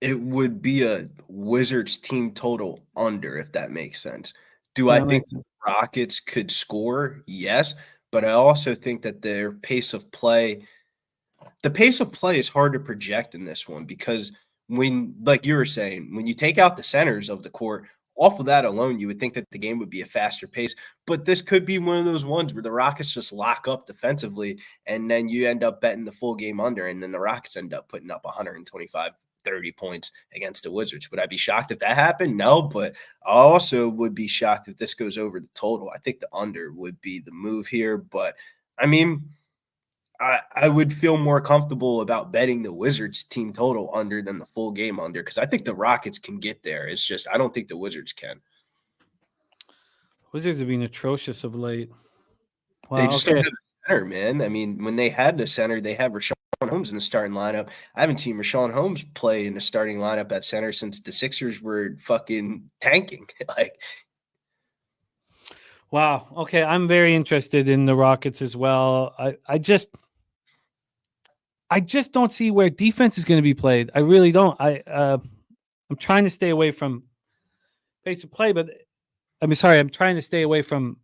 It would be a Wizards team total under, if that makes sense. Do I think the Rockets could score? Yes, but I also think that their pace of play is hard to project in this one because when, like you were saying, when you take out the centers of the court, off of that alone, you would think that the game would be a faster pace. But this could be one of those ones where the Rockets just lock up defensively, and then you end up betting the full game under, and then the Rockets end up putting up 125 30 points against the Wizards. Would I be shocked if that happened? No, but I also would be shocked if this goes over the total. I think the under would be the move here, but I mean, I would feel more comfortable about betting the Wizards team total under than the full game under because I think the Rockets can get there. It's just I don't think the Wizards can.
Wizards have been atrocious of late.
Wow, they just don't have a center, man. I mean, when they had the center, they had Rashawn Holmes in the starting lineup. I haven't seen Rashawn Holmes play in the starting lineup at center since the Sixers were fucking tanking.
Wow. Okay, I'm very interested in the Rockets as well. I just don't see where defense is going to be played. I really don't. I'm trying to stay away from pace of play, but I'm trying to stay away from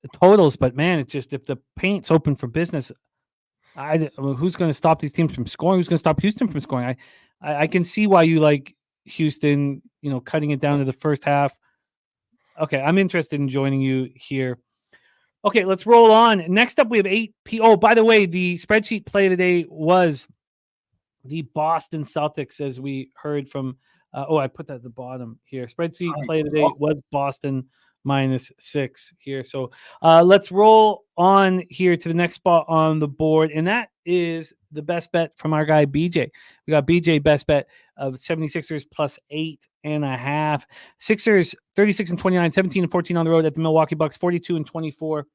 the totals. But man, it's just if the paint's open for business, who's going to stop these teams from scoring? Who's going to stop Houston from scoring? I can see why you like Houston, cutting it down to the first half. Okay, I'm interested in joining you here. Okay, let's roll on. Next up, we have 8 p. Oh, by the way, the spreadsheet play today was the Boston Celtics, as we heard from. I put that at the bottom here. Spreadsheet play today was Boston -6 here. So let's roll on here to the next spot on the board, and that is the best bet from our guy BJ. We got BJ best bet of 76ers +8.5. Sixers 36-29, 17-14 on the road at the Milwaukee Bucks, 42-24,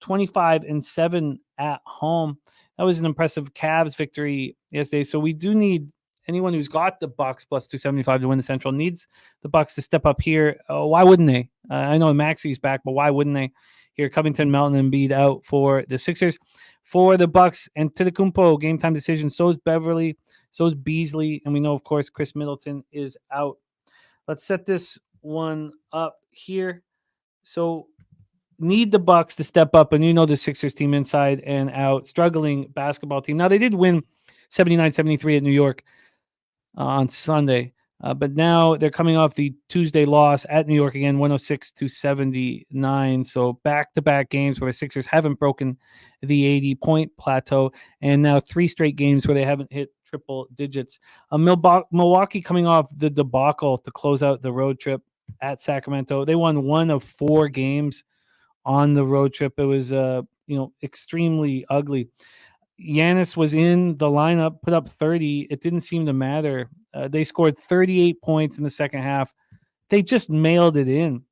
25-7 at home. That was an impressive Cavs victory yesterday. So we do need anyone who's got the Bucks +275 to win the Central needs the Bucks to step up here. Why wouldn't they? I know Maxi's back, but why wouldn't they? Here, Covington, Melton, and Embiid out for the Sixers. For the Bucks, and Antetokounmpo, game time decision. So is Beverly. So is Beasley. And we know, of course, Chris Middleton is out. Let's set this one up here. So need the Bucks to step up, and the Sixers team inside and out, struggling basketball team. Now, they did win 79-73 at New York on Sunday, but now they're coming off the Tuesday loss at New York again, 106-79. So back-to-back games where the Sixers haven't broken the 80-point plateau, and now 3 straight games where they haven't hit triple digits. Milwaukee coming off the debacle to close out the road trip at Sacramento. They won 1 of 4 games on the road trip. It was extremely ugly. Giannis was in the lineup, put up 30. It didn't seem to matter. They scored 38 points in the second half. They just mailed it in.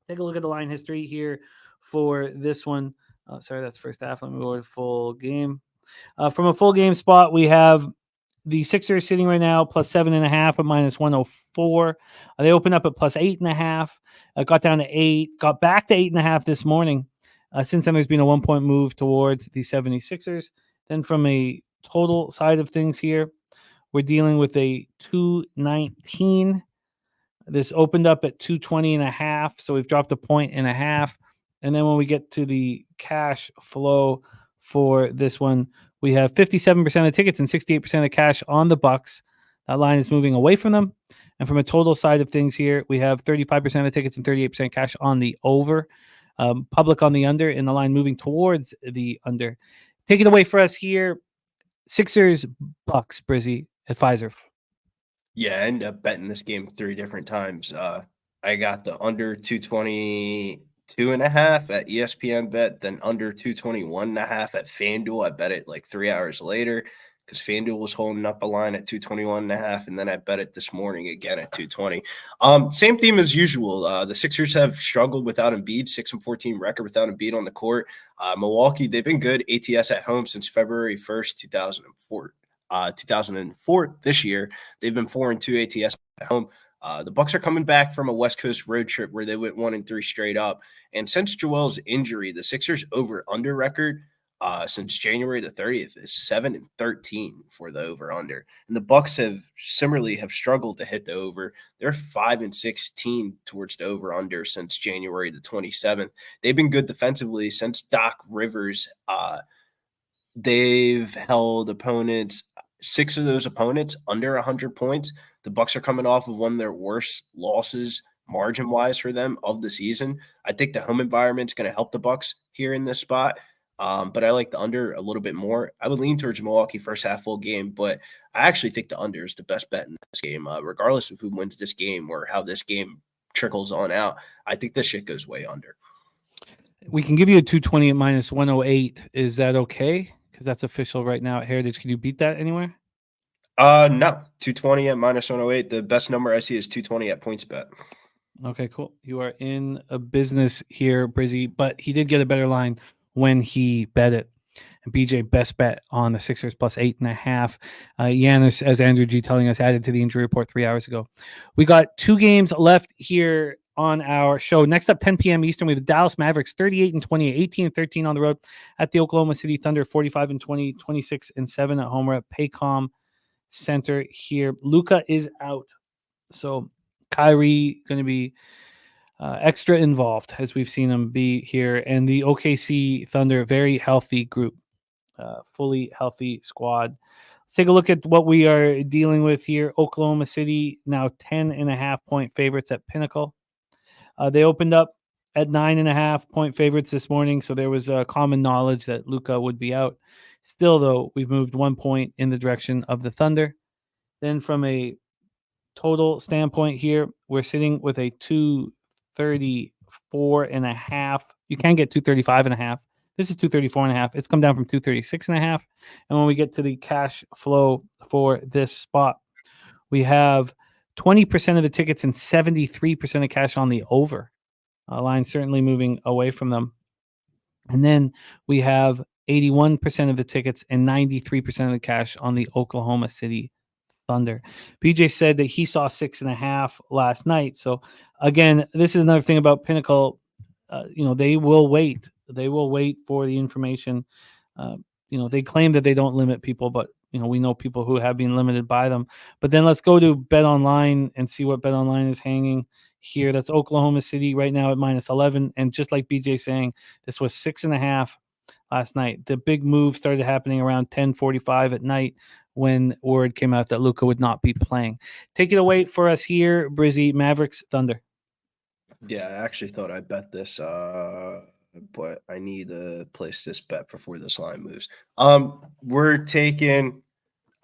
Take a look at the line history here for this one. Sorry, that's first half. Let me go to full game. From a full game spot, we have the Sixers sitting right now plus 7.5 at -104. They opened up at plus 8.5. Got down to 8. Got back to 8.5 this morning. Since then, there's been a 1-point move towards the 76ers. Then from a total side of things here, we're dealing with a 219. This opened up at 220.5, so we've dropped 1.5. And then when we get to the cash flow for this one, we have 57% of the tickets and 68% of the cash on the Bucks. That line is moving away from them. And from a total side of things here, we have 35% of the tickets and 38% cash on the over. Public on the under, and the line moving towards the under. Take it away for us here. Sixers, Bucks, Brizzy at Pfizer.
Yeah, I ended up betting this game 3 different times. I got the under 222.5 at ESPN bet, then under 221.5 at FanDuel. I bet it like 3 hours later because FanDuel was holding up a line at 221.5, and then I bet it this morning again at 220. Same theme as usual. The Sixers have struggled without Embiid, 6-14 record without Embiid on the court. Milwaukee, they've been good ATS at home since February 1st, 2004. This year, they've been 4-2 ATS at home. The Bucks are coming back from a West Coast road trip where they went 1-3 straight up. And since Joel's injury, the Sixers over-under record since January the 30th is 7-13 for the over-under. And the Bucks have struggled to hit the over. They're 5-16 towards the over-under since January the 27th. They've been good defensively since Doc Rivers. They've held opponents, 6 of those opponents under 100 points. The Bucks are coming off of one of their worst losses margin-wise for them of the season. I think the home environment's going to help the Bucks here in this spot. But I like the under a little bit more. I would lean towards Milwaukee first half full game, but I actually think the under is the best bet in this game, regardless of who wins this game or how this game trickles on out. I think this shit goes way under.
We can give you a 220 at -108. Is that okay? Because that's official right now at Heritage. Can you beat that anywhere?
No. 220 at -108. The best number I see is 220 at PointsBet.
Okay, cool. You are in a business here, Brizzy, but he did get a better line when he bet it. And BJ, best bet on the Sixers plus 8.5. Giannis, as Andrew G telling us, added to the injury report 3 hours ago. We got 2 games left here on our show. Next up, 10 p.m. Eastern, we have the Dallas Mavericks 38-20, 18-13 on the road at the Oklahoma City Thunder, 45-20, 26-7 at home. We're at Paycom Center here. Luka is out, so Kyrie going to be extra involved, as we've seen him be here. And the OKC Thunder, very healthy group, fully healthy squad. Let's take a look at what we are dealing with here. Oklahoma City now 10.5-point favorites at Pinnacle. They opened up at 9.5-point favorites this morning, so there was common knowledge that Luka would be out. Still, though, we've moved 1 point in the direction of the Thunder. Then from a total standpoint here, we're sitting with a 234.5. You can get 235.5. This is 234.5. It's come down from 236.5. And when we get to the cash flow for this spot, we have 20% of the tickets and 73% of cash on the over. Line certainly moving away from them. And then we have 81% of the tickets and 93% of the cash on the Oklahoma City Thunder. BJ said that he saw 6.5 last night. So again, this is another thing about Pinnacle. They will wait. They will wait for the information. They claim that they don't limit people, but we know people who have been limited by them. But then let's go to Bet Online and see what Bet Online is hanging here. That's Oklahoma City right now at -11. And just like BJ saying, this was 6.5 last night. The big move started happening around 10:45 at night when word came out that Luka would not be playing. Take it away for us here, Brizzy. Mavericks, Thunder.
Yeah, I actually thought I'd bet this, but I need to place this bet before this line moves. We're taking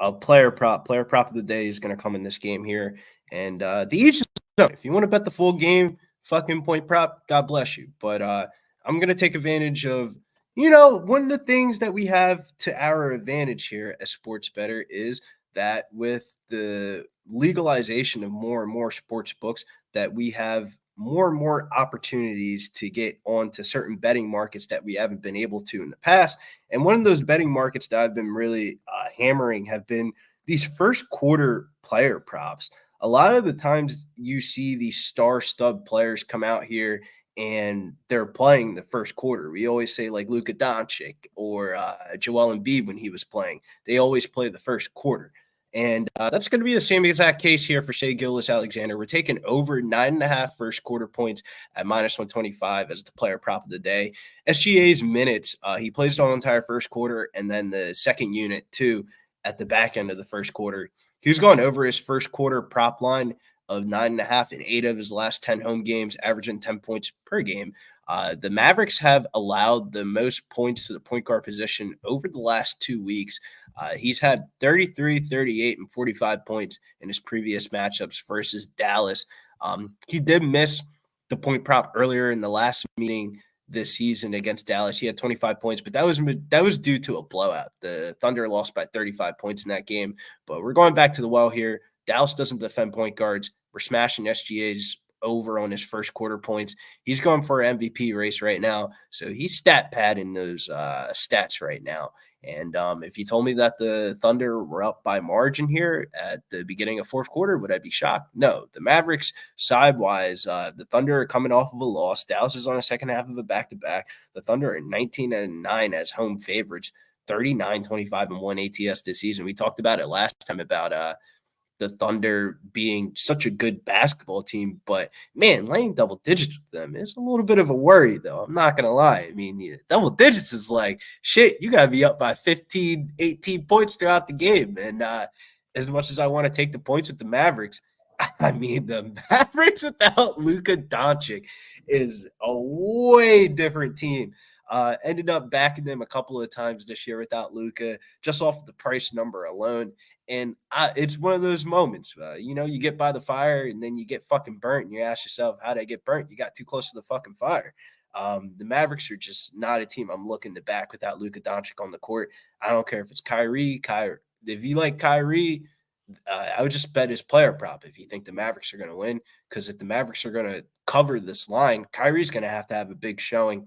a player prop. Player prop of the day is going to come in this game here. And the each, if you want to bet the full game, fucking point prop, God bless you. But I'm going to take advantage of, one of the things that we have to our advantage here as sports bettor is that with the legalization of more and more sports books, that we have more and more opportunities to get onto certain betting markets that we haven't been able to in the past. And one of those betting markets that I've been really hammering have been these first quarter player props. A lot of the times you see these star stud players come out here and they're playing the first quarter. We always say like Luka Doncic or Joel Embiid when he was playing. They always play the first quarter. And that's going to be the same exact case here for Shai Gilgeous-Alexander. We're taking over 9.5 first quarter points at -125 as the player prop of the day. SGA's minutes, he plays the whole entire first quarter and then the second unit too at the back end of the first quarter. He's gone over his first quarter prop line of 9.5 in 8 of his last 10 home games, averaging 10 points per game. The Mavericks have allowed the most points to the point guard position over the last 2 weeks. He's had 33, 38, and 45 points in his previous matchups versus Dallas. He did miss the point prop earlier in the last meeting this season against Dallas. He had 25 points, but that was due to a blowout. The Thunder lost by 35 points in that game. But we're going back to the well here. Dallas doesn't defend point guards. We're smashing SGA's over on his first quarter points. He's going for an MVP race right now. So he's stat padding those stats right now. And if you told me that the Thunder were up by margin here at the beginning of fourth quarter, would I be shocked? No. The Mavericks, side-wise, the Thunder are coming off of a loss. Dallas is on the second half of a back-to-back. The Thunder are 19-9 as home favorites, 39-25-1 ATS this season. We talked about it last time about the Thunder being such a good basketball team, but man, laying double digits with them is a little bit of a worry, though. I'm not going to lie. I mean, double digits is like, shit, you got to be up by 15, 18 points throughout the game. And as much as I want to take the points with the Mavericks, I mean, the Mavericks without Luka Doncic is a way different team. Ended up backing them a couple of times this year without Luka, just off the price number alone. And it's one of those moments, you get by the fire and then you get fucking burnt and you ask yourself, how did I get burnt? You got too close to the fucking fire. The Mavericks are just not a team I'm looking to back without Luka Doncic on the court. I don't care if it's Kyrie. If you like Kyrie, I would just bet his player prop if you think the Mavericks are going to win, because if the Mavericks are going to cover this line, Kyrie's going to have a big showing.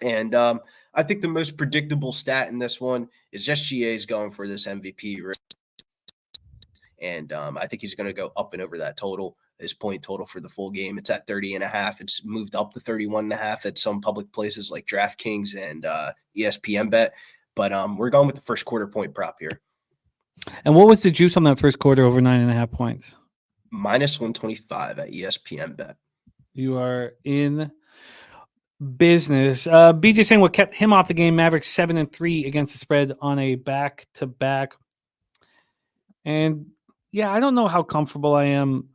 And I think the most predictable stat in this one is SGA's going for this MVP race. And I think he's going to go up and over that total, his point total for the full game. It's at 30.5. It's moved up to 31.5 at some public places like DraftKings and ESPN Bet. But we're going with the first quarter point prop here.
And what was the juice on that first quarter over 9.5 points?
-125 at ESPN Bet.
You are in business. BJ saying what kept him off the game, Mavericks 7-3 against the spread on a back-to-back. And yeah, I don't know how comfortable I am.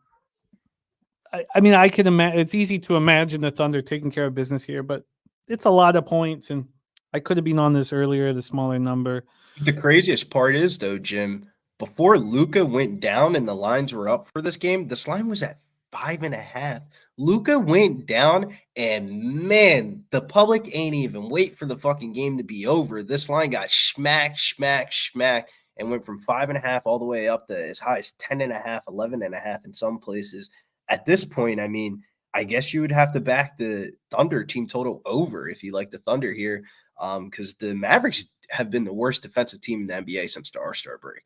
I mean, I can imagine it's easy to imagine the Thunder taking care of business here, but it's a lot of points, and I could have been on this earlier, the smaller number.
The craziest part is, though, Jim, before Luka went down and the lines were up for this game, this line was at 5.5. Luka went down, and man, the public ain't even wait for the fucking game to be over. This line got smacked, and went from 5.5 all the way up to as high as 10.5, 11.5 in some places. At this point, I mean, I guess you would have to back the Thunder team total over if you like the Thunder here, because the Mavericks have been the worst defensive team in the NBA since the All-Star break.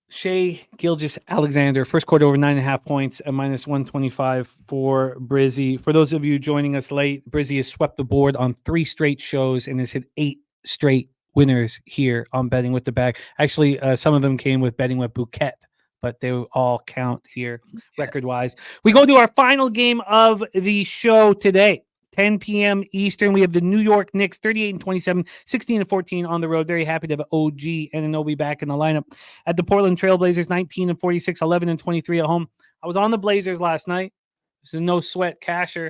Shai Gilgeous-Alexander, first quarter over 9.5 points at -125 for Brizzy. For those of you joining us late, Brizzy has swept the board on 3 straight shows and has hit 8 straight winners here on Betting with the Bag. Actually, some of them came with Betting with Bouquet, but they all count here record-wise. We go to our final game of the show today. 10 p.m. Eastern. We have the New York Knicks, 38-27, 16-14 on the road. Very happy to have OG and Anobi back in the lineup. At the Portland Trailblazers, 19-46, 11-23 at home. I was on the Blazers last night. It's a no sweat casher,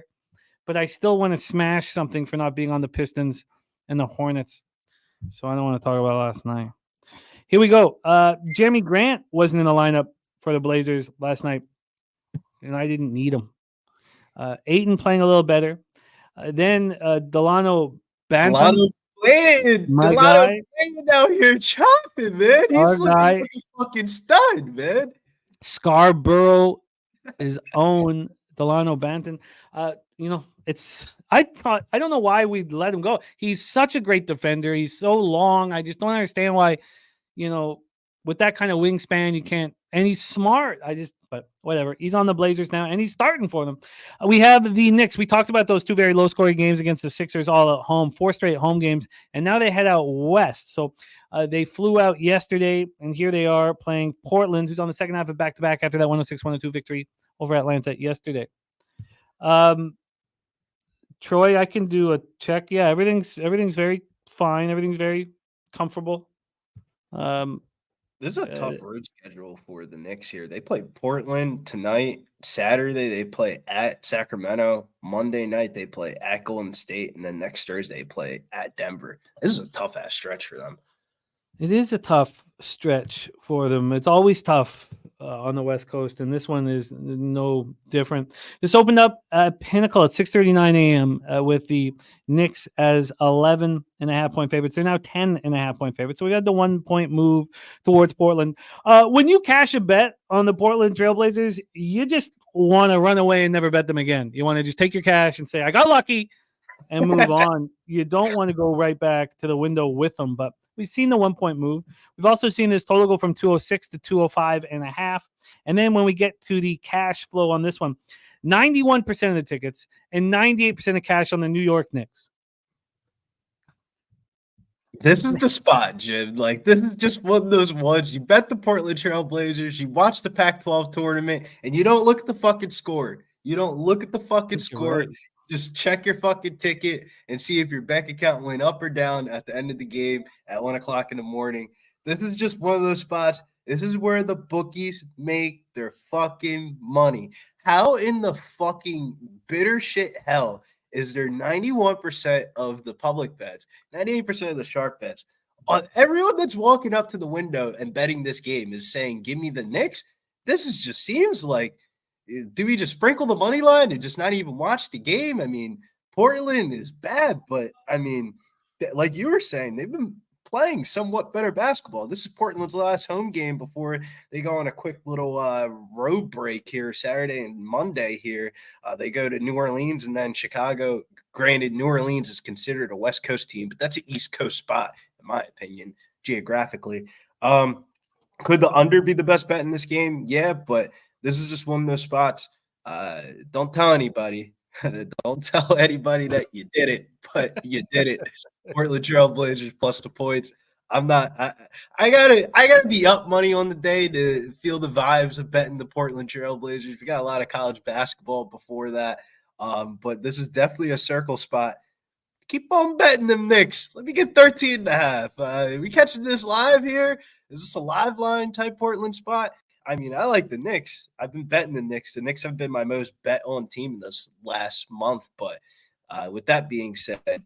but I still want to smash something for not being on the Pistons and the Hornets. So I don't want to talk about last night. Here we go. Jeremy Grant wasn't in the lineup for the Blazers last night, and I didn't need him. Ayton playing a little better. Then Delano Banton.
Delano playing.
My
Delano
guy.
playing out here chopping, man. He's
Our
looking
guy.
like a fucking stud, man.
Scarborough is own Delano Banton. I don't know why we let him go. He's such a great defender. He's so long. I just don't understand why, with that kind of wingspan, you can't. And he's smart. But whatever. He's on the Blazers now, and he's starting for them. We have the Knicks. We talked about those two very low-scoring games against the Sixers all at home, 4 straight home games, and now they head out west. So they flew out yesterday, and here they are playing Portland, who's on the second half of back-to-back after that 106-102 victory over Atlanta yesterday. Troy, I can do a check. Yeah, everything's very fine. Everything's very comfortable.
This is a tough road schedule for the Knicks here. They play Portland tonight. Saturday, they play at Sacramento. Monday night, they play at Golden State. And then next Thursday, they play at Denver. This is a tough-ass stretch for them.
It is a tough stretch for them. It's always tough on the West Coast, and this one is no different. This opened up at Pinnacle at 6:39 a.m. With the Knicks as 11.5-point favorites. They're now 10.5-point favorites. So we got the 1-point move towards Portland. When you cash a bet on the Portland Trailblazers, you just want to run away and never bet them again. You want to just take your cash and say, I got lucky, and move on. You don't want to go right back to the window with them, but we've seen the 1-point move. We've also seen this total go from 206 to 205.5. And then when we get to the cash flow on this one, 91% of the tickets and 98% of cash on the New York Knicks.
This is the spot, Jim. Like, this is just one of those ones. You bet the Portland Trailblazers, you watch the Pac-12 tournament, and you don't look at the fucking score. You don't look at the fucking score.
Right.
Just check your fucking ticket and see if your bank account went up or down at the end of the game at 1 o'clock in the morning. This is just one of those spots. This is where the bookies make their fucking money. How in the fucking bitter shit hell is there 91% of the public bets, 98% of the sharp bets? Everyone that's walking up to the window and betting this game is saying, give me the Knicks. This is just seems like, do we just sprinkle the money line and just not even watch the game? I mean, Portland is bad, but I mean, like you were saying, they've been playing somewhat better basketball. This is Portland's last home game before they go on a quick little road break here Saturday and Monday here. They go to New Orleans and then Chicago. Granted, New Orleans is considered a West Coast team, but that's an East Coast spot, in my opinion, geographically. Could the under be the best bet in this game? Yeah, but this is just one of those spots. Don't tell anybody. Don't tell anybody that you did it, but you did it. Portland Trailblazers plus the points. I'm not. I gotta be up money on the day to feel the vibes of betting the Portland Trailblazers. We got a lot of college basketball before that, but this is definitely a circle spot. Keep on betting them Knicks. Let me get 13.5. We catching this live here? Is this a live line type Portland spot? I mean, I like the Knicks. I've been betting the Knicks. The Knicks have been my most bet on team this last month. But with that being said,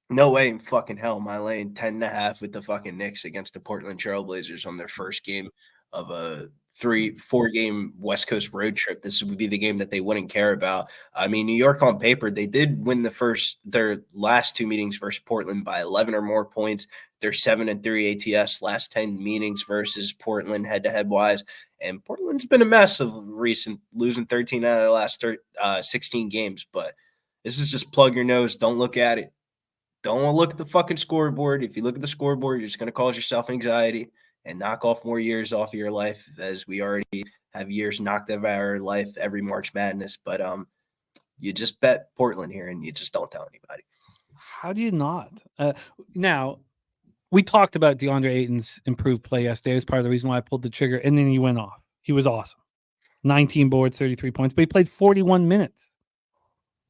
no way in fucking hell am I laying 10.5 with the fucking Knicks against the Portland Trailblazers on their first game of a 3-4 game West Coast road trip. This would be the game that they wouldn't care about. I mean, New York on paper, they did win their last 2 meetings versus Portland by 11 or more points. They're 7-3 ATS last 10 meetings versus Portland head-to-head wise. And Portland's been a mess of recent, losing 13 out of the last 16 games. But this is just plug your nose. Don't look at it. Don't look at the fucking scoreboard. If you look at the scoreboard, you're just going to cause yourself anxiety and knock off more years off of your life, as we already have years knocked out of our life every March Madness. But you just bet Portland here, and you just don't tell anybody.
How do you not? Now, we talked about DeAndre Ayton's improved play yesterday as part of the reason why I pulled the trigger, and then he went off. He was awesome. 19 boards, 33 points, but he played 41 minutes.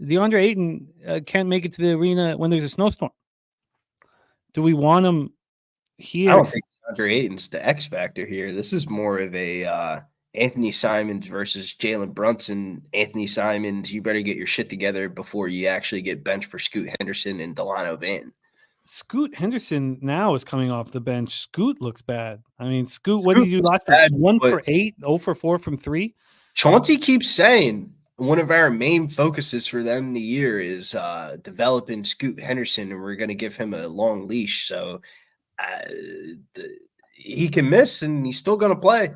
DeAndre Ayton can't make it to the arena when there's a snowstorm. Do we want him here?
I don't think DeAndre Ayton's the X factor here. This is more of a Anthony Simons versus Jalen Brunson. Anthony Simons, you better get your shit together before you actually get benched for Scoot Henderson and Delano Banton.
Scoot Henderson now is coming off the bench. Scoot looks bad. I mean, Scoot, what did you do last time? 1 for 8, 0 for 4 from 3.
Chauncey keeps saying one of our main focuses for them the year is developing Scoot Henderson, and we're going to give him a long leash. So he can miss, and he's still going to play.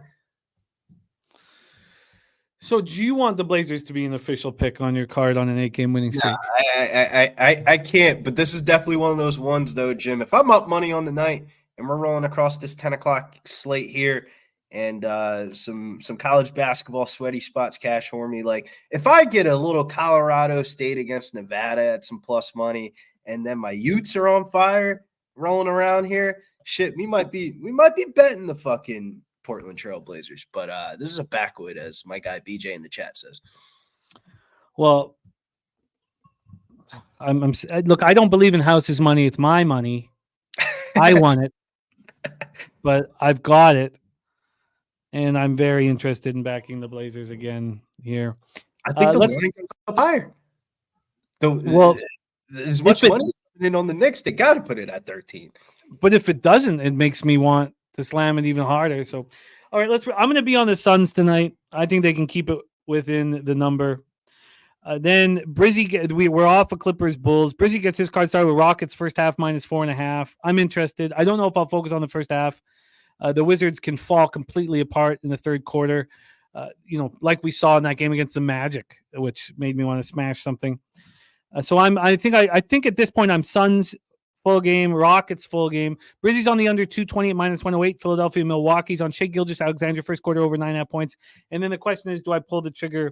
So do you want the Blazers to be an official pick on your card on an 8-game winning streak?
I can't, but this is definitely one of those ones, though, Jim. If I'm up money on the night and we're rolling across this 10 o'clock slate here and some college basketball sweaty spots cash for me, like if I get a little Colorado State against Nevada at some plus money and then my Utes are on fire rolling around here, shit, we might be betting the fucking Portland Trail Blazers, but this is a backwood, as my guy BJ in the chat says.
Well, look, I don't believe in house's money. It's my money. I won it, but I've got it, and I'm very interested in backing the Blazers again here.
I think the line goes up higher. As much money in on the Knicks, they got to put it at 13.
But if it doesn't, it makes me want to slam it even harder. So, all right, I'm going to be on the Suns tonight. I think they can keep it within the number. Then Brizzy, we're off of Clippers Bulls. Brizzy gets his card started with Rockets first half -4.5. I'm interested. I don't know if I'll focus on the first half. The Wizards can fall completely apart in the third quarter. Like we saw in that game against the Magic, which made me want to smash something. So I think at this point I'm Suns full game, Rockets full game. Brizzy's on the under 220 at -108. Philadelphia, Milwaukee's on Shea Gilgeous-Alexander first quarter over 9.5 points. And then the question is, do I pull the trigger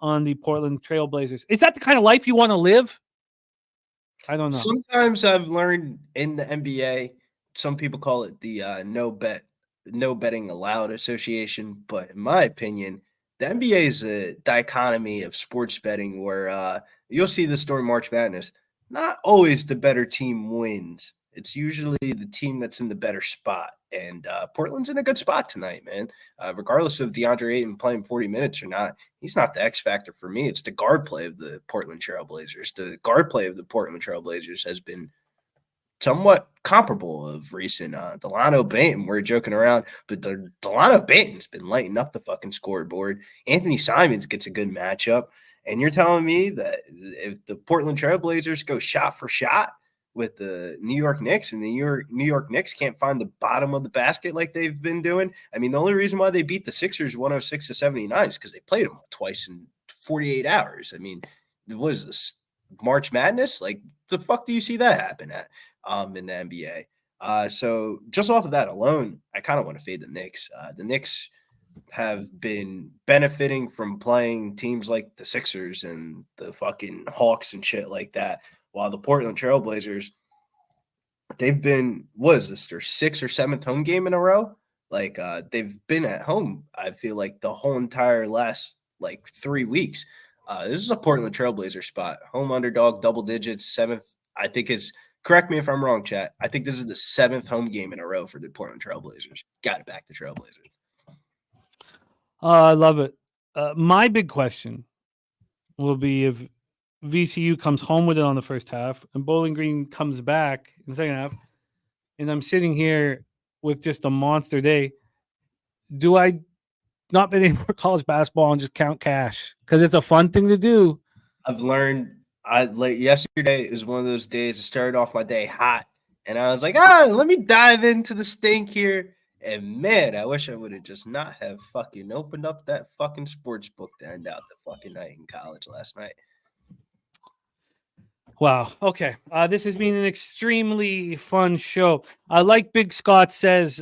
on the Portland Trail Blazers? Is that the kind of life you want to live? I don't know.
Sometimes I've learned in the NBA, some people call it the no betting allowed association, but in my opinion, the NBA is a dichotomy of sports betting where you'll see this during March Madness. Not always the better team wins. It's usually the team that's in the better spot. And Portland's in a good spot tonight, man. Regardless of DeAndre Ayton playing 40 minutes or not, he's not the X factor for me. It's the guard play of the Portland Trail Blazers. The guard play of the Portland Trail Blazers has been somewhat comparable of recent. Delano Banton, we're joking around, but Delano Banton's been lighting up the fucking scoreboard. Anthony Simons gets a good matchup. And you're telling me that if the Portland Trail Blazers go shot for shot with the New York Knicks and the New York Knicks can't find the bottom of the basket like they've been doing? I mean, the only reason why they beat the Sixers 106-79 is because they played them twice in 48 hours. I mean, what is this, March Madness? Like, the fuck do you see that happen at in the NBA? So just off of that alone, I kind of want to fade the Knicks. The Knicks have been benefiting from playing teams like the Sixers and the fucking Hawks and shit like that, while the Portland Trail Blazers, they've been, what is this, their 6th or 7th home game in a row? Like, they've been at home, I feel like, the whole entire last, 3 weeks. This is a Portland Trail Blazer spot. Home underdog, double digits, 7th, I think is, correct me if I'm wrong, chat, I think this is the 7th home game in a row for the Portland Trail Blazers. Got to back the Trail Blazers.
I love it. My big question will be if VCU comes home with it on the first half and Bowling Green comes back in the second half, and I'm sitting here with just a monster day, do I not bet any more college basketball and just count cash? Because it's a fun thing to do.
I've learned, yesterday is one of those days I started off my day hot, and I was like, let me dive into the stink here. And man, I wish I would have just not have fucking opened up that fucking sports book to end out the fucking night in college last night.
Wow. Okay. This has been an extremely fun show. Like Big Scott says,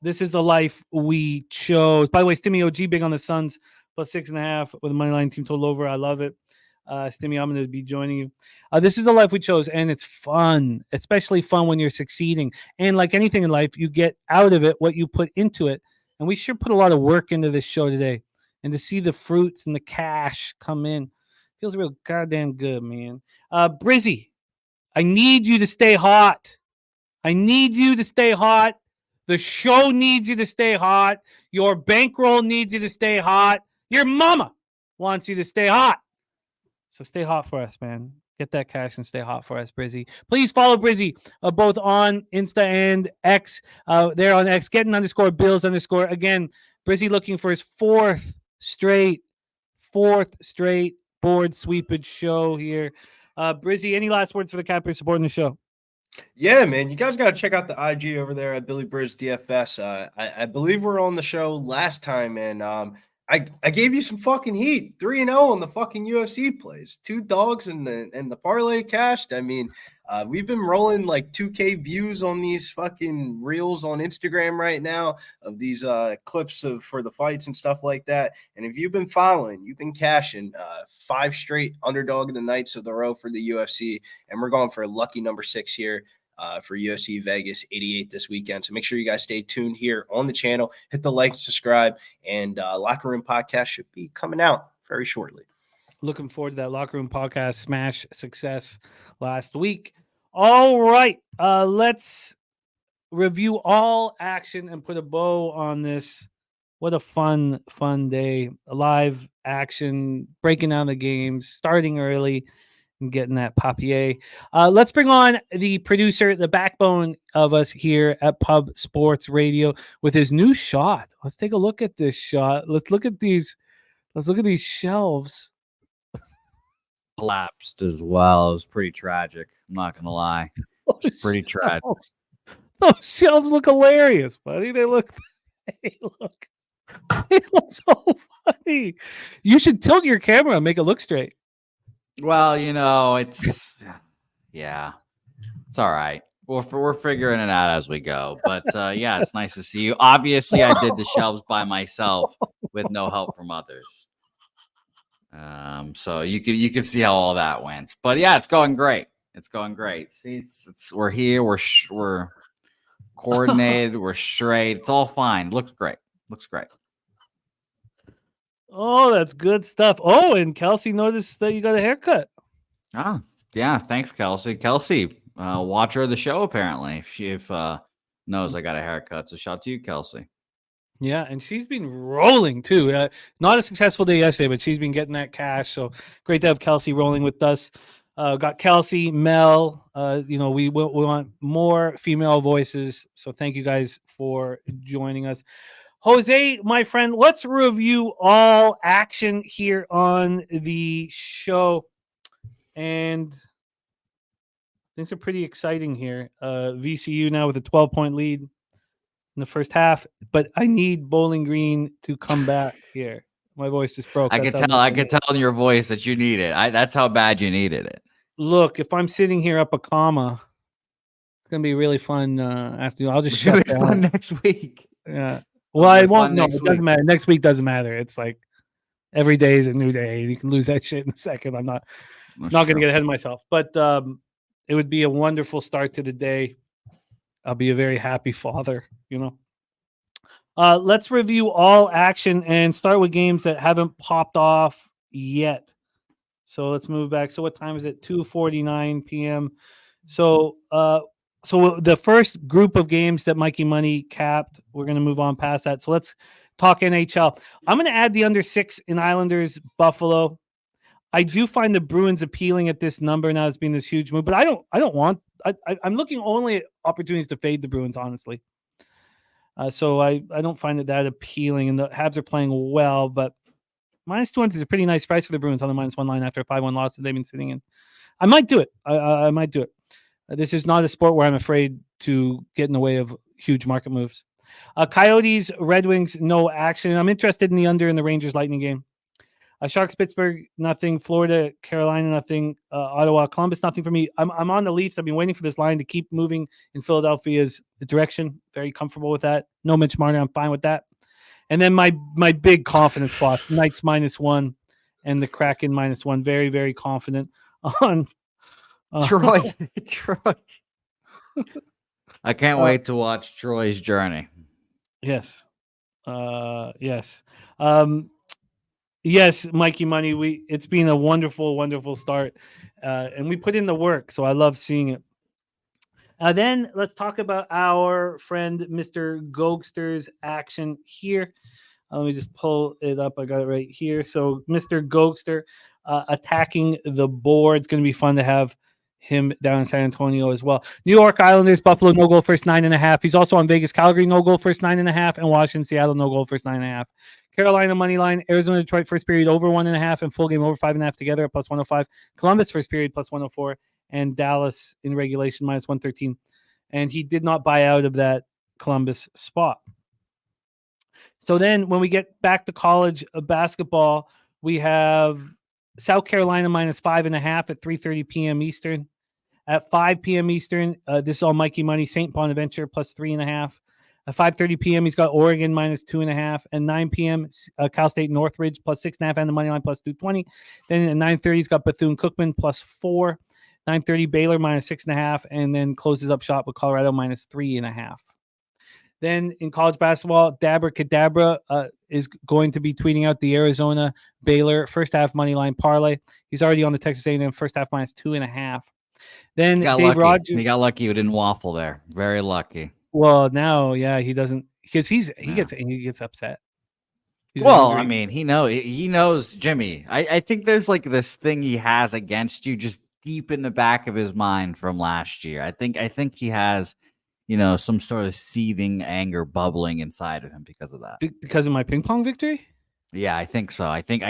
this is the life we chose. By the way, Stimmy OG big on the Suns +6.5 with a money line team total over. I love it. Stimmy, I'm going to be joining you. This is the life we chose, and it's fun, especially fun when you're succeeding. And like anything in life, you get out of it what you put into it. And we sure put a lot of work into this show today. And to see the fruits and the cash come in feels real goddamn good, man. Brizzy, I need you to stay hot. I need you to stay hot. The show needs you to stay hot. Your bankroll needs you to stay hot. Your mama wants you to stay hot. So stay hot for us, man. Get that cash and stay hot for us, Brizzy. Please follow Brizzy both on Insta and X. There on X, getting_bills_. Again, Brizzy looking for his fourth straight board sweepage show here. Brizzy, any last words for the Cappers supporting the show?
Yeah, man, you guys got to check out the IG over there at Billy Briz DFS. I believe we're on the show last time, and I gave you some fucking heat. 3-0 on the fucking UFC plays. 2 dogs and the parlay cashed. I mean, we've been rolling like 2K views on these fucking reels on Instagram right now of these clips for the fights and stuff like that. And if you've been following, you've been cashing 5 straight underdog of the nights of the row for the UFC. And we're going for a lucky number 6 here. For UFC Vegas 88 this weekend. So make sure you guys stay tuned here on the channel. Hit the like, subscribe, and Locker Room Podcast should be coming out very shortly.
Looking forward to that Locker Room Podcast smash success last week. All right, let's review all action and put a bow on this. What a fun day. Live action, breaking down the games, starting early, and getting that papier. Let's bring on the producer, the backbone of us here at Pub Sports Radio with his new shot. Let's take a look at this shot. Let's look at these shelves.
Collapsed as well. It was pretty tragic. I'm not going to lie. It's pretty tragic.
Those shelves look hilarious, buddy. They look so funny. You should tilt your camera and make it look straight.
Well, it's it's all right. We're figuring it out as we go. But yeah, it's nice to see you. Obviously, I did the shelves by myself with no help from others. So you can see how all that went. But yeah, it's going great. It's going great. See, we're here. We're coordinated. We're straight. It's all fine. Looks great.
Oh, that's good stuff. Oh, and Kelsey noticed that you got a haircut.
Oh, yeah. Thanks, Kelsey. Kelsey, watcher of the show, apparently. She knows I got a haircut. So shout out to you, Kelsey.
Yeah, and she's been rolling too. Not a successful day yesterday, but she's been getting that cash. So great to have Kelsey rolling with us. Got Kelsey, Mel. We want more female voices. So thank you guys for joining us. Jose, my friend, let's review all action here on the show. And things are pretty exciting here. VCU now with a 12-point lead in the first half, but I need Bowling Green to come back here. My voice just broke.
I could tell in your voice that you need it. That's how bad you needed it.
Look, if I'm sitting here up a comma, it's going to be really fun after. I'll just shut down.
Fun next week.
Yeah. Well, I won't. No, it doesn't matter. Next week doesn't matter. It's like every day is a new day. You can lose that shit in a second. I'm not going to get ahead of myself. But it would be a wonderful start to the day. I'll be a very happy father, Let's review all action and start with games that haven't popped off yet. So let's move back. So what time is it? 2:49 p.m. So the first group of games that Mikey Money capped, we're going to move on past that. So let's talk NHL. I'm going to add the under 6 in Islanders Buffalo. I do find the Bruins appealing at this number now as being this huge move, but I'm looking only at opportunities to fade the Bruins, honestly. So I don't find that appealing, and the Habs are playing well, but -2 is a pretty nice price for the Bruins on the -1 line after a 5-1 loss that they've been sitting in. I might do it. I might do it. This is not a sport where I'm afraid to get in the way of huge market moves. Coyotes, Red Wings, no action. I'm interested in the under in the Rangers Lightning game. Sharks, Pittsburgh, nothing. Florida, Carolina, nothing. Ottawa, Columbus, nothing for me. I'm on the Leafs. I've been waiting for this line to keep moving in Philadelphia's direction. Very comfortable with that. No Mitch Marner. I'm fine with that. And then my big confidence spot, Knights -1 and the Kraken -1. Very, very confident on
Troy. I can't wait to watch Troy's journey.
Yes. Yes. Yes, Mikey Money. It's been a wonderful, wonderful start. And we put in the work, so I love seeing it. Then let's talk about our friend Mr. Gogster's action here. Let me just pull it up. I got it right here. So Mr. Gogster attacking the board. It's going to be fun to have him down in San Antonio as well. New York Islanders, Buffalo, no goal, first 9.5. He's also on Vegas, Calgary, no goal, first 9.5. And Washington, Seattle, no goal, first 9.5. Carolina, money line. Arizona, Detroit, first period, over 1.5. And full game, over 5.5 together at plus 105. Columbus, first period, plus 104. And Dallas in regulation, minus 113. And he did not buy out of that Columbus spot. So then when we get back to college basketball, we have South Carolina minus 5.5 at 3:30 p.m. Eastern. At 5 p.m. Eastern, this is all Mikey Money, St. Bonaventure plus 3.5. At 5:30 p.m., he's got Oregon minus 2.5. And 9 p.m., Cal State Northridge plus 6.5 and the money line plus 220. Then at 9:30, he's got Bethune-Cookman plus 4. 9:30, Baylor minus 6.5. And then closes up shop with Colorado minus 3.5. Then in college basketball, Dabber Cadabra is going to be tweeting out the Arizona Baylor first half money line parlay. He's already on the Texas A&M first half minus 2.5. Then Dave Rogers.
He got lucky. He didn't waffle there. Very lucky.
Well, now, yeah, he doesn't because he gets upset. He's
well,
angry.
I mean, he knows Jimmy. I think there's like this thing he has against you just deep in the back of his mind from last year. I think he has, some sort of seething anger bubbling inside of him because of that.
Because of my ping pong victory?
Yeah, I think so. I think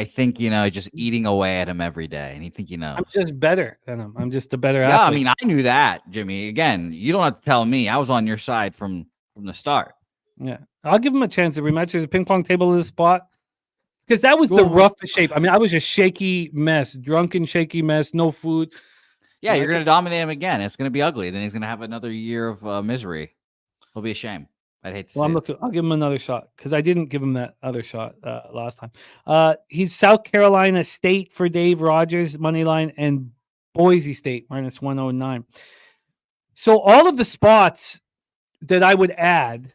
just eating away at him every day, and he think
I'm just better than him. I'm just a better
Yeah,
athlete.
I mean, I knew that, Jimmy. Again, you don't have to tell me. I was on your side from the start.
Yeah, I'll give him a chance to rematch. There's a ping pong table in the spot because that was the roughest shape. I mean, I was a shaky mess, drunken, shaky mess, no food.
Yeah, you're going to dominate him again. It's going to be ugly. Then he's going to have another year of misery. It'll be a shame. I'd hate to see it.
I'll give him another shot because I didn't give him that other shot last time. He's South Carolina State for Dave Rogers, money line, and Boise State, minus 109. So all of the spots that I would add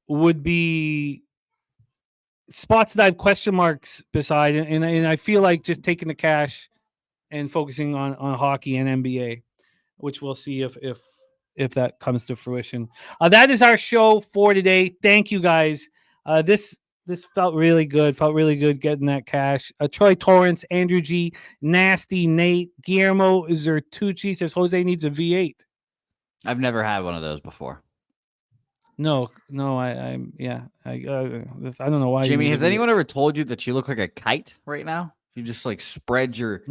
would be spots that I have question marks beside, and I feel like just taking the cash and focusing on hockey and NBA, which we'll see if that comes to fruition. That is our show for today. Thank you guys. This felt really good. Felt really good getting that cash. Troy Torrance, Andrew G, Nasty Nate, Guillermo Zertucci says Jose needs a V8.
I've never had one of those before.
No, I don't know why.
Jimmy, has anyone ever told you that you look like a kite right now? If you just like spread your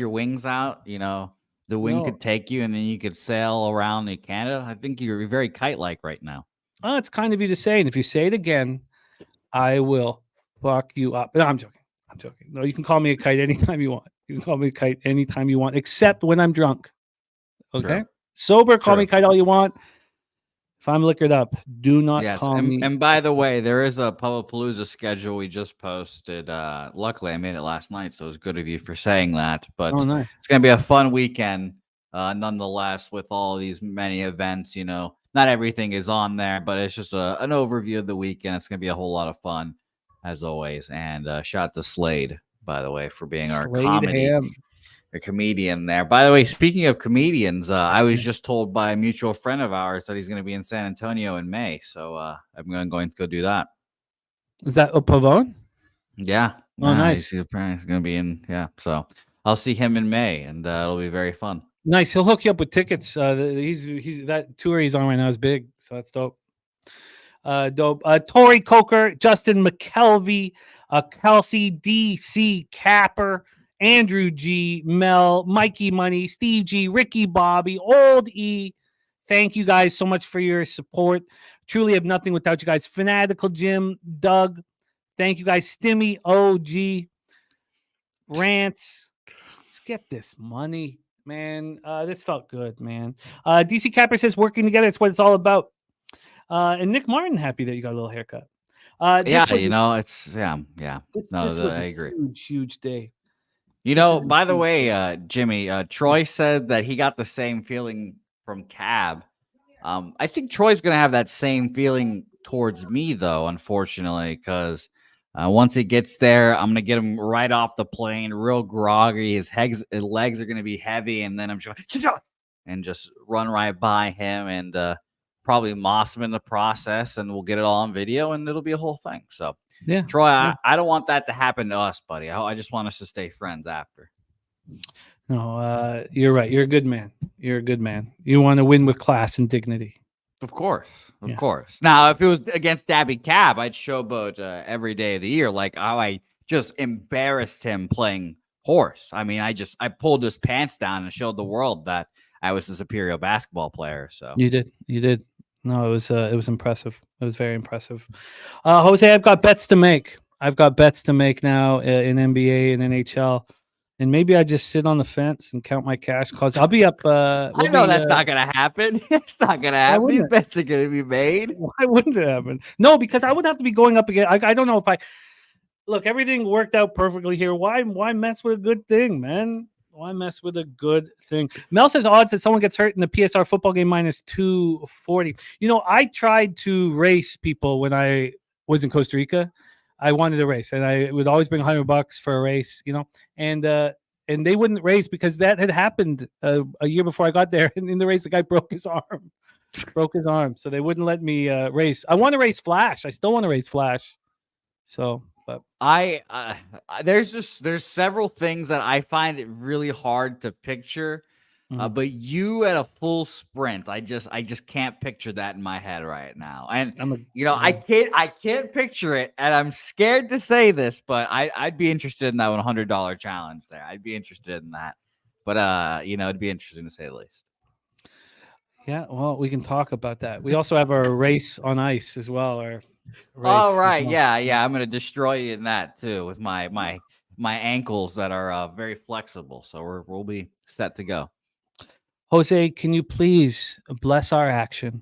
wings out, the wind could take you and then you could sail around the Canada. I think you're very kite-like right now.
Oh, it's kind of you to say. And if you say it again, I will fuck you up. No, I'm joking. No, you can call me a kite anytime you want. You can call me a kite anytime you want, except when I'm drunk. Okay?
Sure.
Sober, call me kite all you want. If I'm liquored up, do not call me.
And by the way, there is a Pubblepalooza schedule we just posted. Luckily, I made it last night, so it was good of you for saying that. But
nice.
It's going to be a fun weekend, nonetheless, with all these many events. Not everything is on there, but it's just an overview of the weekend. It's going to be a whole lot of fun, as always. And shout out to Slade, by the way, for being our comedian there. By the way, speaking of comedians, I was just told by a mutual friend of ours that he's going to be in San Antonio in May. So I'm going to go do that.
Is that a Pavone?
Yeah.
Oh, nice.
He's going to be in. Yeah. So I'll see him in May, and it'll be very fun.
Nice. He'll hook you up with tickets. He's that tour he's on right now is big. So that's dope. Tori Coker, Justin McKelvey, Kelsey, DC Capper, Andrew G, Mel, Mikey Money, Steve G, Ricky Bobby, Old E. Thank you guys so much for your support. Truly have nothing without you guys. Fanatical Jim, Doug. Thank you guys. Stimmy, OG, Rants. Let's get this money, man. This felt good, man. DC Capper says working together is what it's all about. And Nick Martin, happy that you got a little haircut. This was,
it's yeah.
this
No,
was
I
a
agree.
huge day.
By the way, Jimmy, Troy said that he got the same feeling from Cab. I think Troy's going to have that same feeling towards me, though, unfortunately, because once he gets there, I'm going to get him right off the plane, real groggy. His legs are going to be heavy, and then I'm just and just run right by him and probably moss him in the process, and we'll get it all on video, and it'll be a whole thing. So,
Yeah,
Troy, I don't want that to happen to us, buddy. I just want us to stay friends after.
No, you're right. You're a good man. You're a good man. You want to win with class and dignity.
Of course. Now, if it was against Daby Cab, I'd showboat every day of the year, like how I just embarrassed him playing horse. I mean, I pulled his pants down and showed the world that I was a superior basketball player. So
you did. No, it was impressive. It was very impressive. Jose, I've got bets to make. Now in NBA and NHL. And maybe I just sit on the fence and count my cash because I'll be up.
I know that's not going to happen. It's not going to happen. These bets are going to be made.
Why wouldn't it happen? No, because I would have to be going up again. I don't know if look, everything worked out perfectly here. Why mess with a good thing, man? Why mess with a good thing? Mel says odds that someone gets hurt in the PSR football game minus 240. I tried to race people when I was in Costa Rica. I wanted to race, and I would always bring $100 for a race, and they wouldn't race because that had happened a year before I got there. And in the race, the guy broke his arm, so they wouldn't let me race. I want to race Flash. I still want to race Flash. So, but
there's several things that I find it really hard to picture. But you at a full sprint, I just can't picture that in my head right now. And I can't picture it, and I'm scared to say this, but I'd be interested in that $100 challenge there. I'd be interested in that. But it'd be interesting to say the least.
Yeah, well, we can talk about that. We also have our race on ice as well.
All right, yeah, I'm gonna destroy you in that too with my ankles that are very flexible. So we'll be set to go.
Jose, can you please bless our action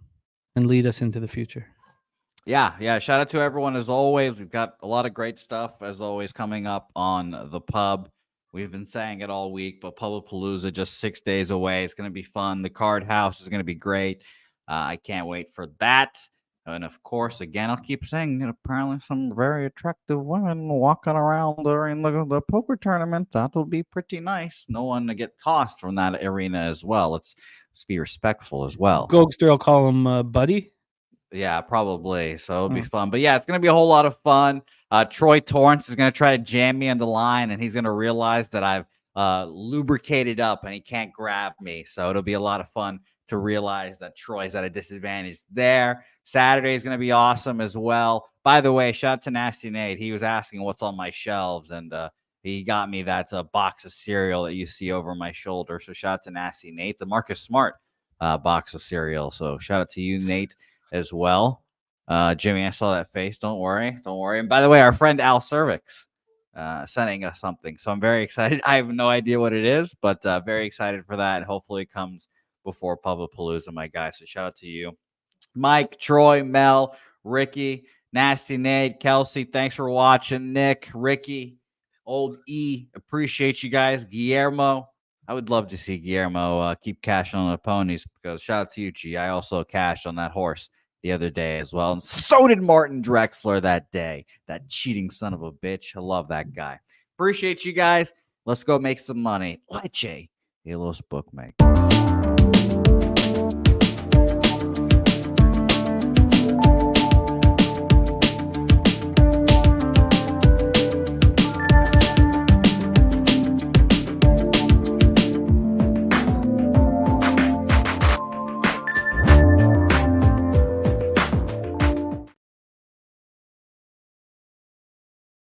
and lead us into the future?
Yeah. Shout out to everyone as always. We've got a lot of great stuff as always coming up on the pub. We've been saying it all week, but Pubapalooza just 6 days away. It's going to be fun. The Card House is going to be great. I can't wait for that. And of course, again, I'll keep saying apparently some very attractive women walking around during the poker tournament. That'll be pretty nice. No one to get tossed from that arena as well. Let's be respectful as well.
Gogster will call him Buddy.
Yeah, probably. So it'll be fun. But yeah, it's going to be a whole lot of fun. Troy Torrance is going to try to jam me on the line, and he's going to realize that I've lubricated up and he can't grab me. So it'll be a lot of fun to realize that Troy's at a disadvantage there. Saturday is going to be awesome as well. By the way, shout out to Nasty Nate. He was asking what's on my shelves, and he got me that box of cereal that you see over my shoulder. So shout out to Nasty Nate. It's a Marcus Smart box of cereal. So shout out to you, Nate, as well. Jimmy, I saw that face. Don't worry. And by the way, our friend Al Cervix sending us something. So I'm very excited. I have no idea what it is, but very excited for that. Hopefully it comes before Pubapalooza, my guys. So shout out to you. Mike, Troy, Mel, Ricky, Nasty Nate, Kelsey, thanks for watching. Nick, Ricky, Old E, appreciate you guys. Guillermo, I would love to see Guillermo keep cashing on the ponies because shout out to you, G. I also cashed on that horse the other day as well. And so did Martin Drexler that day. That cheating son of a bitch. I love that guy. Appreciate you guys. Let's go make some money. Leche, los bookmaker.